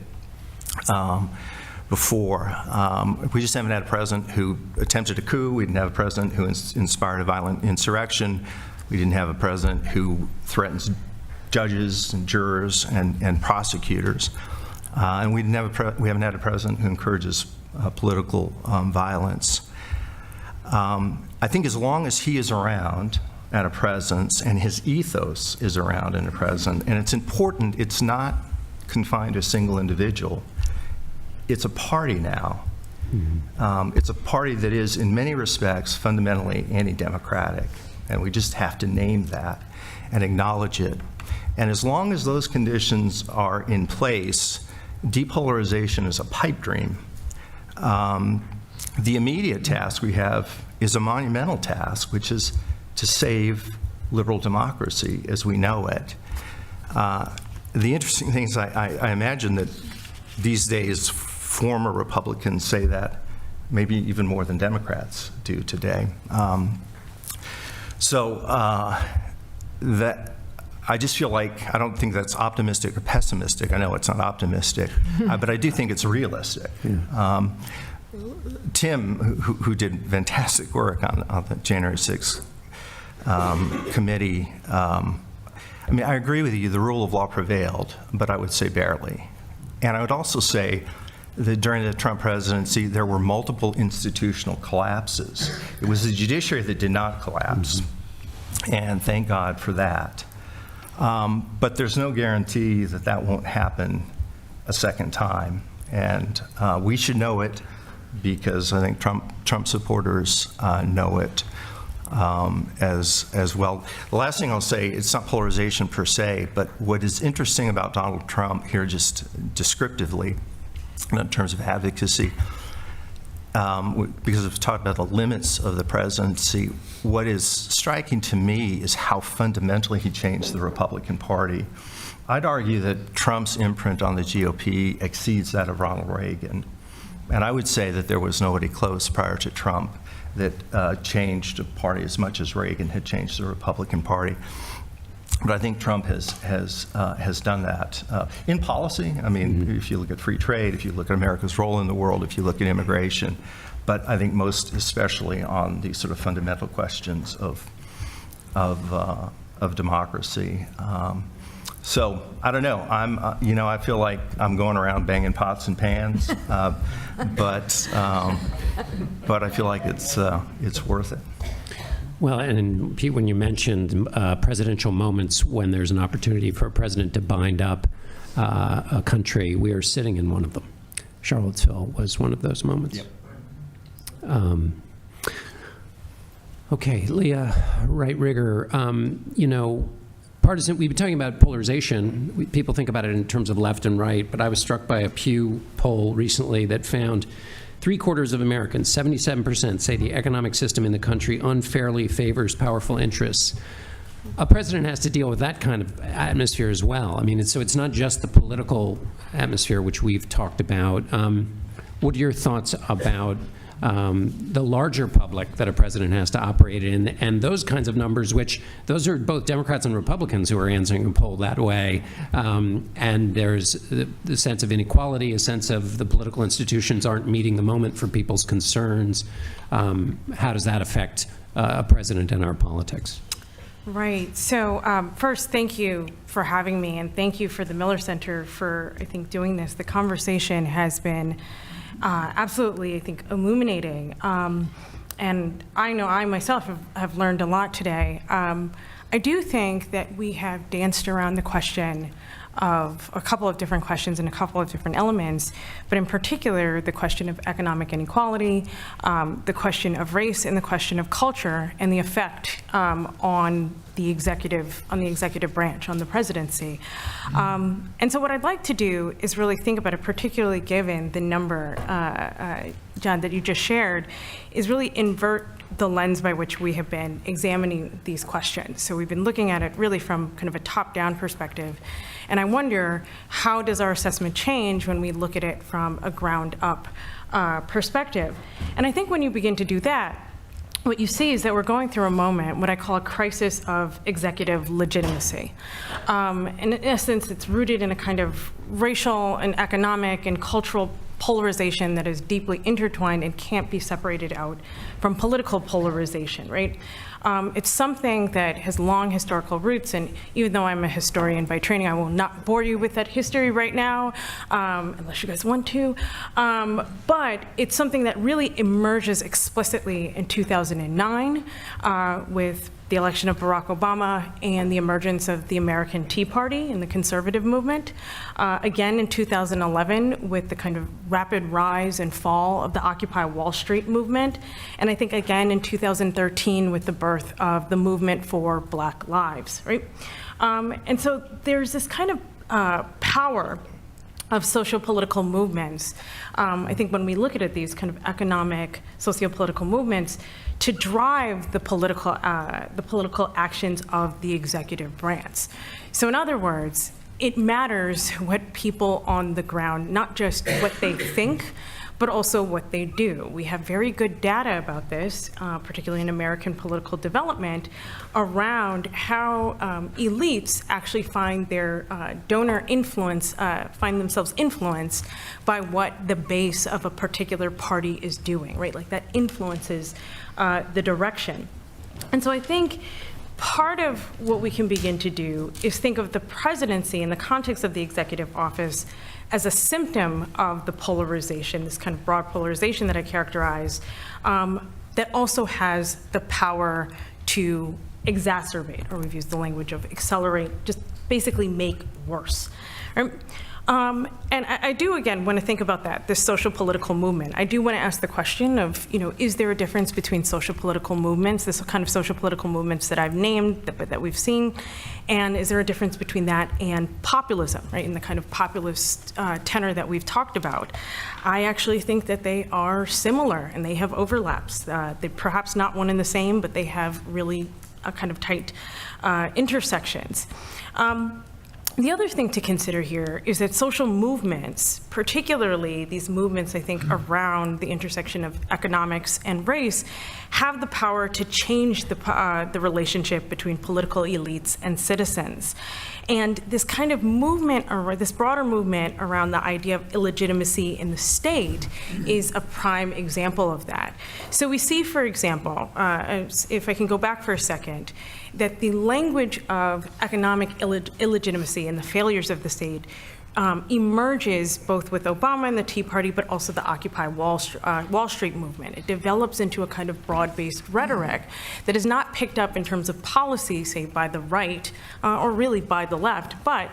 before. We just haven't had a president who attempted a coup. We didn't have a president who inspired a violent insurrection. We didn't have a president who threatens judges and jurors and prosecutors. And we haven't had a president who encourages political violence. I think as long as he is around at a presence and his ethos is around in a president, and it's important, it's not confined to a single individual. It's a party now. It's a party that is, in many respects, fundamentally anti-democratic, and we just have to name that and acknowledge it. And as long as those conditions are in place, depolarization is a pipe dream. The immediate task we have is a monumental task, which is to save liberal democracy as we know it. The interesting thing is I imagine that these days former Republicans say that maybe even more than Democrats do today. That I just feel like I don't think that's optimistic or pessimistic. I know it's not optimistic, but I do think it's realistic. Tim, who did fantastic work on the January 6th committee, I agree with you, the rule of law prevailed, but I would say barely. And I would also say that during the Trump presidency, there were multiple institutional collapses. It was the judiciary that did not collapse, and thank God for that. But there's no guarantee that that won't happen a second time. And we should know it because I think Trump supporters know it as well. The last thing I'll say, it's not polarization per se, but what is interesting about Donald Trump here, just descriptively, in terms of advocacy, because we've talked about the limits of the presidency, what is striking to me is how fundamentally he changed the Republican Party. I'd argue that Trump's imprint on the GOP exceeds that of Ronald Reagan. And I would say that there was nobody close prior to Trump that changed a party as much as Reagan had changed the Republican Party. But I think Trump has done that in policy. I mean, if you look at free trade, if you look at America's role in the world, if you look at immigration, but I think most especially on these sort of fundamental questions of democracy. So I don't know. I feel like I'm going around banging pots and pans, but I feel like it's worth it. Well, and Pete, when you mentioned presidential moments when there's an opportunity for a president to bind up a country, we are sitting in one of them. Charlottesville was one of those moments. Yep. Okay, Leah Wright-Rigger, you know, partisan, we've been talking about polarization. People think about it in terms of left and right, but I was struck by a Pew poll recently that found 3/4 of Americans, 77%, say the economic system in the country unfairly favors powerful interests. A president has to deal with that kind of atmosphere as well. I mean, so it's not just the political atmosphere, which we've talked about. What are your thoughts about the larger public that a president has to operate in, and those kinds of numbers, which those are both Democrats and Republicans who are answering a poll that way, and there's the sense of inequality, a sense of the political institutions aren't meeting the moment for people's concerns. How does that affect a president and our politics? Right. So first, thank you for having me, and thank you for the Miller Center for, I think, doing this. The conversation has been absolutely, I think, illuminating. And I know I myself have learned a lot today. I do think that we have danced around the question of a couple of different questions and a couple of different elements, but in particular, the question of economic inequality, the question of race, and the question of culture, and the effect on the executive branch, on the presidency. And so what I'd like to do is really think about it, particularly given the number, John, that you just shared, is really invert the lens by which we have been examining these questions. So we've been looking at it really from kind of a top-down perspective. And I wonder, how does our assessment change when we look at it from a ground-up perspective? And I think when you begin to do that, what you see is that we're going through a moment, what I call a crisis of executive legitimacy. And in essence, it's rooted in a kind of racial and economic and cultural polarization that is deeply intertwined and can't be separated out from political polarization, right? It's something that has long historical roots, and even though I'm a historian by training, I will not bore you with that history right now, unless you guys want to. But it's something that really emerges explicitly in 2009 with the election of Barack Obama and the emergence of the American Tea Party and the conservative movement. Again in 2011 with the kind of rapid rise and fall of the Occupy Wall Street movement. And I think again in 2013 with the birth of the movement for Black Lives, right? And so there's this kind of power of social-political movements. I think when we look at it, these kind of economic, socio-political movements, to drive the political actions of the executive branch. So in other words, it matters what people on the ground, not just what they think, but also what they do. We have very good data about this, particularly in American political development, around how elites actually find their donor influence, find themselves influenced by what the base of a particular party is doing, right? Like that influences the direction. And so I think part of what we can begin to do is think of the presidency in the context of the executive office as a symptom of the polarization, this kind of broad polarization that I characterize, that also has the power to exacerbate, or we've used the language of accelerate, just basically make worse. Right? And I do, again, want to think about that, this social political movement. I do want to ask the question of, is there a difference between social political movements, this kind of social political movements that I've named, that we've seen, and is there a difference between that and populism, right, in the kind of populist tenor that we've talked about? I actually think that they are similar and they have overlaps. They're perhaps not one and the same, but they have really a kind of tight intersections. The other thing to consider here is that social movements, particularly these movements, I think, around the intersection of economics and race, have the power to change the relationship between political elites and citizens. And this kind of movement, or this broader movement around the idea of illegitimacy in the state is a prime example of that. So we see, for example, if I can go back for a second, that the language of economic illegitimacy and the failures of the state emerges both with Obama and the Tea Party, but also the Occupy Wall Street movement. It develops into a kind of broad-based rhetoric that is not picked up in terms of policy, say, by the right, or really by the left, but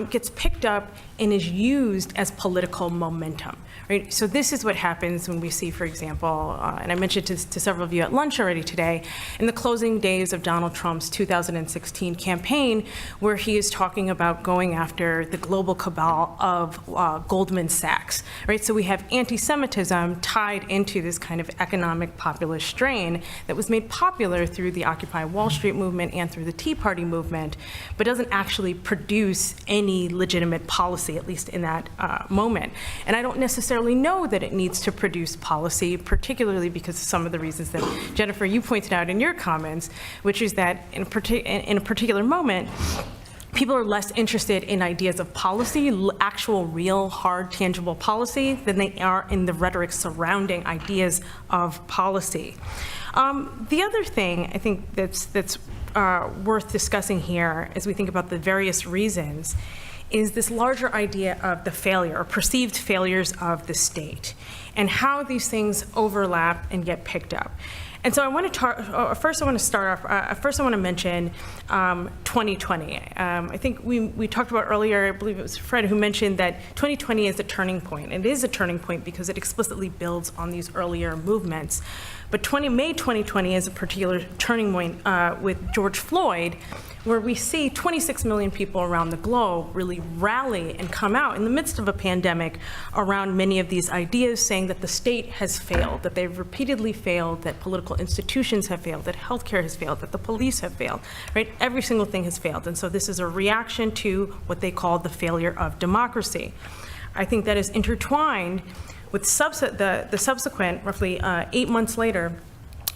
gets picked up and is used as political momentum. Right? So this is what happens when we see, for example, and I mentioned to several of you at lunch already today, in the closing days of Donald Trump's 2016 campaign, where he is talking about going after the global cabal of Goldman Sachs. Right? So we have anti-Semitism tied into this kind of economic populist strain that was made popular through the Occupy Wall Street movement and through the Tea Party movement, but doesn't actually produce any legitimate policy, at least in that moment. And I don't necessarily know that it needs to produce policy, particularly because of some of the reasons that, Jennifer, you pointed out in your comments, which is that in a particular moment, people are less interested in ideas of policy, actual, real, hard, tangible policy, than they are in the rhetoric surrounding ideas of policy. The other thing I think that's worth discussing here as we think about the various reasons is this larger idea of the failure or perceived failures of the state and how these things overlap and get picked up. And so I want to talk, first I want to mention 2020. I think we talked about earlier, I believe it was Fred who mentioned that 2020 is a turning point. It is a turning point because it explicitly builds on these earlier movements. But May 2020 is a particular turning point with George Floyd, where we see 26 million people around the globe really rally and come out in the midst of a pandemic around many of these ideas, saying that the state has failed, that they've repeatedly failed, that political institutions have failed, that healthcare has failed, that the police have failed, right? Every single thing has failed. And so this is a reaction to what they call the failure of democracy. I think that is intertwined with the subsequent, roughly 8 months later,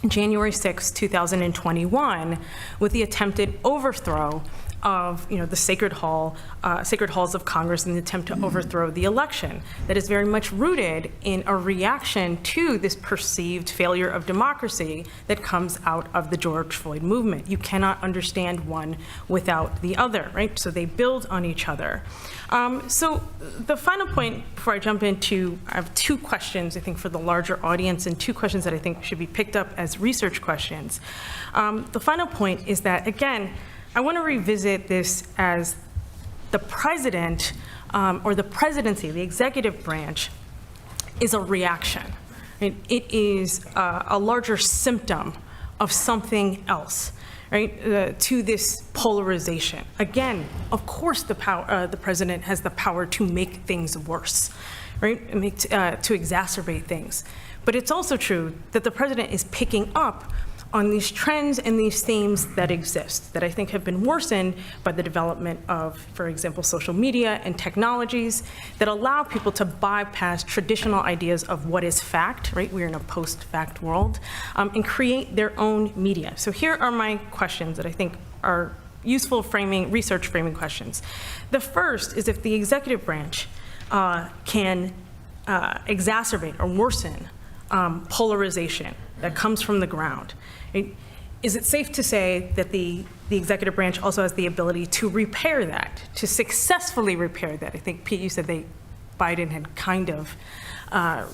January 6, 2021, with the attempted overthrow of the sacred halls of Congress and the attempt to overthrow the election. That is very much rooted in a reaction to this perceived failure of democracy that comes out of the George Floyd movement. You cannot understand one without the other, right? So they build on each other. So the final point before I jump into, I have two questions, I think, for the larger audience, and two questions that I think should be picked up as research questions. The final point is that, again, I want to revisit this as the president or the presidency, the executive branch, is a reaction. Right? It is a larger symptom of something else, right? To this polarization. Again, of course, the president has the power to make things worse, right? To exacerbate things. But it's also true that the president is picking up on these trends and these themes that exist, that I think have been worsened by the development of, for example, social media and technologies that allow people to bypass traditional ideas of what is fact, right? We're in a post-fact world, and create their own media. So here are my questions that I think are useful research framing questions. The first is if the executive branch can exacerbate or worsen polarization that comes from the ground. Is it safe to say that the executive branch also has the ability to repair that, to successfully repair that? I think, Pete, you said Biden had kind of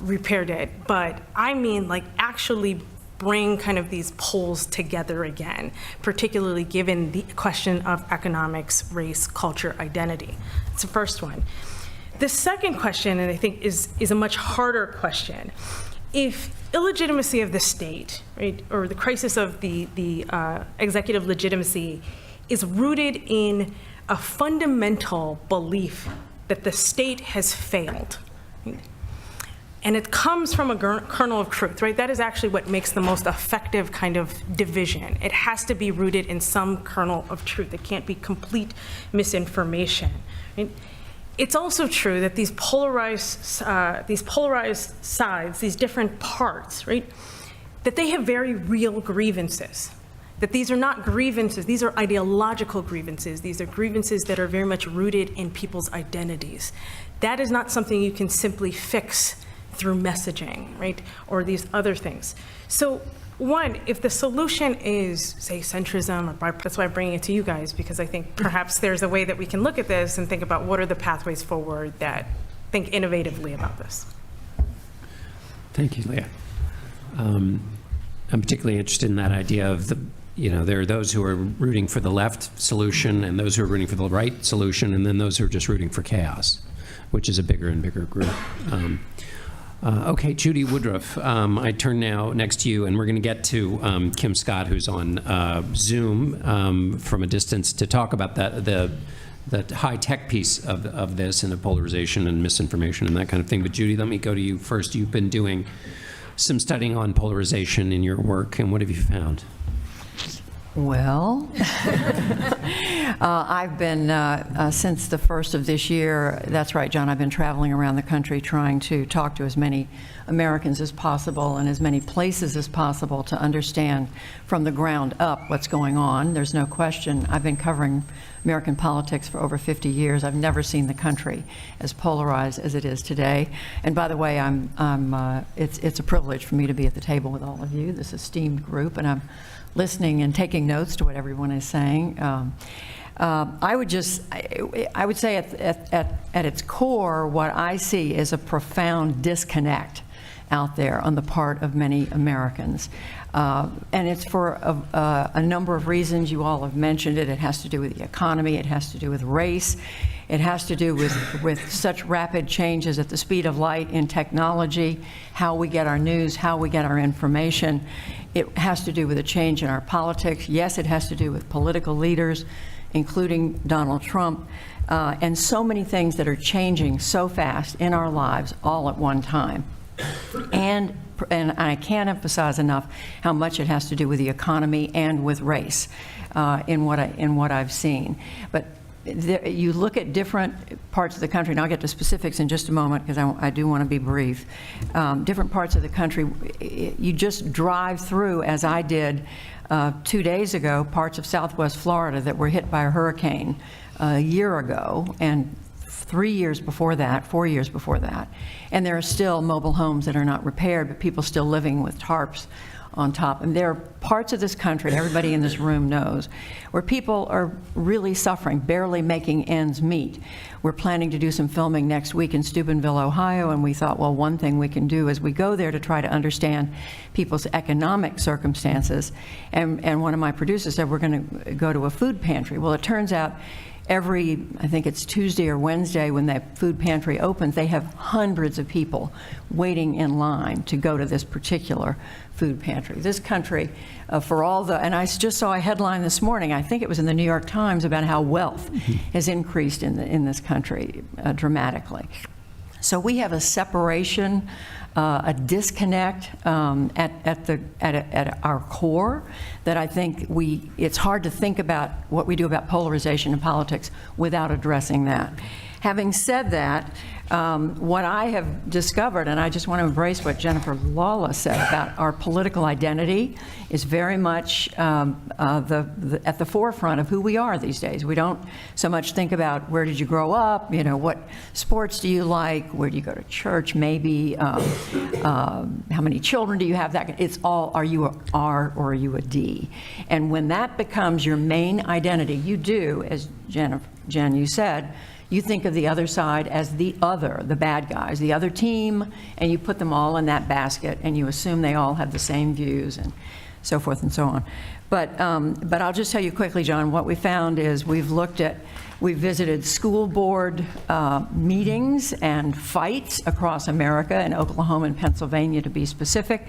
repaired it, but I mean like actually bring kind of these poles together again, particularly given the question of economics, race, culture, identity. That's the first one. The second question, and I think is a much harder question, if illegitimacy of the state, right, or the crisis of the executive legitimacy is rooted in a fundamental belief that the state has failed, right? And it comes from a kernel of truth, right? That is actually what makes the most effective kind of division. It has to be rooted in some kernel of truth. It can't be complete misinformation, right? It's also true that these polarized sides, these different parts, right, that they have very real grievances. That these are not grievances, these are ideological grievances. These are grievances that are very much rooted in people's identities. That is not something you can simply fix through messaging, right, or these other things. So One, if the solution is, say, centrism, or that's why I'm bringing it to you guys, because I think perhaps there's a way that we can look at this and think about what are the pathways forward that think innovatively about this. Thank you, Leah. I'm particularly interested in that idea of there are those who are rooting for the left solution and those who are rooting for the right solution, and then those who are just rooting for chaos, which is a bigger and bigger group. Okay, Judy Woodruff, I turn now next to you, and we're going to get to Kim Scott, who's on Zoom from a distance, to talk about the high-tech piece of this and the polarization and misinformation and that kind of thing. But Judy, let me go to you first. You've been doing some studying on polarization in your work, and what have you found? Well, I've been, since the first of this year, that's right, John, I've been traveling around the country trying to talk to as many Americans as possible and as many places as possible to understand from the ground up what's going on. There's no question. I've been covering American politics for over 50 years. I've never seen the country as polarized as it is today. And by the way, it's a privilege for me to be at the table with all of you, this esteemed group, and I'm listening and taking notes to what everyone is saying. I would say at its core, what I see is a profound disconnect out there on the part of many Americans. And it's for a number of reasons. You all have mentioned it. It has to do with the economy. It has to do with race. It has to do with such rapid changes at the speed of light in technology, how we get our news, how we get our information. It has to do with a change in our politics. Yes, it has to do with political leaders, including Donald Trump, and so many things that are changing so fast in our lives all at one time. And I can't emphasize enough how much it has to do with the economy and with race in what I've seen. But you look at different parts of the country, and I'll get to specifics in just a moment because I do want to be brief. Different parts of the country, you just drive through, as I did 2 days ago, parts of Southwest Florida that were hit by a hurricane a year ago, and 3 years before that, 4 years before that. And there are still mobile homes that are not repaired, but people still living with tarps on top. And there are parts of this country, everybody in this room knows, where people are really suffering, barely making ends meet. We're planning to do some filming next week in Steubenville, Ohio, and we thought, well, one thing we can do is we go there to try to understand people's economic circumstances. And one of my producers said, we're going to go to a food pantry. Well, it turns out I think it's Tuesday or Wednesday when that food pantry opens, they have hundreds of people waiting in line to go to this particular food pantry. This country, and I just saw a headline this morning, I think it was in the New York Times, about how wealth has increased in this country dramatically. So we have a separation, a disconnect at our core that I think it's hard to think about what we do about polarization in politics without addressing that. Having said that, what I have discovered, and I just want to embrace what Jennifer Lawless said about our political identity, is very much at the forefront of who we are these days. We don't so much think about where did you grow up, what sports do you like, where do you go to church, maybe, how many children do you have, it's all, are you a R or are you a D? And when that becomes your main identity, you do, as Jen, you said, you think of the other side as the bad guys, the other team, and you put them all in that basket, and you assume they all have the same views and so forth and so on. But I'll just tell you quickly, John, what we found is we've visited school board meetings and fights across America, in Oklahoma and Pennsylvania to be specific.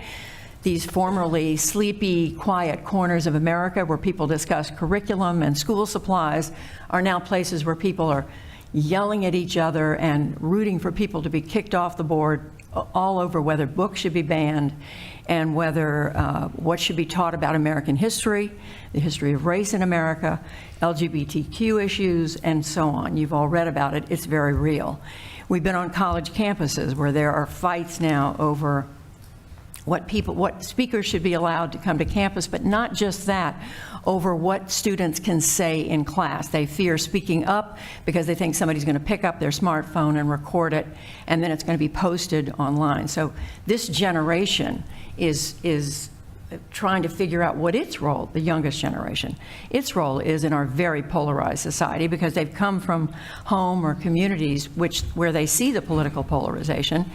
These formerly sleepy, quiet corners of America where people discuss curriculum and school supplies are now places where people are yelling at each other and rooting for people to be kicked off the board all over whether books should be banned and whether what should be taught about American history, the history of race in America, LGBTQ issues, and so on. You've all read about it. It's very real. We've been on college campuses where there are fights now over what speakers should be allowed to come to campus, but not just that, over what students can say in class. They fear speaking up because they think somebody's going to pick up their smartphone and record it, and then it's going to be posted online. So this generation is trying to figure out what its role, the youngest generation, its role is in our very polarized society, because they've come from home or communities where they see the political polarization,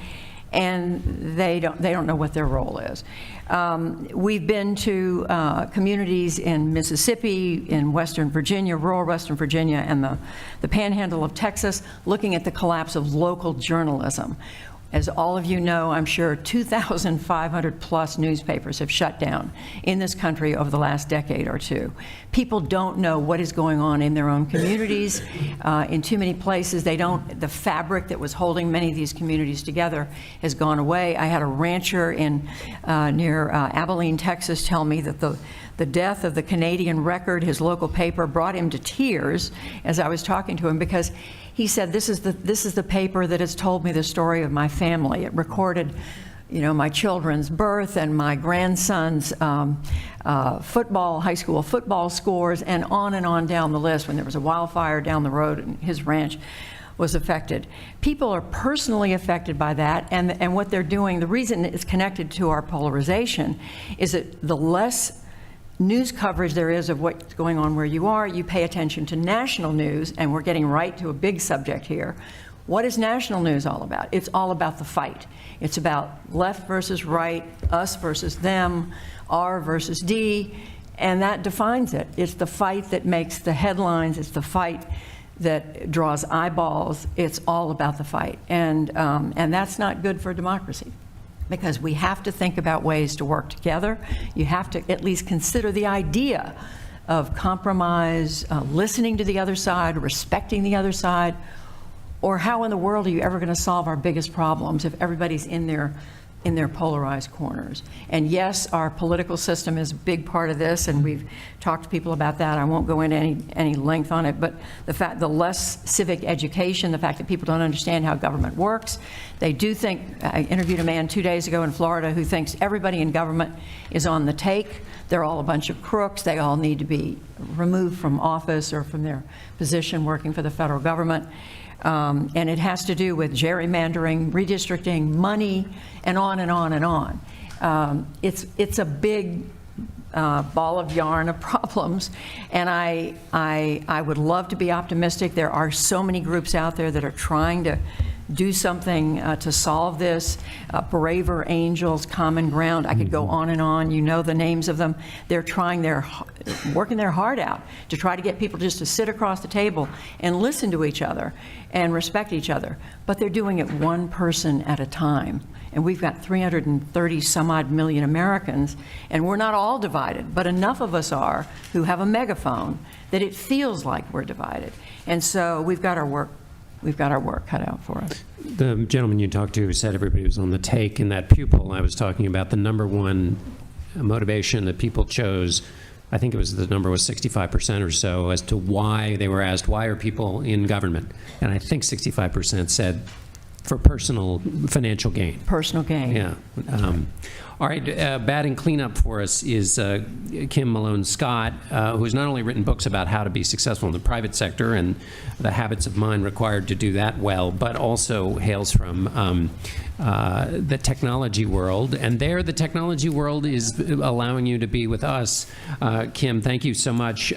and they don't know what their role is. We've been to communities in Mississippi, in Western Virginia, rural Western Virginia, and the Panhandle of Texas, looking at the collapse of local journalism. As all of you know, I'm sure 2,500 plus newspapers have shut down in this country over the last decade or two. People don't know what is going on in their own communities. In too many places, the fabric that was holding many of these communities together has gone away. I had a rancher near Abilene, Texas, tell me that the death of the Canadian Record, his local paper, brought him to tears as I was talking to him, because he said, this is the paper that has told me the story of my family. It recorded, my children's birth and my grandson's high school football scores, and on down the list, when there was a wildfire down the road and his ranch was affected. People are personally affected by that, and what they're doing, the reason it's connected to our polarization is that the less news coverage there is of what's going on where you are, you pay attention to national news, and we're getting right to a big subject here. What is national news all about? It's all about the fight. It's about left versus right, us versus them, R versus D, and that defines it. It's the fight that makes the headlines. It's the fight that draws eyeballs. It's all about the fight, and that's not good for democracy, because we have to think about ways to work together. You have to at least consider the idea of compromise, listening to the other side, respecting the other side, or how in the world are you ever going to solve our biggest problems if everybody's in their polarized corners? And yes, our political system is a big part of this, and we've talked to people about that. I won't go into any length on it, but the less civic education, the fact that people don't understand how government works. They do think, I interviewed a man 2 days ago in Florida who thinks everybody in government is on the take. They're all a bunch of crooks. They all need to be removed from office or from their position working for the federal government. And it has to do with gerrymandering, redistricting, money, and on and on and on. It's a big ball of yarn of problems, and I would love to be optimistic. There are so many groups out there that are trying to do something to solve this. Braver Angels, Common Ground, I could go on and on. You know the names of them. They're working their heart out to try to get people just to sit across the table and listen to each other and respect each other. But they're doing it one person at a time. And we've got 330 some odd million Americans, and we're not all divided, but enough of us are who have a megaphone that it feels like we're divided. And so we've got our work cut out for us. The gentleman you talked to said everybody was on the take. In that pupil I was talking about, the number one motivation that people chose, I think the number was 65% or so, as to why they were asked, why are people in government? And I think 65% said for personal financial gain. Personal gain. Yeah. All right, batting cleanup for us is Kim Malone-Scott, who's not only written books about how to be successful in the private sector and the habits of mind required to do that well, but also hails from the technology world. And there, the technology world is allowing you to be with us. Kim, thank you so much.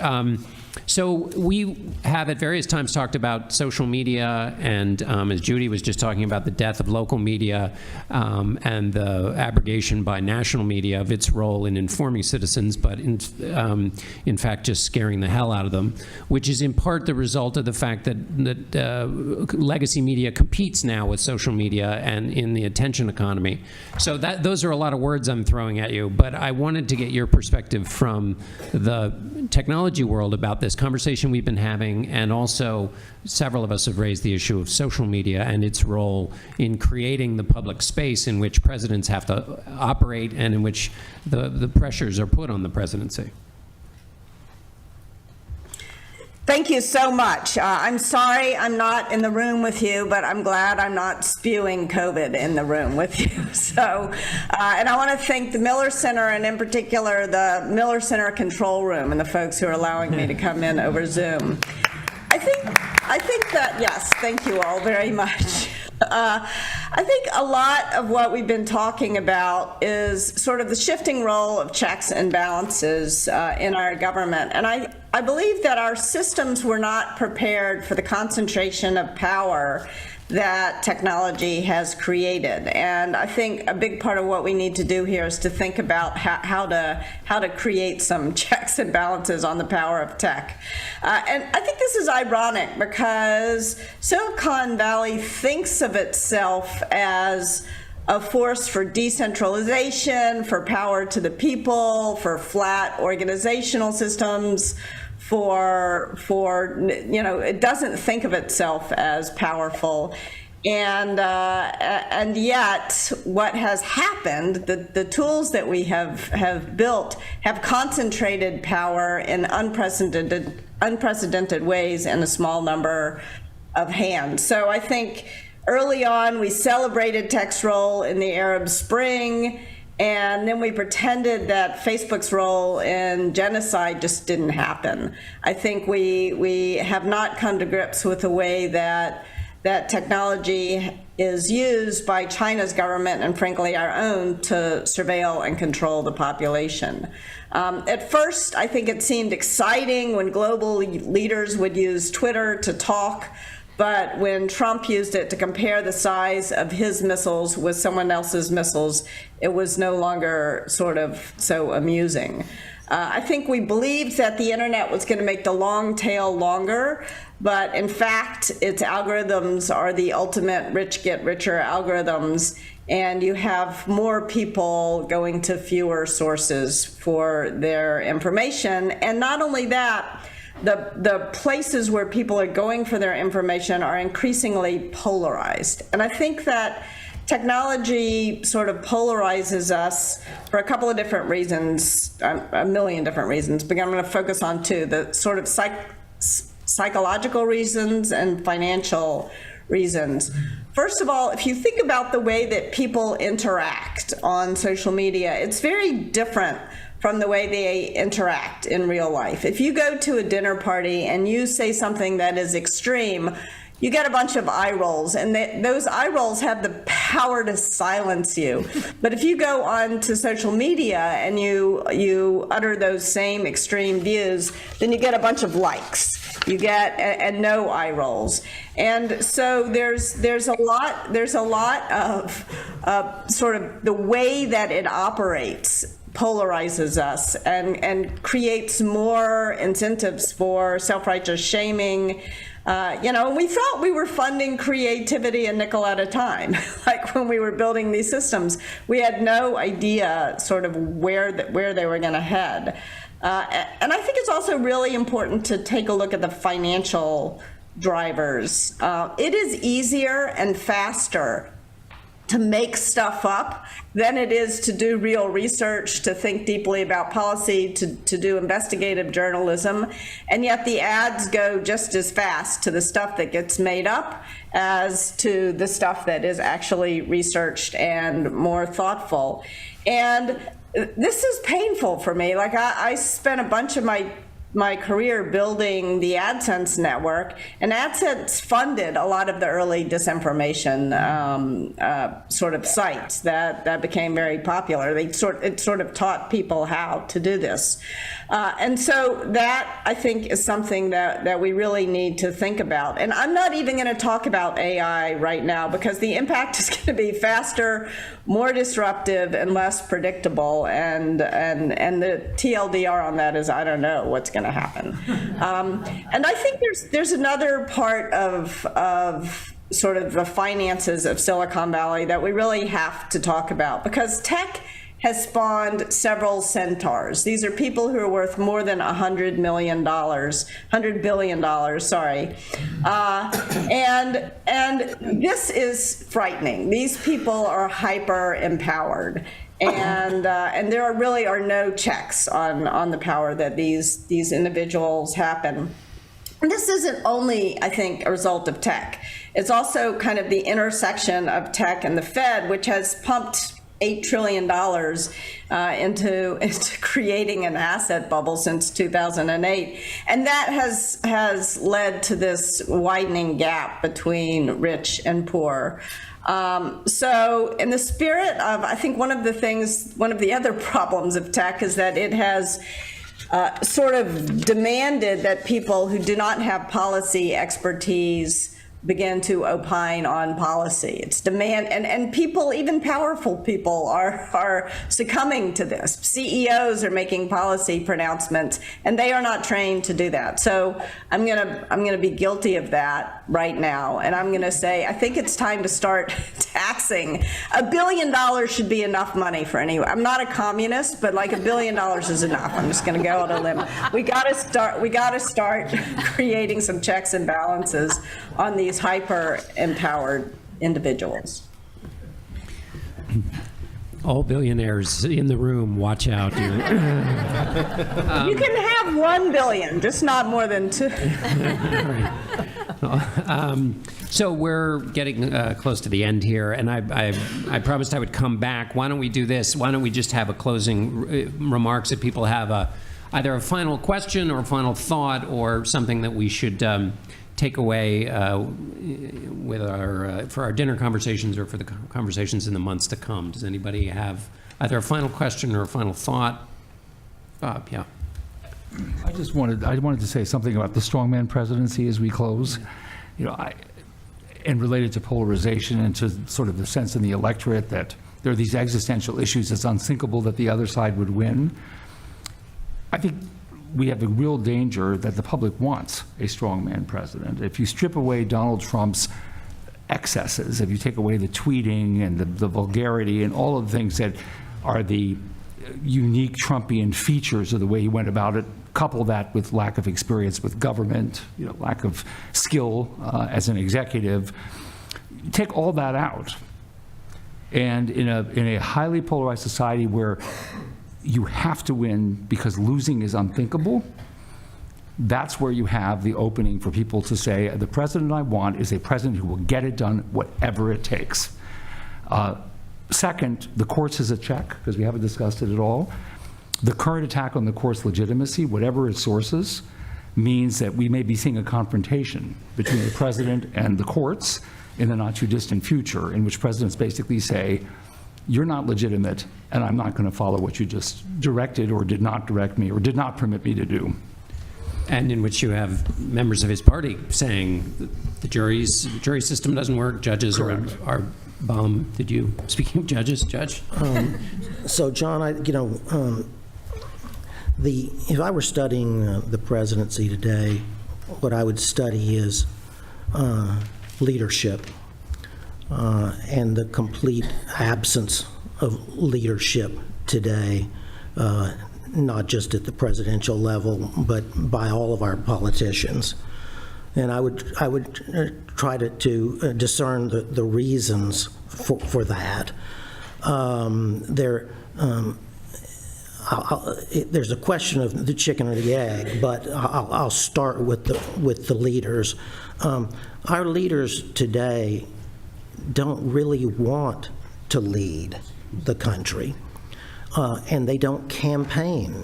So we have at various times talked about social media, and as Judy was just talking about, the death of local media and the abrogation by national media of its role in informing citizens, but in fact just scaring the hell out of them, which is in part the result of the fact that legacy media competes now with social media and in the attention economy. So those are a lot of words I'm throwing at you, but I wanted to get your perspective from the technology world about this conversation we've been having, and also several of us have raised the issue of social media and its role in creating the public space in which presidents have to operate and in which the pressures are put on the presidency. Thank you so much. I'm sorry I'm not in the room with you, but I'm glad I'm not spewing COVID in the room with you. So, and I want to thank the Miller Center, and in particular the Miller Center control room and the folks who are allowing me to come in over Zoom. I think that, yes, thank you all very much. I think a lot of what we've been talking about is sort of the shifting role of checks and balances in our government. And I believe that our systems were not prepared for the concentration of power that technology has created. And I think a big part of what we need to do here is to think about how to create some checks and balances on the power of tech. And I think this is ironic because Silicon Valley thinks of itself as a force for decentralization, for power to the people, for flat organizational systems, for it doesn't think of itself as powerful. And yet what has happened, the tools that we have built have concentrated power in unprecedented ways in a small number of hands. So I think early on we celebrated tech's role in the Arab Spring, and then we pretended that Facebook's role in genocide just didn't happen. I think we have not come to grips with the way that technology is used by China's government and frankly our own to surveil and control the population. At first, I think it seemed exciting when global leaders would use Twitter to talk, but when Trump used it to compare the size of his missiles with someone else's missiles, it was no longer sort of so amusing. I think we believed that the internet was going to make the long tail longer, but in fact, its algorithms are the ultimate rich get richer algorithms, and you have more people going to fewer sources for their information. And not only that, the places where people are going for their information are increasingly polarized. And I think that technology sort of polarizes us for a couple of different reasons, a million different reasons, but I'm going to focus on two, the sort of psychological reasons and financial reasons. First of all, if you think about the way that people interact on social media, it's very different from the way they interact in real life. If you go to a dinner party and you say something that is extreme, you get a bunch of eye rolls, and those eye rolls have the power to silence you. But if you go on to social media and you utter those same extreme views, then you get a bunch of likes. You get and no eye rolls. And so there's a lot of sort of the way that it operates polarizes us and creates more incentives for self-righteous shaming. We thought we were funding creativity a nickel at a time. Like when we were building these systems, we had no idea sort of where they were going to head. And I think it's also really important to take a look at the financial drivers. It is easier and faster to make stuff up than it is to do real research, to think deeply about policy, to do investigative journalism. And yet the ads go just as fast to the stuff that gets made up as to the stuff that is actually researched and more thoughtful. And this is painful for me. Like I spent a bunch of my career building the AdSense network, and AdSense funded a lot of the early disinformation sort of sites that became very popular. It sort of taught people how to do this. And so that, I think, is something that we really need to think about. And I'm not even going to talk about AI right now because the impact is going to be faster, more disruptive, and less predictable. And the TLDR on that is I don't know what's going to happen. And I think there's another part of sort of the finances of Silicon Valley that we really have to talk about, because tech has spawned several centaurs. These are people who are worth more than $100 billion, sorry. And this is frightening. These people are hyper empowered. And there really are no checks on the power that these individuals happen. And this isn't only, I think, a result of tech. It's also kind of the intersection of tech and the Fed, which has pumped $8 trillion into creating an asset bubble since 2008. And that has led to this widening gap between rich and poor. So in the spirit of, I think one of the other problems of tech is that it has sort of demanded that people who do not have policy expertise begin to opine on policy. It's demand, and people, even powerful people, are succumbing to this. CEOs are making policy pronouncements, and they are not trained to do that. So I'm gonna be guilty of that right now, and I'm gonna say I think it's time to start taxing. $1 billion should be enough money for anyone. I'm not a communist, but like $1 billion is enough. I'm just gonna go on a limb. We gotta start creating some checks and balances on these hyper-empowered individuals. All billionaires in the room, watch out. You can have 1 billion, just not more than 2. So we're getting close to the end here, and I promised I would come back. Why don't we do this? Why don't we just have a closing remarks if people have either a final question or a final thought or something that we should take away with for our dinner conversations or for the conversations in the months to come. Does anybody have either a final question or a final thought? Bob, yeah. I wanted to say something about the strongman presidency as we close. And related to polarization and to sort of the sense in the electorate that there are these existential issues. It's unthinkable that the other side would win. I think we have the real danger that the public wants a strongman president. If you strip away Donald Trump's excesses, if you take away the tweeting and the vulgarity and all of the things that are the unique Trumpian features of the way he went about it, couple that with lack of experience with government, lack of skill as an executive, take all that out. And in a highly polarized society where you have to win because losing is unthinkable, that's where you have the opening for people to say, the president I want is a president who will get it done whatever it takes. Second, the courts is a check, because we haven't discussed it at all. The current attack on the court's legitimacy, whatever its sources, means that we may be seeing a confrontation between the president and the courts in the not too distant future, in which presidents basically say, you're not legitimate, and I'm not going to follow what you just directed or did not direct me or did not permit me to do. And in which you have members of his party saying the jury system doesn't work, judges are bomb. Did you, speaking of judges, Judge? So, John, if I were studying the presidency today, what I would study is leadership. And the complete absence of leadership today, not just at the presidential level, but by all of our politicians. And I would try to discern the reasons for that. There's a question of the chicken or the egg, but I'll start with the leaders. Our leaders today don't really want to lead the country, and they don't campaign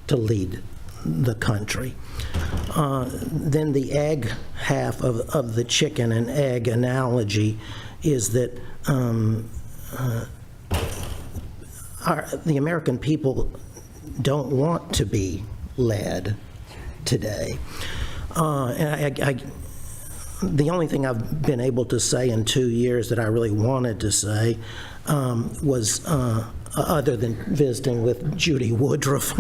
to lead the country. Then the egg half of the chicken and egg analogy is that the American people don't want to be led today. And the only thing I've been able to say in 2 years that I really wanted to say was, other than visiting with Judy Woodruff,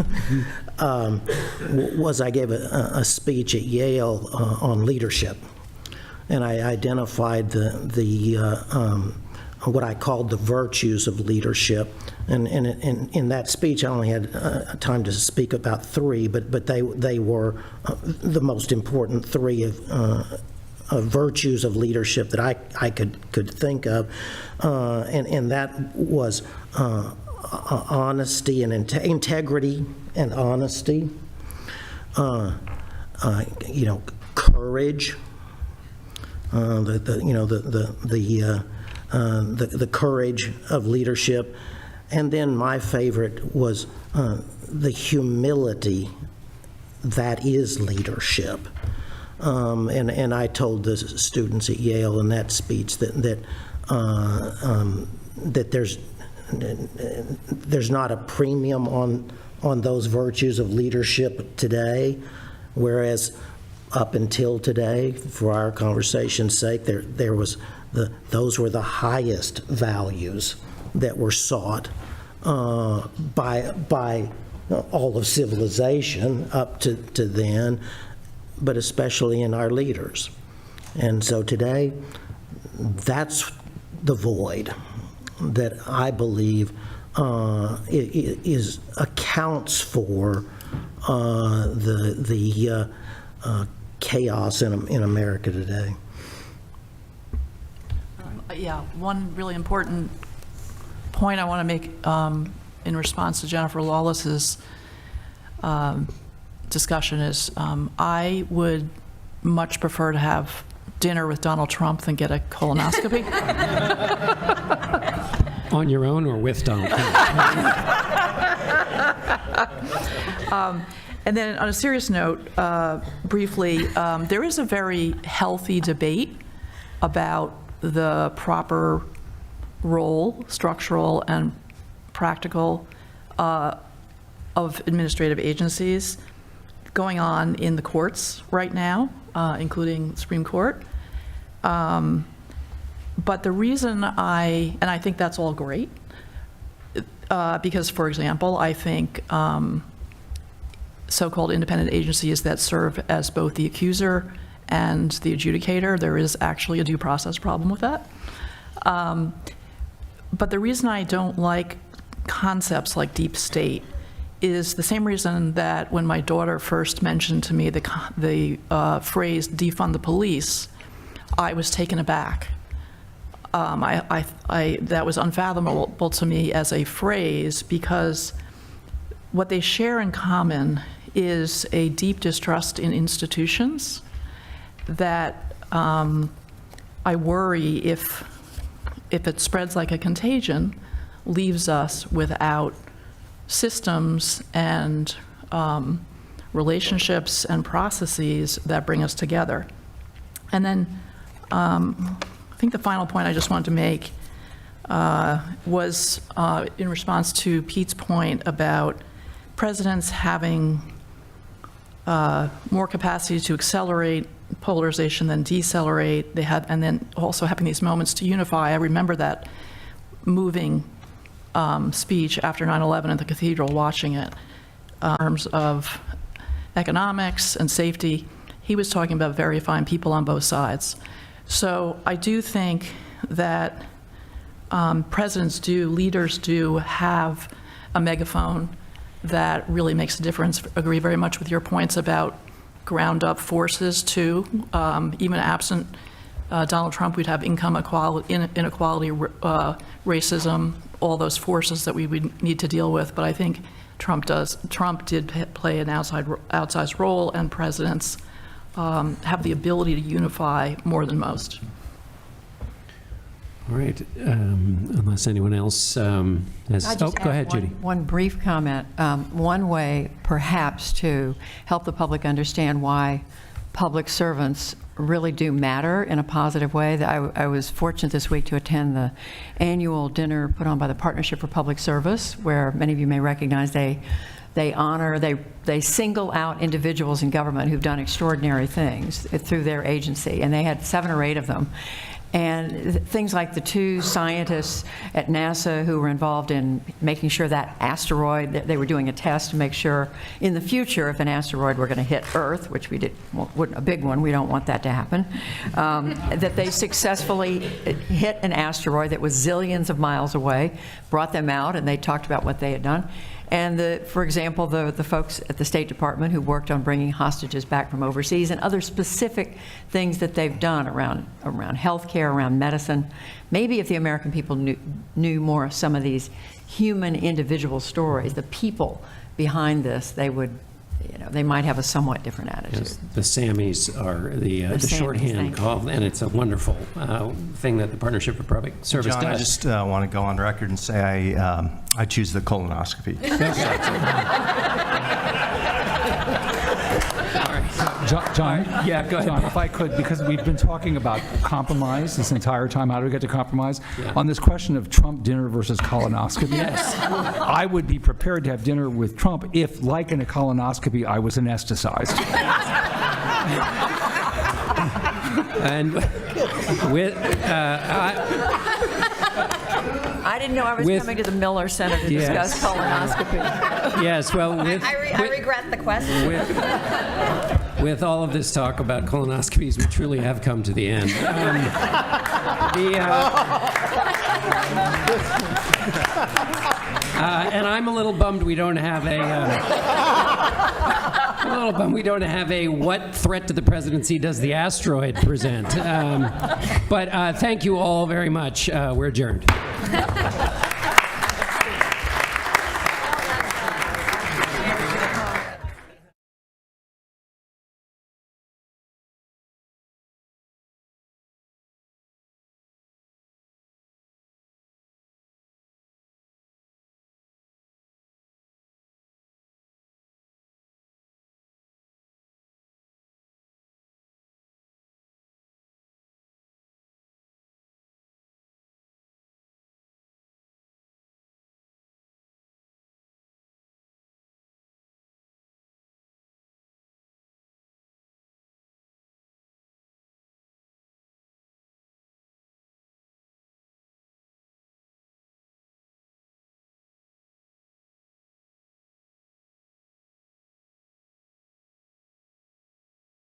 was I gave a speech at Yale on leadership. And I identified what I called the virtues of leadership. And in that speech, I only had time to speak about 3, but they were the most important 3 of virtues of leadership that I could think of, and that was honesty and integrity and honesty, courage, the courage of leadership. And then my favorite was the humility that is leadership. And I told the students at Yale in that speech that there's not a premium on those virtues of leadership today, whereas up until today, for our conversation's sake, those were the highest values that were sought by all of civilization up to then, but especially in our leaders. And so today, that's the void that I believe accounts for the chaos in America today. Yeah, one really important point I want to make in response to Jennifer Lawless's discussion is I would much prefer to have dinner with Donald Trump than get a colonoscopy. On your own or with Donald Trump? And then on a serious note, briefly, there is a very healthy debate about the proper role, structural and practical, of administrative agencies going on in the courts right now, including the Supreme Court. But the reason and I think that's all great, because, for example, I think so-called independent agencies that serve as both the accuser and the adjudicator, there is actually a due process problem with that. But the reason I don't like concepts like deep state is the same reason that when my daughter first mentioned to me the phrase defund the police, I was taken aback. That was unfathomable to me as a phrase, because what they share in common is a deep distrust in institutions that I worry, if it spreads like a contagion, leaves us without systems and relationships and processes that bring us together. And then I think the final point I just wanted to make was in response to Pete's point about presidents having more capacity to accelerate polarization than decelerate. And then also having these moments to unify. I remember that moving speech after 9/11 at the cathedral, watching it, in terms of economics and safety. He was talking about very fine people on both sides. So I do think that leaders do have a megaphone that really makes a difference. Agree very much with your points about ground-up forces, too. Even absent Donald Trump, we'd have income inequality, racism, all those forces that we would need to deal with. But I think Trump did play an outsized role, and presidents have the ability to unify more than most. All right, unless anyone else has... I just go ahead, Judy. One brief comment. One way, perhaps, to help the public understand why public servants really do matter in a positive way. I was fortunate this week to attend the annual dinner put on by the Partnership for Public Service, where many of you may recognize they single out individuals in government who've done extraordinary things through their agency, and they had 7 or 8 of them. And things like the 2 scientists at NASA who were involved in making sure that asteroid, they were doing a test to make sure in the future if an asteroid were going to hit Earth, which we did, a big one, we don't want that to happen, that they successfully hit an asteroid that was zillions of miles away, brought them out, and they talked about what they had done. And for example, the folks at the State Department who worked on bringing hostages back from overseas, and other specific things that they've done around healthcare, around medicine. Maybe if the American people knew more of some of these human individual stories, the people behind this, they might have a somewhat different attitude. Yes, the Sammys are the Sammys, shorthand thank you. call, and it's a wonderful thing that the Partnership for Public Service John, I does. just want to go on record and say I choose the colonoscopy. John, Yeah, go ahead. John, if I could, because we've been talking about compromise this entire time, how do we get to compromise? On this question of Trump dinner versus colonoscopy, Yes. I would be prepared to have dinner with Trump if, like in a colonoscopy, I was anesthetized. And with, I didn't know I was With- coming to the Miller Center to Yes. discuss colonoscopy. yes, well, I regret the question. with all of this talk about colonoscopies, we truly have come to the end. And I'm a little bummed we don't have a what threat to the presidency does the asteroid present? But thank you all very much. We're adjourned.